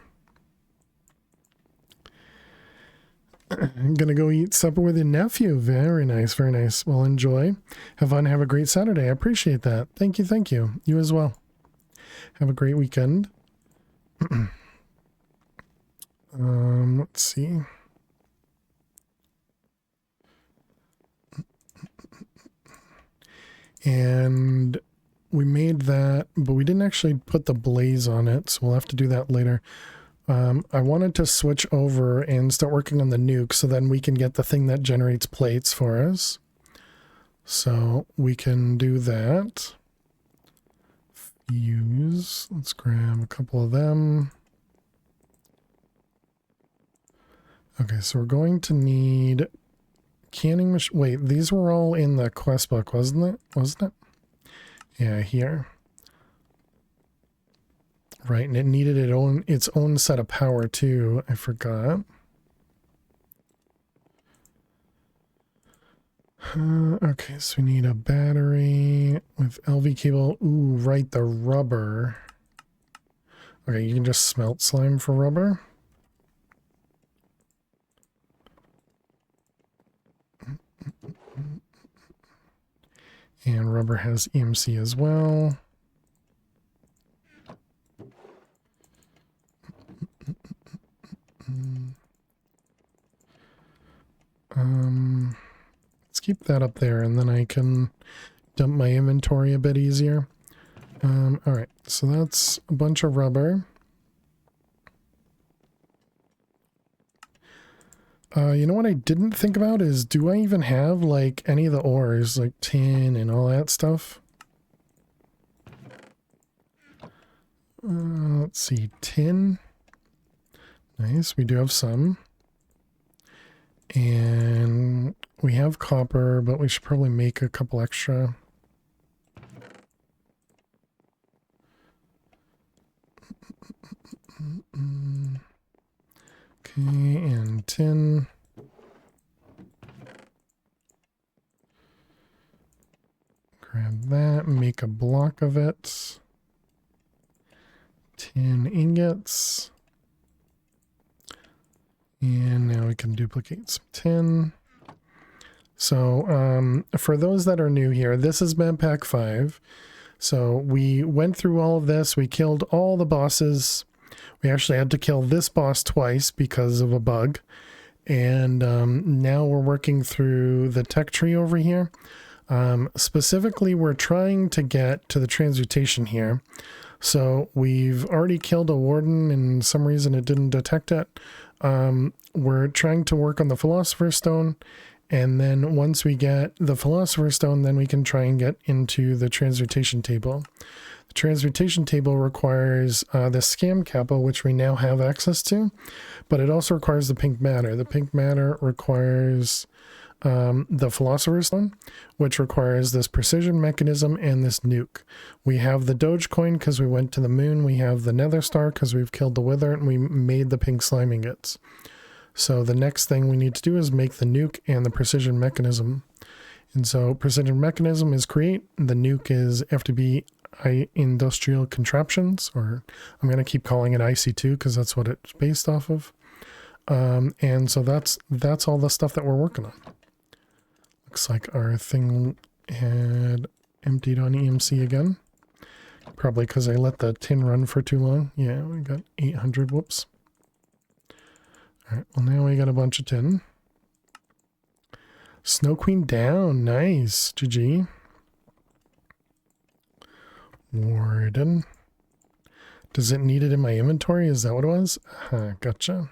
I'm gonna go eat supper with your nephew. Very nice, very nice. Well, enjoy. Have fun. Have a great Saturday. I appreciate that. Thank you, thank you. You as well. Have a great weekend. Let's see. And we made that, but we didn't actually put the blaze on it, so we'll have to do that later. I wanted to switch over and start working on the nuke so then we can get the thing that generates plates for us. So we can do that. Fuse. Let's grab a couple of them. Okay, so we're going to need canning machine. Wait, these were all in the quest book, wasn't it? Wasn't it? Yeah, here. Right, and it needed its own set of power too. I forgot. Okay, so we need a battery with LV cable. Ooh, right, the rubber. Okay, you can just smelt slime for rubber. And rubber has EMC as well. Let's keep that up there, and then I can dump my inventory a bit easier. All right, so that's a bunch of rubber. You know what I didn't think about is, do I even have like any of the ores, like tin and all that stuff? Let's see, tin. Nice, we do have some. And we have copper, but we should probably make a couple extra. Okay, and tin. Grab that, make a block of it. Tin ingots. And now we can duplicate some tin. So for those that are new here, this is MadPack 5. So we went through all of this. We killed all the bosses. We actually had to kill this boss twice because of a bug. And now we're working through the tech tree over here. Specifically, we're trying to get to the transmutation here. So we've already killed a warden, and for some reason it didn't detect it. We're trying to work on the Philosopher's Stone, and then once we get the Philosopher's Stone, then we can try and get into the transmutation table. The transmutation table requires the scam kappa, which we now have access to, but it also requires the pink matter. The pink matter requires the Philosopher's Stone, which requires this precision mechanism and this nuke. We have the Dogecoin because we went to the moon. We have the Nether Star because we've killed the Wither, and we made the pink slime ingots. So the next thing we need to do is make the nuke and the precision mechanism. And so precision mechanism is create. The nuke is FTB industrial contraptions, or I'm going to keep calling it IC2 because that's what it's based off of. And so that's all the stuff that we're working on. Looks like our thing had emptied on EMC again. Probably because I let the tin run for too long. Yeah, we got 800. Whoops. Alright, well now we got a bunch of tin. Snow Queen down. Nice. GG. Warden. Does it need it in my inventory? Is that what it was? Gotcha.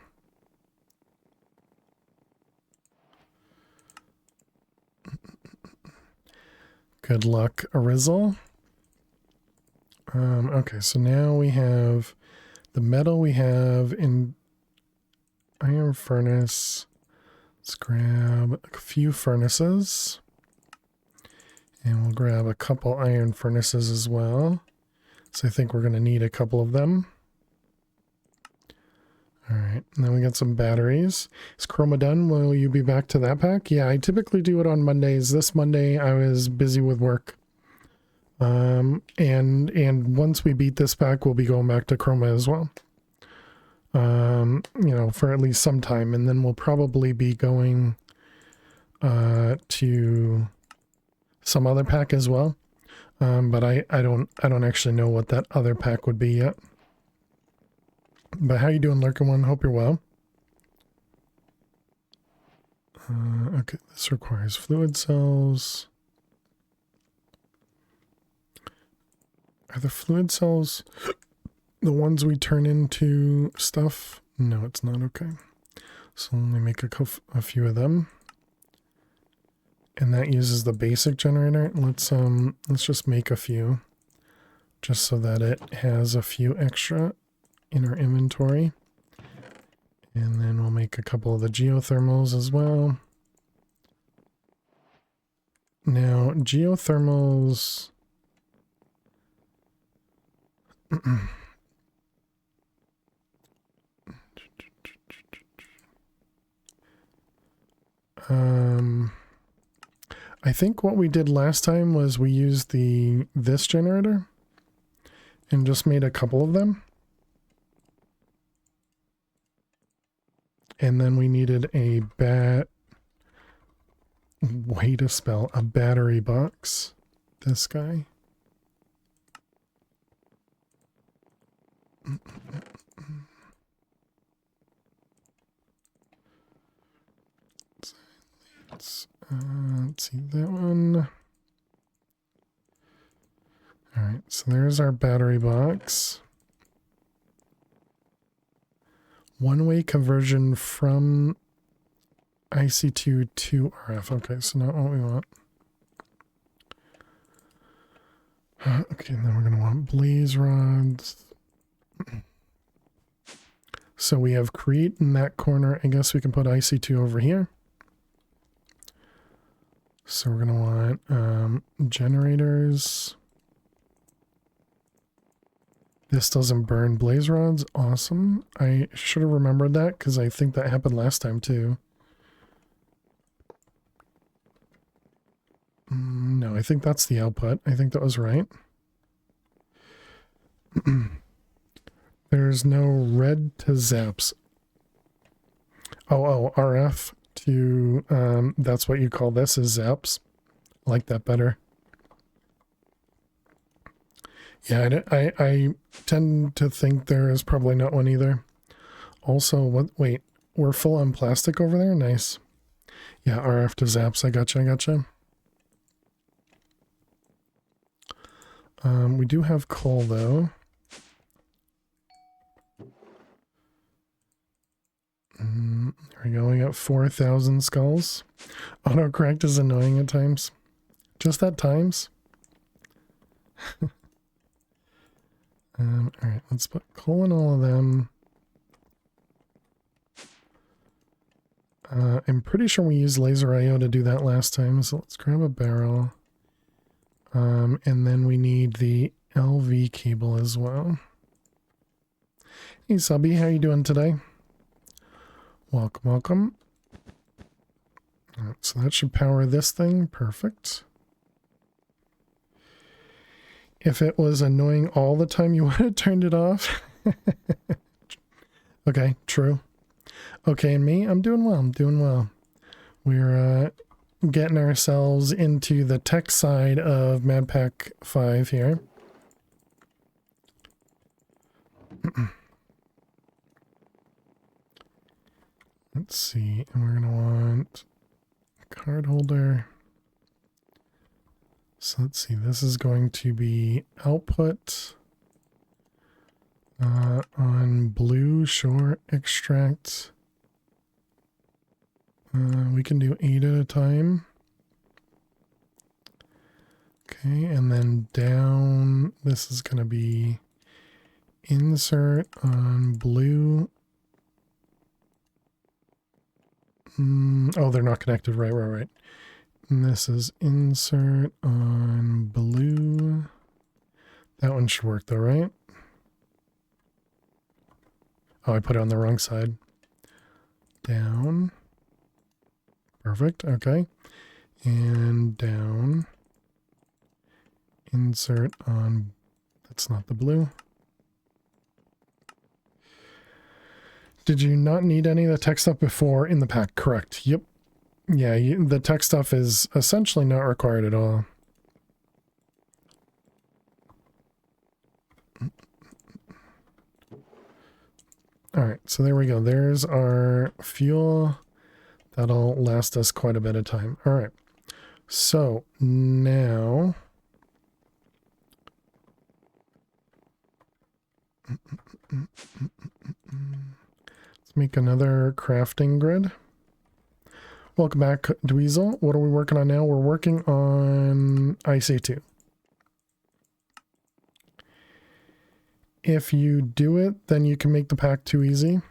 Good luck, Arizzle. Okay, so now we have the metal we have in Iron Furnace. Let's grab a few furnaces. And we'll grab a couple iron furnaces as well. So I think we're going to need a couple of them. Alright, and then we got some batteries. Is Chroma done? Will you be back to that pack? Yeah, I typically do it on Mondays. This Monday I was busy with work. And once we beat this pack, we'll be going back to Chroma as well. You know, for at least some time. And then we'll probably be going to some other pack as well. But I don't actually know what that other pack would be yet. But how you doing, Lurkin One? Hope you're well. Okay, this requires fluid cells. Are the fluid cells the ones we turn into stuff? No, it's not. Okay. So let me make a few of them. And that uses the basic generator. Let's just make a few. Just so that it has a few extra in our inventory. And then we'll make a couple of the geothermals as well. Now, geothermals... I think what we did last time was we used this generator and just made a couple of them. And then we needed a a battery box. This guy. Let's see that one. All right, so there's our battery box. One-way conversion from IC2 to RF. Okay, so not what we want. Okay, and then we're going to want blaze rods. So we have create in that corner. I guess we can put IC2 over here. So we're going to want generators. This doesn't burn blaze rods. Awesome. I should have remembered that because I think that happened last time too. No, I think that's the output. I think that was right. There's no red to zaps. Oh, RF to, that's what you call this, is zaps. I like that better. Yeah, I tend to think there is probably not one either. Also, wait, we're full on plastic over there? Nice. Yeah, RF to zaps, I gotcha. We do have coal though. There we go, we got 4,000 skulls. Autocorrect is annoying at times. Just at times. Alright, let's put coal in all of them. I'm pretty sure we used laser IO to do that last time, so let's grab a barrel. And then we need the LV cable as well. Hey Subby, how you doing today? Welcome. Alright, so that should power this thing. Perfect. If it was annoying all the time, you would have turned it off. Okay, true. Okay, and me, I'm doing well. We're getting ourselves into the tech side of MadPack 5 here. Let's see, and we're going to want a card holder. So let's see, this is going to be output on blue shore extract. We can do 8 at a time. Okay, and then down, this is going to be insert on blue. Oh, they're not connected. Right. And this is insert on blue. That one should work though, right? Oh, I put it on the wrong side. Down. Perfect. Okay. And down. Insert on, that's not the blue. Did you not need any of the tech stuff before in the pack? Correct. Yep. Yeah, the tech stuff is essentially not required at all. All right, so there we go. There's our fuel. That'll last us quite a bit of time. All right. So now let's make another crafting grid. Welcome back, Dweezil. What are we working on now? We're working on IC2. If you do it, then you can make the pack too easy.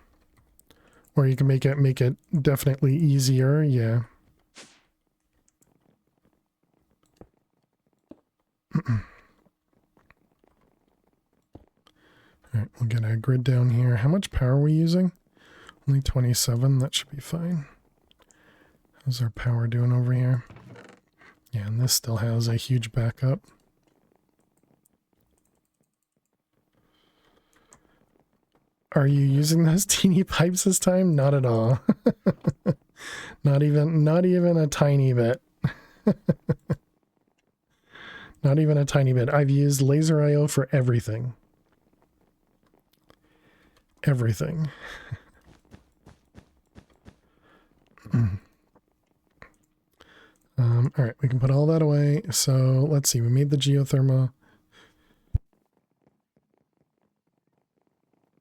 Or you can make it definitely easier, yeah. Alright, we'll get a grid down here. How much power are we using? Only 27, that should be fine. How's our power doing over here? Yeah, and this still has a huge backup. Are you using those teeny pipes this time? Not at all. Not even a tiny bit. Not even a tiny bit. I've used laser IO for everything. Everything. All right, we can put all that away. So let's see, we made the geothermal.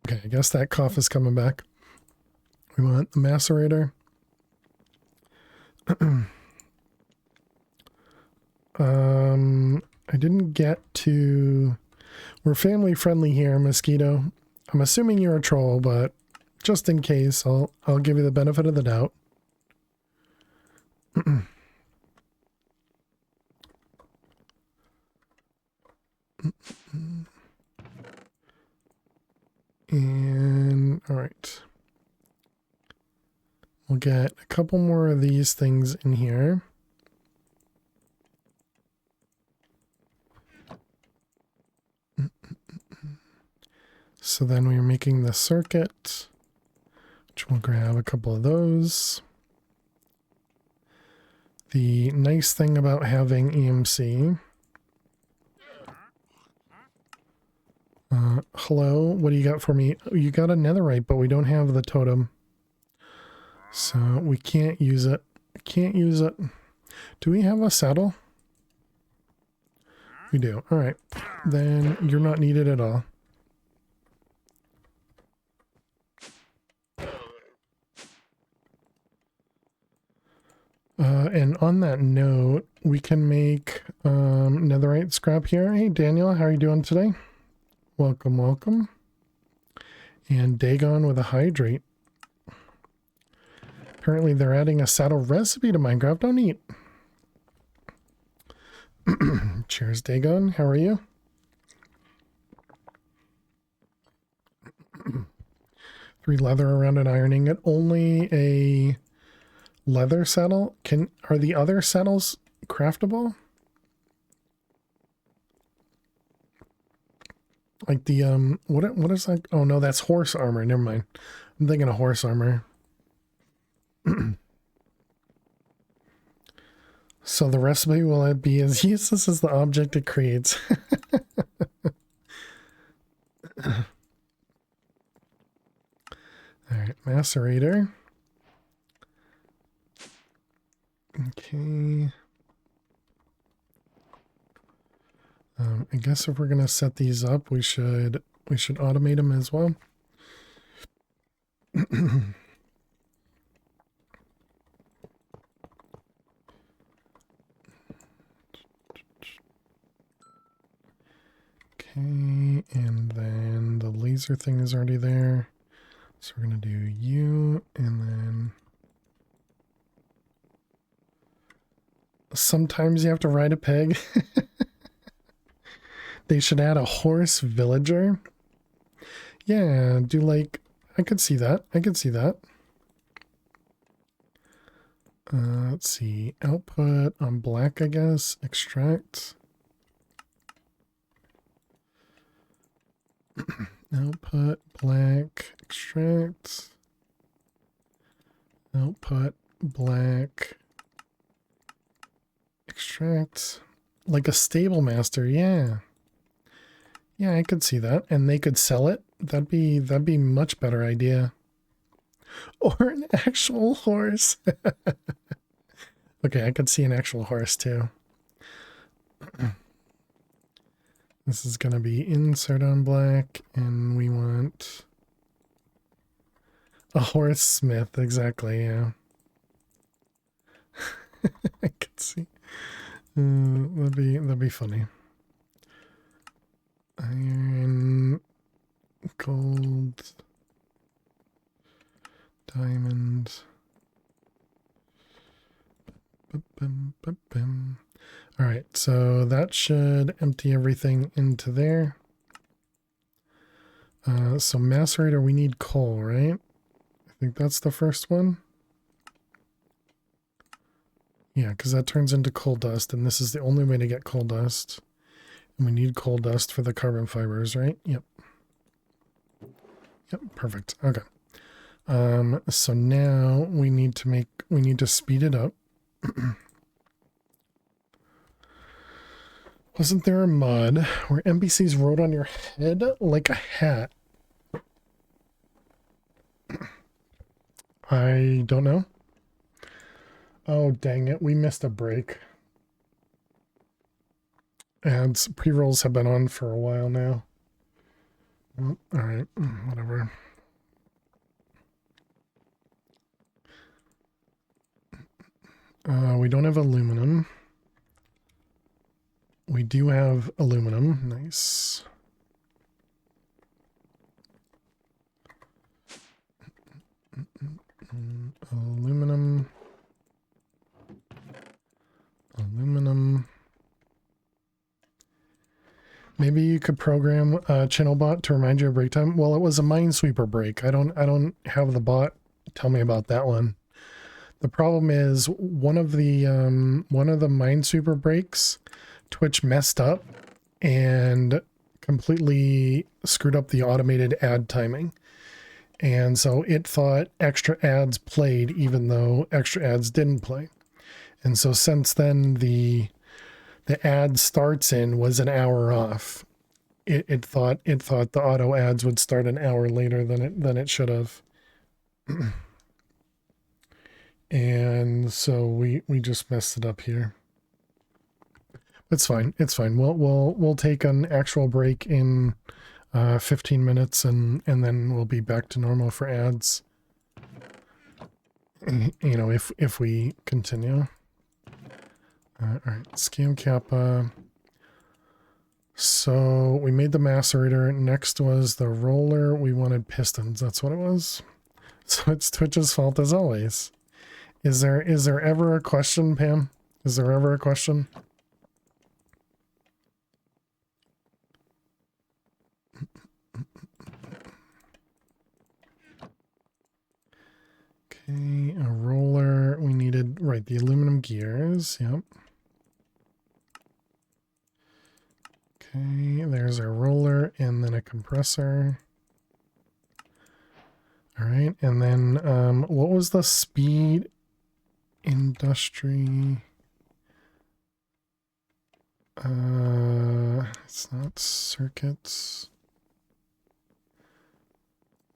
Okay, I guess that cough is coming back. We want the macerator. I didn't get to... We're family friendly here, Mosquito. I'm assuming you're a troll, but just in case, I'll give you the benefit of the doubt. And all right, we'll get a couple more of these things in here. So then we're making the circuit, which we'll grab a couple of those. The nice thing about having EMC. Hello, what do you got for me? You got a netherite, but we don't have the totem. So we can't use it. Can't use it. Do we have a saddle? We do. All right. Then you're not needed at all. And on that note, we can make netherite scrap here. Hey, Daniel, how are you doing today? Welcome, welcome. And Dagon with a hydrate. Apparently they're adding a saddle recipe to Minecraft. Oh, neat. Cheers, Dagon. How are you? 3 leather around an iron ingot. Only a leather saddle? Are the other saddles craftable? Like the what is that? Oh no, that's horse armor. Never mind. I'm thinking of horse armor. So the recipe will be as useless as the object it creates. Alright, macerator. Okay. I guess if we're gonna set these up, we should automate them as well. Okay, and then the laser thing is already there. So we're gonna do you, and then Sometimes you have to ride a pig. They should add a horse villager. Yeah, do like, I could see that. I could see that. Let's see, output on black, I guess. Extract. Output black, extract. Output black, extract. Like a stable master, yeah. Yeah, I could see that. And they could sell it. That'd be much better idea. Or an actual horse. Okay, I could see an actual horse too. This is gonna be insert on black, and we want a horse smith, exactly, yeah. I could see. That'd be funny. Iron, gold, diamond. All right, so that should empty everything into there. So macerator, we need coal, right? I think that's the first one. Yeah, because that turns into coal dust, and this is the only way to get coal dust. And we need coal dust for the carbon fibers, right? Yep. Yep, perfect. Okay. So now we need to speed it up. Wasn't there a mod where NPCs rode on your head like a hat? I don't know. Oh, dang it. We missed a break. Ads, pre-rolls have been on for a while now. Oh, all right, whatever. We don't have aluminum. We do have aluminum. Nice. Aluminum. Aluminum. Maybe you could program a channel bot to remind you of break time. Well, it was a Minesweeper break. I don't have the bot tell me about that one. The problem is one of the Minesweeper breaks, Twitch messed up and completely screwed up the automated ad timing. And so it thought extra ads played even though extra ads didn't play. And so since then the ad starts in was an hour off. It thought the auto ads would start an hour later than it should have. And so we just messed it up here. It's fine. It's fine. We'll take an actual break in 15 minutes and then we'll be back to normal for ads. You know, if we continue. All right, scam kappa. So we made the macerator. Next was the roller. We wanted pistons. That's what it was. So it's Twitch's fault as always. Is there ever a question, Pam? Is there ever a question? Okay, a roller. We needed, right, the aluminum gears. Yep. Okay, there's our roller and then a compressor. All right, and then what was the speed? Industry. It's not circuits.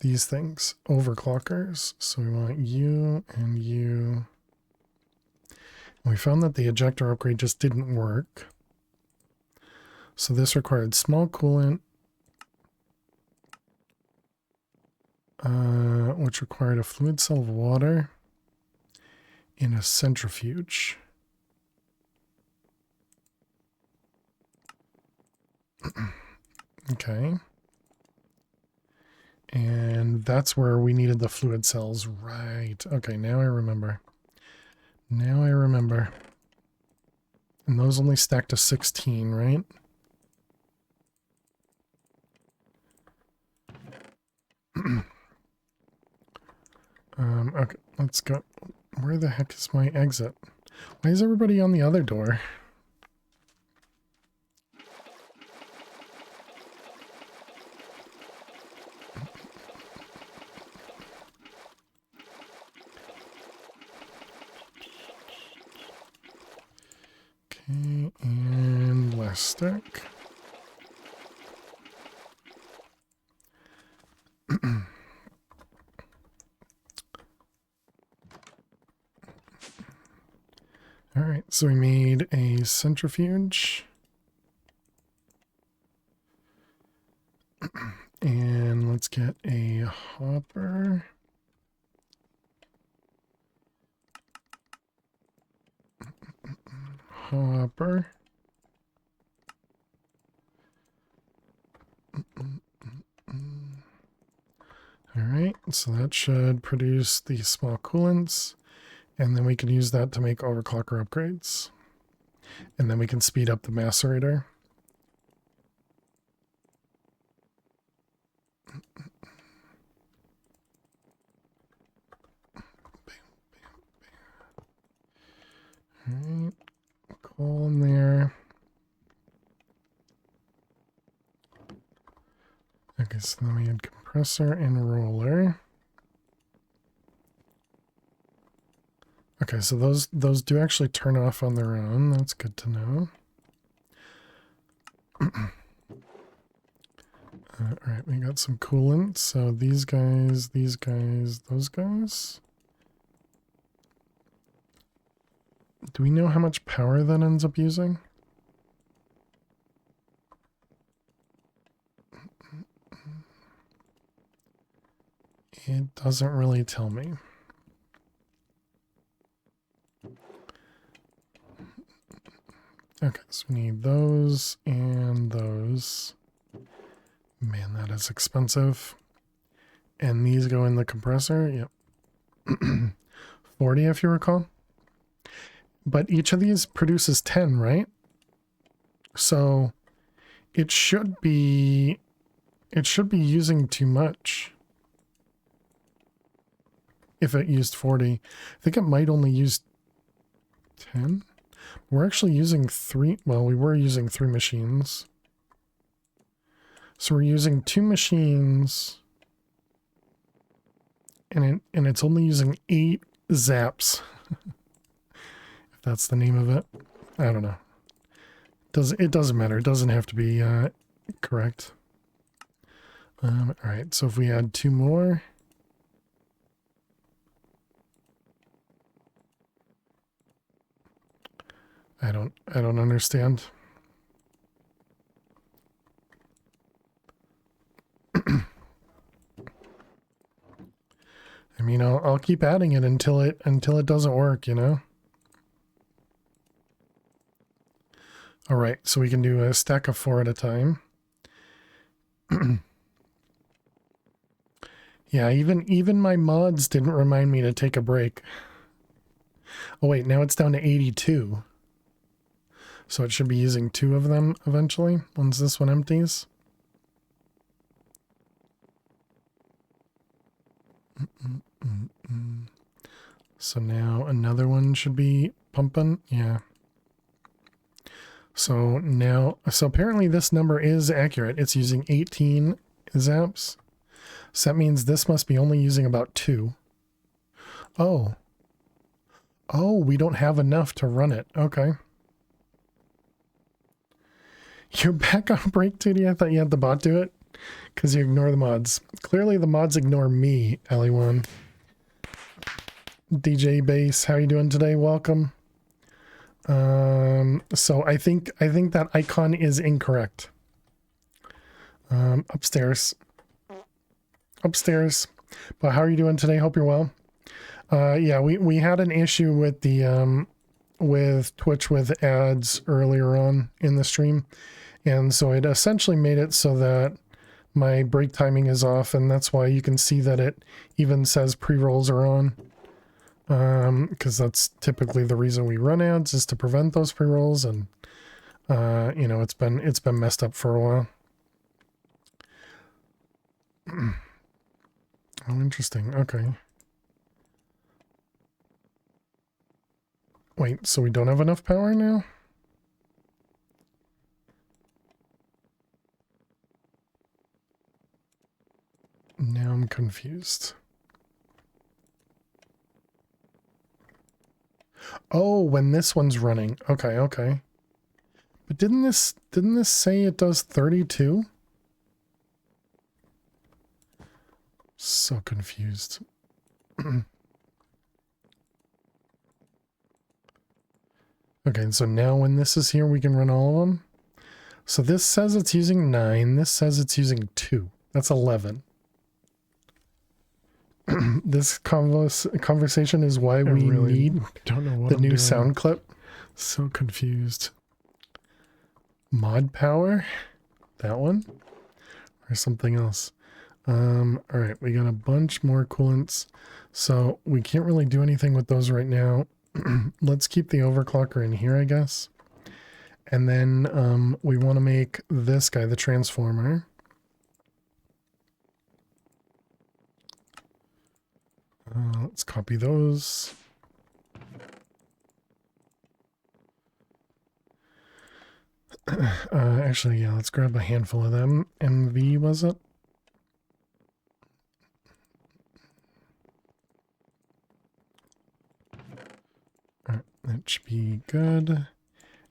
These things, overclockers. So we want you and you. And we found that the ejector upgrade just didn't work. So this required small coolant, which required a fluid cell of water in a centrifuge. Okay. And that's where we needed the fluid cells. Right. Okay, now I remember. Now I remember. And those only stack to 16, right? Okay, let's go. Where the heck is my exit? Why is everybody on the other door? Okay, and last stack. All right, so we made a centrifuge. And let's get a hopper. Hopper. All right, so that should produce the small coolants, and then we can use that to make overclocker upgrades. And then we can speed up the macerator. All right, coal in there. Okay, so then we had compressor and roller. Okay, so those do actually turn off on their own. That's good to know. All right, we got some coolant. So these guys, those guys. Do we know how much power that ends up using? It doesn't really tell me. Okay, so we need those and those. Man, that is expensive. And these go in the compressor. Yep. 40 if you recall. But each of these produces 10, right? So it should be using too much. If it used 40. I think it might only use 10. We're actually using 3. Well, we were using 3 machines. So we're using 2 machines. And it's only using 8 zaps. If that's the name of it. I don't know. It doesn't matter. It doesn't have to be correct. Alright, so if we add 2 more. I don't understand. I mean, I'll keep adding it until it doesn't work, you know? All right, so we can do a stack of 4 at a time. Yeah, even my mods didn't remind me to take a break. Oh wait, now it's down to 82. So it should be using 2 of them eventually, once this one empties. So now another one should be pumping. Yeah. So apparently this number is accurate. It's using 18 zaps. So that means this must be only using about 2. Oh. Oh, we don't have enough to run it. Okay. You're back on break, Tootie? I thought you had the bot do it. Because you ignore the mods. Clearly the mods ignore me, Ellie1. DJ Bass, how you doing today? Welcome. So I think that icon is incorrect. Upstairs. Upstairs. But how are you doing today? Hope you're well. Yeah, we had an issue with the with Twitch with ads earlier on in the stream. And so it essentially made it so that my break timing is off, and that's why you can see that it even says pre-rolls are on. because that's typically the reason we run ads, is to prevent those pre-rolls, and you know, it's been messed up for a while. Oh, interesting. Okay. Wait, so we don't have enough power now? Now I'm confused. Oh, when this one's running. Okay, okay. But didn't this say it does 32? So confused. Okay, so now when this is here, we can run all of them. So this says it's using 9. This says it's using 2. That's 11. This conversation is why we need don't know what the I'm new doing. sound clip. So confused. Mod power? That one? Or something else? Alright, we got a bunch more coolants. So we can't really do anything with those right now. Let's keep the overclocker in here, I guess. And then we want to make this guy the transformer. Let's copy those. Actually, yeah, let's grab a handful of them. MV, was it? Alright, that should be good.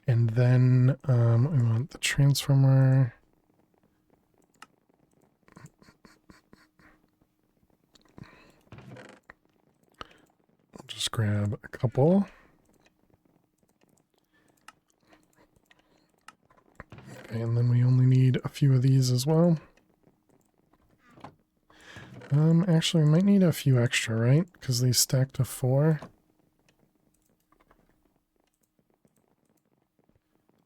And then we want the transformer. I'll just grab a couple. Okay, and then we only need a few of these as well. Actually, we might need a few extra, right? Because these stack to 4.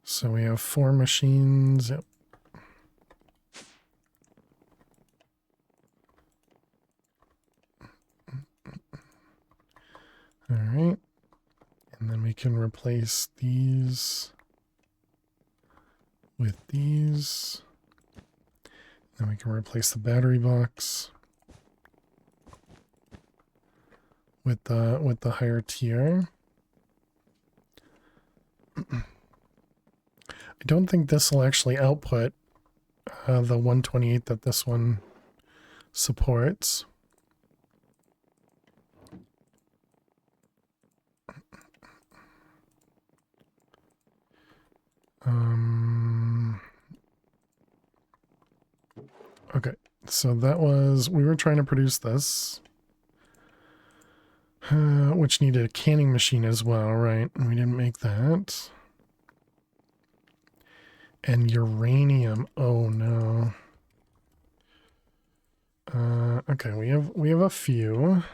So we have 4 machines. Yep. All right. And then we can replace these with these. Then we can replace the battery box with the higher tier. I don't think this will actually output the 128 that this one supports. Okay, so that was, we were trying to produce this, which needed a canning machine as well, right? And we didn't make that. And uranium, oh no. Okay, we have a few.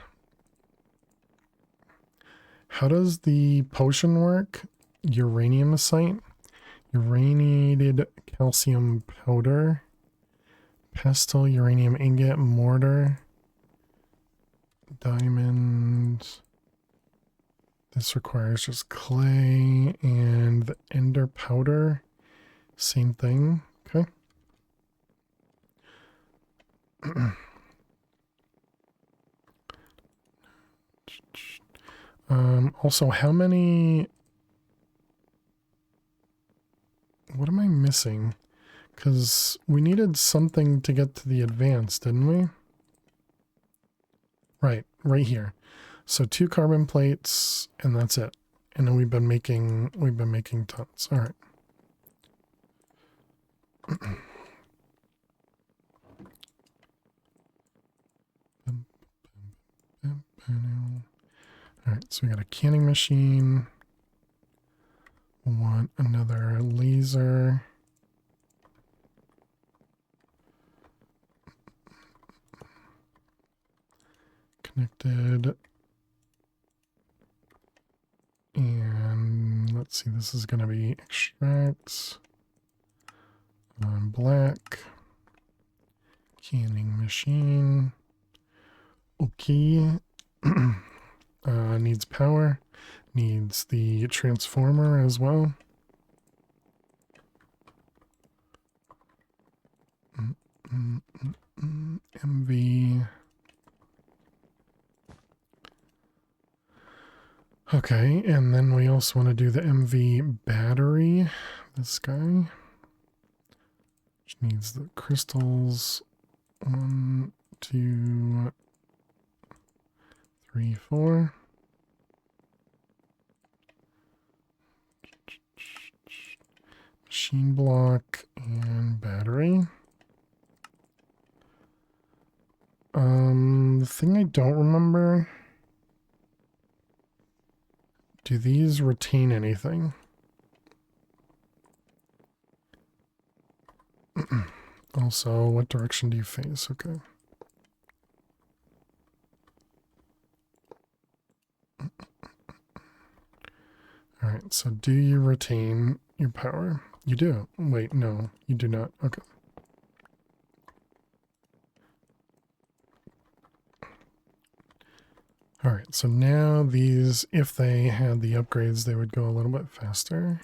How does the potion work? Uranium site, uraniated calcium powder, pestle, uranium ingot, mortar, diamond. This requires just clay, and the ender powder, same thing. Okay. Also, how many... What am I missing? Because we needed something to get to the advanced, didn't we? Right here. So 2 carbon plates, and that's it. And then we've been making tons. All right. All right, so we got a canning machine. We want another laser. Connected. And let's see, this is going to be extracts. Black. Canning machine. Okay. needs power, needs the transformer as well. MV. Okay, and then we also want to do the MV battery. This guy, which needs the crystals. 1, 2, 3, 4. Machine block and battery. The thing I don't remember, do these retain anything? Also, what direction do you face? Okay. All right, so do you retain your power? You do. Wait, no, you do not. Okay. All right, so now these, if they had the upgrades, they would go a little bit faster.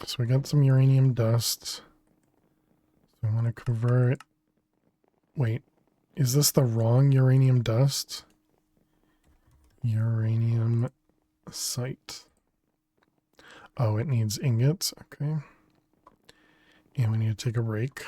So we got some uranium dust. So I want to convert. Wait, is this the wrong uranium dust? Uranium site. Oh, it needs ingots. Okay. And we need to take a break.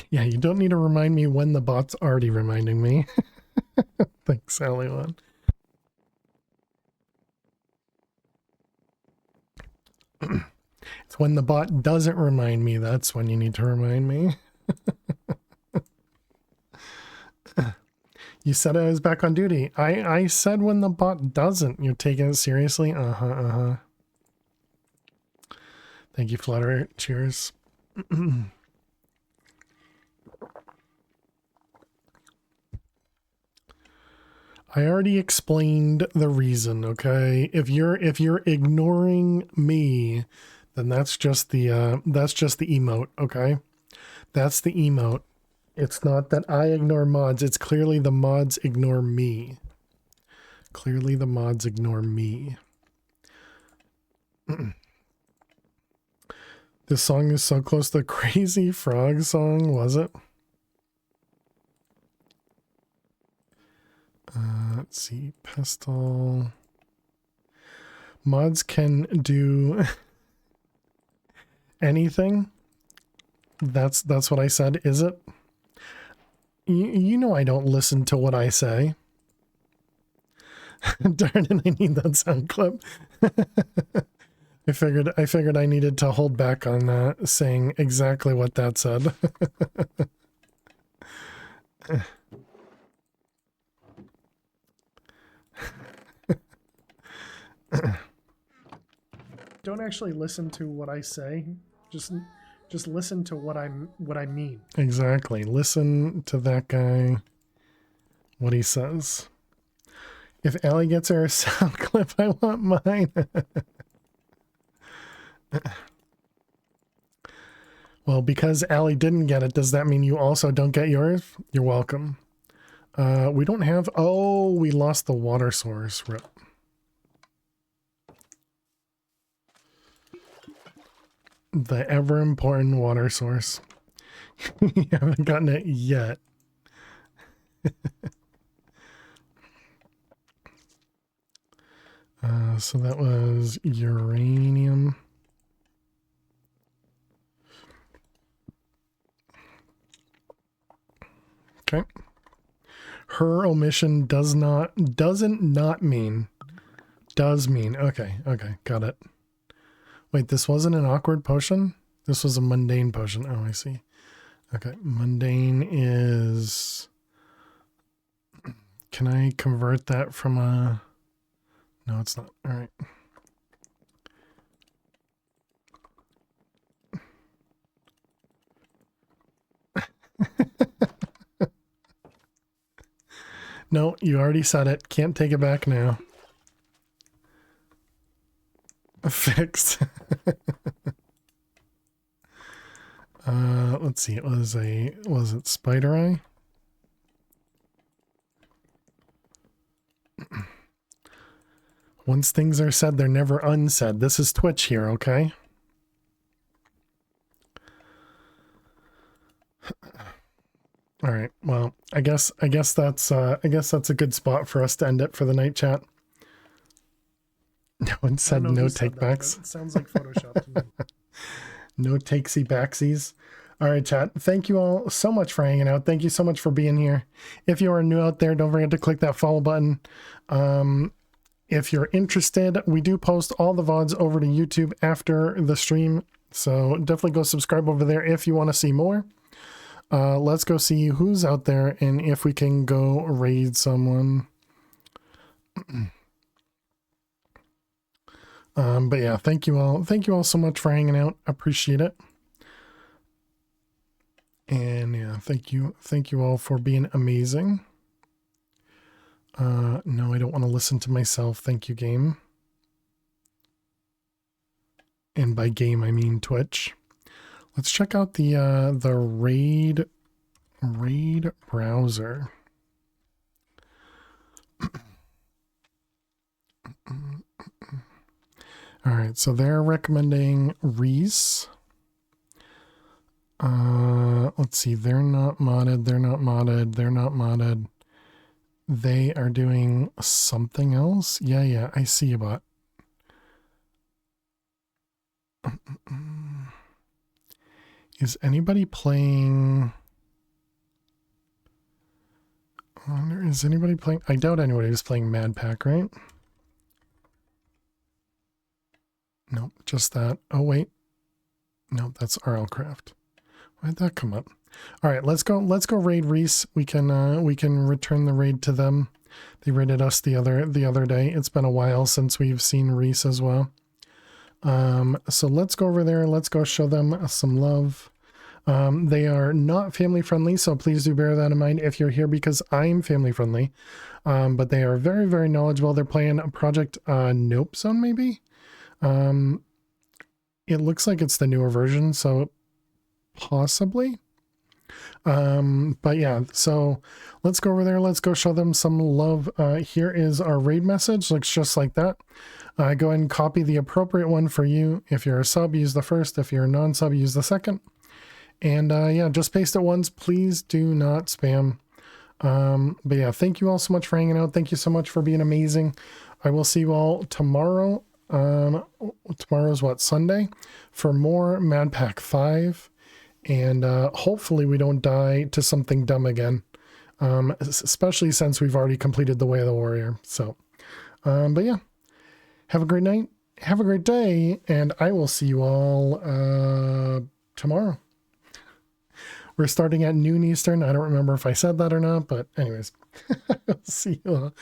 Yeah, you don't need to remind me when the bot's already reminding me. Thanks, Sally One. It's when the bot doesn't remind me, that's when you need to remind me. You said I was back on duty. I said when the bot doesn't. You're taking it seriously? Uh-huh. Thank you, Flutter. Cheers. I already explained the reason, okay? If you're ignoring me, then that's just the emote, okay? That's the emote. It's not that I ignore mods, it's clearly the mods ignore me. Clearly the mods ignore me. This song is so close to the Crazy Frog song, was it? Let's see, Pestle. Mods can do anything. That's what I said, is it? You know I don't listen to what I say. Darn it, I need that sound clip. I figured I needed to hold back on saying exactly what that said. Don't actually listen to what I say. Just listen to what I mean. Exactly. Listen to that guy, what he says. If Allie gets her a sound clip, I want mine. Well, because Allie didn't get it, does that mean you also don't get yours? You're welcome. We don't have... Oh, we lost the water source. Rip. The ever-important water source. You haven't gotten it yet. So that was uranium. Okay. Her omission doesn't not mean, does mean. Okay, got it. Wait, this wasn't an awkward potion? This was a mundane potion. Oh, I see. Okay, mundane is... Can I convert that from a... No, it's not. All right. No, you already said it. Can't take it back now. Fixed. Let's see. Was it Spider Eye? Once things are said, they're never unsaid. This is Twitch here, okay? All right. Well, I guess that's a good spot for us to end it for the night, chat. No one said no takebacks. It sounds like Photoshop to me. No takesy backsies. All right, chat. Thank you all so much for hanging out. Thank you so much for being here. If you are new out there, don't forget to click that follow button. If you're interested, we do post all the VODs over to YouTube after the stream. So definitely go subscribe over there if you want to see more. Let's go see who's out there and if we can go raid someone. But yeah, thank you all. Thank you all so much for hanging out. Appreciate it. And yeah, thank you all for being amazing. No, I don't want to listen to myself. Thank you, game. And by game, I mean Twitch. Let's check out the raid browser. All right, so they're recommending Reese. Let's see, they're not modded, they're not modded, they're not modded. They are doing something else. Yeah, I see you, bot. Is anybody playing? Is anybody playing? I doubt anybody is playing MadPack, right? Nope, just that. Oh wait, no, that's RL Craft. Why'd that come up? All right, let's go raid Reese. We can return the raid to them. They raided us the other day. It's been a while since we've seen Reese as well. So let's go over there. Let's go show them some love. They are not family friendly, so please do bear that in mind if you're here because I'm family friendly. But they are very, very knowledgeable. They're playing a Project Nope Zone, maybe. It looks like it's the newer version, so possibly. But yeah, so let's go over there. Let's go show them some love. Here is our raid message. Looks just like that. Go ahead and copy the appropriate one for you. If you're a sub, use the first. If you're a non-sub, use the second. And yeah, just paste it once. Please do not spam. But yeah, thank you all so much for hanging out. Thank you so much for being amazing. I will see you all tomorrow. Tomorrow's what, Sunday? For more MadPack 5. And hopefully we don't die to something dumb again. Especially since we've already completed the Way of the Warrior. So, but yeah, have a great night. Have a great day. And I will see you all tomorrow. We're starting at noon Eastern. I don't remember if I said that or not, but anyways, I'll see you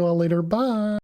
all later. Bye.